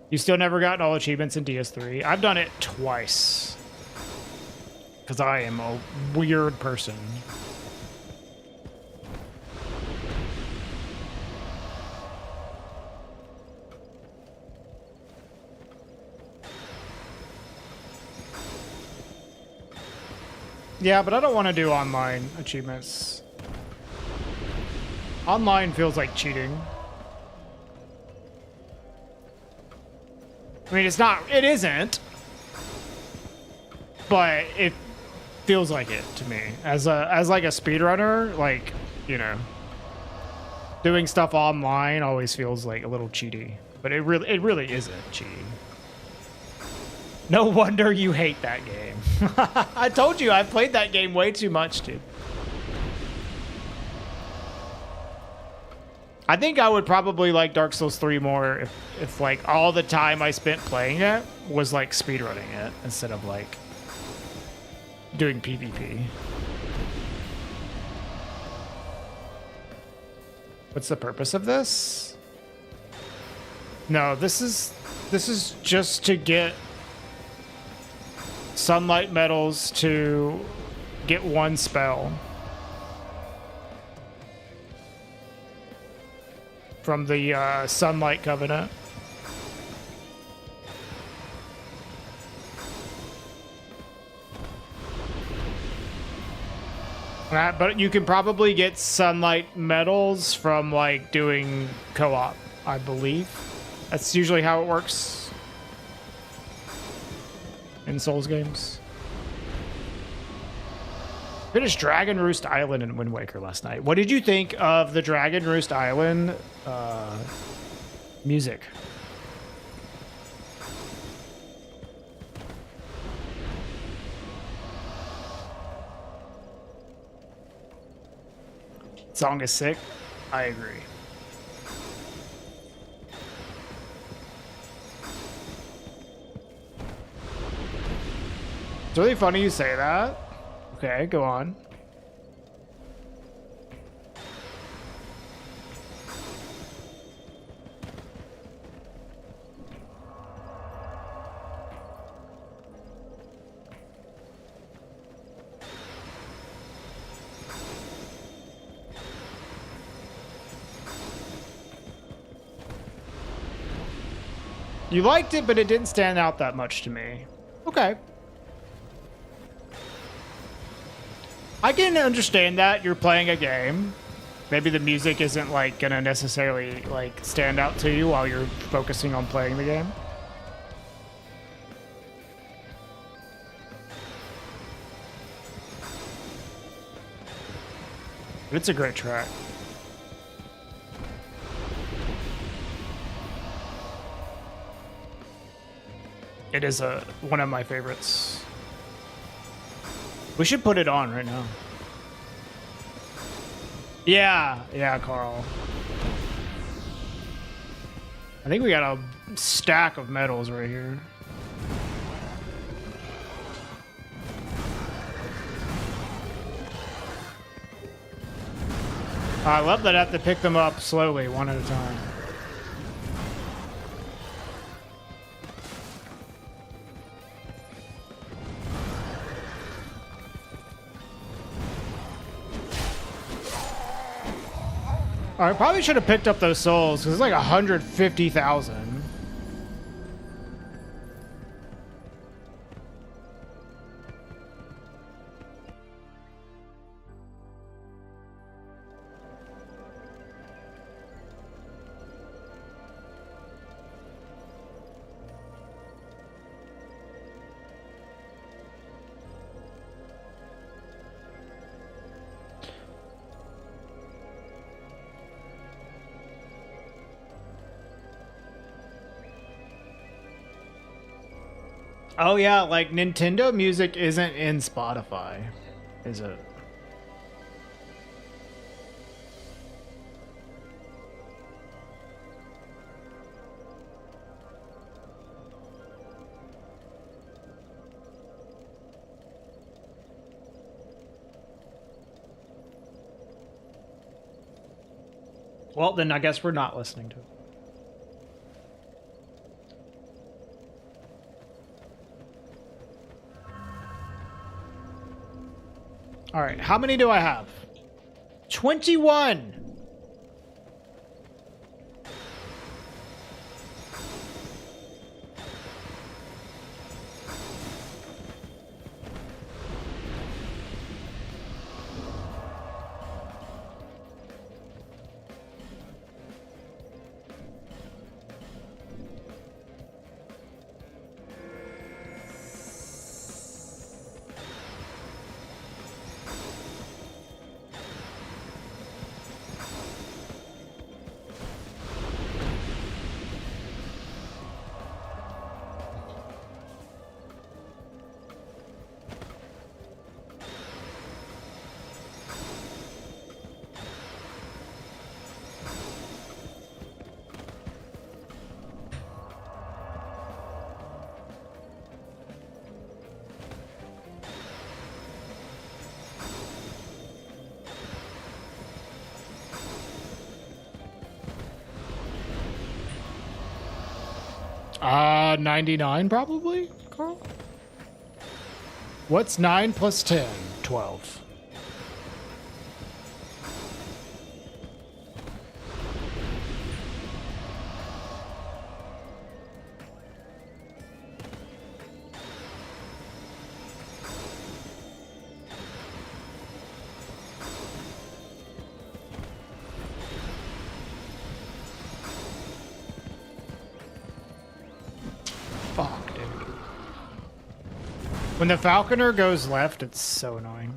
You still never gotten all achievements in DS3? I've done it twice. Because I am a weird person. Yeah, but I don't want to do online achievements. Online feels like cheating. I mean, it isn't. But it feels like it to me. As like a speedrunner, like, you know, doing stuff online always feels like a little cheaty. But it really isn't cheating. No wonder you hate that game. I told you I played that game way too much, dude. I think I would probably like Dark Souls 3 more if like all the time I spent playing it was like speedrunning it instead of like doing PvP. What's the purpose of this? No, this is just to get sunlight medals to get one spell from the Sunlight Covenant. But you can probably get sunlight medals from like doing co-op, I believe. That's usually how it works in Souls games. Finished Dragon Roost Island in Wind Waker last night. What did you think of the Dragon Roost Island music? Song is sick. I agree. It's really funny you say that. Okay, go on. You liked it, but it didn't stand out that much to me. Okay. I can understand that you're playing a game. Maybe the music isn't like gonna necessarily like stand out to you while you're focusing on playing the game. But it's a great track. It is one of my favorites. We should put it on right now. Yeah, Carl. I think we got a stack of medals right here. I love that I have to pick them up slowly, one at a time. I probably should have picked up those souls because it's like 150,000. Oh yeah, like Nintendo music isn't in Spotify, is it? Well, then I guess we're not listening to it. All right, how many do I have? 21. Uh, 99 probably, Carl? What's 9 plus 10? 12. Fuck, dude. When the Falconer goes left, it's so annoying.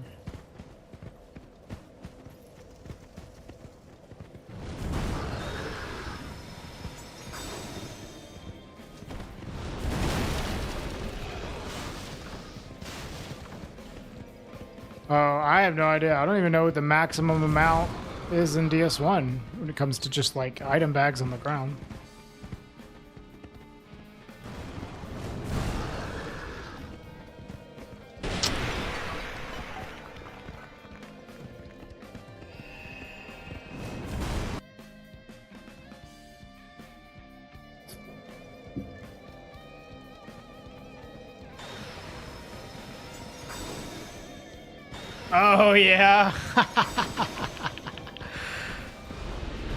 Oh, I have no idea. I don't even know what the maximum amount is in DS1 when it comes to just like item bags on the ground. Oh, yeah.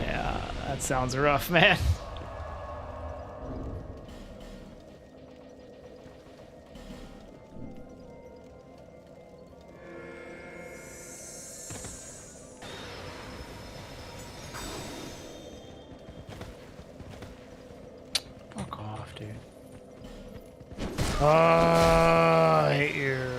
Yeah, that sounds rough, man. Fuck off, dude. Oh, I hate you.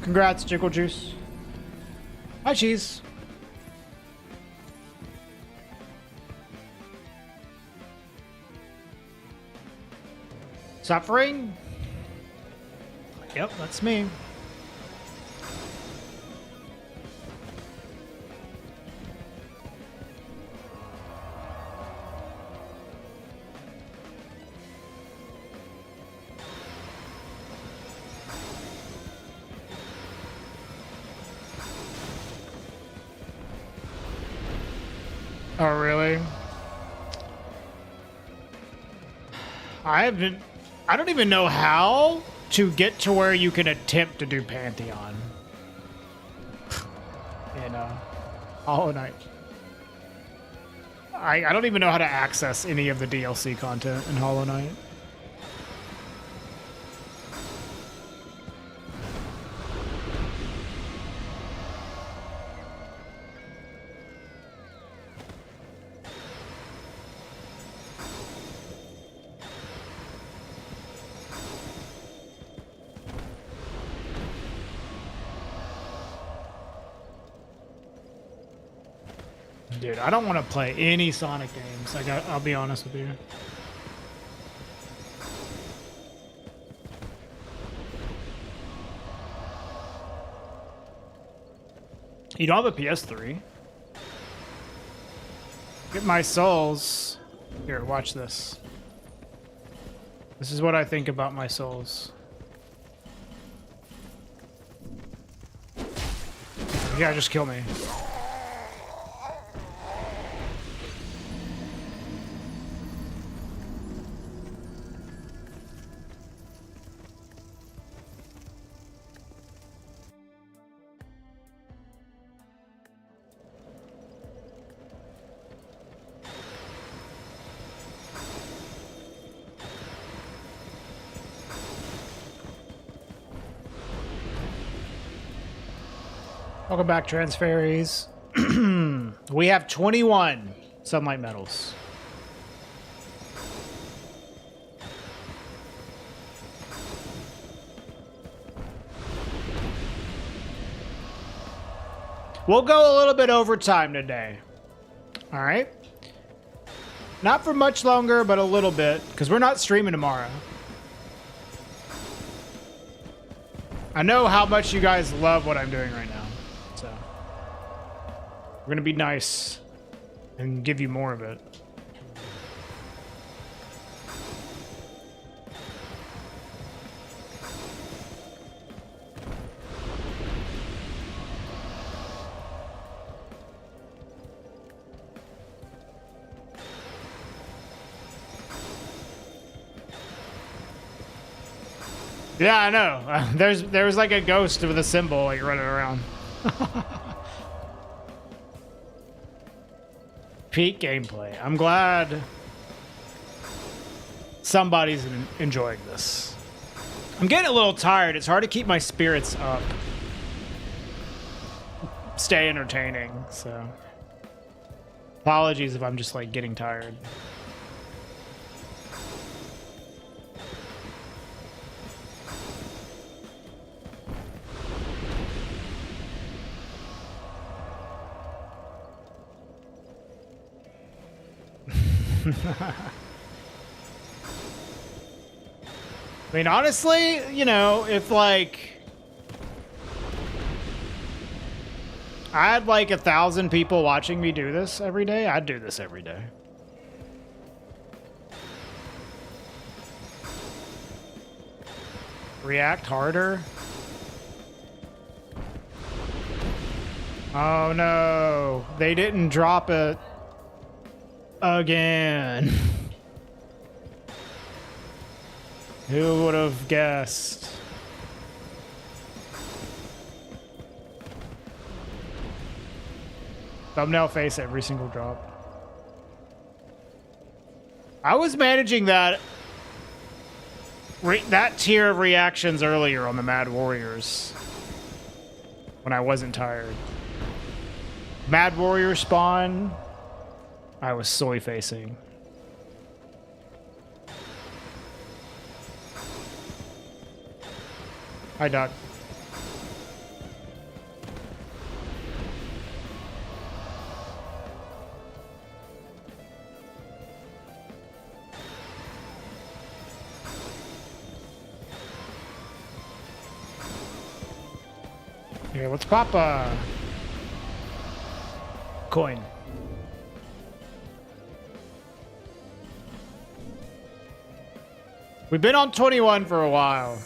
Congrats, Jiggle Juice. Hi, Cheese. Suffering? Yep, that's me. Oh, really? I don't even know how to get to where you can attempt to do Pantheon in Hollow Knight. I don't even know how to access any of the DLC content in Hollow Knight. Dude, I don't want to play any Sonic games. I'll be honest with you. You don't have a PS3? Get my souls. Here, watch this. This is what I think about my souls. Yeah, just kill me. Welcome back, Transferries. We have 21 sunlight medals. We'll go a little bit over time today. All right. Not for much longer, but a little bit, because we're not streaming tomorrow. I know how much you guys love what I'm doing right now. So we're going to be nice and give you more of it. Yeah, I know. There was like a ghost with a symbol like running around. Peak gameplay. I'm glad somebody's enjoying this. I'm getting a little tired. It's hard to keep my spirits up. Stay entertaining, so apologies if I'm just like getting tired. I mean, honestly, you know, if like I had like 1,000 people watching me do this every day, I'd do this every day. React harder. Oh no, they didn't drop it again. Who would have guessed? Thumbnail face every single drop. I was managing that tier of reactions earlier on the Mad Warriors when I wasn't tired. Mad Warrior spawn, I was soy facing. Hi, Doc. Here, let's pop a coin. We've been on 21 for a while.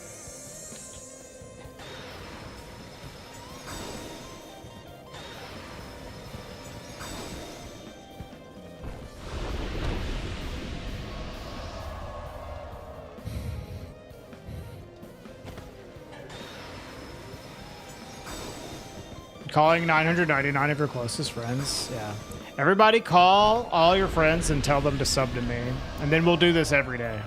calling 999 of your closest friends. Yeah. Everybody call all your friends and tell them to sub to me. And then we'll do this every day.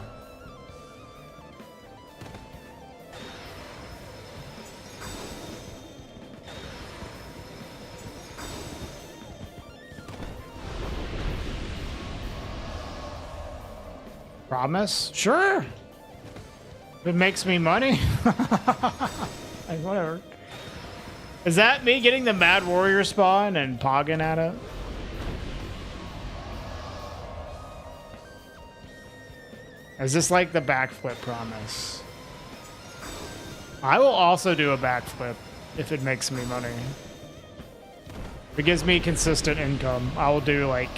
Promise? Sure. If it makes me money. Like, whatever. Is that me getting the Mad Warrior spawn and pogging at it? Is this like the backflip promise? I will also do a backflip if it makes me money. If it gives me consistent income, I will do like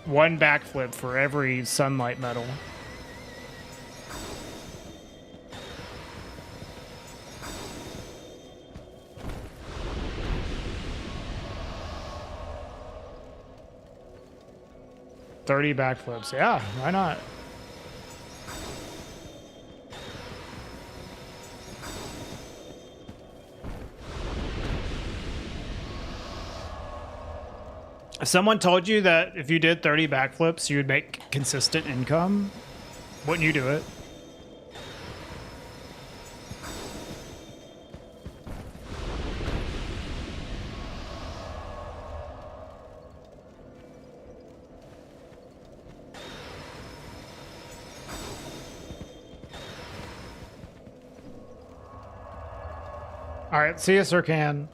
one backflip for every sunlight medal. $30 backflips. Yeah, why not? If someone told you that if you did 30 backflips, you would make consistent income, wouldn't you do it? All right, see you, Sir Can.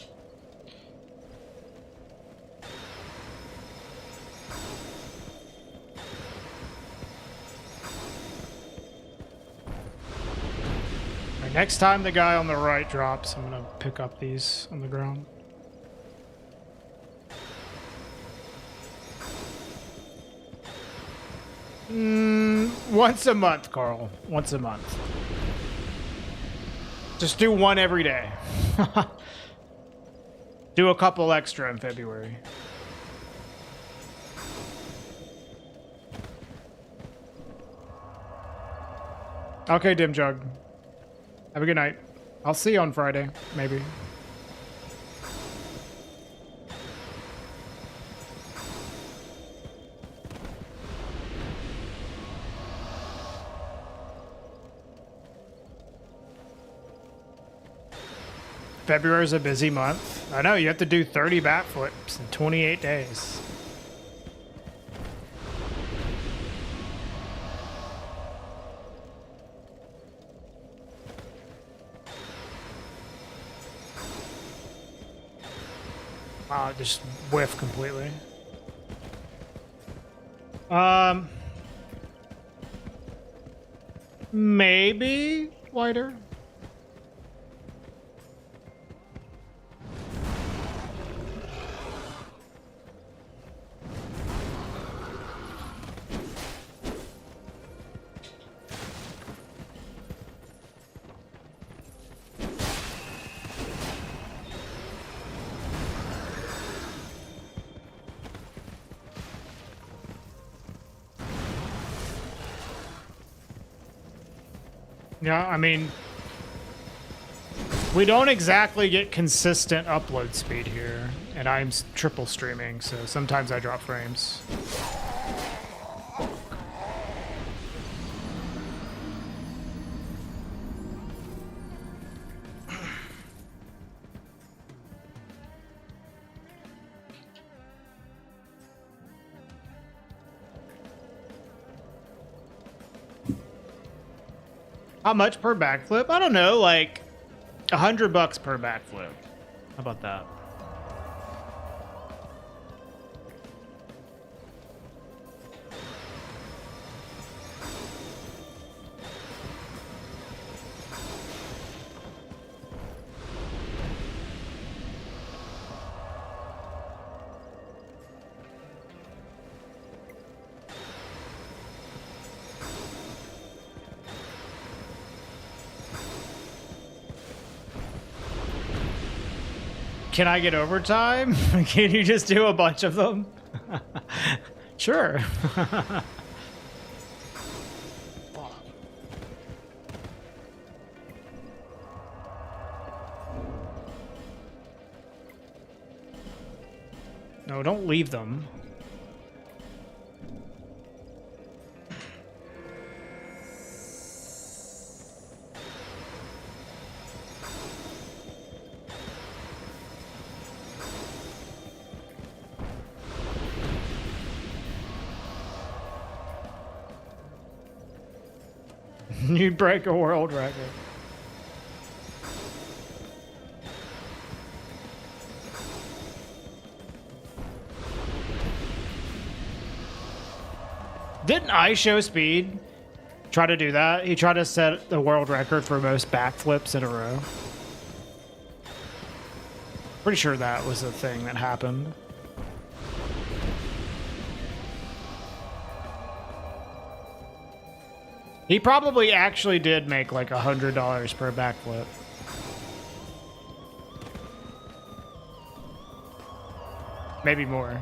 Next time the guy on the right drops, I'm gonna pick up these on the ground. Once a month, Carl. Once a month. Just do one every day. Do a couple extra in February. Okay, Dim Jug. Have a good night. I'll see you on Friday, maybe. February is a busy month. I know, you have to do 30 backflips in 28 days. Wow, just whiff completely. Maybe wider. Yeah, I mean, we don't exactly get consistent upload speed here, and I'm triple streaming, so sometimes I drop frames. How much per backflip? I don't know, like $100 per backflip. How about that? Can I get overtime? Can you just do a bunch of them? Sure. No, don't leave them. You break a world record. Didn't I Show Speed try to do that? He tried to set the world record for most backflips in a row. Pretty sure that was a thing that happened. He probably actually did make like $100 per backflip. Maybe more.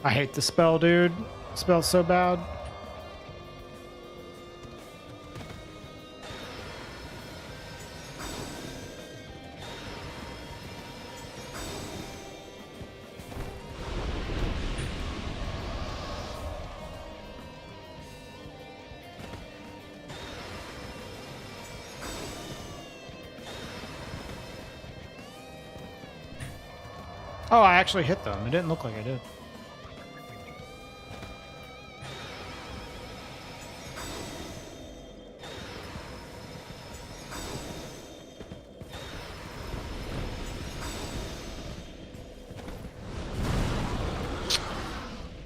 I hate the spell, dude. The spell's so bad. Oh, I actually hit them. It didn't look like I did.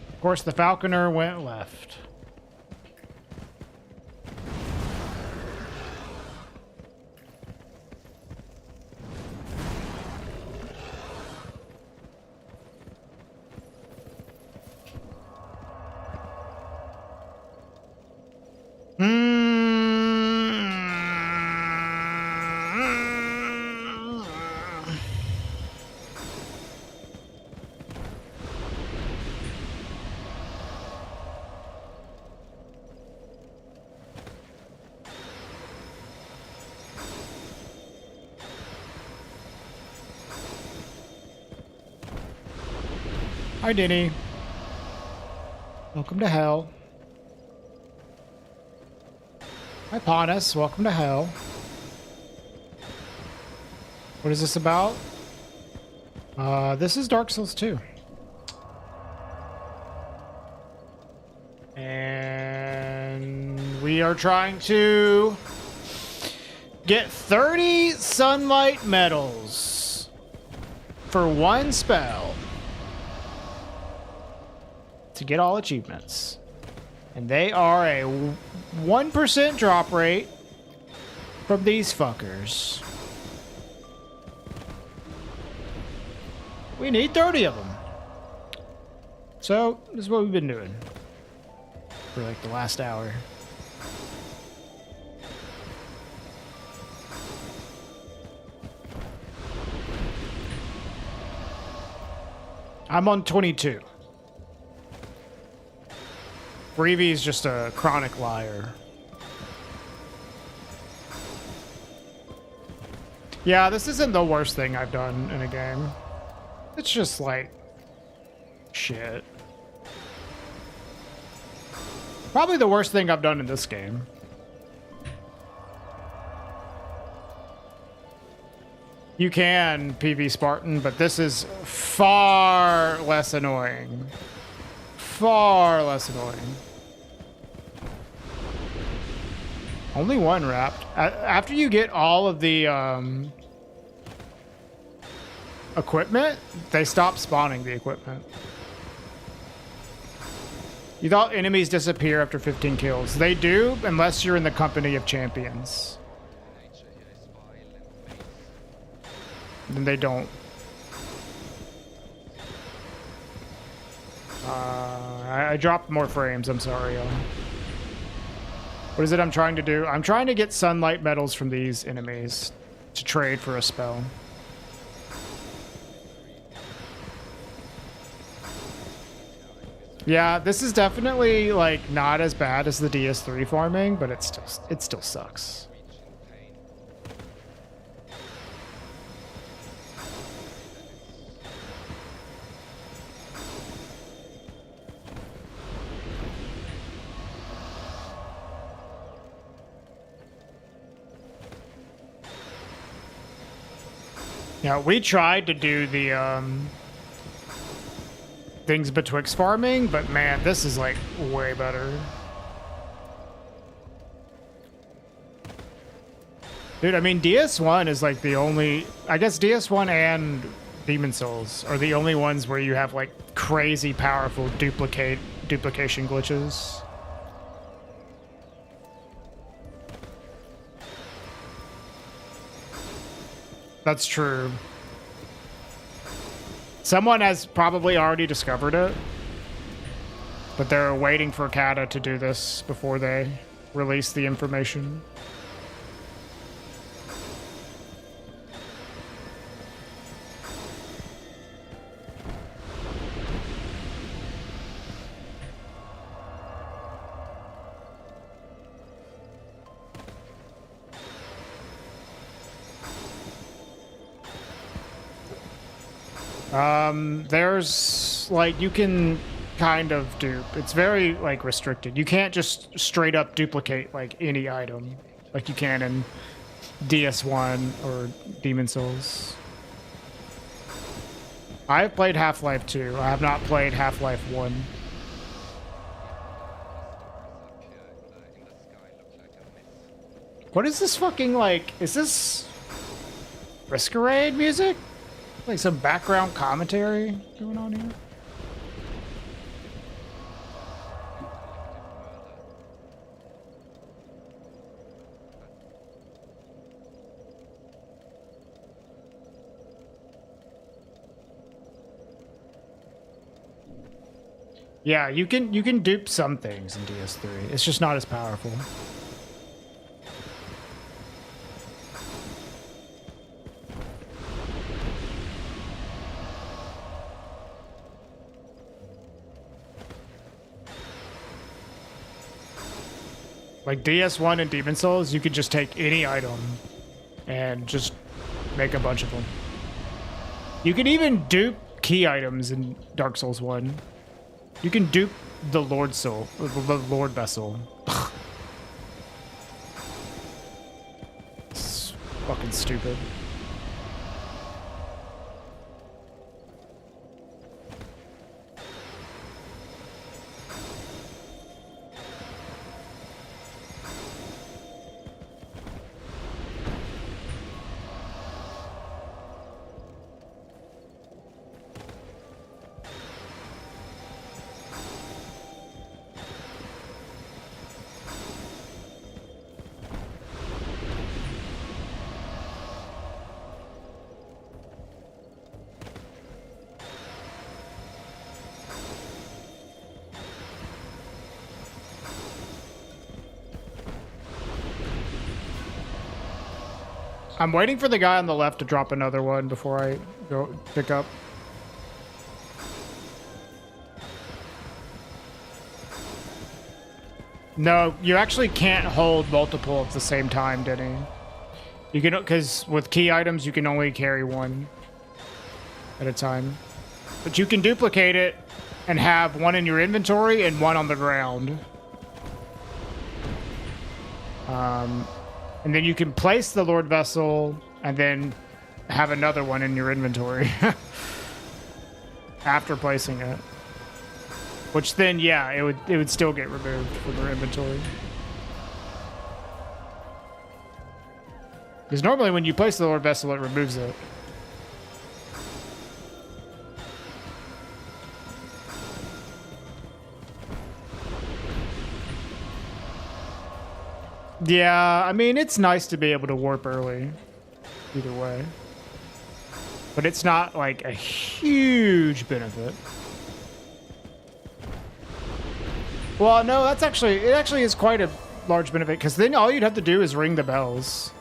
Of course, the Falconer went left. Hi, Denny. Welcome to hell. Hi, Panis. Welcome to hell. What is this about? This is Dark Souls 2. And we are trying to get 30 sunlight medals for one spell to get all achievements. And they are a 1% drop rate from these fuckers. We need 30 of them. So, this is what we've been doing for like the last hour. I'm on 22. Reevy's just a chronic liar. Yeah, this isn't the worst thing I've done in a game. It's just like shit. Probably the worst thing I've done in this game. You can PV Spartan, but this is far less annoying. Far less annoying. Only one wrapped. After you get all of the equipment, they stop spawning the equipment. You thought enemies disappear after 15 kills. They do, unless you're in the company of champions. Then they don't. I dropped more frames. I'm sorry, y'all. What is it I'm trying to do? I'm trying to get sunlight metals from these enemies to trade for a spell. Yeah, this is definitely like not as bad as the DS3 farming, but it still sucks. Yeah, we tried to do the things betwixt farming, but man, this is like way better. Dude, I mean, DS1 is like the only, I guess DS1 and Demon Souls are the only ones where you have like crazy powerful duplication glitches. That's true. Someone has probably already discovered it, but they're waiting for Kata to do this before they release the information. There's like, you can kind of dupe. It's very like restricted. You can't just straight up duplicate like any item like you can in DS1 or Demon Souls. I've played Half-Life 2. I have not played Half-Life 1. What is this fucking like? Is this Riscarade music? Like some background commentary going on here? Yeah, you can dupe some things in DS3. It's just not as powerful. Like DS1 and Demon Souls, you could just take any item and just make a bunch of them. You can even dupe key items in Dark Souls 1. You can dupe the Lord Soul, the Lord Vessel. It's fucking stupid. I'm waiting for the guy on the left to drop another one before I go pick up. No, you actually can't hold multiple at the same time, Denny. You can, because with key items, you can only carry one at a time. But you can duplicate it and have one in your inventory and one on the ground. And then you can place the Lord Vessel and then have another one in your inventory after placing it. Which then, yeah, it would still get removed from your inventory. Because normally when you place the Lord Vessel, it removes it. Yeah, I mean, it's nice to be able to warp early, either way. But it's not, like, a huge benefit. Well, no, it actually is quite a large benefit, because then all you'd have to do is ring the bells.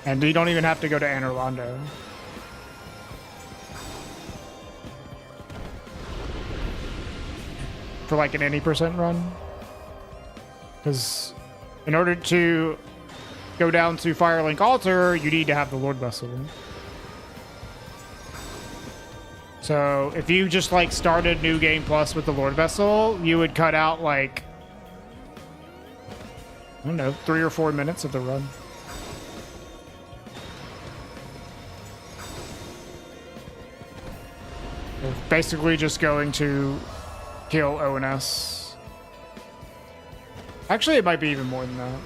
And you don't even have to go to Anor Londo. For like an any % run. Because in order to go down to Firelink Altar, you need to have the Lord Vessel. So if you just like started New Game Plus with the Lord Vessel, you would cut out like, I don't know, 3 or 4 minutes of the run. You're basically just going to kill ONS. Actually, it might be even more than that.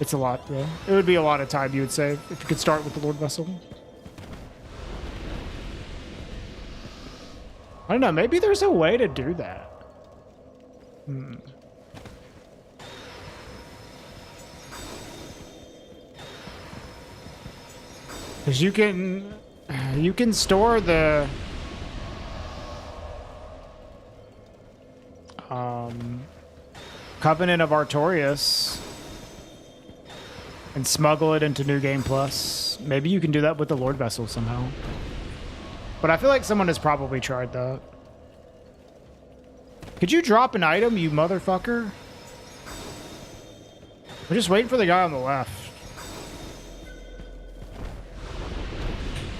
It's a lot, though. It would be a lot of time you would save if you could start with the Lord Vessel. I don't know, maybe there's a way to do that. Because you can store the Covenant of Artorias and smuggle it into New Game Plus. Maybe you can do that with the Lord Vessel somehow. But I feel like someone has probably tried that. Could you drop an item, you motherfucker? We're just waiting for the guy on the left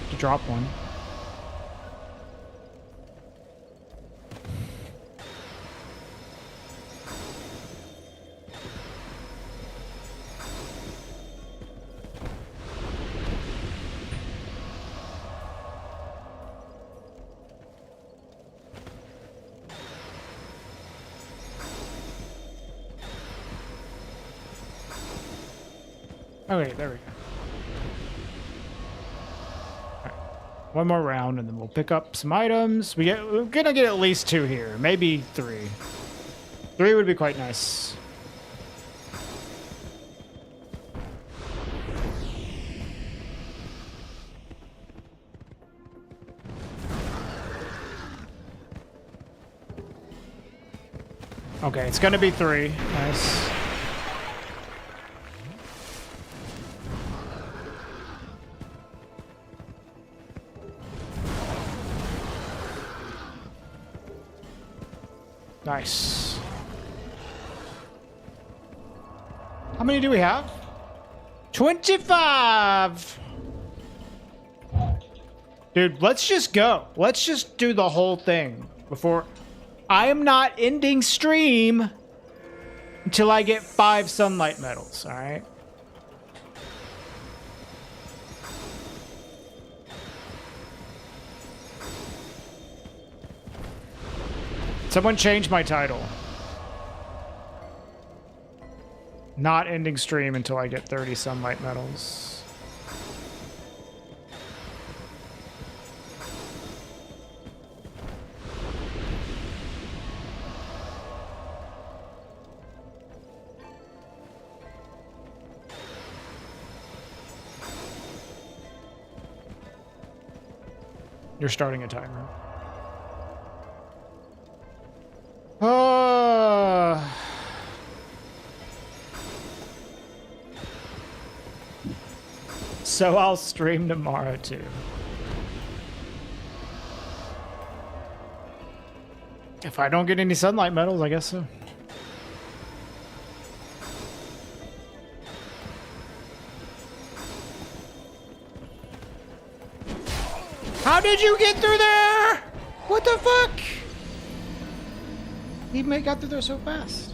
to drop one. Okay, there we go. All right. One more round, and then we'll pick up some items. We're gonna get at least 2 here, maybe 3. 3 would be quite nice. Okay, it's gonna be 3. Nice. Nice. How many do we have? 25! Dude, let's just go. Let's just do the whole thing before... I am not ending stream until I get 5 sunlight medals, alright? Someone change my title. Not ending stream until I get 30 sunlight medals. You're starting a timer. So I'll stream tomorrow too. If I don't get any sunlight medals, I guess so. How did you get through there? What the fuck? He got through there so fast.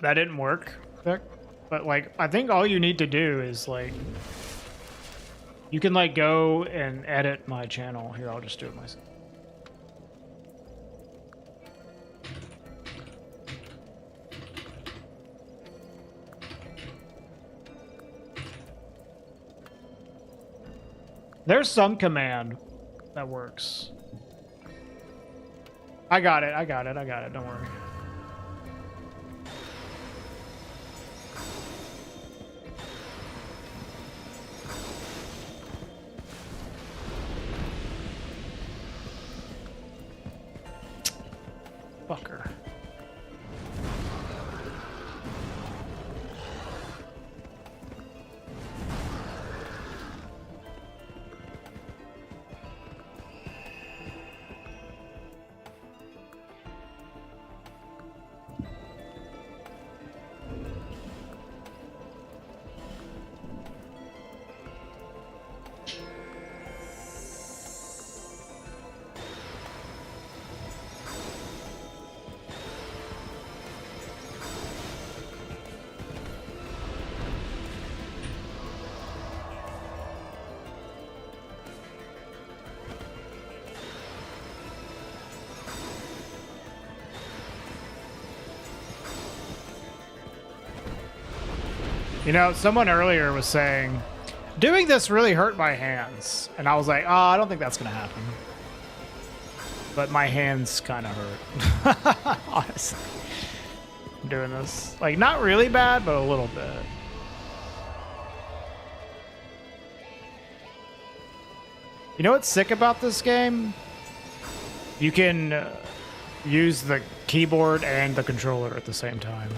That didn't work, Vic. But like, I think all you need to do is like, you can like go and edit my channel. Here, I'll just do it myself. There's some command that works. I got it. Don't worry. Fucker. You know, someone earlier was saying, doing this really hurt my hands. And I was like, oh, I don't think that's going to happen. But my hands kind of hurt. Honestly. Doing this. Like, not really bad, but a little bit. You know what's sick about this game? You can use the keyboard and the controller at the same time.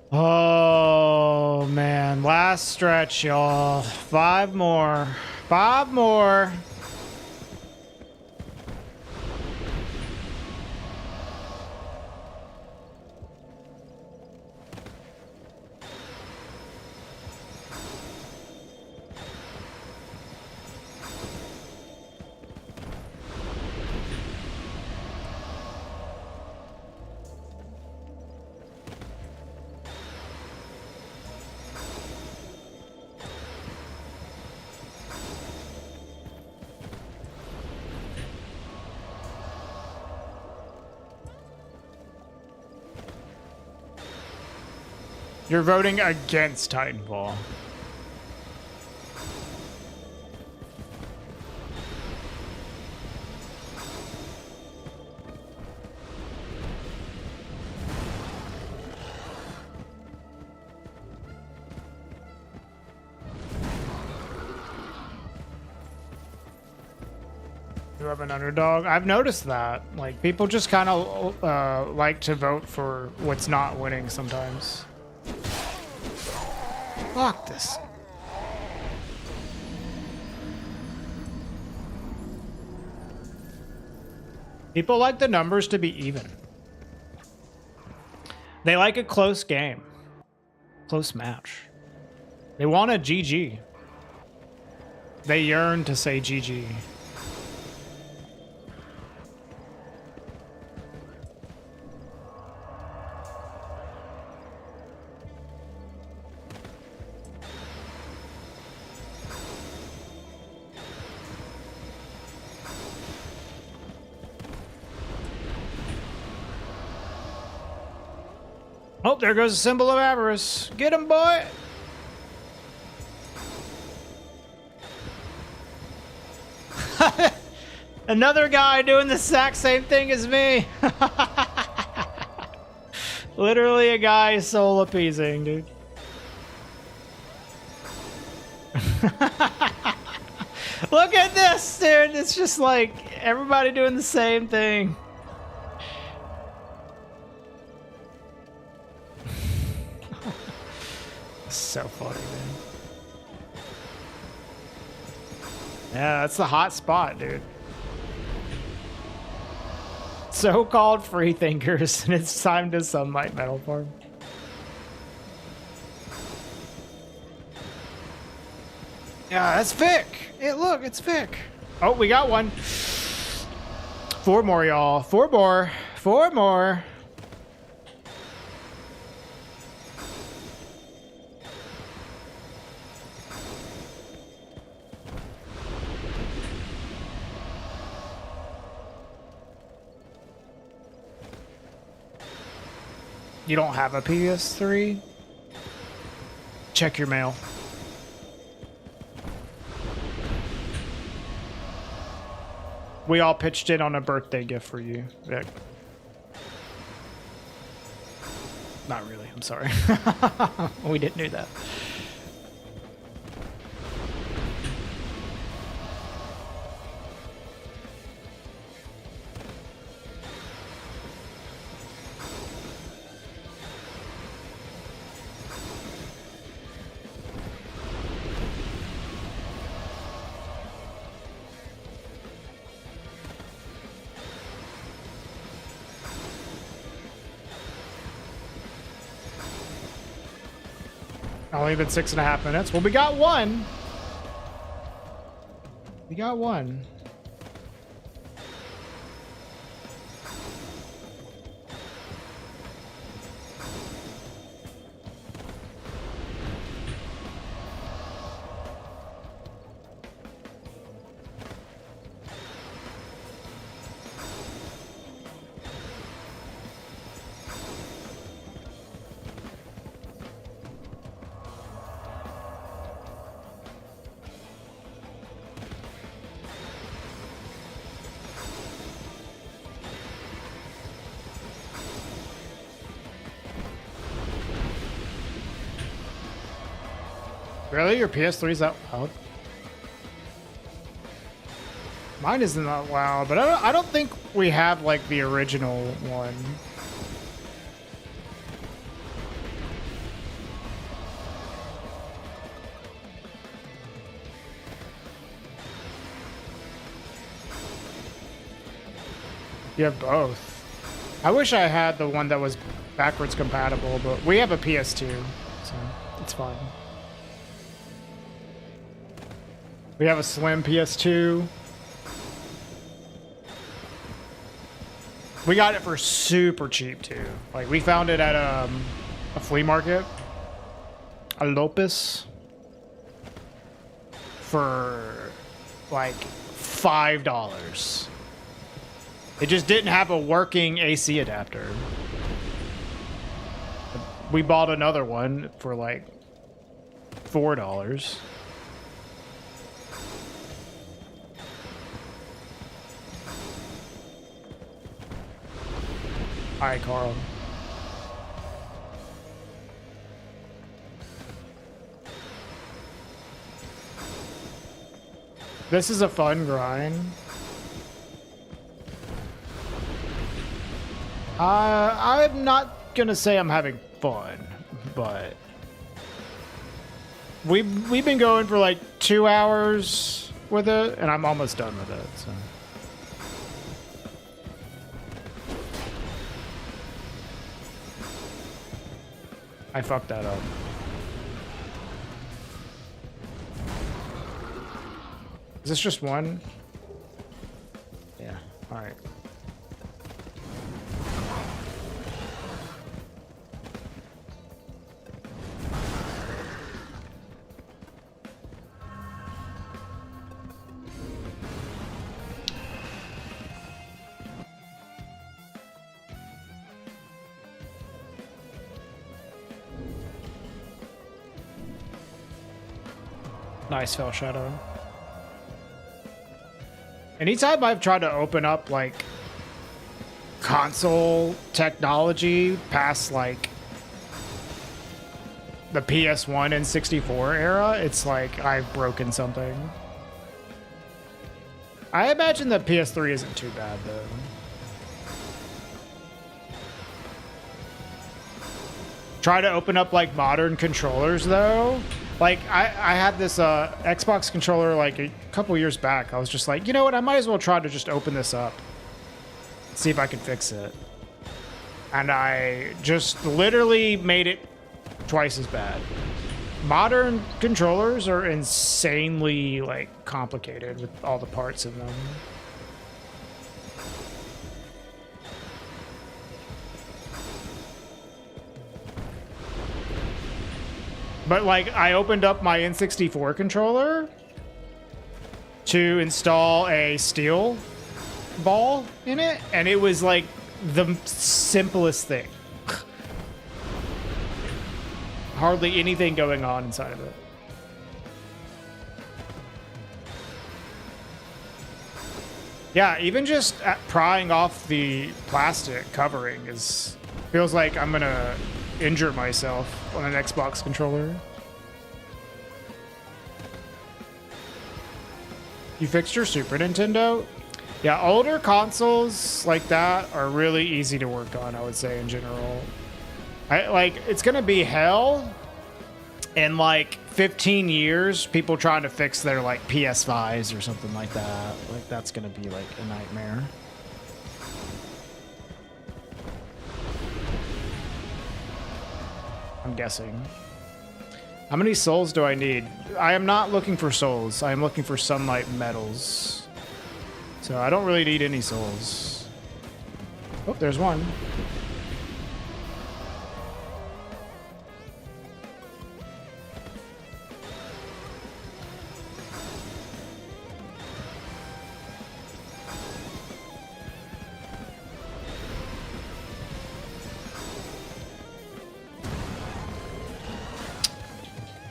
Oh, man. Last stretch, y'all. 5 more. 5 more. You're voting against Titanfall. You have an underdog? I've noticed that. Like, people just kind of like to vote for what's not winning sometimes. Fuck this. People like the numbers to be even. They like a close game. Close match. They want a GG. They yearn to say GG. Oh, there goes a symbol of avarice. Get him, boy. Another guy doing the exact same thing as me. Literally a guy soul appeasing, dude. Look at this, dude. It's just like everybody doing the same thing. So funny, man. Yeah, that's the hot spot, dude. So-called free thinkers, and it's time to sunlight metal farm. Yeah, that's Vic. Hey, look, it's Vic. Oh, we got one. 4 more, y'all. 4 more. 4 more. You don't have a PS3? Check your mail. We all pitched in on a birthday gift for you, Vic. Not really, I'm sorry. We didn't do that. Only been 6.5 minutes. Well, we got one. We got one. Really? Your PS3's that loud? Mine isn't that loud, but I don't think we have like the original one. You have both. I wish I had the one that was backwards compatible, but we have a PS2, so it's fine. We have a slim PS2. We got it for super cheap too. Like we found it at a flea market, a Lopus, for like $5. It just didn't have a working AC adapter. We bought another one for like $4. All right, Carl. This is a fun grind. I'm not gonna say I'm having fun, but we've been going for like 2 hours with it, and I'm almost done with it. So. I fucked that up. Is this just one? Yeah, all right. Nice fell shadow. Anytime I've tried to open up like console technology past like the PS1 and 64 era, it's like I've broken something. I imagine the PS3 isn't too bad though. Try to open up like modern controllers though. Like, I had this Xbox controller like a couple years back. I was just like, you know what? I might as well try to just open this up. See if I can fix it. And I just literally made it twice as bad. Modern controllers are insanely, like, complicated with all the parts in them. But like I opened up my N64 controller to install a steel ball in it, and it was like the simplest thing. hardly anything going on inside of it. Yeah, even just prying off the plastic covering feels like I'm gonna injure myself on an Xbox controller. You fixed your Super Nintendo? Yeah, older consoles like that are really easy to work on, I would say, in general. It's gonna be hell in like 15 years, people trying to fix their like PS5s or something like that. Like that's gonna be like a nightmare. I'm guessing. How many souls do I need? I am not looking for souls. I am looking for sunlight metals. So I don't really need any souls. Oh, there's one.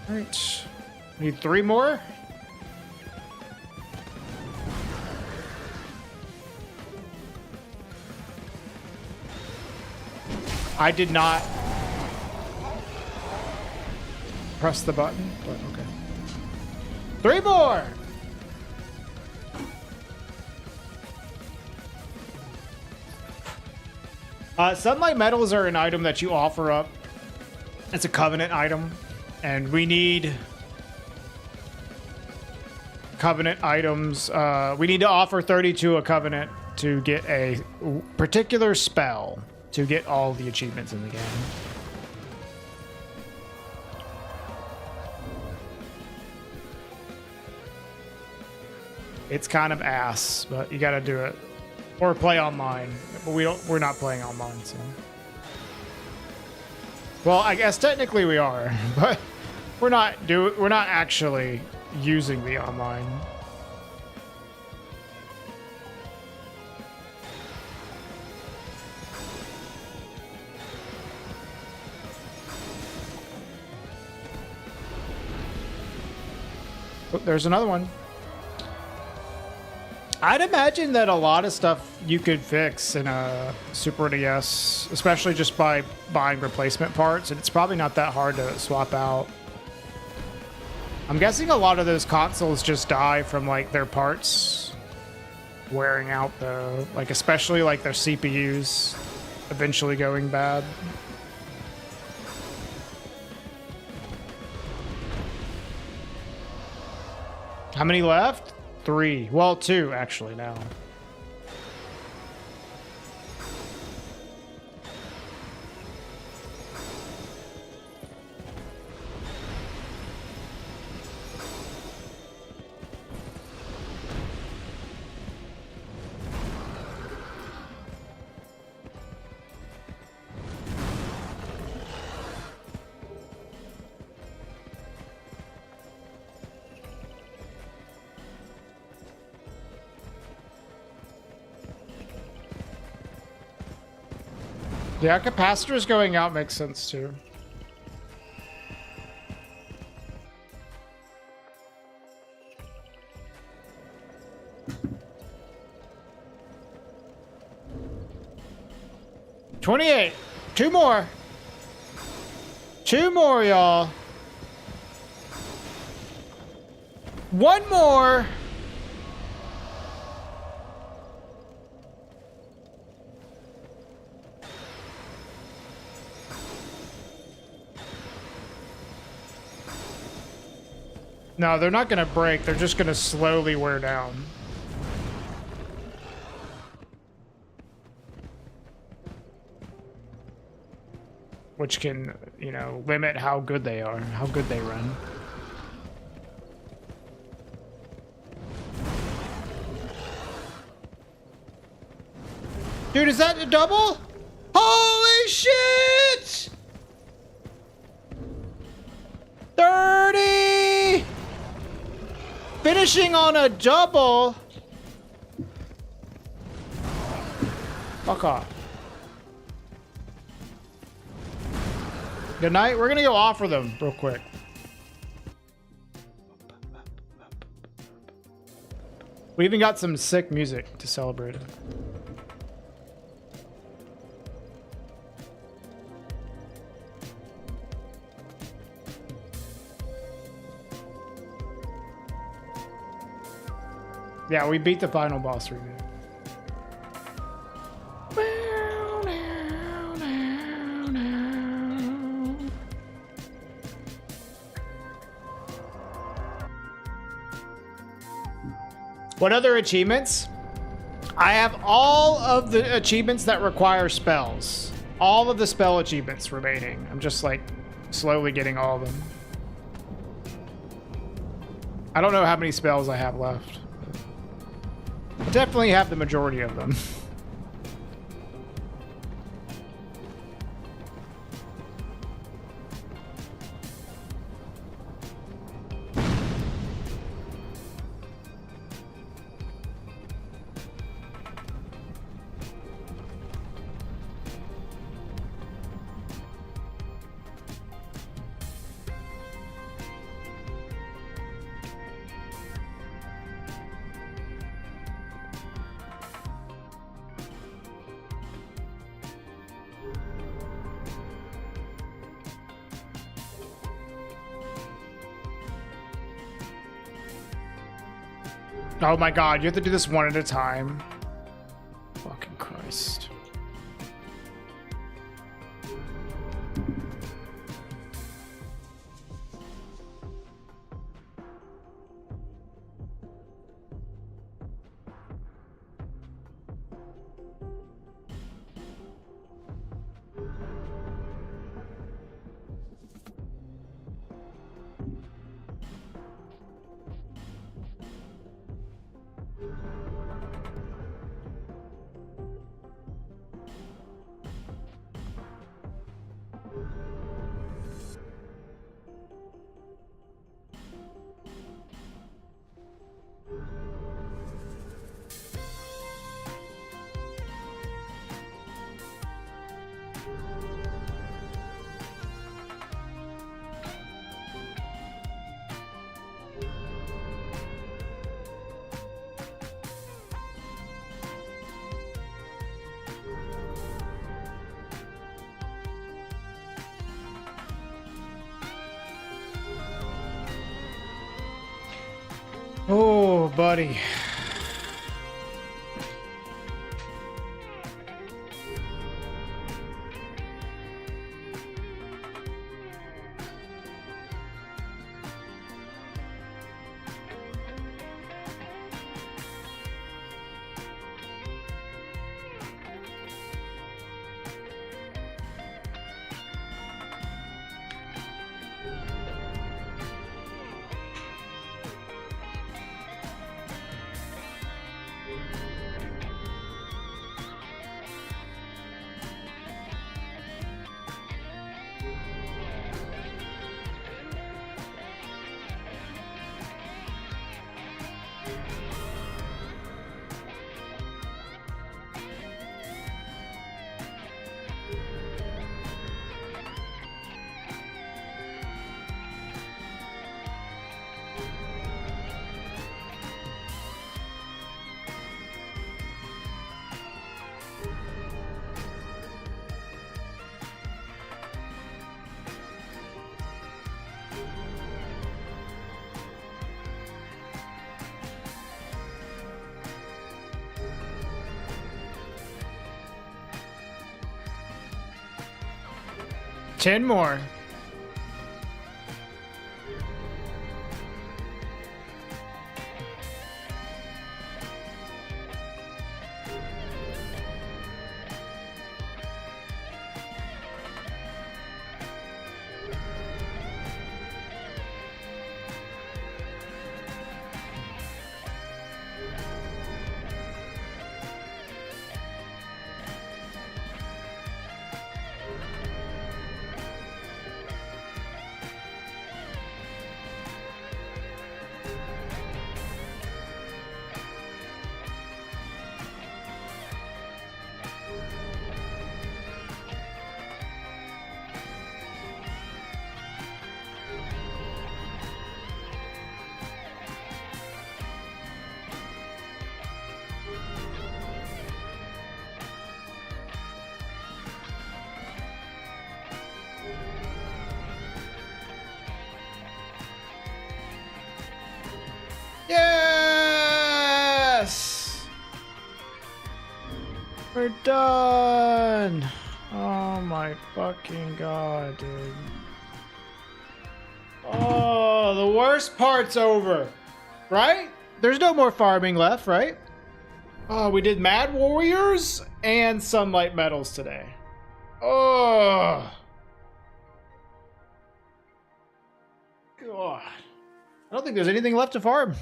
All right. Need 3 more. I did not press the button, but okay. 3 more! Sunlight metals are an item that you offer up. It's a covenant item, and we need covenant items. We need to offer 32 a covenant to get a particular spell to get all the achievements in the game. It's kind of ass, but you gotta do it. Or play online. But we're not playing online, so. Well, I guess technically we are, but we're not actually using the online. Oh, there's another one. I'd imagine that a lot of stuff you could fix in a Super NES, especially just by buying replacement parts, and it's probably not that hard to swap out. I'm guessing a lot of those consoles just die from like their parts wearing out though, like especially like their CPUs eventually going bad. How many left? 3. Well, 2 actually now. Yeah, capacitors going out makes sense too. $28. 2 more. 2 more, y'all. 1 more. No, they're not going to break. They're just going to slowly wear down. Which can, you know, limit how good they are, how good they run. Dude, is that a double? Holy shit! 30! Finishing on a double. Fuck off. Good night. We're gonna go offer them real quick. We even got some sick music to celebrate it. Yeah, we beat the final boss review. What other achievements? I have all of the achievements that require spells. All of the spell achievements remaining. I'm just like slowly getting all of them. I don't know how many spells I have left. I definitely have the majority of them. Oh my god, you have to do this one at a time. Fucking Christ. Oh, buddy. Ten more. we're done. Oh my fucking god, dude. Oh, the worst part's over. Right? There's no more farming left, right? Oh, we did Mad Warriors and Sunlight Metals today. Oh. God. I don't think there's anything left to farm.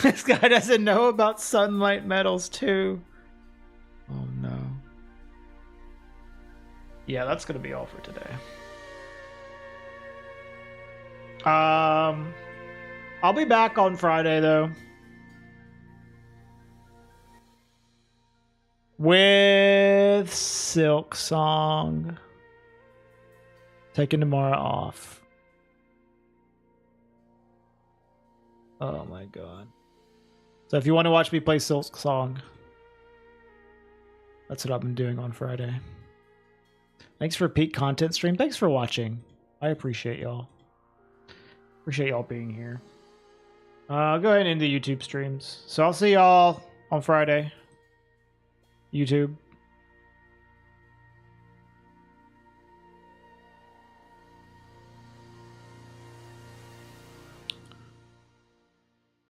This guy doesn't know about Sunlight Metals too. Oh no. Yeah, that's gonna be all for today. I'll be back on Friday though. With Silk Song. Taking tomorrow off. Oh my god. So if you want to watch me play Silk Song, that's what I've been doing on Friday. Thanks for peak content stream. Thanks for watching. I appreciate y'all. Appreciate y'all being here. I'll go ahead and end the YouTube streams. So I'll see y'all on Friday. YouTube.